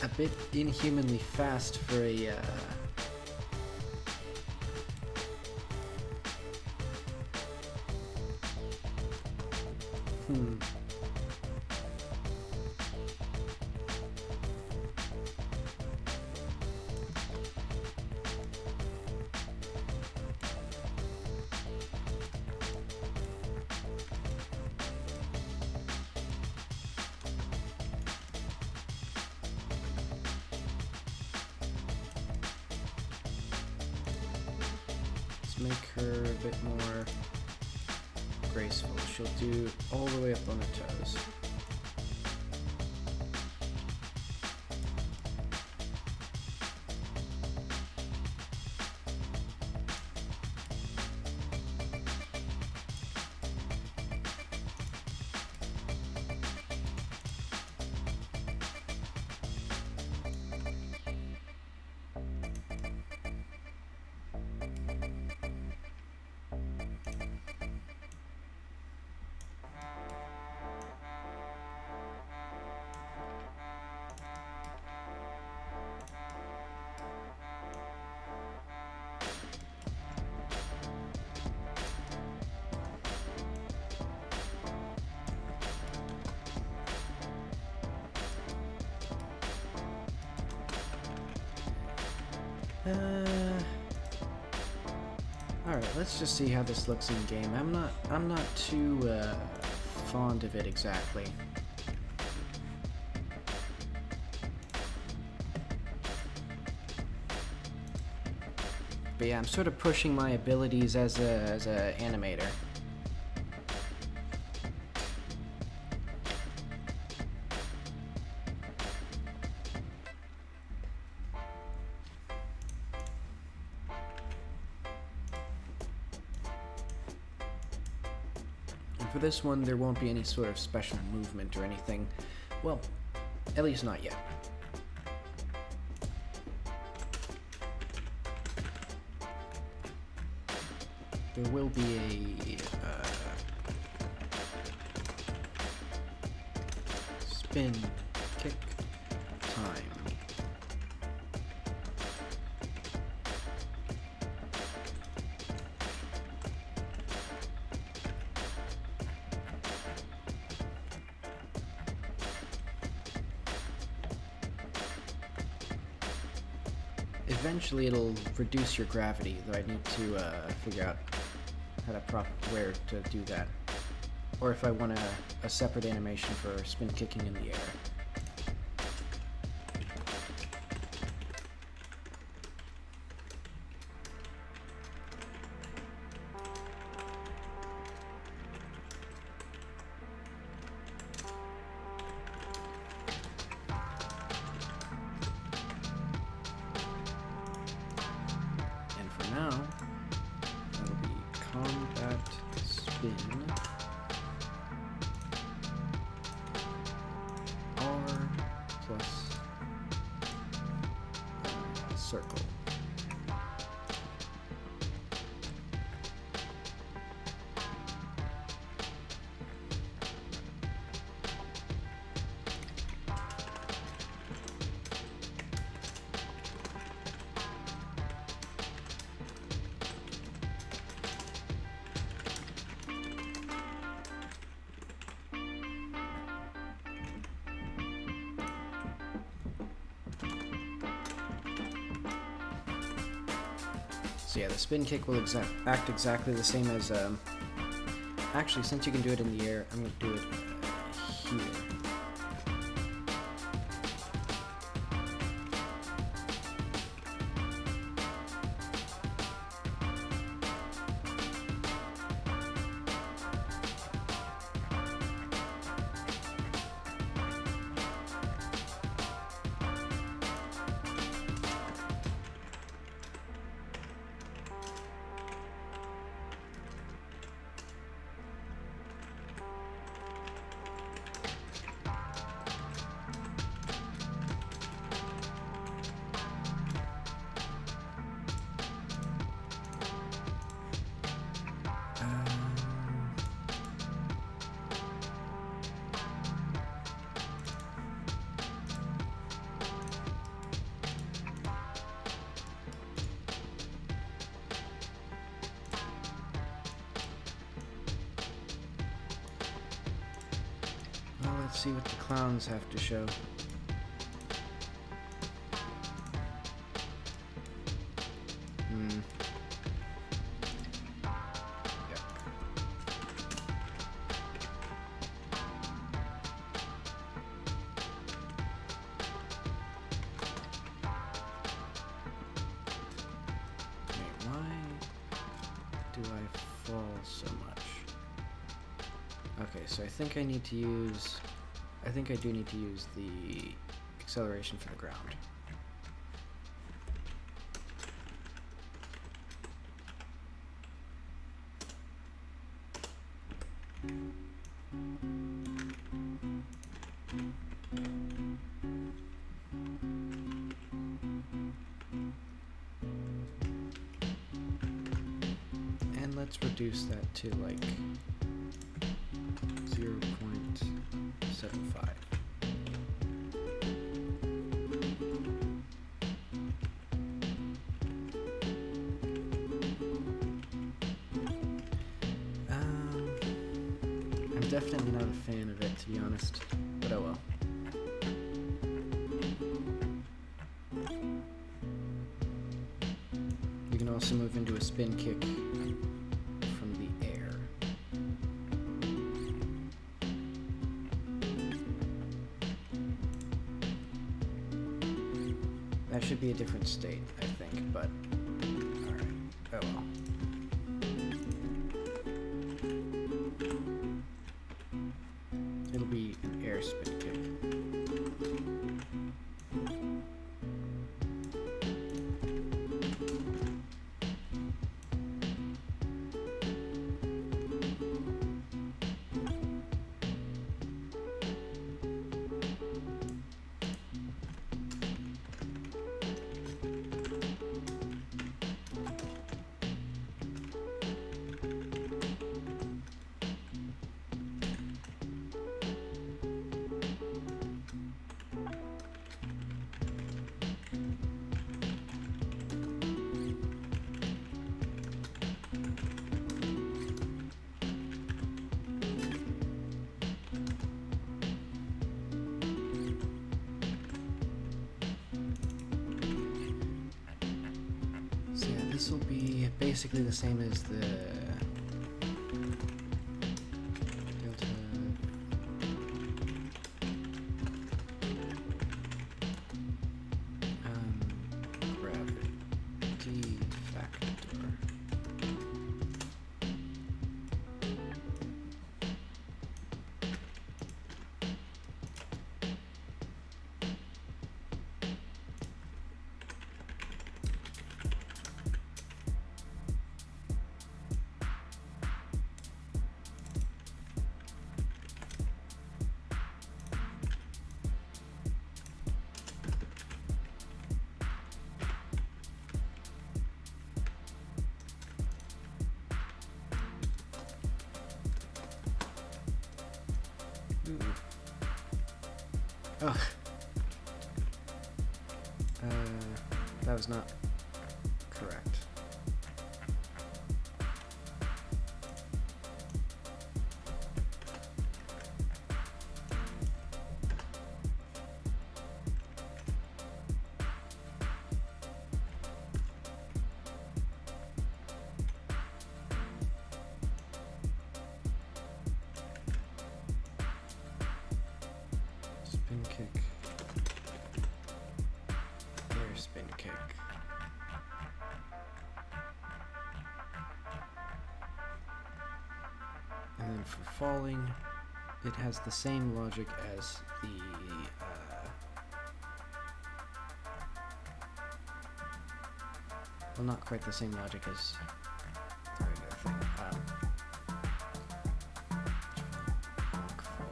A bit inhumanly fast for a Let's make her a bit more graceful. She'll do all the way up on her toes. Alright, let's just see how this looks in game. I'm not too fond of it exactly. But yeah, I'm sort of pushing my abilities as a animator. And for this one, there won't be any sort of special movement or anything. Well, at least not yet. There will be a spin kick time. Eventually it'll reduce your gravity, though I need to figure out where to do that. Or if I want a separate animation for spin kicking in the air. And for now, that'll be combat spin R plus circle. So yeah, the spin kick will act exactly the same as, actually, since you can do it in the air, I'm going to do it here. Well, let's see what the clowns have to show. Yep. Wait, why do I fall so much? Okay, so I think I do need to use the acceleration for the ground. And let's reduce that to like 0.75. I'm definitely not a fan of it, to be honest, but oh well. also move into a spin kick from the air. That should be a different state, I think, but alright. Oh well. It'll be an air spin kick. This will be basically the same as the delta gravity factor. Oh. That was not correct. Spin kick. Air spin kick. And then for falling, it has the same logic as the well, not quite the same logic as the regular thing. Bonk fall.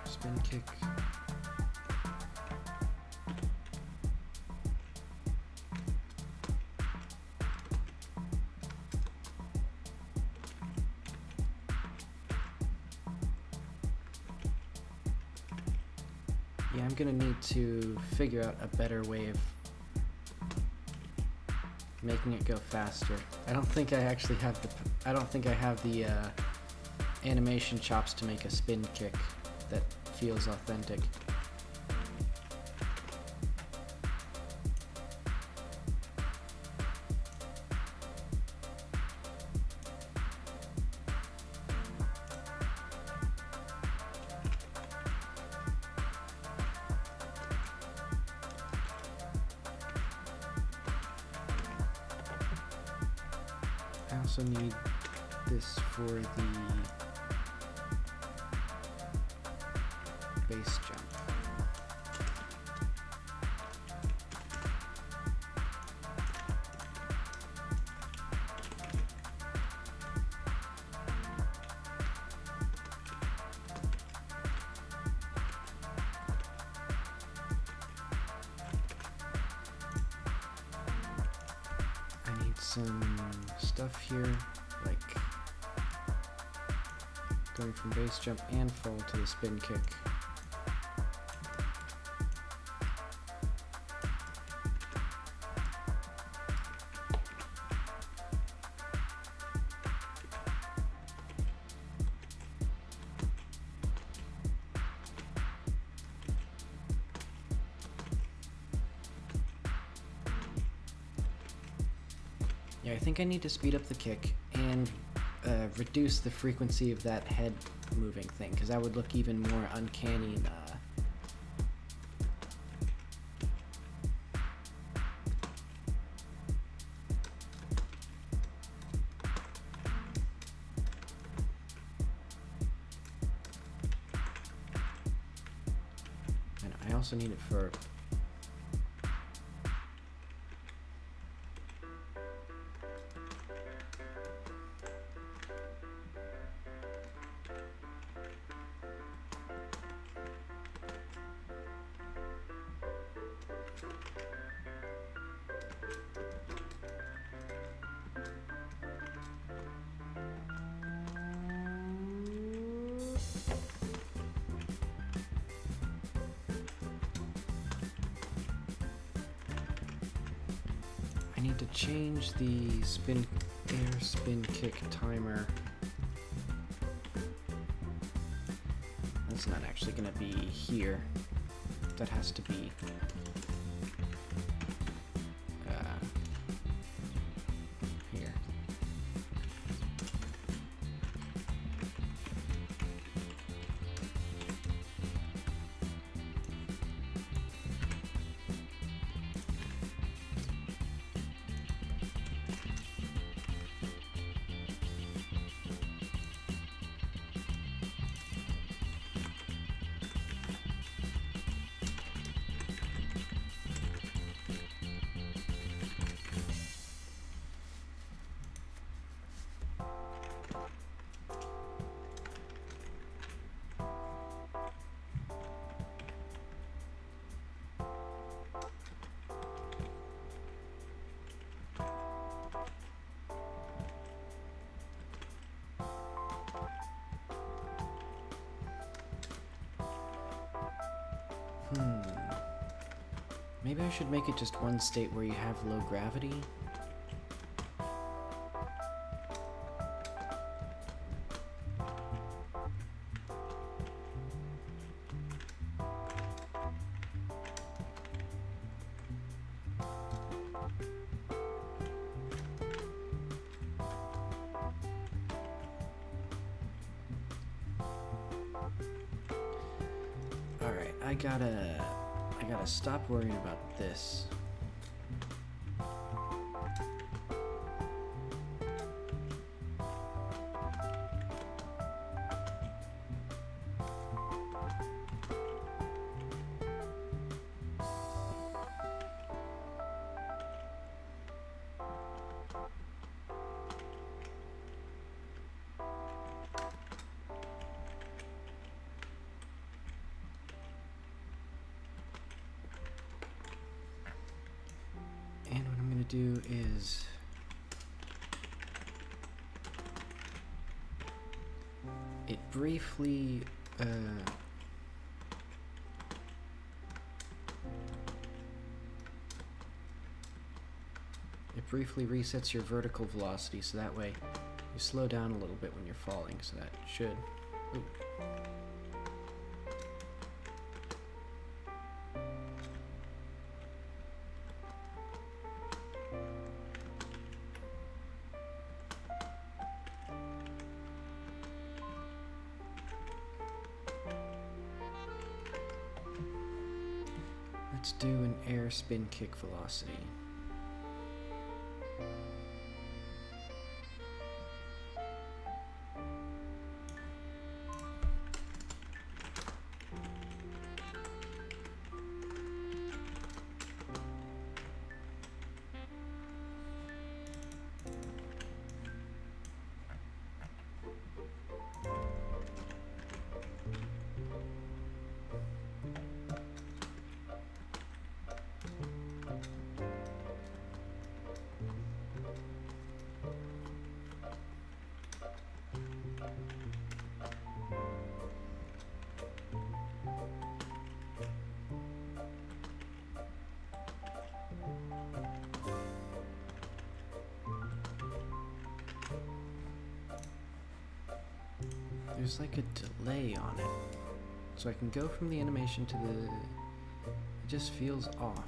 Spin kick. Yeah, I'm gonna need to figure out a better way of making it go faster. I don't think I actually have the animation chops to make a spin kick that feels authentic. I also need this for the base jump. I need some stuff here, like going from base jump and fall to the spin kick. Yeah, I think I need to speed up the kick and reduce the frequency of that head moving thing, because that would look even more uncanny and and I also need it for I need to change the air spin kick timer. That's not actually going to be here. That has to be here. Maybe I should make it just one state where you have low gravity. Alright, I gotta stop worrying about this. Do is it briefly resets your vertical velocity, so that way you slow down a little bit when you're falling, so that should ooh. Let's do an air spin kick velocity. There's like a delay on it. So I can go from the animation to the... It just feels off.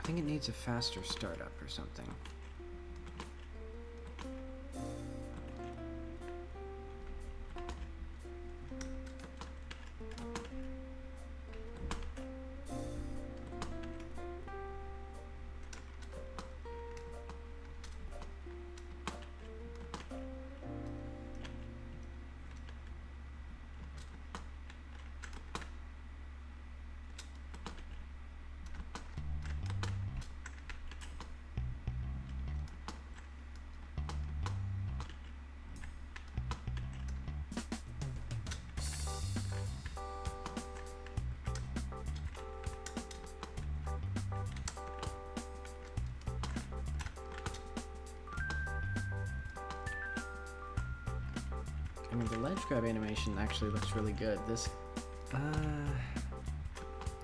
think it needs a faster startup or something. I mean, the ledge grab animation actually looks really good. This,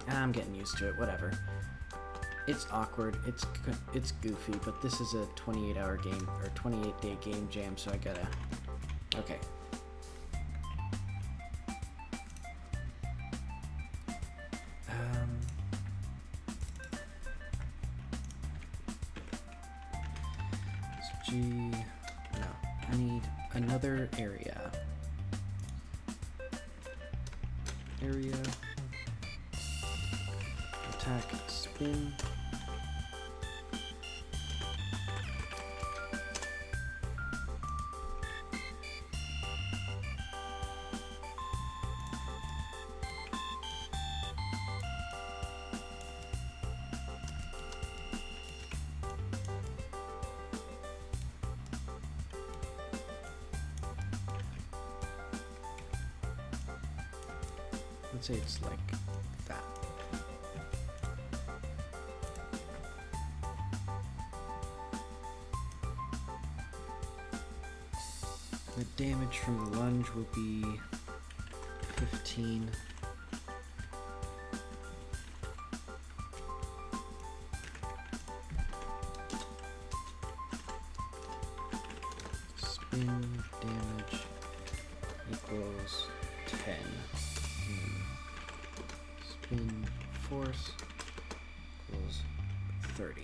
I'm getting used to it, whatever. It's awkward, it's goofy, but this is a 28-hour game, or 28-day game jam, so I gotta... Okay. It's G... No, I need another area. Attack, spin. Let's say it's like that. The damage from the lunge will be 15. Spin damage equals 10. Spin force equals 30.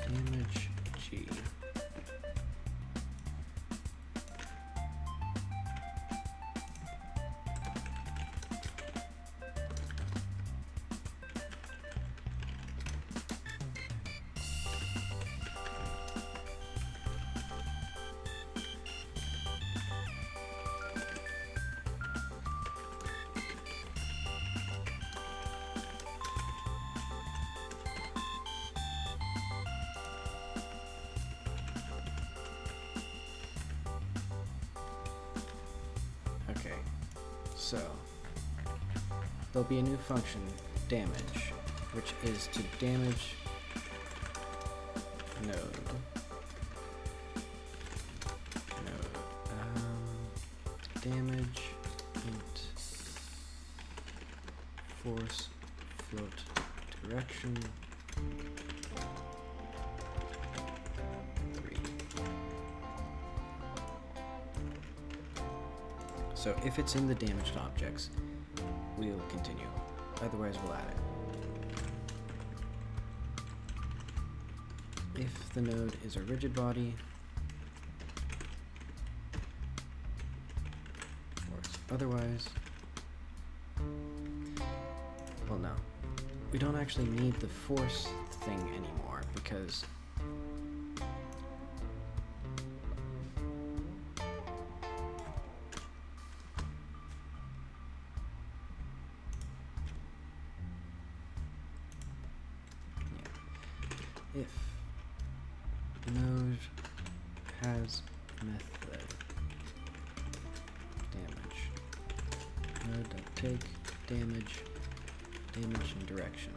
Damage G. Okay, so there'll be a new function, damage, which is to damage node. Damage int force float direction 3. So if it's in the damaged objects, we'll continue. Otherwise, we'll add it. If the node is a rigid body, otherwise, well, no. We don't actually need the force thing anymore because if node has method damage take damage, damage and direction.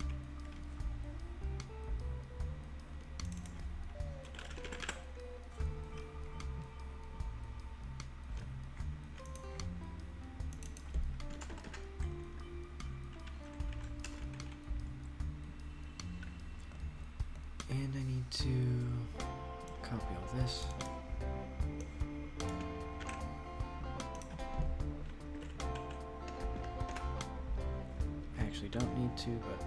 And I need to copy all this. I actually don't need to, but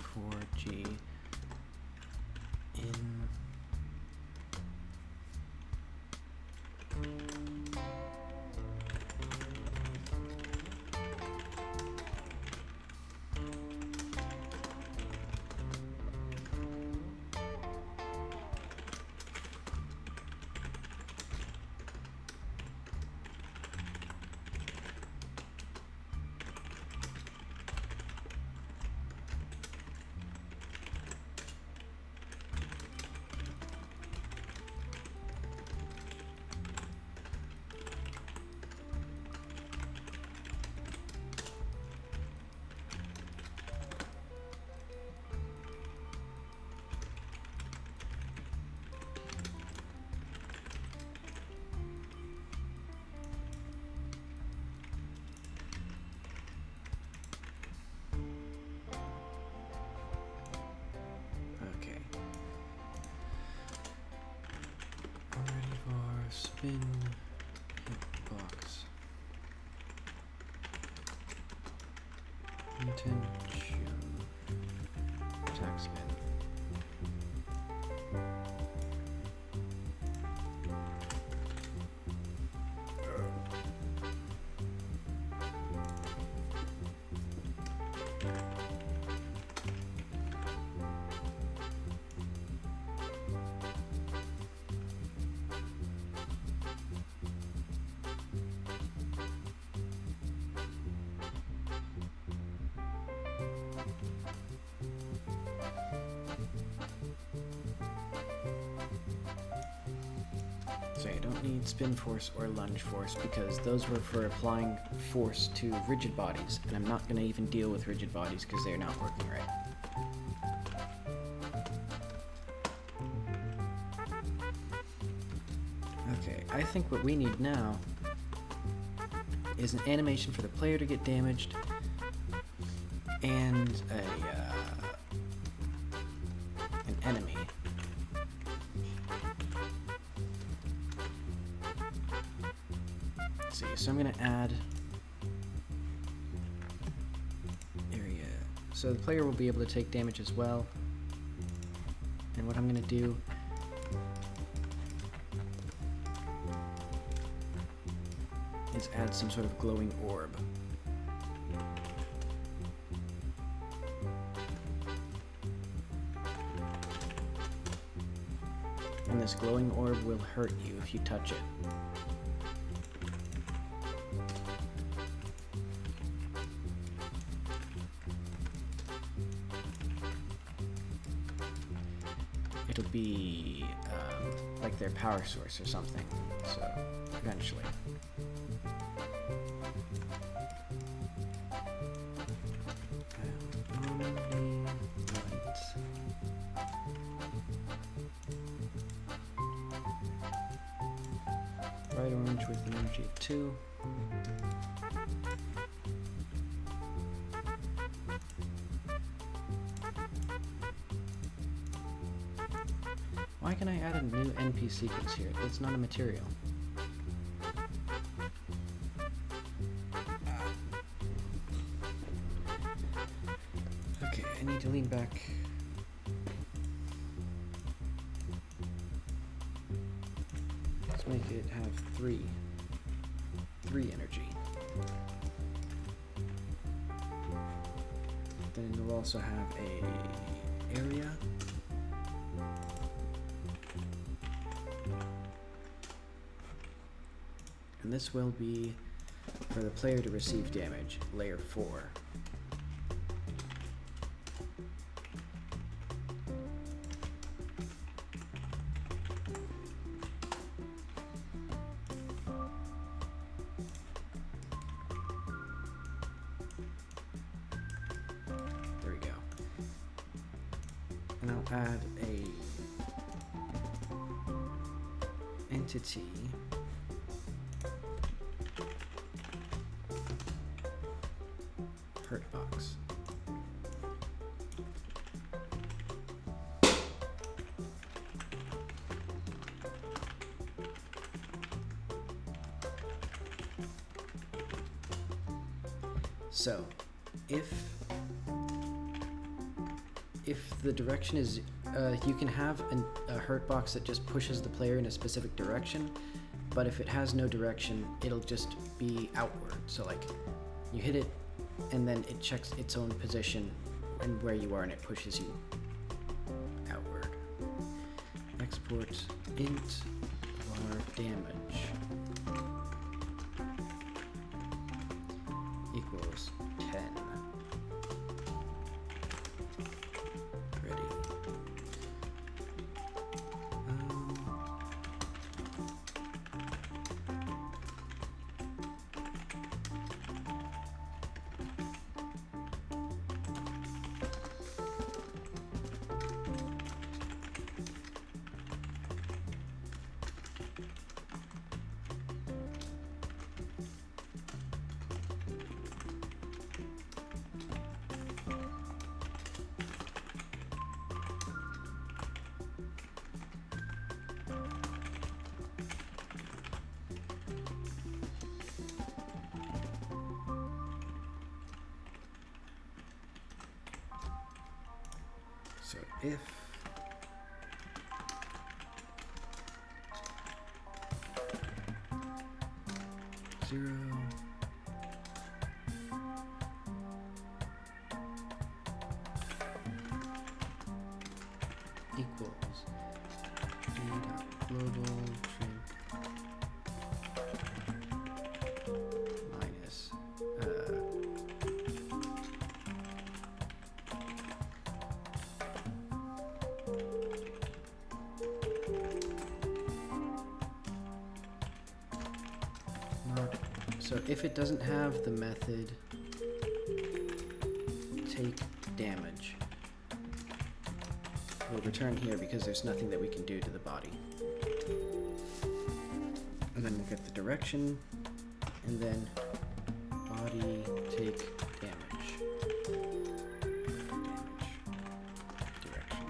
for G in spin, hitbox, intention, attack spin. So I don't need spin force or lunge force because those were for applying force to rigid bodies, and I'm not going to even deal with rigid bodies because they're not working right. Okay, I think what we need now is an animation for the player to get damaged and an enemy. Let's see, so I'm going to add area. So the player will be able to take damage as well. And what I'm going to do is add some sort of glowing orb. And this glowing orb will hurt you if you touch it. It'll be like their power source or something, so eventually. Bright orange with an energy of 2. Why can I add a new NP sequence here? That's not a material. Okay, I need to lean back. Let's make it have 3 energy. Then we'll also have a area. And this will be for the player to receive damage, layer 4. And I'll add a entity hurt box. So, if the direction is, you can have a hurt box that just pushes the player in a specific direction, but if it has no direction, it'll just be outward. So like, you hit it, and then it checks its own position and where you are, and it pushes you outward. Export int var damage equals 10. Ready. So if zero equals global trim minus so if it doesn't have the method take damage, we'll return here because there's nothing that we can do to the body. And then we'll get the direction, and then body take damage. Direction.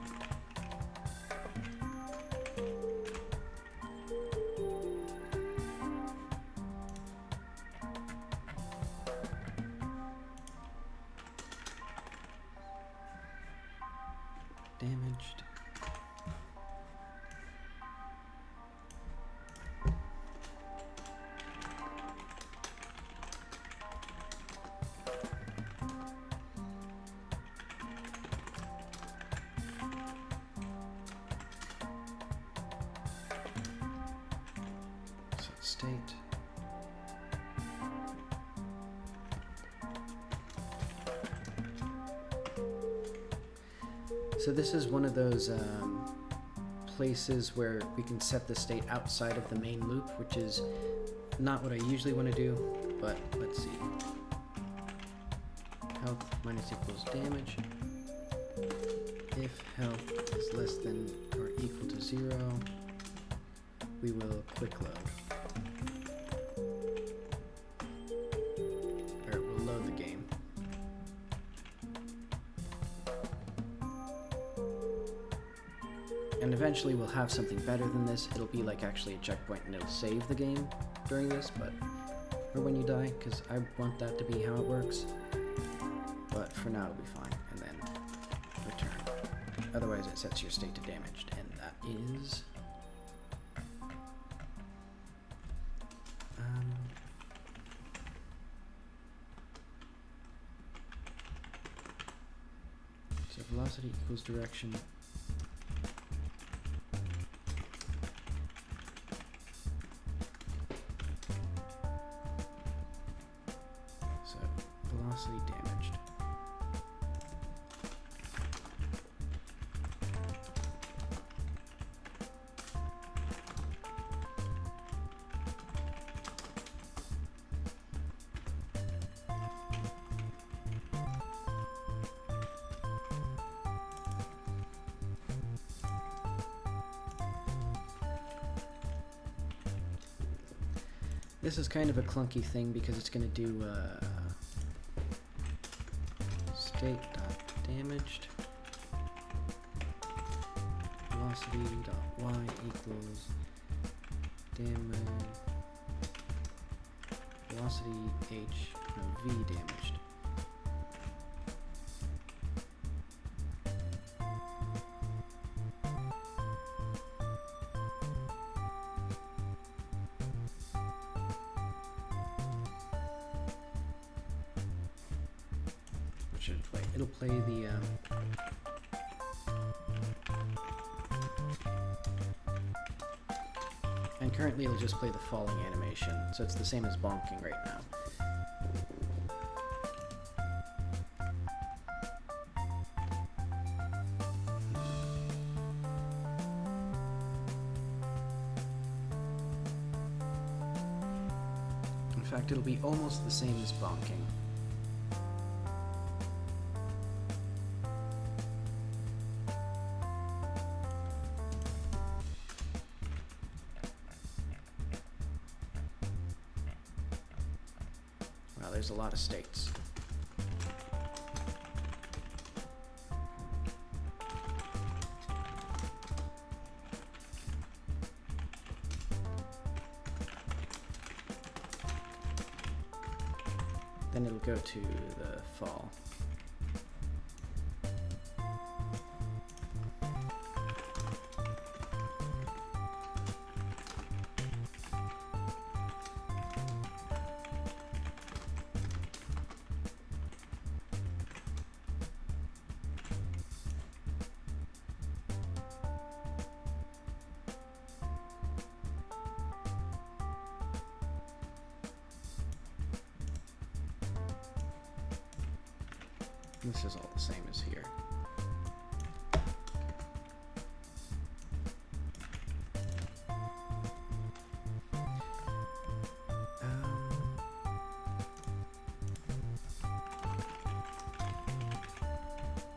Damaged. Set state. So this is one of those places where we can set the state outside of the main loop, which is not what I usually want to do, but let's see. Health minus equals damage. If health is less than or equal to 0, we will quick load. Or it will load the game. And eventually we'll have something better than this. It'll be like actually a checkpoint and it'll save the game during this, or when you die, because I want that to be how it works. But for now it'll be fine, and then return. Otherwise it sets your state to damaged, and that is... so velocity equals direction. Velocity damaged. This is kind of a clunky thing because it's going to do state.damaged velocity.y equals damage velocity v damaged. What should it play? It'll play the and currently it'll just play the falling animation, so it's the same as bonking right now. In fact, it'll be almost the same as bonking. Wow, there's a lot of states. Then it'll go to the fall. This is all the same as here.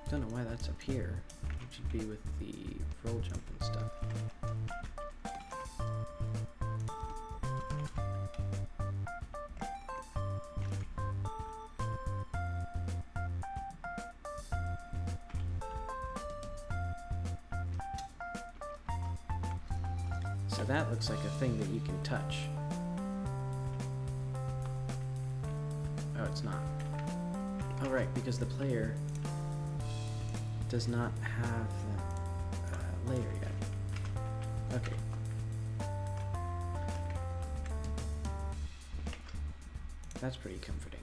Don't know why that's up here. It should be with the roll jump and stuff. So that looks like a thing that you can touch. Oh, it's not. Oh, right, because the player does not have the layer yet. Okay. That's pretty comforting.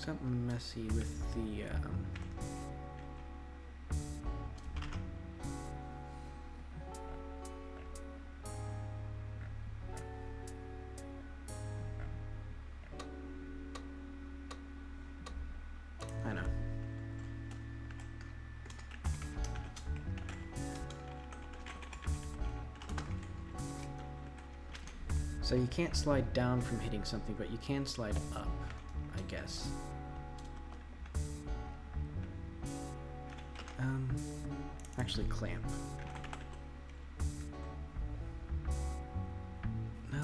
Something messy with the I know. So you can't slide down from hitting something, but you can slide up, I guess. Actually clamp. No.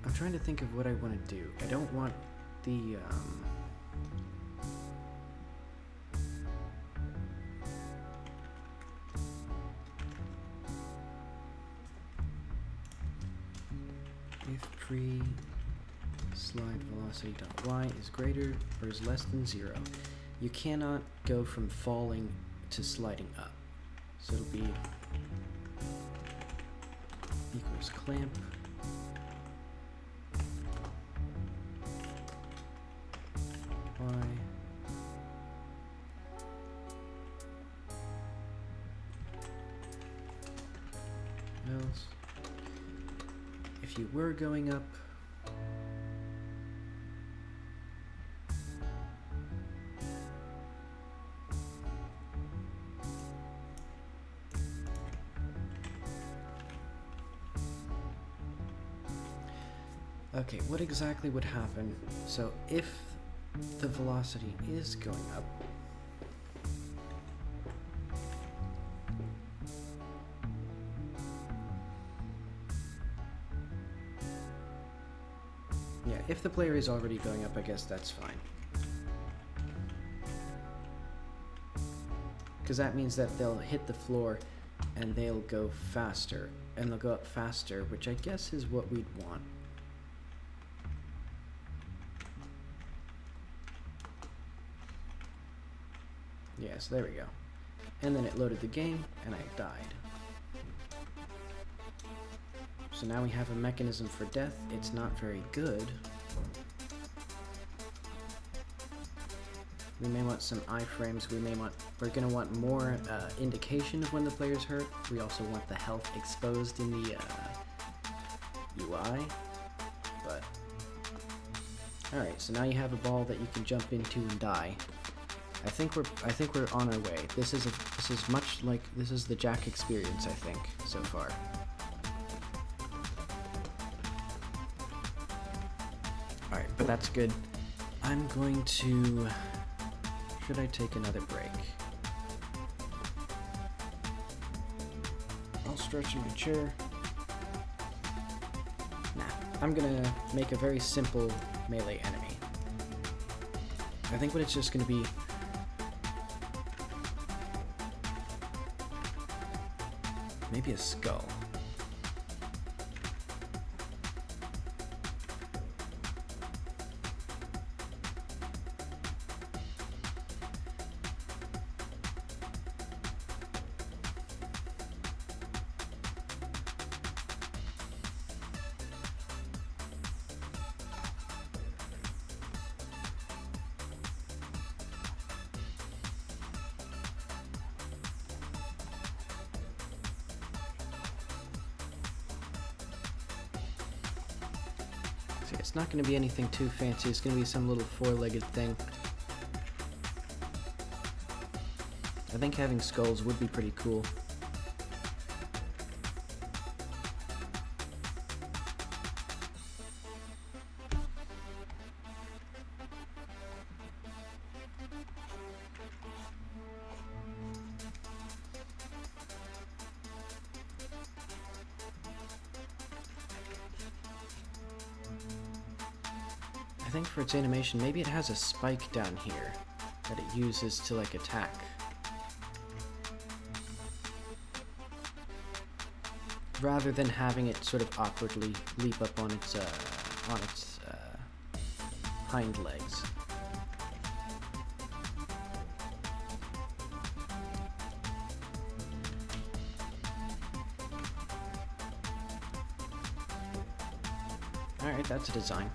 I'm trying to think of what I want to do. I don't want the, if pre-slide velocity.y is greater or is less than 0. You cannot go from falling to sliding up. So it'll be equals clamp y else. If you were going up, Okay, what exactly would happen? So if the velocity is going up, yeah, if the player is already going up, I guess that's fine. Because that means that they'll hit the floor and they'll go faster, and they'll go up faster, which I guess is what we'd want. Yes, there we go. And then it loaded the game, and I died. So now we have a mechanism for death. It's not very good. We may want some iframes. We're gonna want more indication of when the player's hurt. We also want the health exposed in the UI. But alright, so now you have a ball that you can jump into and die. I think we're on our way. This is much like the Jak experience, I think, so far. Alright, but that's good. I'm going to... Should I take another break? I'll stretch in my chair. Nah, I'm gonna make a very simple melee enemy. I think what it's just gonna be... maybe a skull. It's not going to be anything too fancy. It's going to be some little four-legged thing. I think having skulls would be pretty cool. I think for its animation, maybe it has a spike down here that it uses to, like, attack. Rather than having it sort of awkwardly leap up on its hind legs. Alright, that's a design.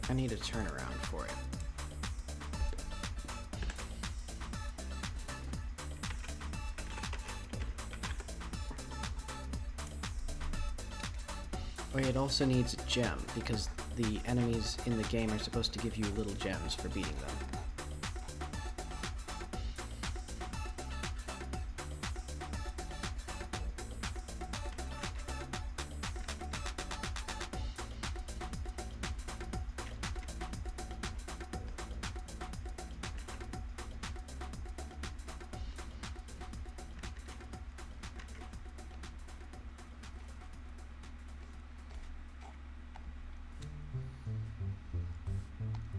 I need a turnaround for it. Oh yeah, it also needs a gem, because the enemies in the game are supposed to give you little gems for beating them.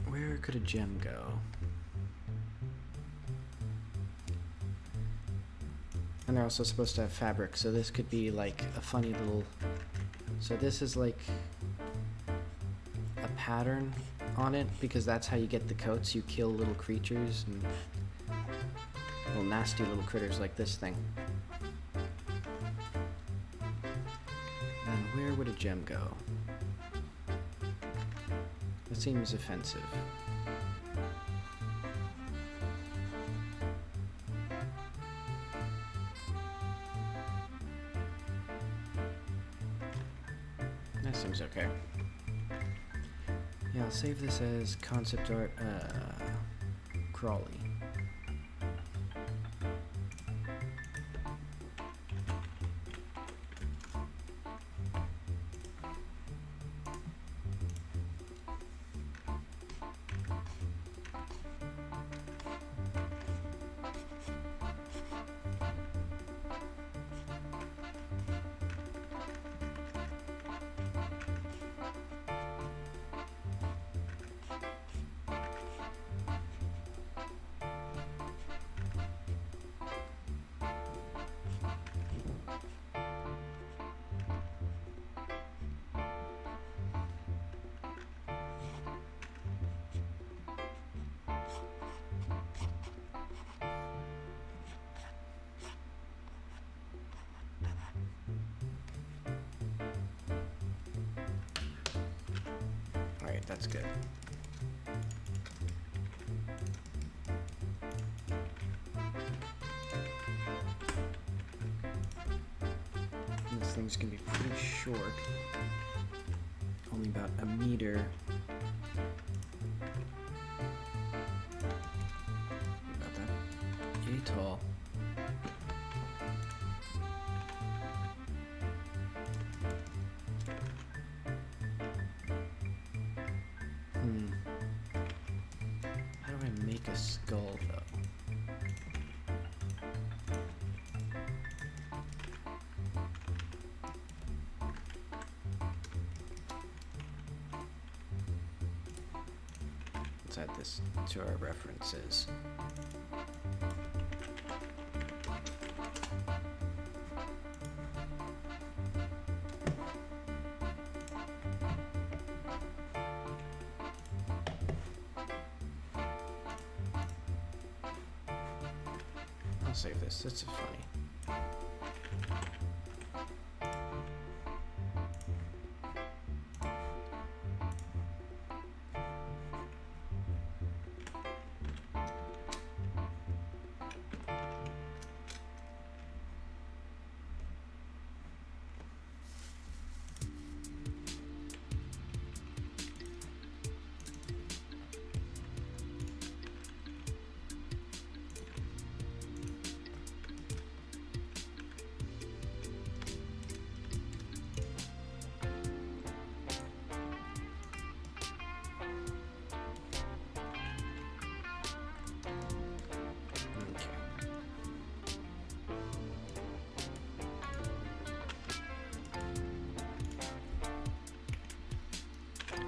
Where could a gem go? And they're also supposed to have fabric, so this could be like a funny little... So this is like a pattern on it, because that's how you get the coats. You kill little creatures and Little nasty little critters like this thing. Then where would a gem go? That seems offensive. That seems okay. Yeah, I'll save this as concept art, Crawley. Alright, that's good. This thing's gonna be pretty short. Only about a meter. About that. Yay tall. How do I make a skull, though? Let's add this to our references. I'll save this. This is funny.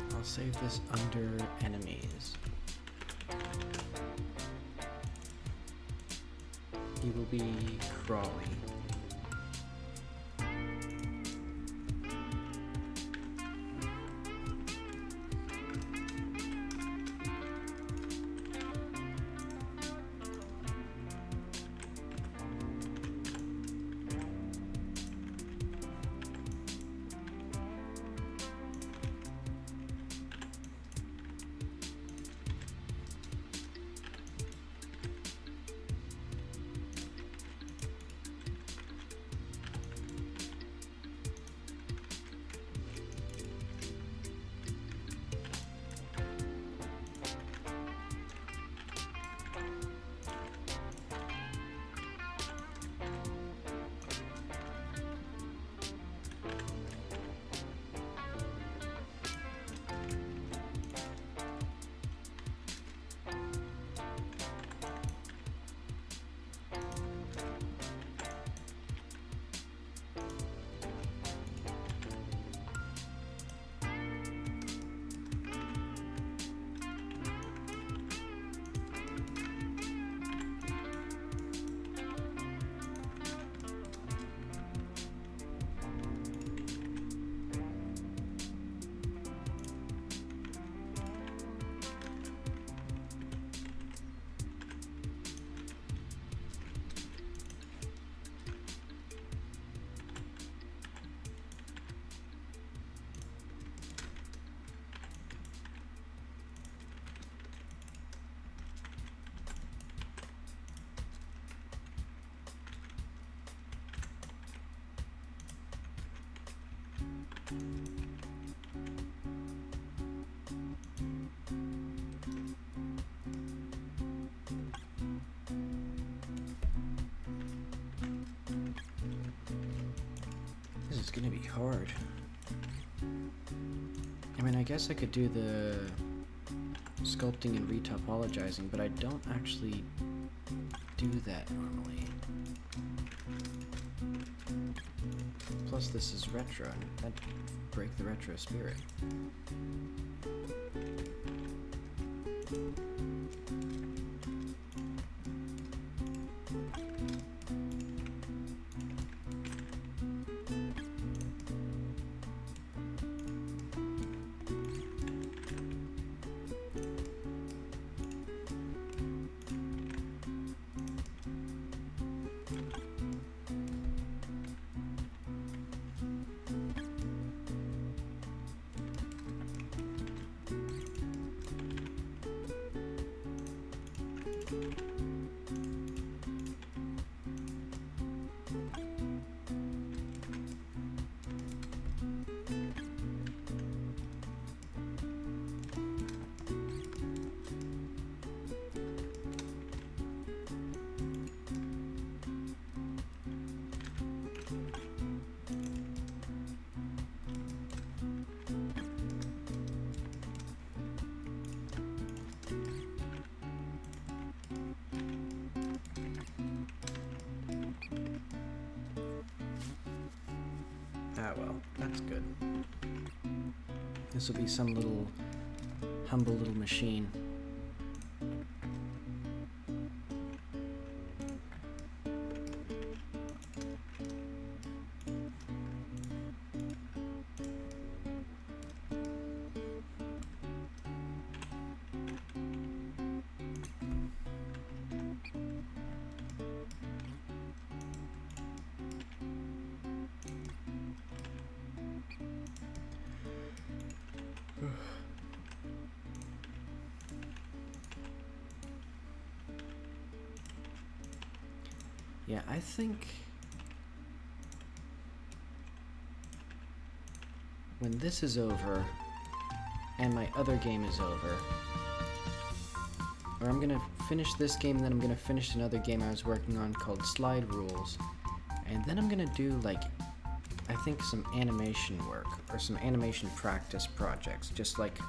I'll save this under enemies. He will be crawling. This is gonna be hard. I mean, I guess I could do the sculpting and retopologizing, but I don't actually do that normally. Plus, this is retro, and that'd break the retro spirit. Ah well, that's good. This will be some little humble little machine. Yeah, I think when this is over and my other game is over, or I'm gonna finish this game and then I'm gonna finish another game I was working on called Slide Rules, and then I'm gonna do like I think some animation work or some animation practice projects, just like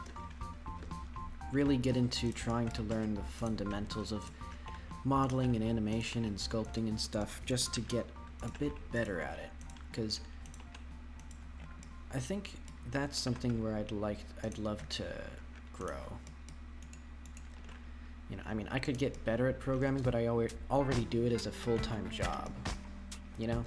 really get into trying to learn the fundamentals of modeling and animation and sculpting and stuff, just to get a bit better at it, because I think that's something where I'd love to grow. You know, I mean, I could get better at programming, but I already do it as a full-time job, you know?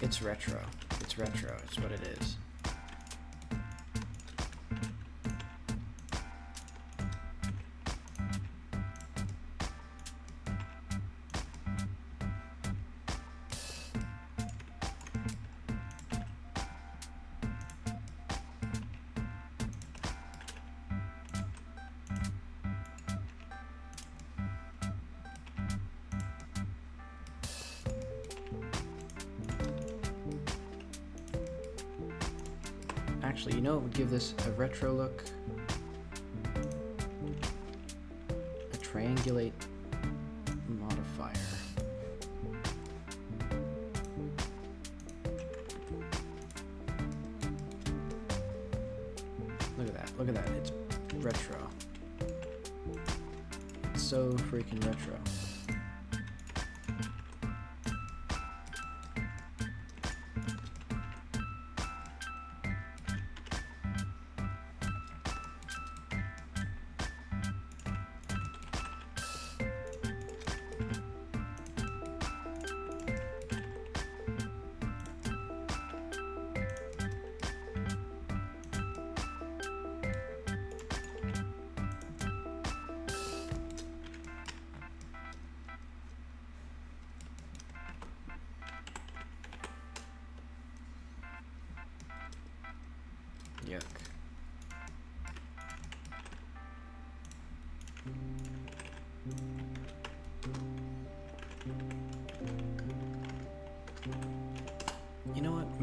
It's retro. It's retro. It's what it is. Actually, you know what would give this a retro look? A triangulate modifier. Look at that, look at that, it's retro. It's so freaking retro.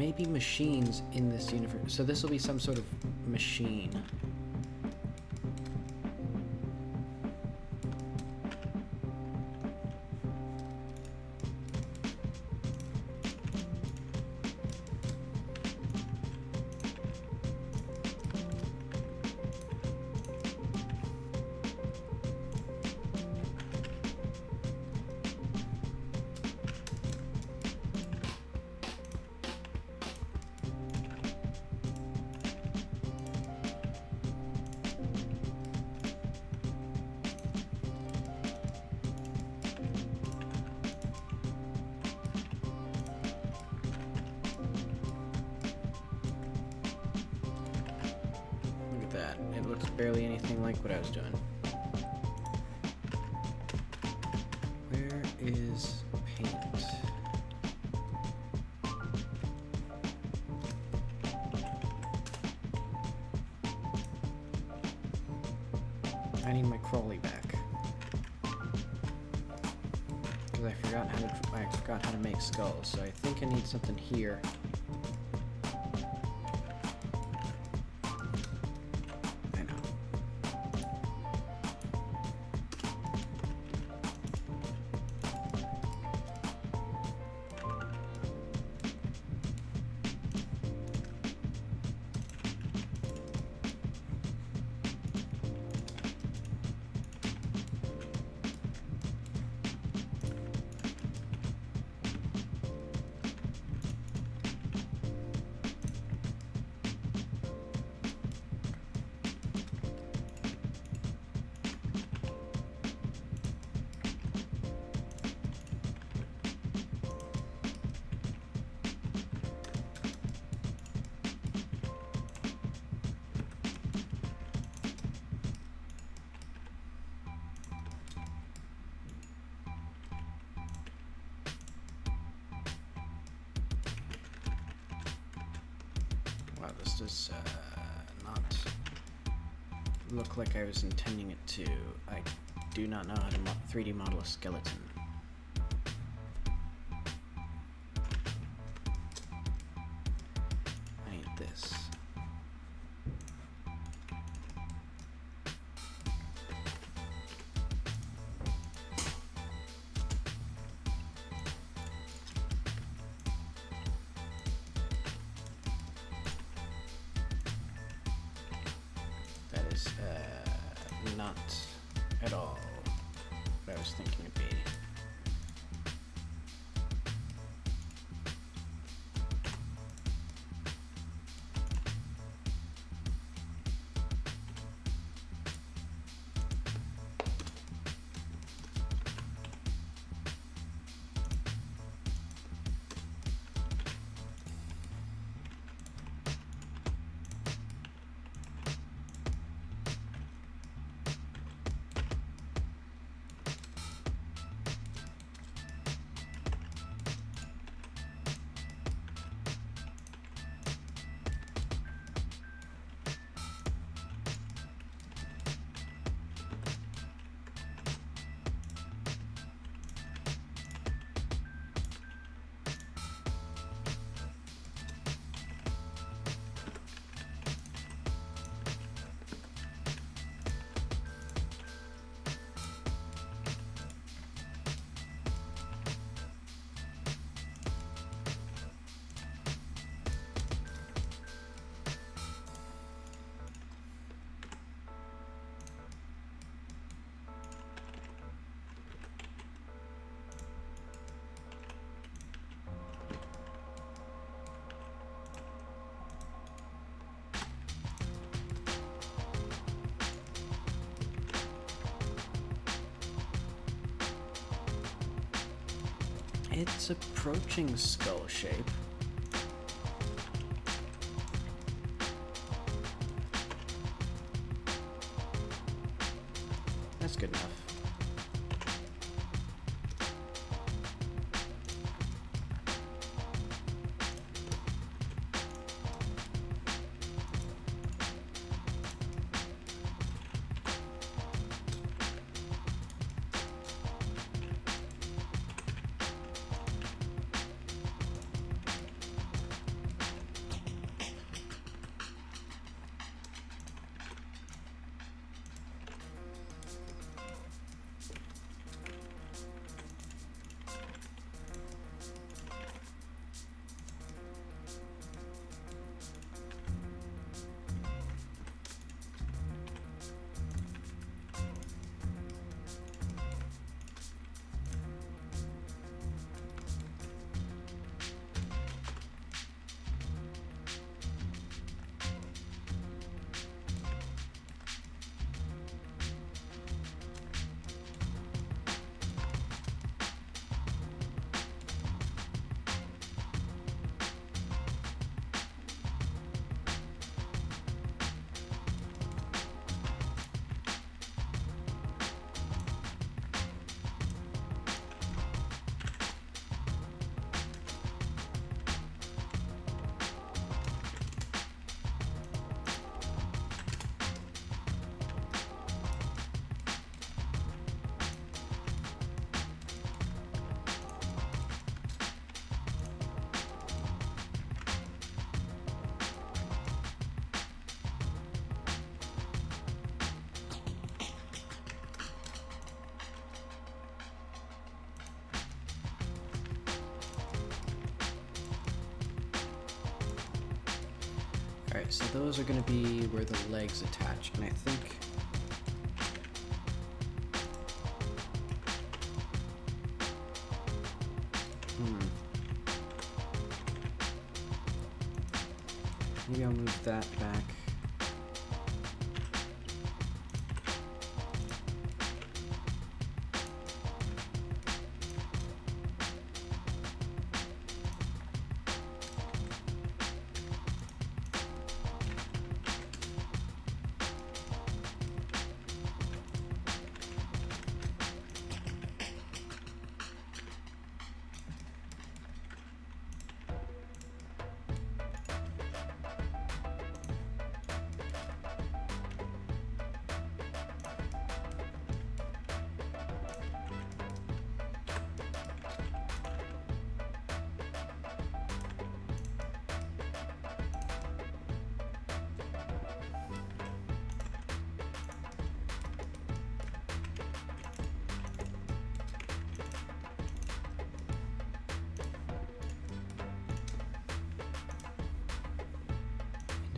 maybe machines in this universe. So this will be some sort of machine. That. It looks barely anything like what I was doing. Where is paint? I need my Crawley back. Because I forgot how to make skulls, so I think I need something here. Wow, this does not look like I was intending it to. I do not know how to 3D model a skeleton. I need this. Not at all what I was thinking it'd be. It's approaching skull shape. That's good enough. Alright, so those are going to be where the legs attach, and I think... Maybe I'll move that back.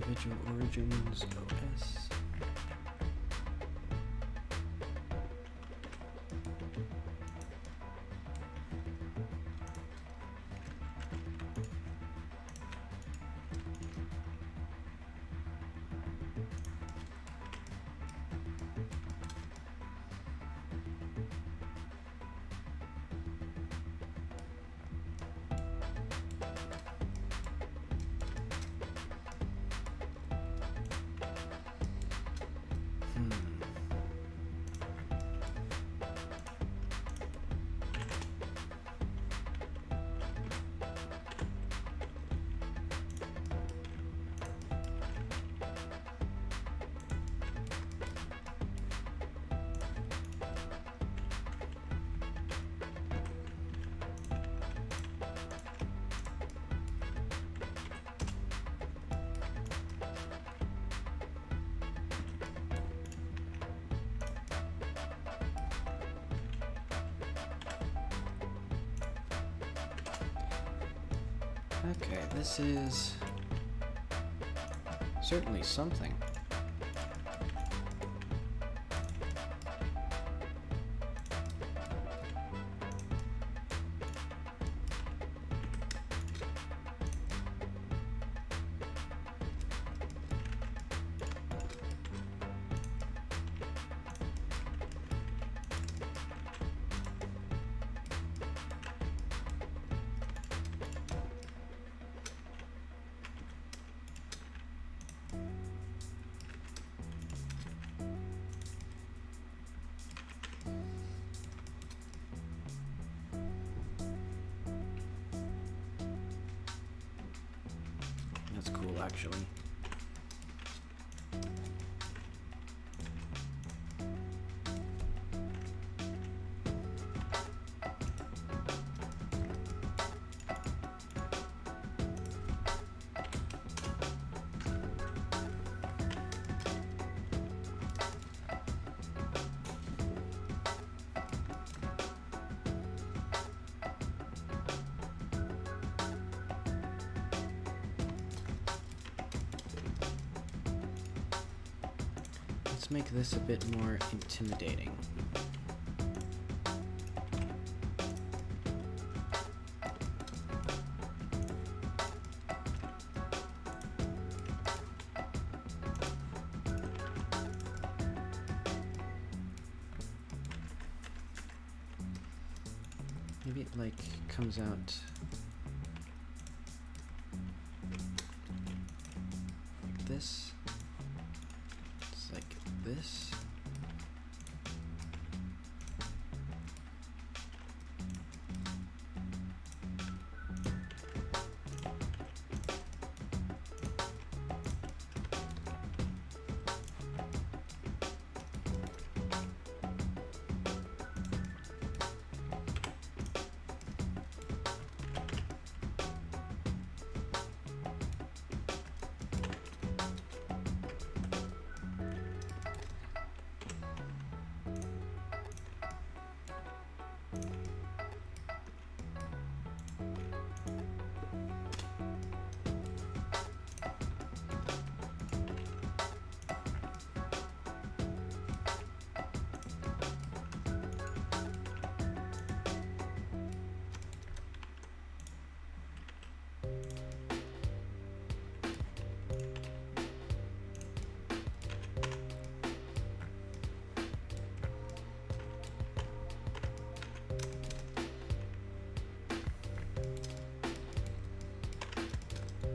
Individual origins, OS. Okay, this is certainly something. That's cool, actually. Let's make this a bit more intimidating. Maybe it like comes out like this. It's like this.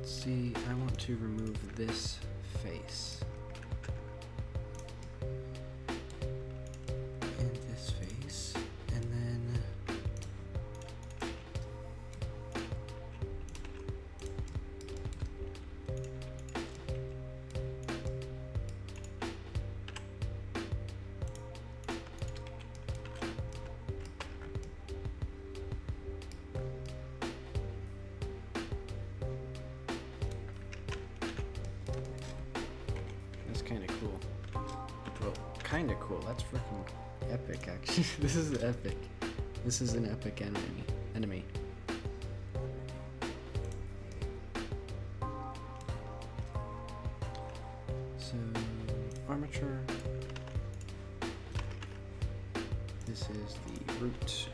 Let's see, I want to remove this face. And this face. And then that's kind of cool. Well, kind of cool. That's freaking epic, actually. This is epic. This is an epic enemy. So, armature. This is the root.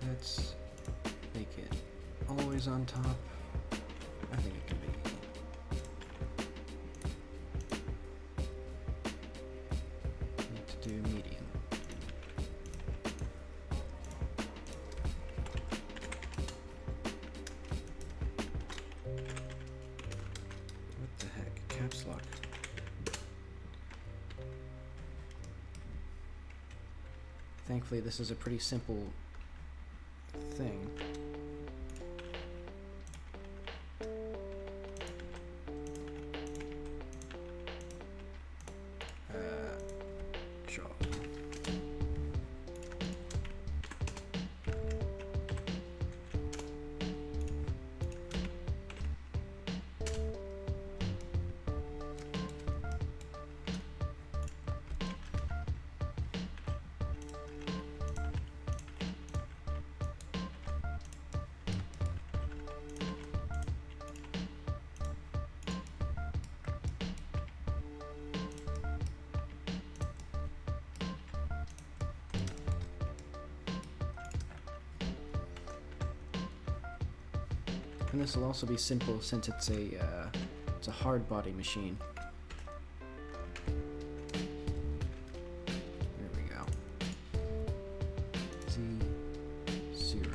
Let's make it always on top. I think it can be. Need to do medium. What the heck? Caps lock. Thankfully, this is a pretty simple thing. Jaw. And this will also be simple since it's a hard body machine. There we go. Z0.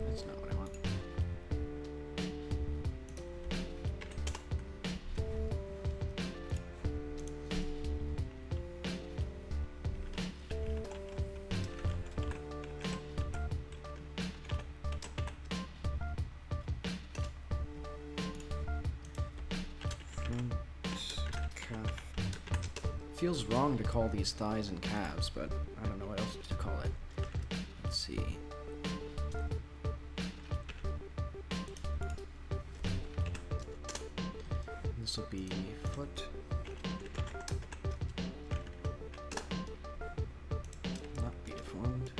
That's not what I want. Calf. Feels wrong to call these thighs and calves, but I don't know what else to call it. Let's see. This will be foot. Not be deformed.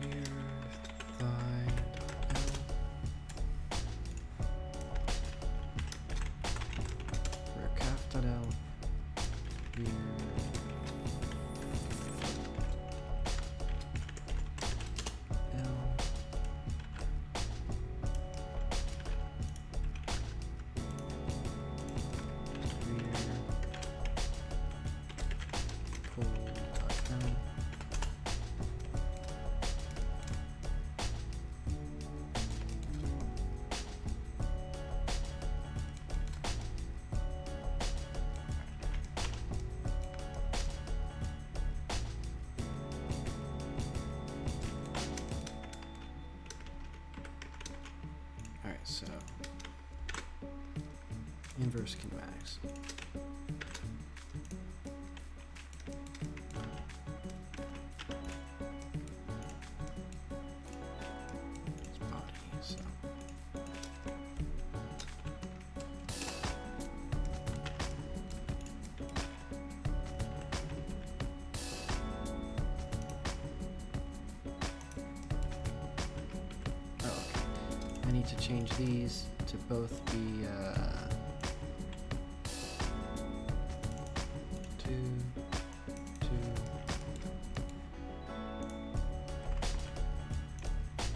rear thigh L, rear calf dot L, rear L, rear pull dot L. Alright, so inverse kinematics. It's body, so oh, okay. I need to change these to both be 2, 2,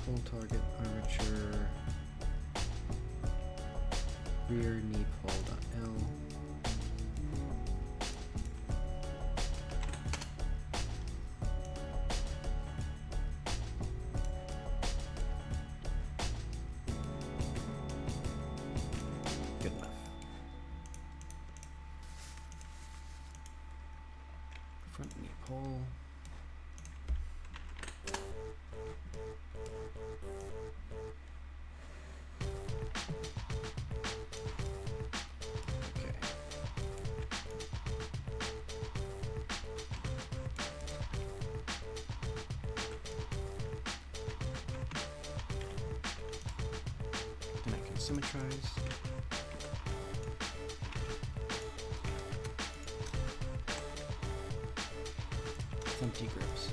full target armature, rear knee pull dot L. Good enough. Front knee pull. Okay. Then I can symmetrize. With empty grips.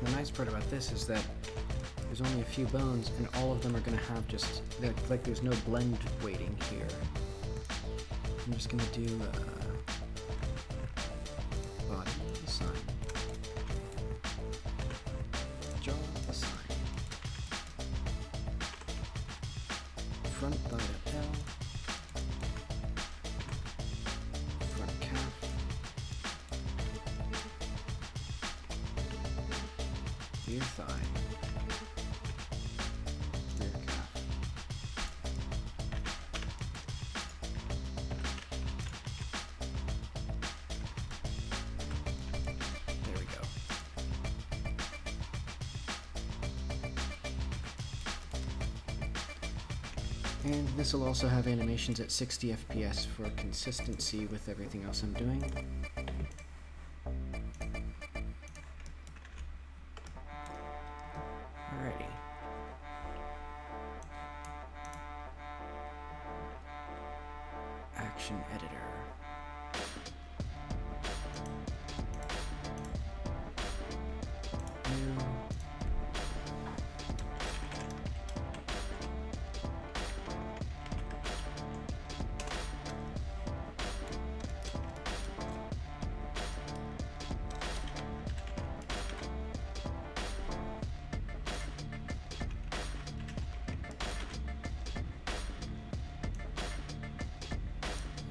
The nice part about this is that there's only a few bones, and all of them are going to have just like there's no blend weighting here. I'm just going to do body sign, jaw sign, front thigh to L, front calf, rear thigh, rear calf. There we go. And this will also have animations at 60 FPS for consistency with everything else I'm doing. Alrighty. Action editor. New.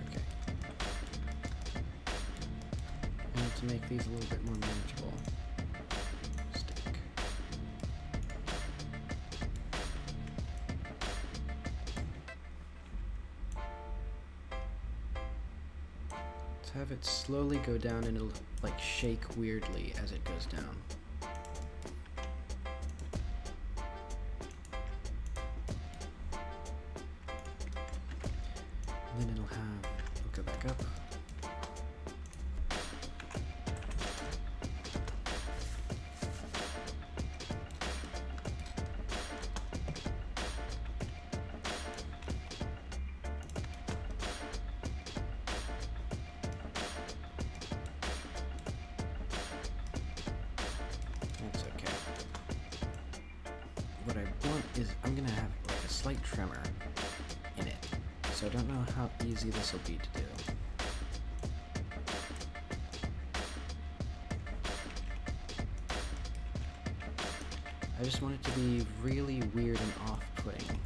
Okay. I need to make these a little bit more manageable. Stick. Let's have it slowly go down and it'll like shake weirdly as it goes down. And then it'll go back up. is I'm gonna have like a slight tremor in it, so I don't know how easy this will be to do. I just want it to be really weird and off-putting.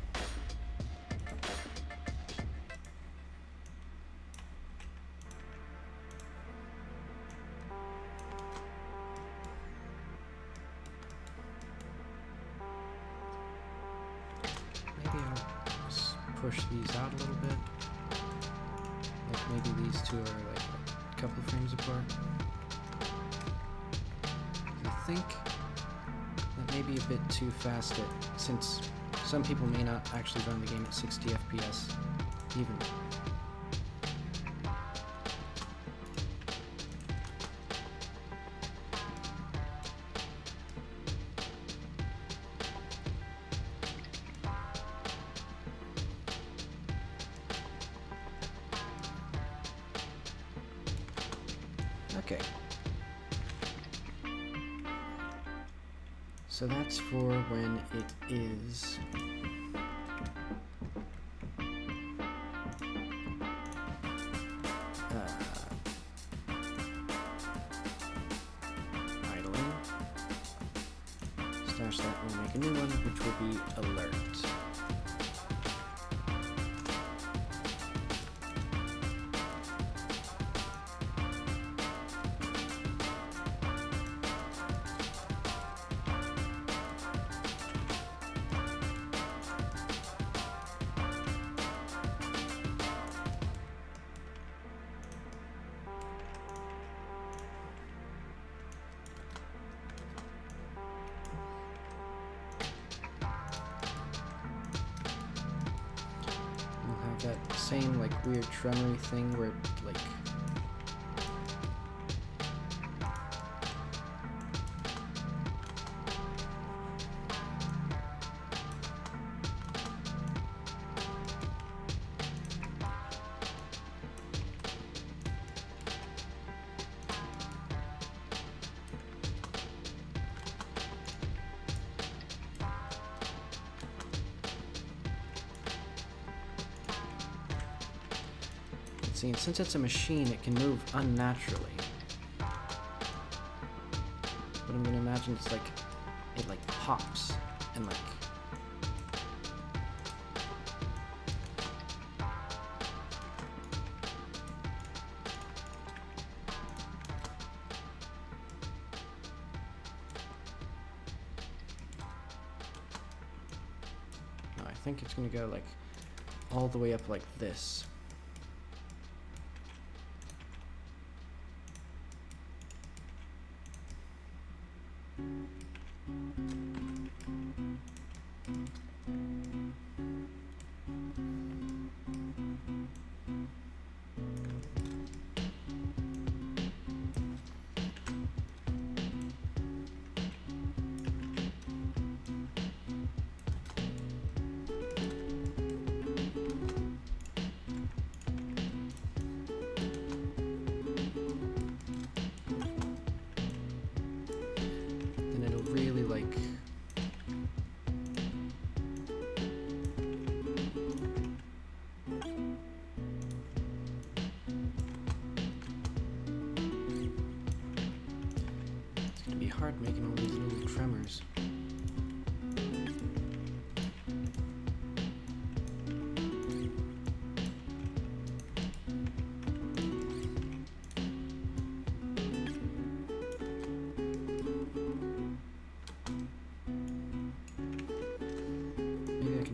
Maybe I'll just push these out a little bit. Like maybe these two are like a couple frames apart. I think that may be a bit too fast since some people may not actually run the game at 60 FPS even. Okay. So that's for when it is idling. Stash that, we'll make a new one, which will be alert. That same like weird tremory thing where like see, and since it's a machine, it can move unnaturally. But I'm gonna imagine it's like, it like pops and like... No, I think it's gonna go like all the way up like this. Really like it's gonna be hard making all these little tremors.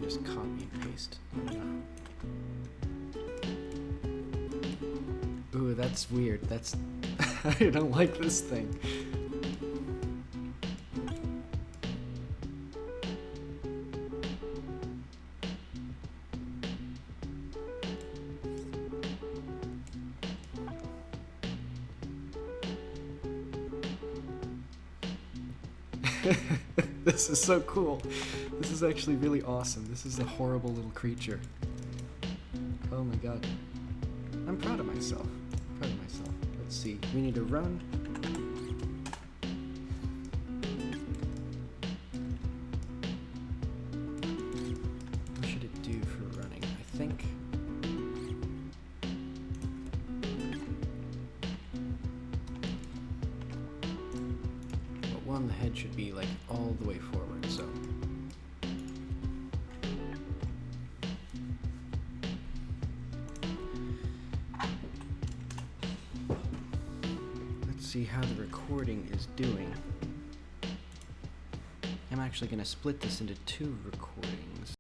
Just copy and paste. Ooh, that's weird. That's... I don't like this thing. This is so cool. This is actually really awesome. This is a horrible little creature. Oh my god. I'm proud of myself. Proud of myself. Let's see. We need to run. think. But one, the head should be like all the way forward, so. Let's see how the recording is doing. I'm actually going to split this into 2 recordings.